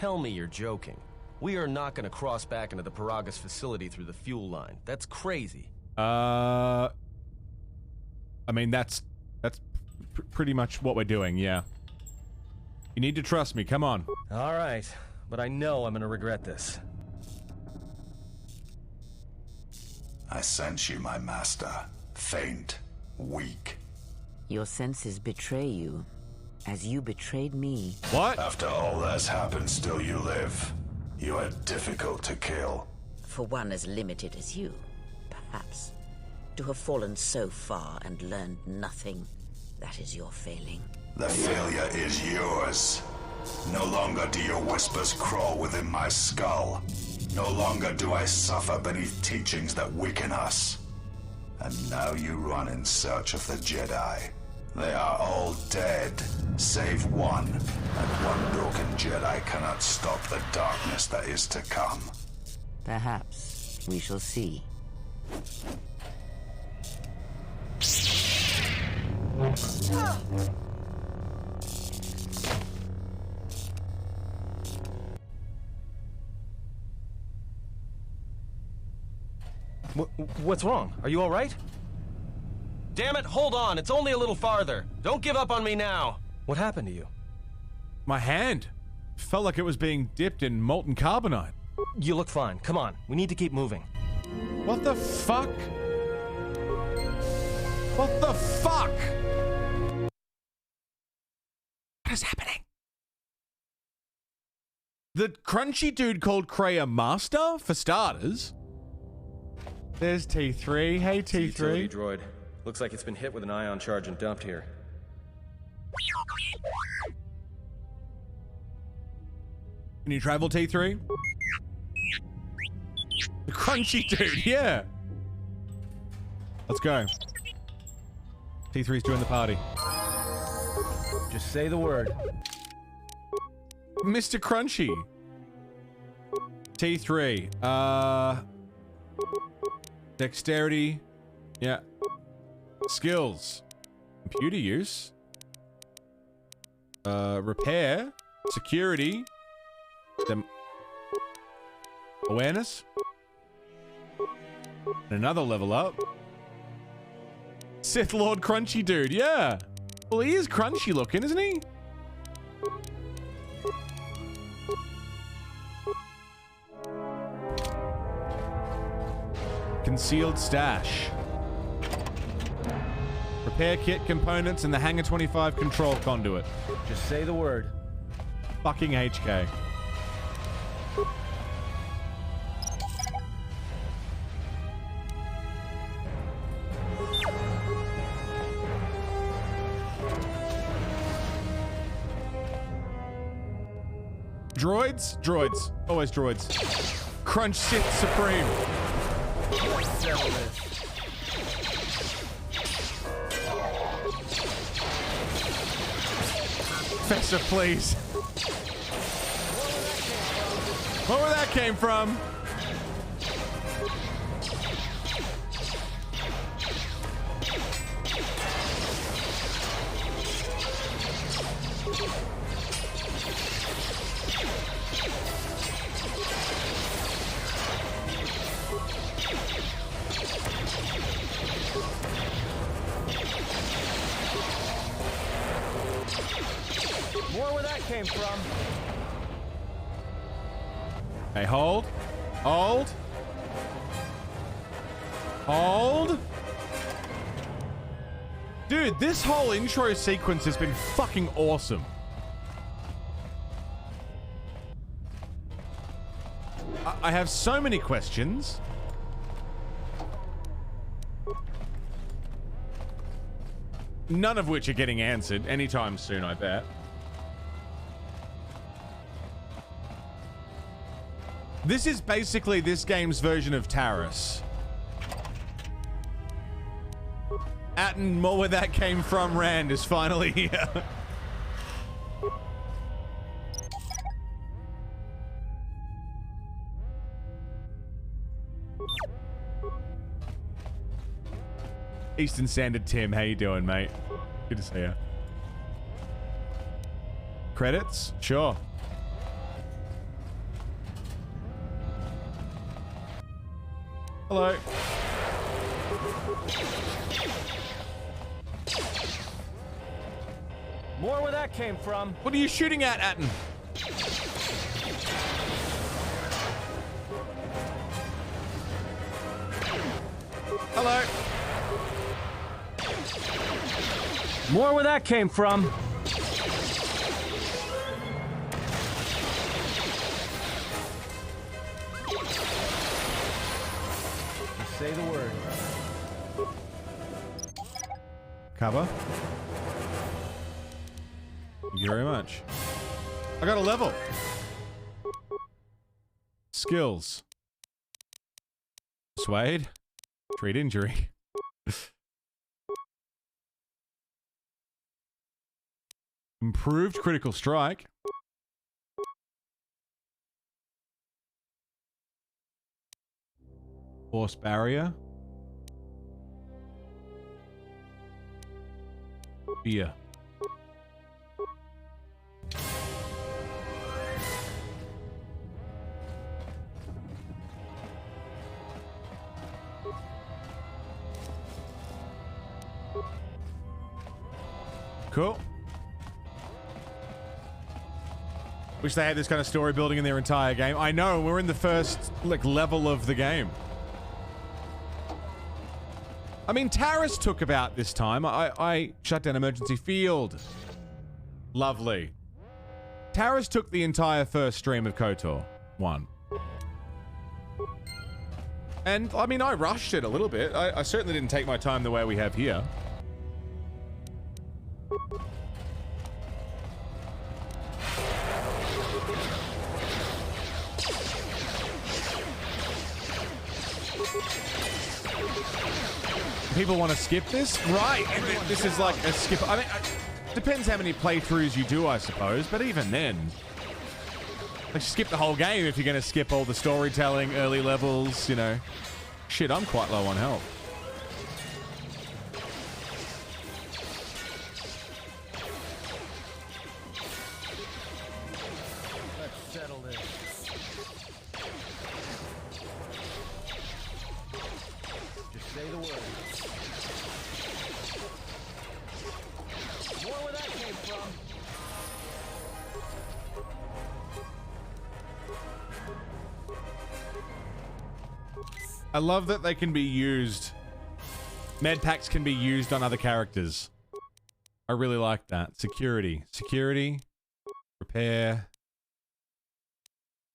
tell me you're joking. We are not going to cross back into the Paragas facility through the fuel line. That's crazy. I mean, that's pretty much what we're doing, yeah. You need to trust me, come on. All right, but I know I'm going to regret this. I sense you, my master. Faint, weak. Your senses betray you, as you betrayed me. What? After all that's happened, still you live. You are difficult to kill. For one as limited as you, perhaps. To have fallen so far and learned nothing, that is your failing. The failure is yours. No longer do your whispers crawl within my skull. No longer do I suffer beneath teachings that weaken us. And now you run in search of the Jedi. They are all dead, save one. And one broken Jedi cannot stop the darkness that is to come. Perhaps we shall see. What's wrong? Are you all right? Damn it, hold on. It's only a little farther. Don't give up on me now. What happened to you? My hand. Felt like it was being dipped in molten carbonite. You look fine. Come on. We need to keep moving. What the fuck? What the fuck? What is happening? The crunchy dude called Cray a master, for starters. There's T3. Hey, T3. Utility droid. Looks like it's been hit with an ion charge and dumped here. Can you travel, T3? The crunchy dude, yeah. Let's go. T3's joined the party. Just say the word. Mr. Crunchy. T3. Dexterity. Yeah. Skills. Computer use. Repair. Security. Awareness. And another level up. Sith Lord Crunchy dude, yeah. Well, he is crunchy looking, isn't he? Concealed stash. Repair kit components and the Hangar 25 control conduit. Just say the word. Fucking HK. Droids? Droids. Always droids. Crunch Sith Supreme. Fester, please. Where that came from? More where that came from. Hey, hold. Hold. Hold. Dude, this whole intro sequence has been fucking awesome. I have so many questions. None of which are getting answered anytime soon, I bet. This is basically this game's version of Taris. Atten, more where that came from, Rand is finally here. Eastern Standard Tim, how you doing, mate? Good to see you. Credits? Sure. Hello. More where that came from. What are you shooting at, Atten? Hello. More where that came from. Just say the word. Cover. Thank you very much. I got a level. Skills. Persuade. Treat injury. Improved critical strike. Force barrier. Fear. Cool. Wish they had this kind of story building in their entire game. I know, we're in the first level of the game. I mean, Taris took about this time. I shut down emergency field. Lovely. Taris took the entire first stream of KOTOR 1. And, I mean, I rushed it a little bit. I certainly didn't take my time the way we have here. People want to skip this? Right, and this is like a skip. I mean, depends how many playthroughs you do, I suppose, but even then. Like, skip the whole game if you're going to skip all the storytelling, early levels, you know. Shit, I'm quite low on health. Let's settle this. Just say the word. More where that came from. I love that they can be used. Med packs can be used on other characters. I really like that. Security. Security. Repair.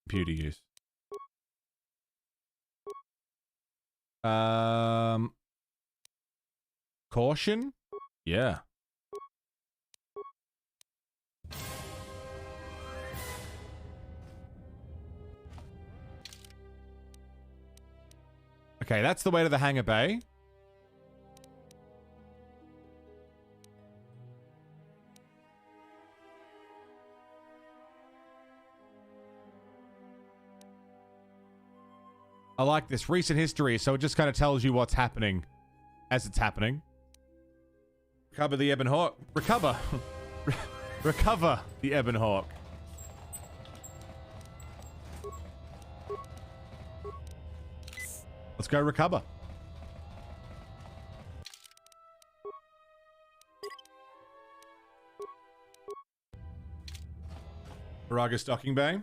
Computer use. Caution? Yeah. Okay, that's the way to the hangar bay. I like this. Recent history, so it just kind of tells you what's happening as it's happening. Recover the Ebon Hawk. Recover. Recover the Ebon Hawk. Let's go recover. Viraga stocking bay.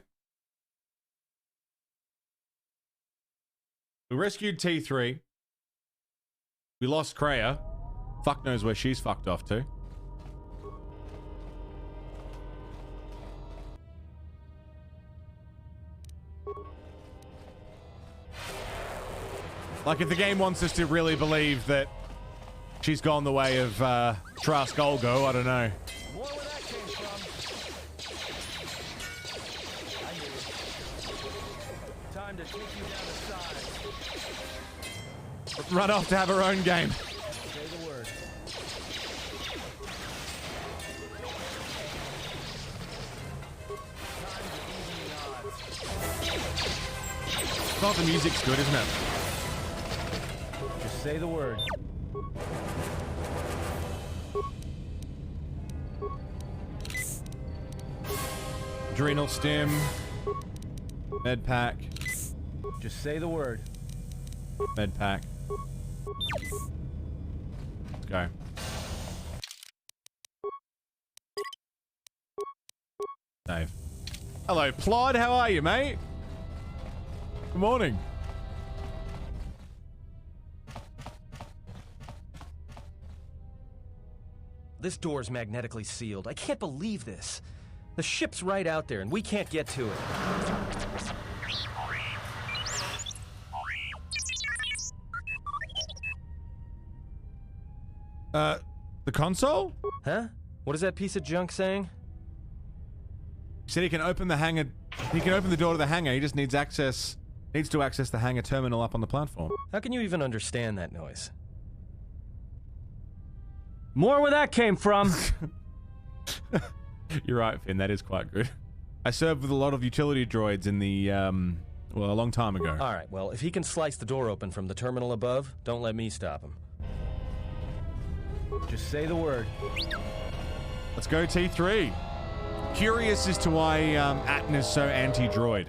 We rescued T3. We lost Kreia. Fuck knows where she's fucked off to. Like, if the game wants us to really believe that she's gone the way of Trask Golgo, I don't know. More where that came from. I hear you. Time to take you down the side. Run off to have her own game. Say the word. Oh, the music's good, isn't it? Just say the word. Adrenal stim. Med pack. Just say the word. Med pack. Let's go. Save. Hello, Plod. How are you, mate? Good morning. This door's magnetically sealed. I can't believe this. The ship's right out there, and we can't get to it. The console? Huh? What is that piece of junk saying? He said he can open the hangar. He can open the door to the hangar. He just needs to access the hangar terminal up on the platform. How can you even understand that noise? More where that came from. You're right, Finn. That is quite good. I served with a lot of utility droids in the, well, a long time ago. All right, well, if he can slice the door open from the terminal above, don't let me stop him. Just say the word. Let's go, T3. Curious as to why Atten is so anti-droid.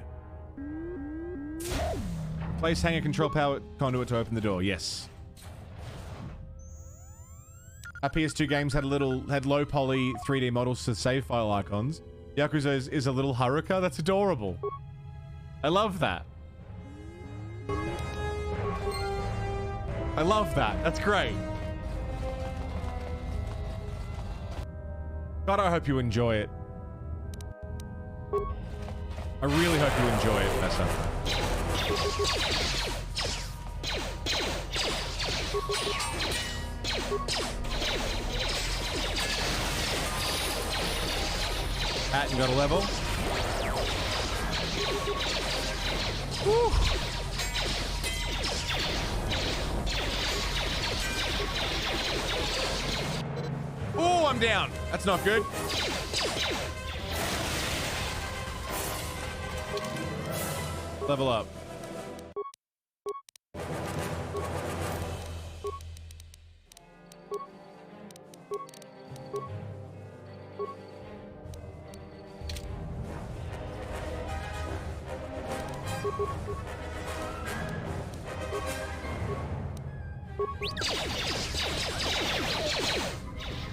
Place hangar control power conduit to open the door. Yes. Our PS2 games had low poly 3D models to save file icons. Yakuza is a little Haruka. That's adorable. I love that. I love that. That's great. God, I hope you enjoy it. I really hope you enjoy it, Nessa. Atten got a level. Woo. Oh, I'm down. That's not good. Level up.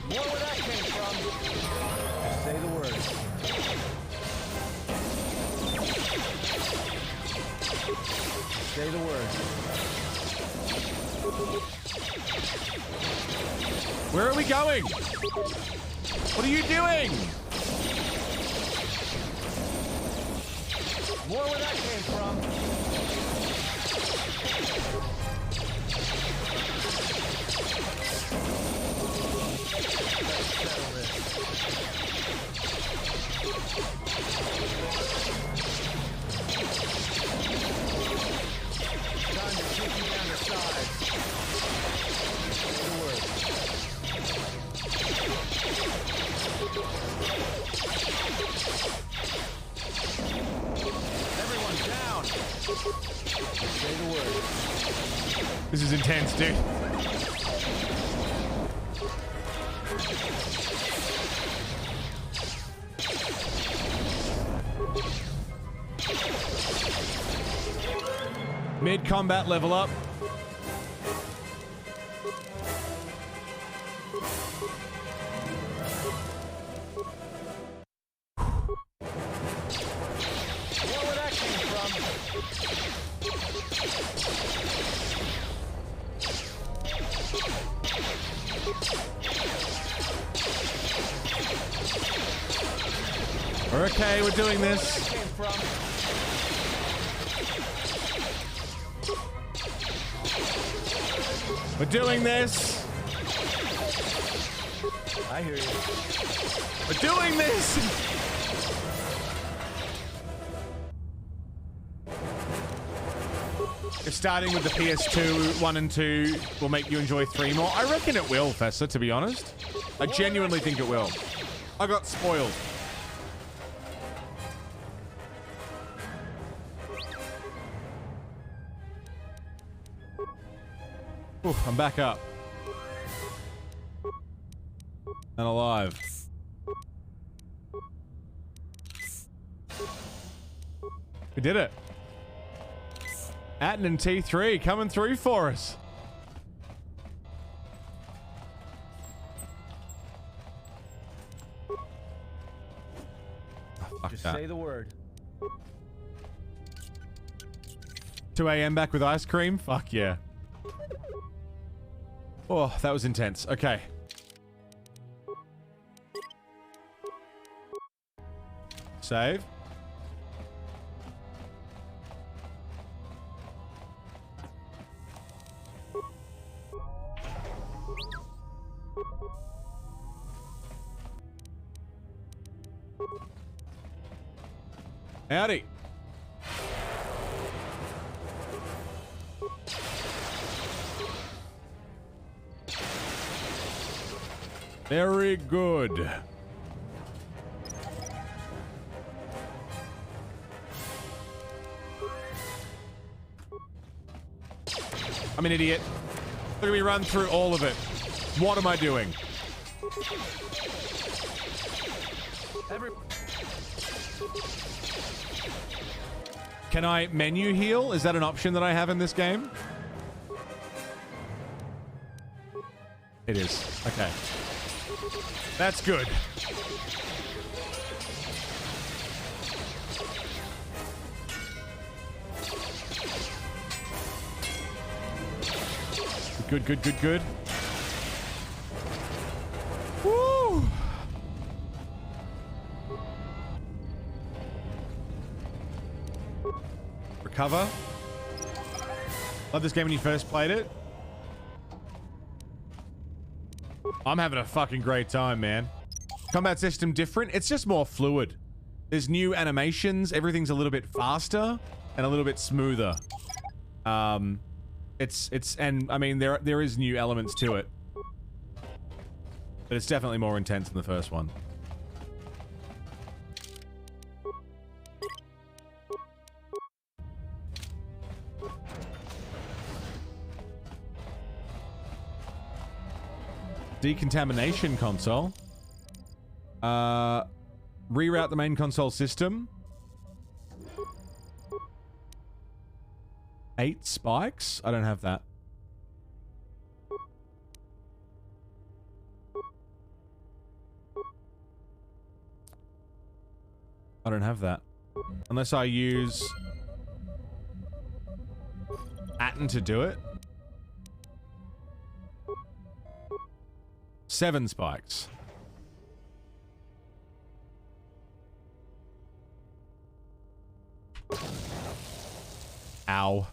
More where that came from. Just say the word. Say the word. Where are we going? What are you doing? More where that came from. Time to kick you down the side. Say the word. Everyone down. Say the word. This is intense, dude. Mid-combat level up. Where that came from? We're okay, we're doing this. Where that came from? We're doing this. I hear you. We're doing this. If starting with the PS2 1 and 2 will make you enjoy 3 more, I reckon it will, Fessa, to be honest. I genuinely think it will. I got spoiled. Oof, I'm back up. And alive. We did it. Atten and T3 coming through for us. Fuck Just that. say the word. 2 a.m. back with ice cream? Fuck yeah. Oh, that was intense. Okay. Save. Howdy. Very good. I'm an idiot. Look at me run through all of it. What am I doing? Can I menu heal? Is that an option that I have in this game? It is. Okay. That's good. Good, good, good, good. Woo! Recover. Love this game when you first played it. I'm having a fucking great time, man. Combat system different. It's just more fluid. There's new animations. Everything's a little bit faster and a little bit smoother. And I mean, there is new elements to it. But it's definitely more intense than the first one. Decontamination console. Reroute the main console system. 8 spikes? I don't have that. I don't have that. Unless I use Atten to do it. 7 spikes. Ow.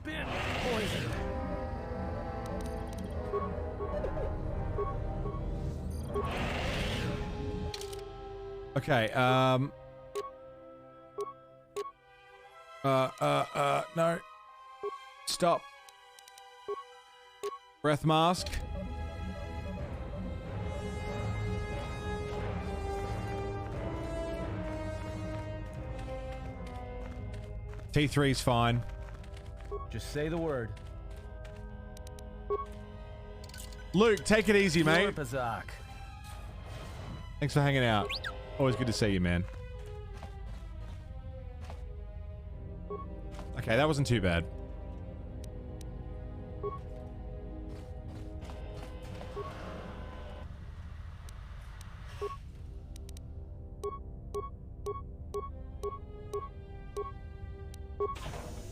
Poison. Okay, no. Stop. Breath mask. T3's fine. Just say the word. Luke, take it easy, mate. Bazak. Thanks for hanging out. Always good to see you, man. Okay, that wasn't too bad.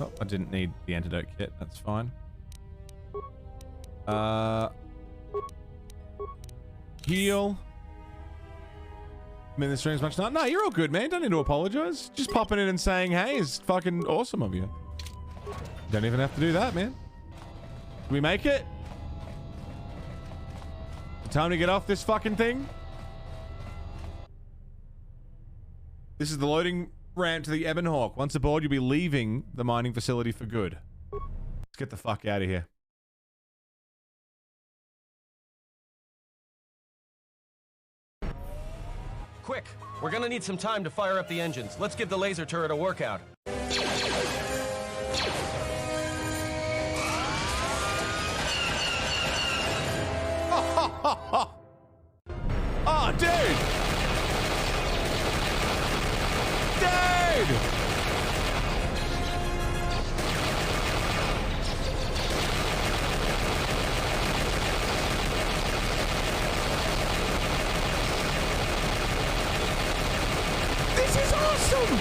Oh, I didn't need the antidote kit. That's fine. Heal. I mean, the stream's much not. No, you're all good, man. Don't need to apologize. Just popping in and saying, hey, is fucking awesome of you. Don't even have to do that, man. Can we make it? Time to get off this fucking thing? This is the loading ramp to the Ebon Hawk. Once aboard, you'll be leaving the mining facility for good. Let's get the fuck out of here. Quick! We're gonna need some time to fire up the engines. Let's give the laser turret a workout. Oh, dude! Dude! awesome!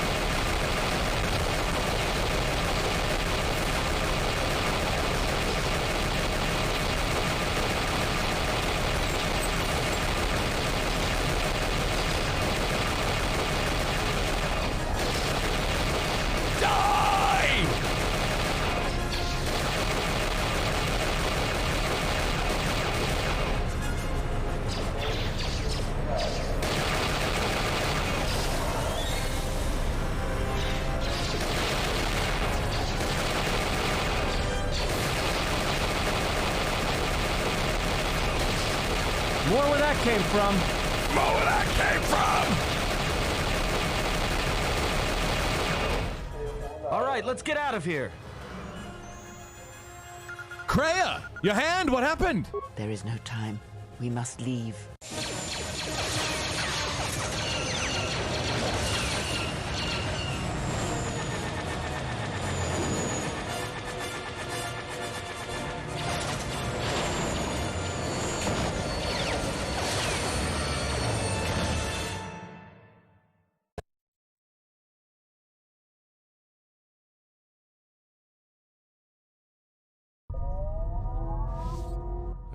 More where that came from. More where that came from! All right, let's get out of here. Kreia! Your hand! What happened? There is no time. We must leave.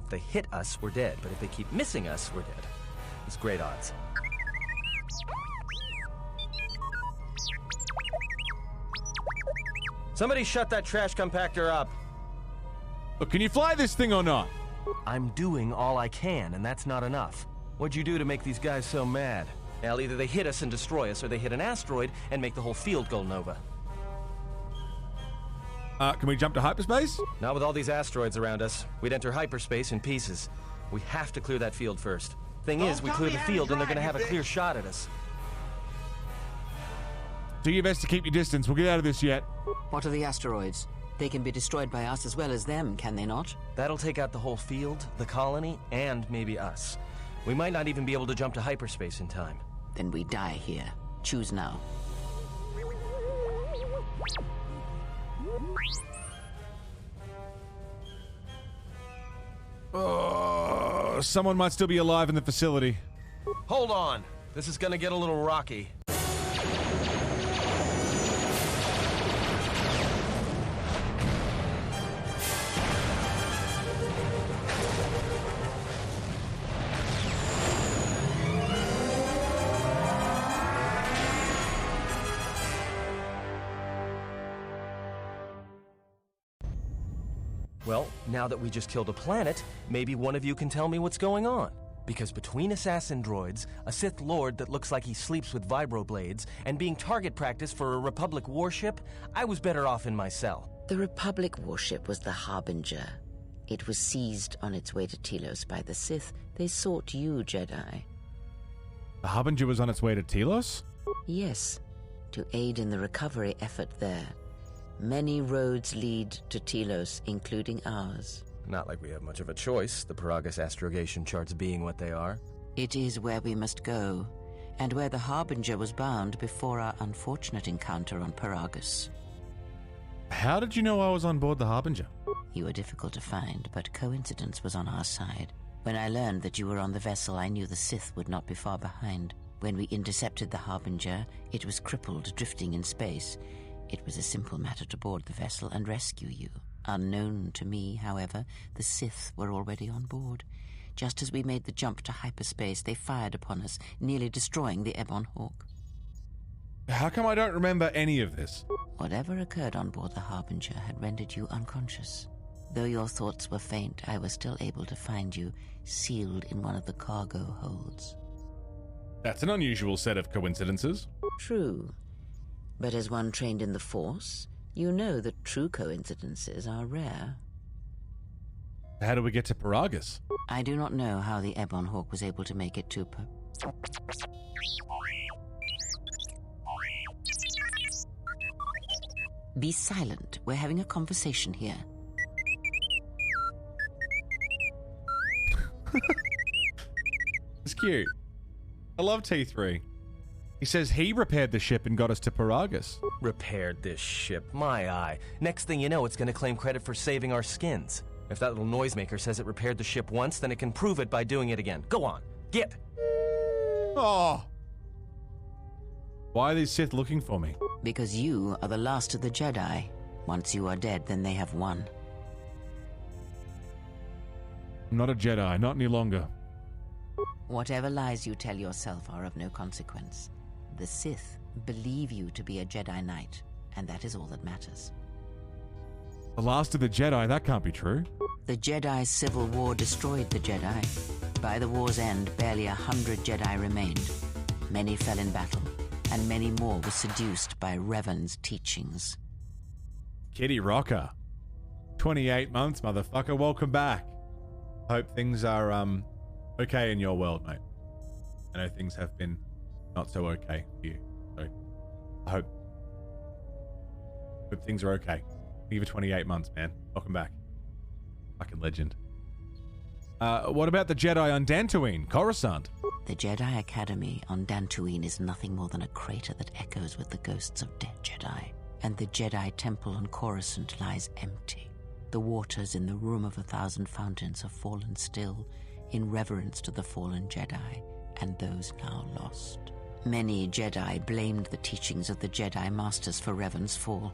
If they hit us, we're dead. But if they keep missing us, we're dead. It's great odds. Somebody shut that trash compactor up. Look, can you fly this thing or not? I'm doing all I can, and that's not enough. What'd you do to make these guys so mad? Well, either they hit us and destroy us, or they hit an asteroid and make the whole field go nova. Can we jump to hyperspace? Not with all these asteroids around us. We'd enter hyperspace in pieces. We have to clear that field first. Thing is, we clear the field and they're gonna have a clear shot at us. Do your best to keep your distance. We'll get out of this yet. What are the asteroids? They can be destroyed by us as well as them, can they not? That'll take out the whole field, the colony, and maybe us. We might not even be able to jump to hyperspace in time. Then we die here. Choose now. Someone might still be alive in the facility. Hold on. This is gonna get a little rocky. Well, now that we just killed a planet, maybe one of you can tell me what's going on. Because between assassin droids, a Sith Lord that looks like he sleeps with vibroblades, and being target practice for a Republic warship, I was better off in my cell. The Republic warship was the Harbinger. It was seized on its way to Telos by the Sith. They sought you, Jedi. The Harbinger was on its way to Telos? Yes, to aid in the recovery effort there. Many roads lead to Telos, including ours. Not like we have much of a choice, the Paragus astrogation charts being what they are. It is where we must go, and where the Harbinger was bound before our unfortunate encounter on Paragus. How did you know I was on board the Harbinger? You were difficult to find, but coincidence was on our side. When I learned that you were on the vessel, I knew the Sith would not be far behind. When we intercepted the Harbinger, it was crippled, drifting in space. It was a simple matter to board the vessel and rescue you. Unknown to me, however, the Sith were already on board. Just as we made the jump to hyperspace, they fired upon us, nearly destroying the Ebon Hawk. How come I don't remember any of this? Whatever occurred on board the Harbinger had rendered you unconscious. Though your thoughts were faint, I was still able to find you, sealed in one of the cargo holds. That's an unusual set of coincidences. True. But as one trained in the Force, you know that true coincidences are rare. How do we get to Paragus? I do not know how the Ebon Hawk was able to make it to Be silent. We're having a conversation here. It's cute. I love T3. He says he repaired the ship and got us to Paragus. Repaired this ship, my eye. Next thing you know, it's gonna claim credit for saving our skins. If that little noisemaker says it repaired the ship once, then it can prove it by doing it again. Go on, get! Oh. Why are these Sith looking for me? Because you are the last of the Jedi. Once you are dead, then they have won. I'm not a Jedi, not any longer. Whatever lies you tell yourself are of no consequence. The Sith believe you to be a Jedi Knight, and that is all that matters. The last of the Jedi, that can't be true. The Jedi Civil War destroyed the Jedi. By the war's end, barely 100 Jedi remained. Many fell in battle, and many more were seduced by Revan's teachings. Kitty Rocker. 28 months, motherfucker. Welcome back. Hope things are, okay in your world, mate. I know things have been not so okay for you. So, I hope things are okay. Thank you for 28 months, man. Welcome back. Fucking legend. What about the Jedi on Dantooine, Coruscant? The Jedi Academy on Dantooine is nothing more than a crater that echoes with the ghosts of dead Jedi. And the Jedi Temple on Coruscant lies empty. The waters in the Room of 1,000 Fountains have fallen still in reverence to the fallen Jedi and those now lost. Many Jedi blamed the teachings of the Jedi Masters for Revan's fall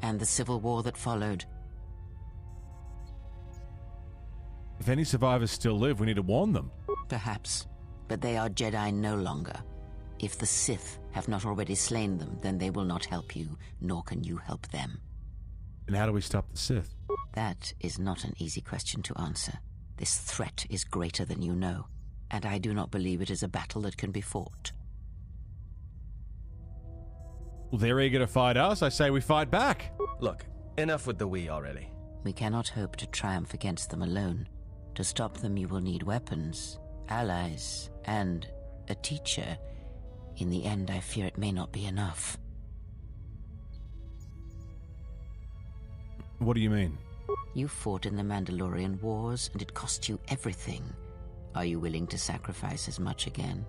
and the civil war that followed. If any survivors still live, we need to warn them. Perhaps, but they are Jedi no longer. If the Sith have not already slain them, then they will not help you, nor can you help them. And how do we stop the Sith? That is not an easy question to answer. This threat is greater than you know, and I do not believe it is a battle that can be fought. Well, they're eager to fight us. I say we fight back. Look, enough with the we already. We cannot hope to triumph against them alone. To stop them, you will need weapons, allies, and a teacher. In the end, I fear it may not be enough. What do you mean? You fought in the Mandalorian Wars, and it cost you everything. Are you willing to sacrifice as much again?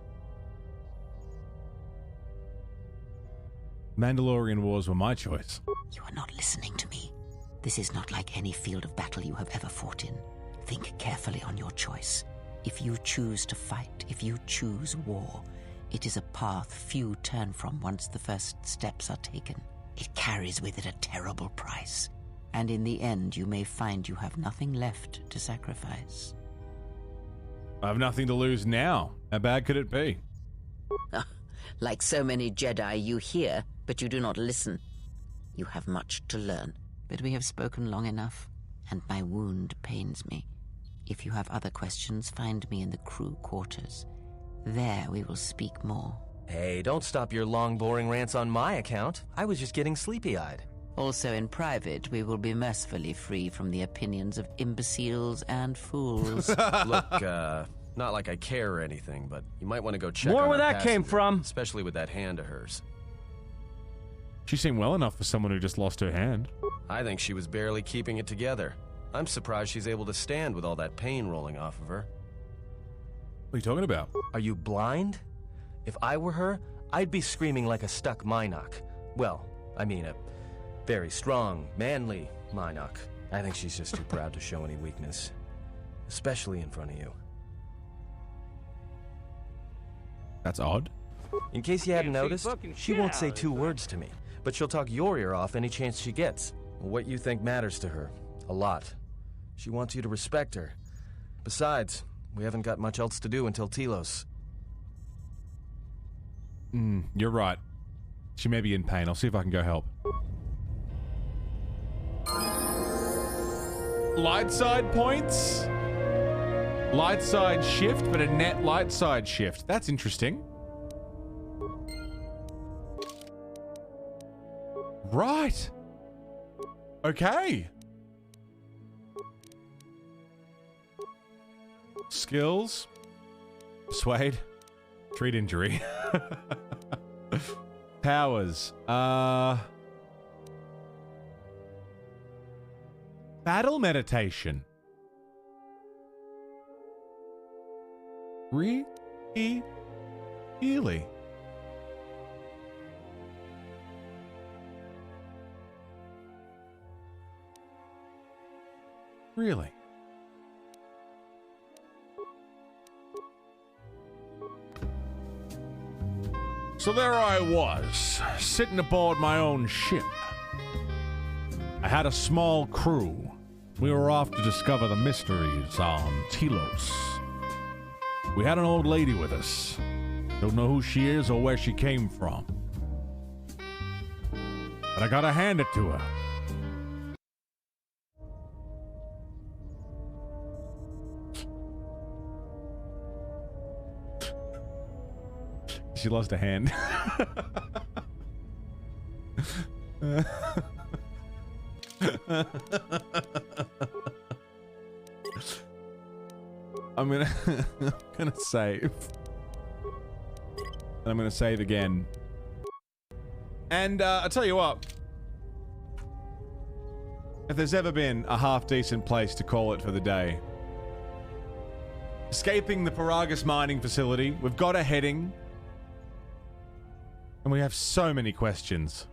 Mandalorian Wars were my choice. You are not listening to me. This is not like any field of battle you have ever fought in. Think carefully on your choice. If you choose to fight, if you choose war, it is a path few turn from once the first steps are taken. It carries with it a terrible price. And in the end, you may find you have nothing left to sacrifice. I have nothing to lose now. How bad could it be? Like so many Jedi, you hear, but you do not listen. You have much to learn, but we have spoken long enough, and my wound pains me. If you have other questions, find me in the crew quarters. There we will speak more. Hey, don't stop your long, boring rants on my account. I was just getting sleepy-eyed. Also in private, we will be mercifully free from the opinions of imbeciles and fools. Look, not like I care or anything, but you might want to go check More on where our that came passenger, from. especially with that hand of hers. She seemed well enough for someone who just lost her hand. I think she was barely keeping it together. I'm surprised she's able to stand with all that pain rolling off of her. What are you talking about? Are you blind? If I were her, I'd be screaming like a stuck Minoc. Well, I mean a very strong, manly Minoc. I think she's just too proud to show any weakness. Especially in front of you. That's odd. In case you hadn't noticed, she won't say two words to me, but she'll talk your ear off any chance she gets. What you think matters to her. A lot. She wants you to respect her. Besides, we haven't got much else to do until Telos. You're right. She may be in pain. I'll see if I can go help. Light side points? Light side shift, but a net light side shift. That's interesting. Right. Okay. Skills. Persuade. Treat injury. Powers. Battle meditation. Really? Really? So there I was, sitting aboard my own ship. I had a small crew. We were off to discover the mysteries on Telos. We had an old lady with us. Don't know who she is or where she came from. But I gotta hand it to her. She lost a hand. I'm gonna save. And I'm gonna save again. And I'll tell you what. If there's ever been a half-decent place to call it for the day. Escaping the Paragus mining facility, we've got a heading. And we have so many questions.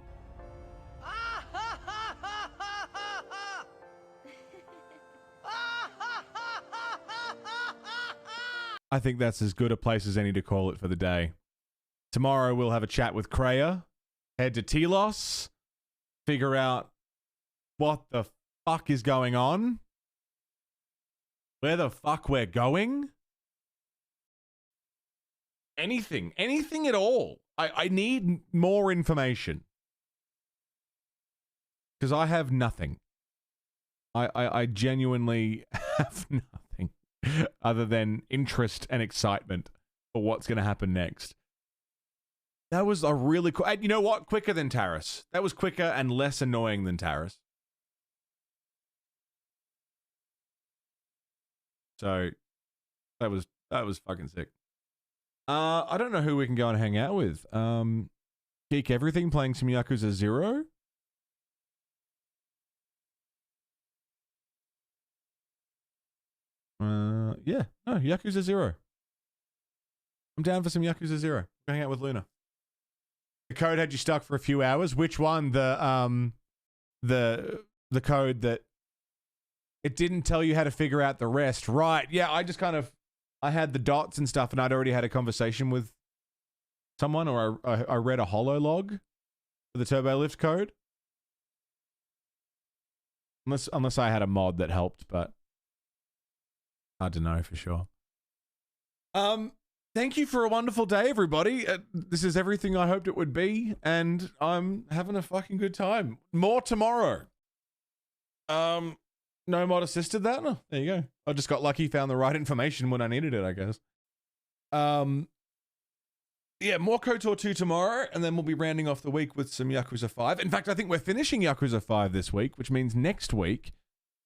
I think that's as good a place as any to call it for the day. Tomorrow we'll have a chat with Kreia, head to Telos, figure out what the fuck is going on, where the fuck we're going. Anything at all. I need more information. Because I have nothing. I genuinely have nothing other than interest and excitement for what's going to happen next. That was a really cool... You know what? Quicker than Taris. That was quicker and less annoying than Taris. So, that was fucking sick. I don't know who we can go and hang out with. Geek Everything playing some Yakuza 0. Yeah. No, Yakuza 0. I'm down for some Yakuza 0. Hang out with Luna. The code had you stuck for a few hours. Which one? The code that it didn't tell you how to figure out the rest. Right. Yeah, I had the dots and stuff, and I'd already had a conversation with someone, or I read a holo log for the TurboLift code. Unless I had a mod that helped, but hard to know for sure. Thank you for a wonderful day, everybody. This is everything I hoped it would be, and I'm having a fucking good time. More tomorrow. No mod assisted that? Oh, there you go. I just got lucky, found the right information when I needed it, I guess. Yeah, more KOTOR 2 tomorrow, and then we'll be rounding off the week with some Yakuza 5. In fact, I think we're finishing Yakuza 5 this week, which means next week,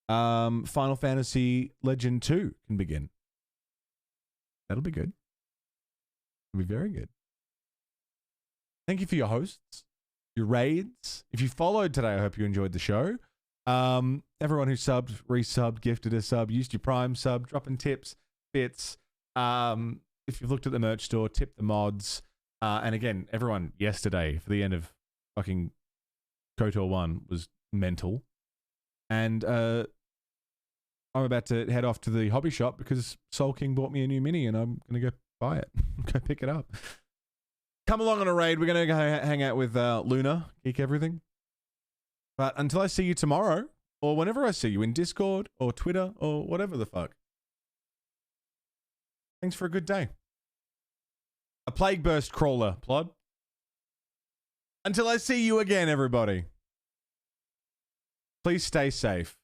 Final Fantasy Legend 2 can begin. That'll be good. It'll be very good. Thank you for your hosts, your raids. If you followed today, I hope you enjoyed the show. Everyone who subbed, resubbed, gifted a sub, used your Prime sub, dropping tips, bits. If you've looked at the merch store, tip the mods. And again, everyone yesterday for the end of fucking KOTOR 1 was mental. And I'm about to head off to the hobby shop because Soul King bought me a new mini and I'm going to go buy it. Go pick it up. Come along on a raid. We're going to go hang out with Luna, Geek Everything. But until I see you tomorrow, or whenever I see you in Discord or Twitter or whatever the fuck, thanks for a good day. A plague burst crawler, Plod. Until I see you again, everybody. Please stay safe.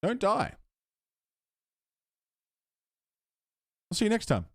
Don't die. I'll see you next time.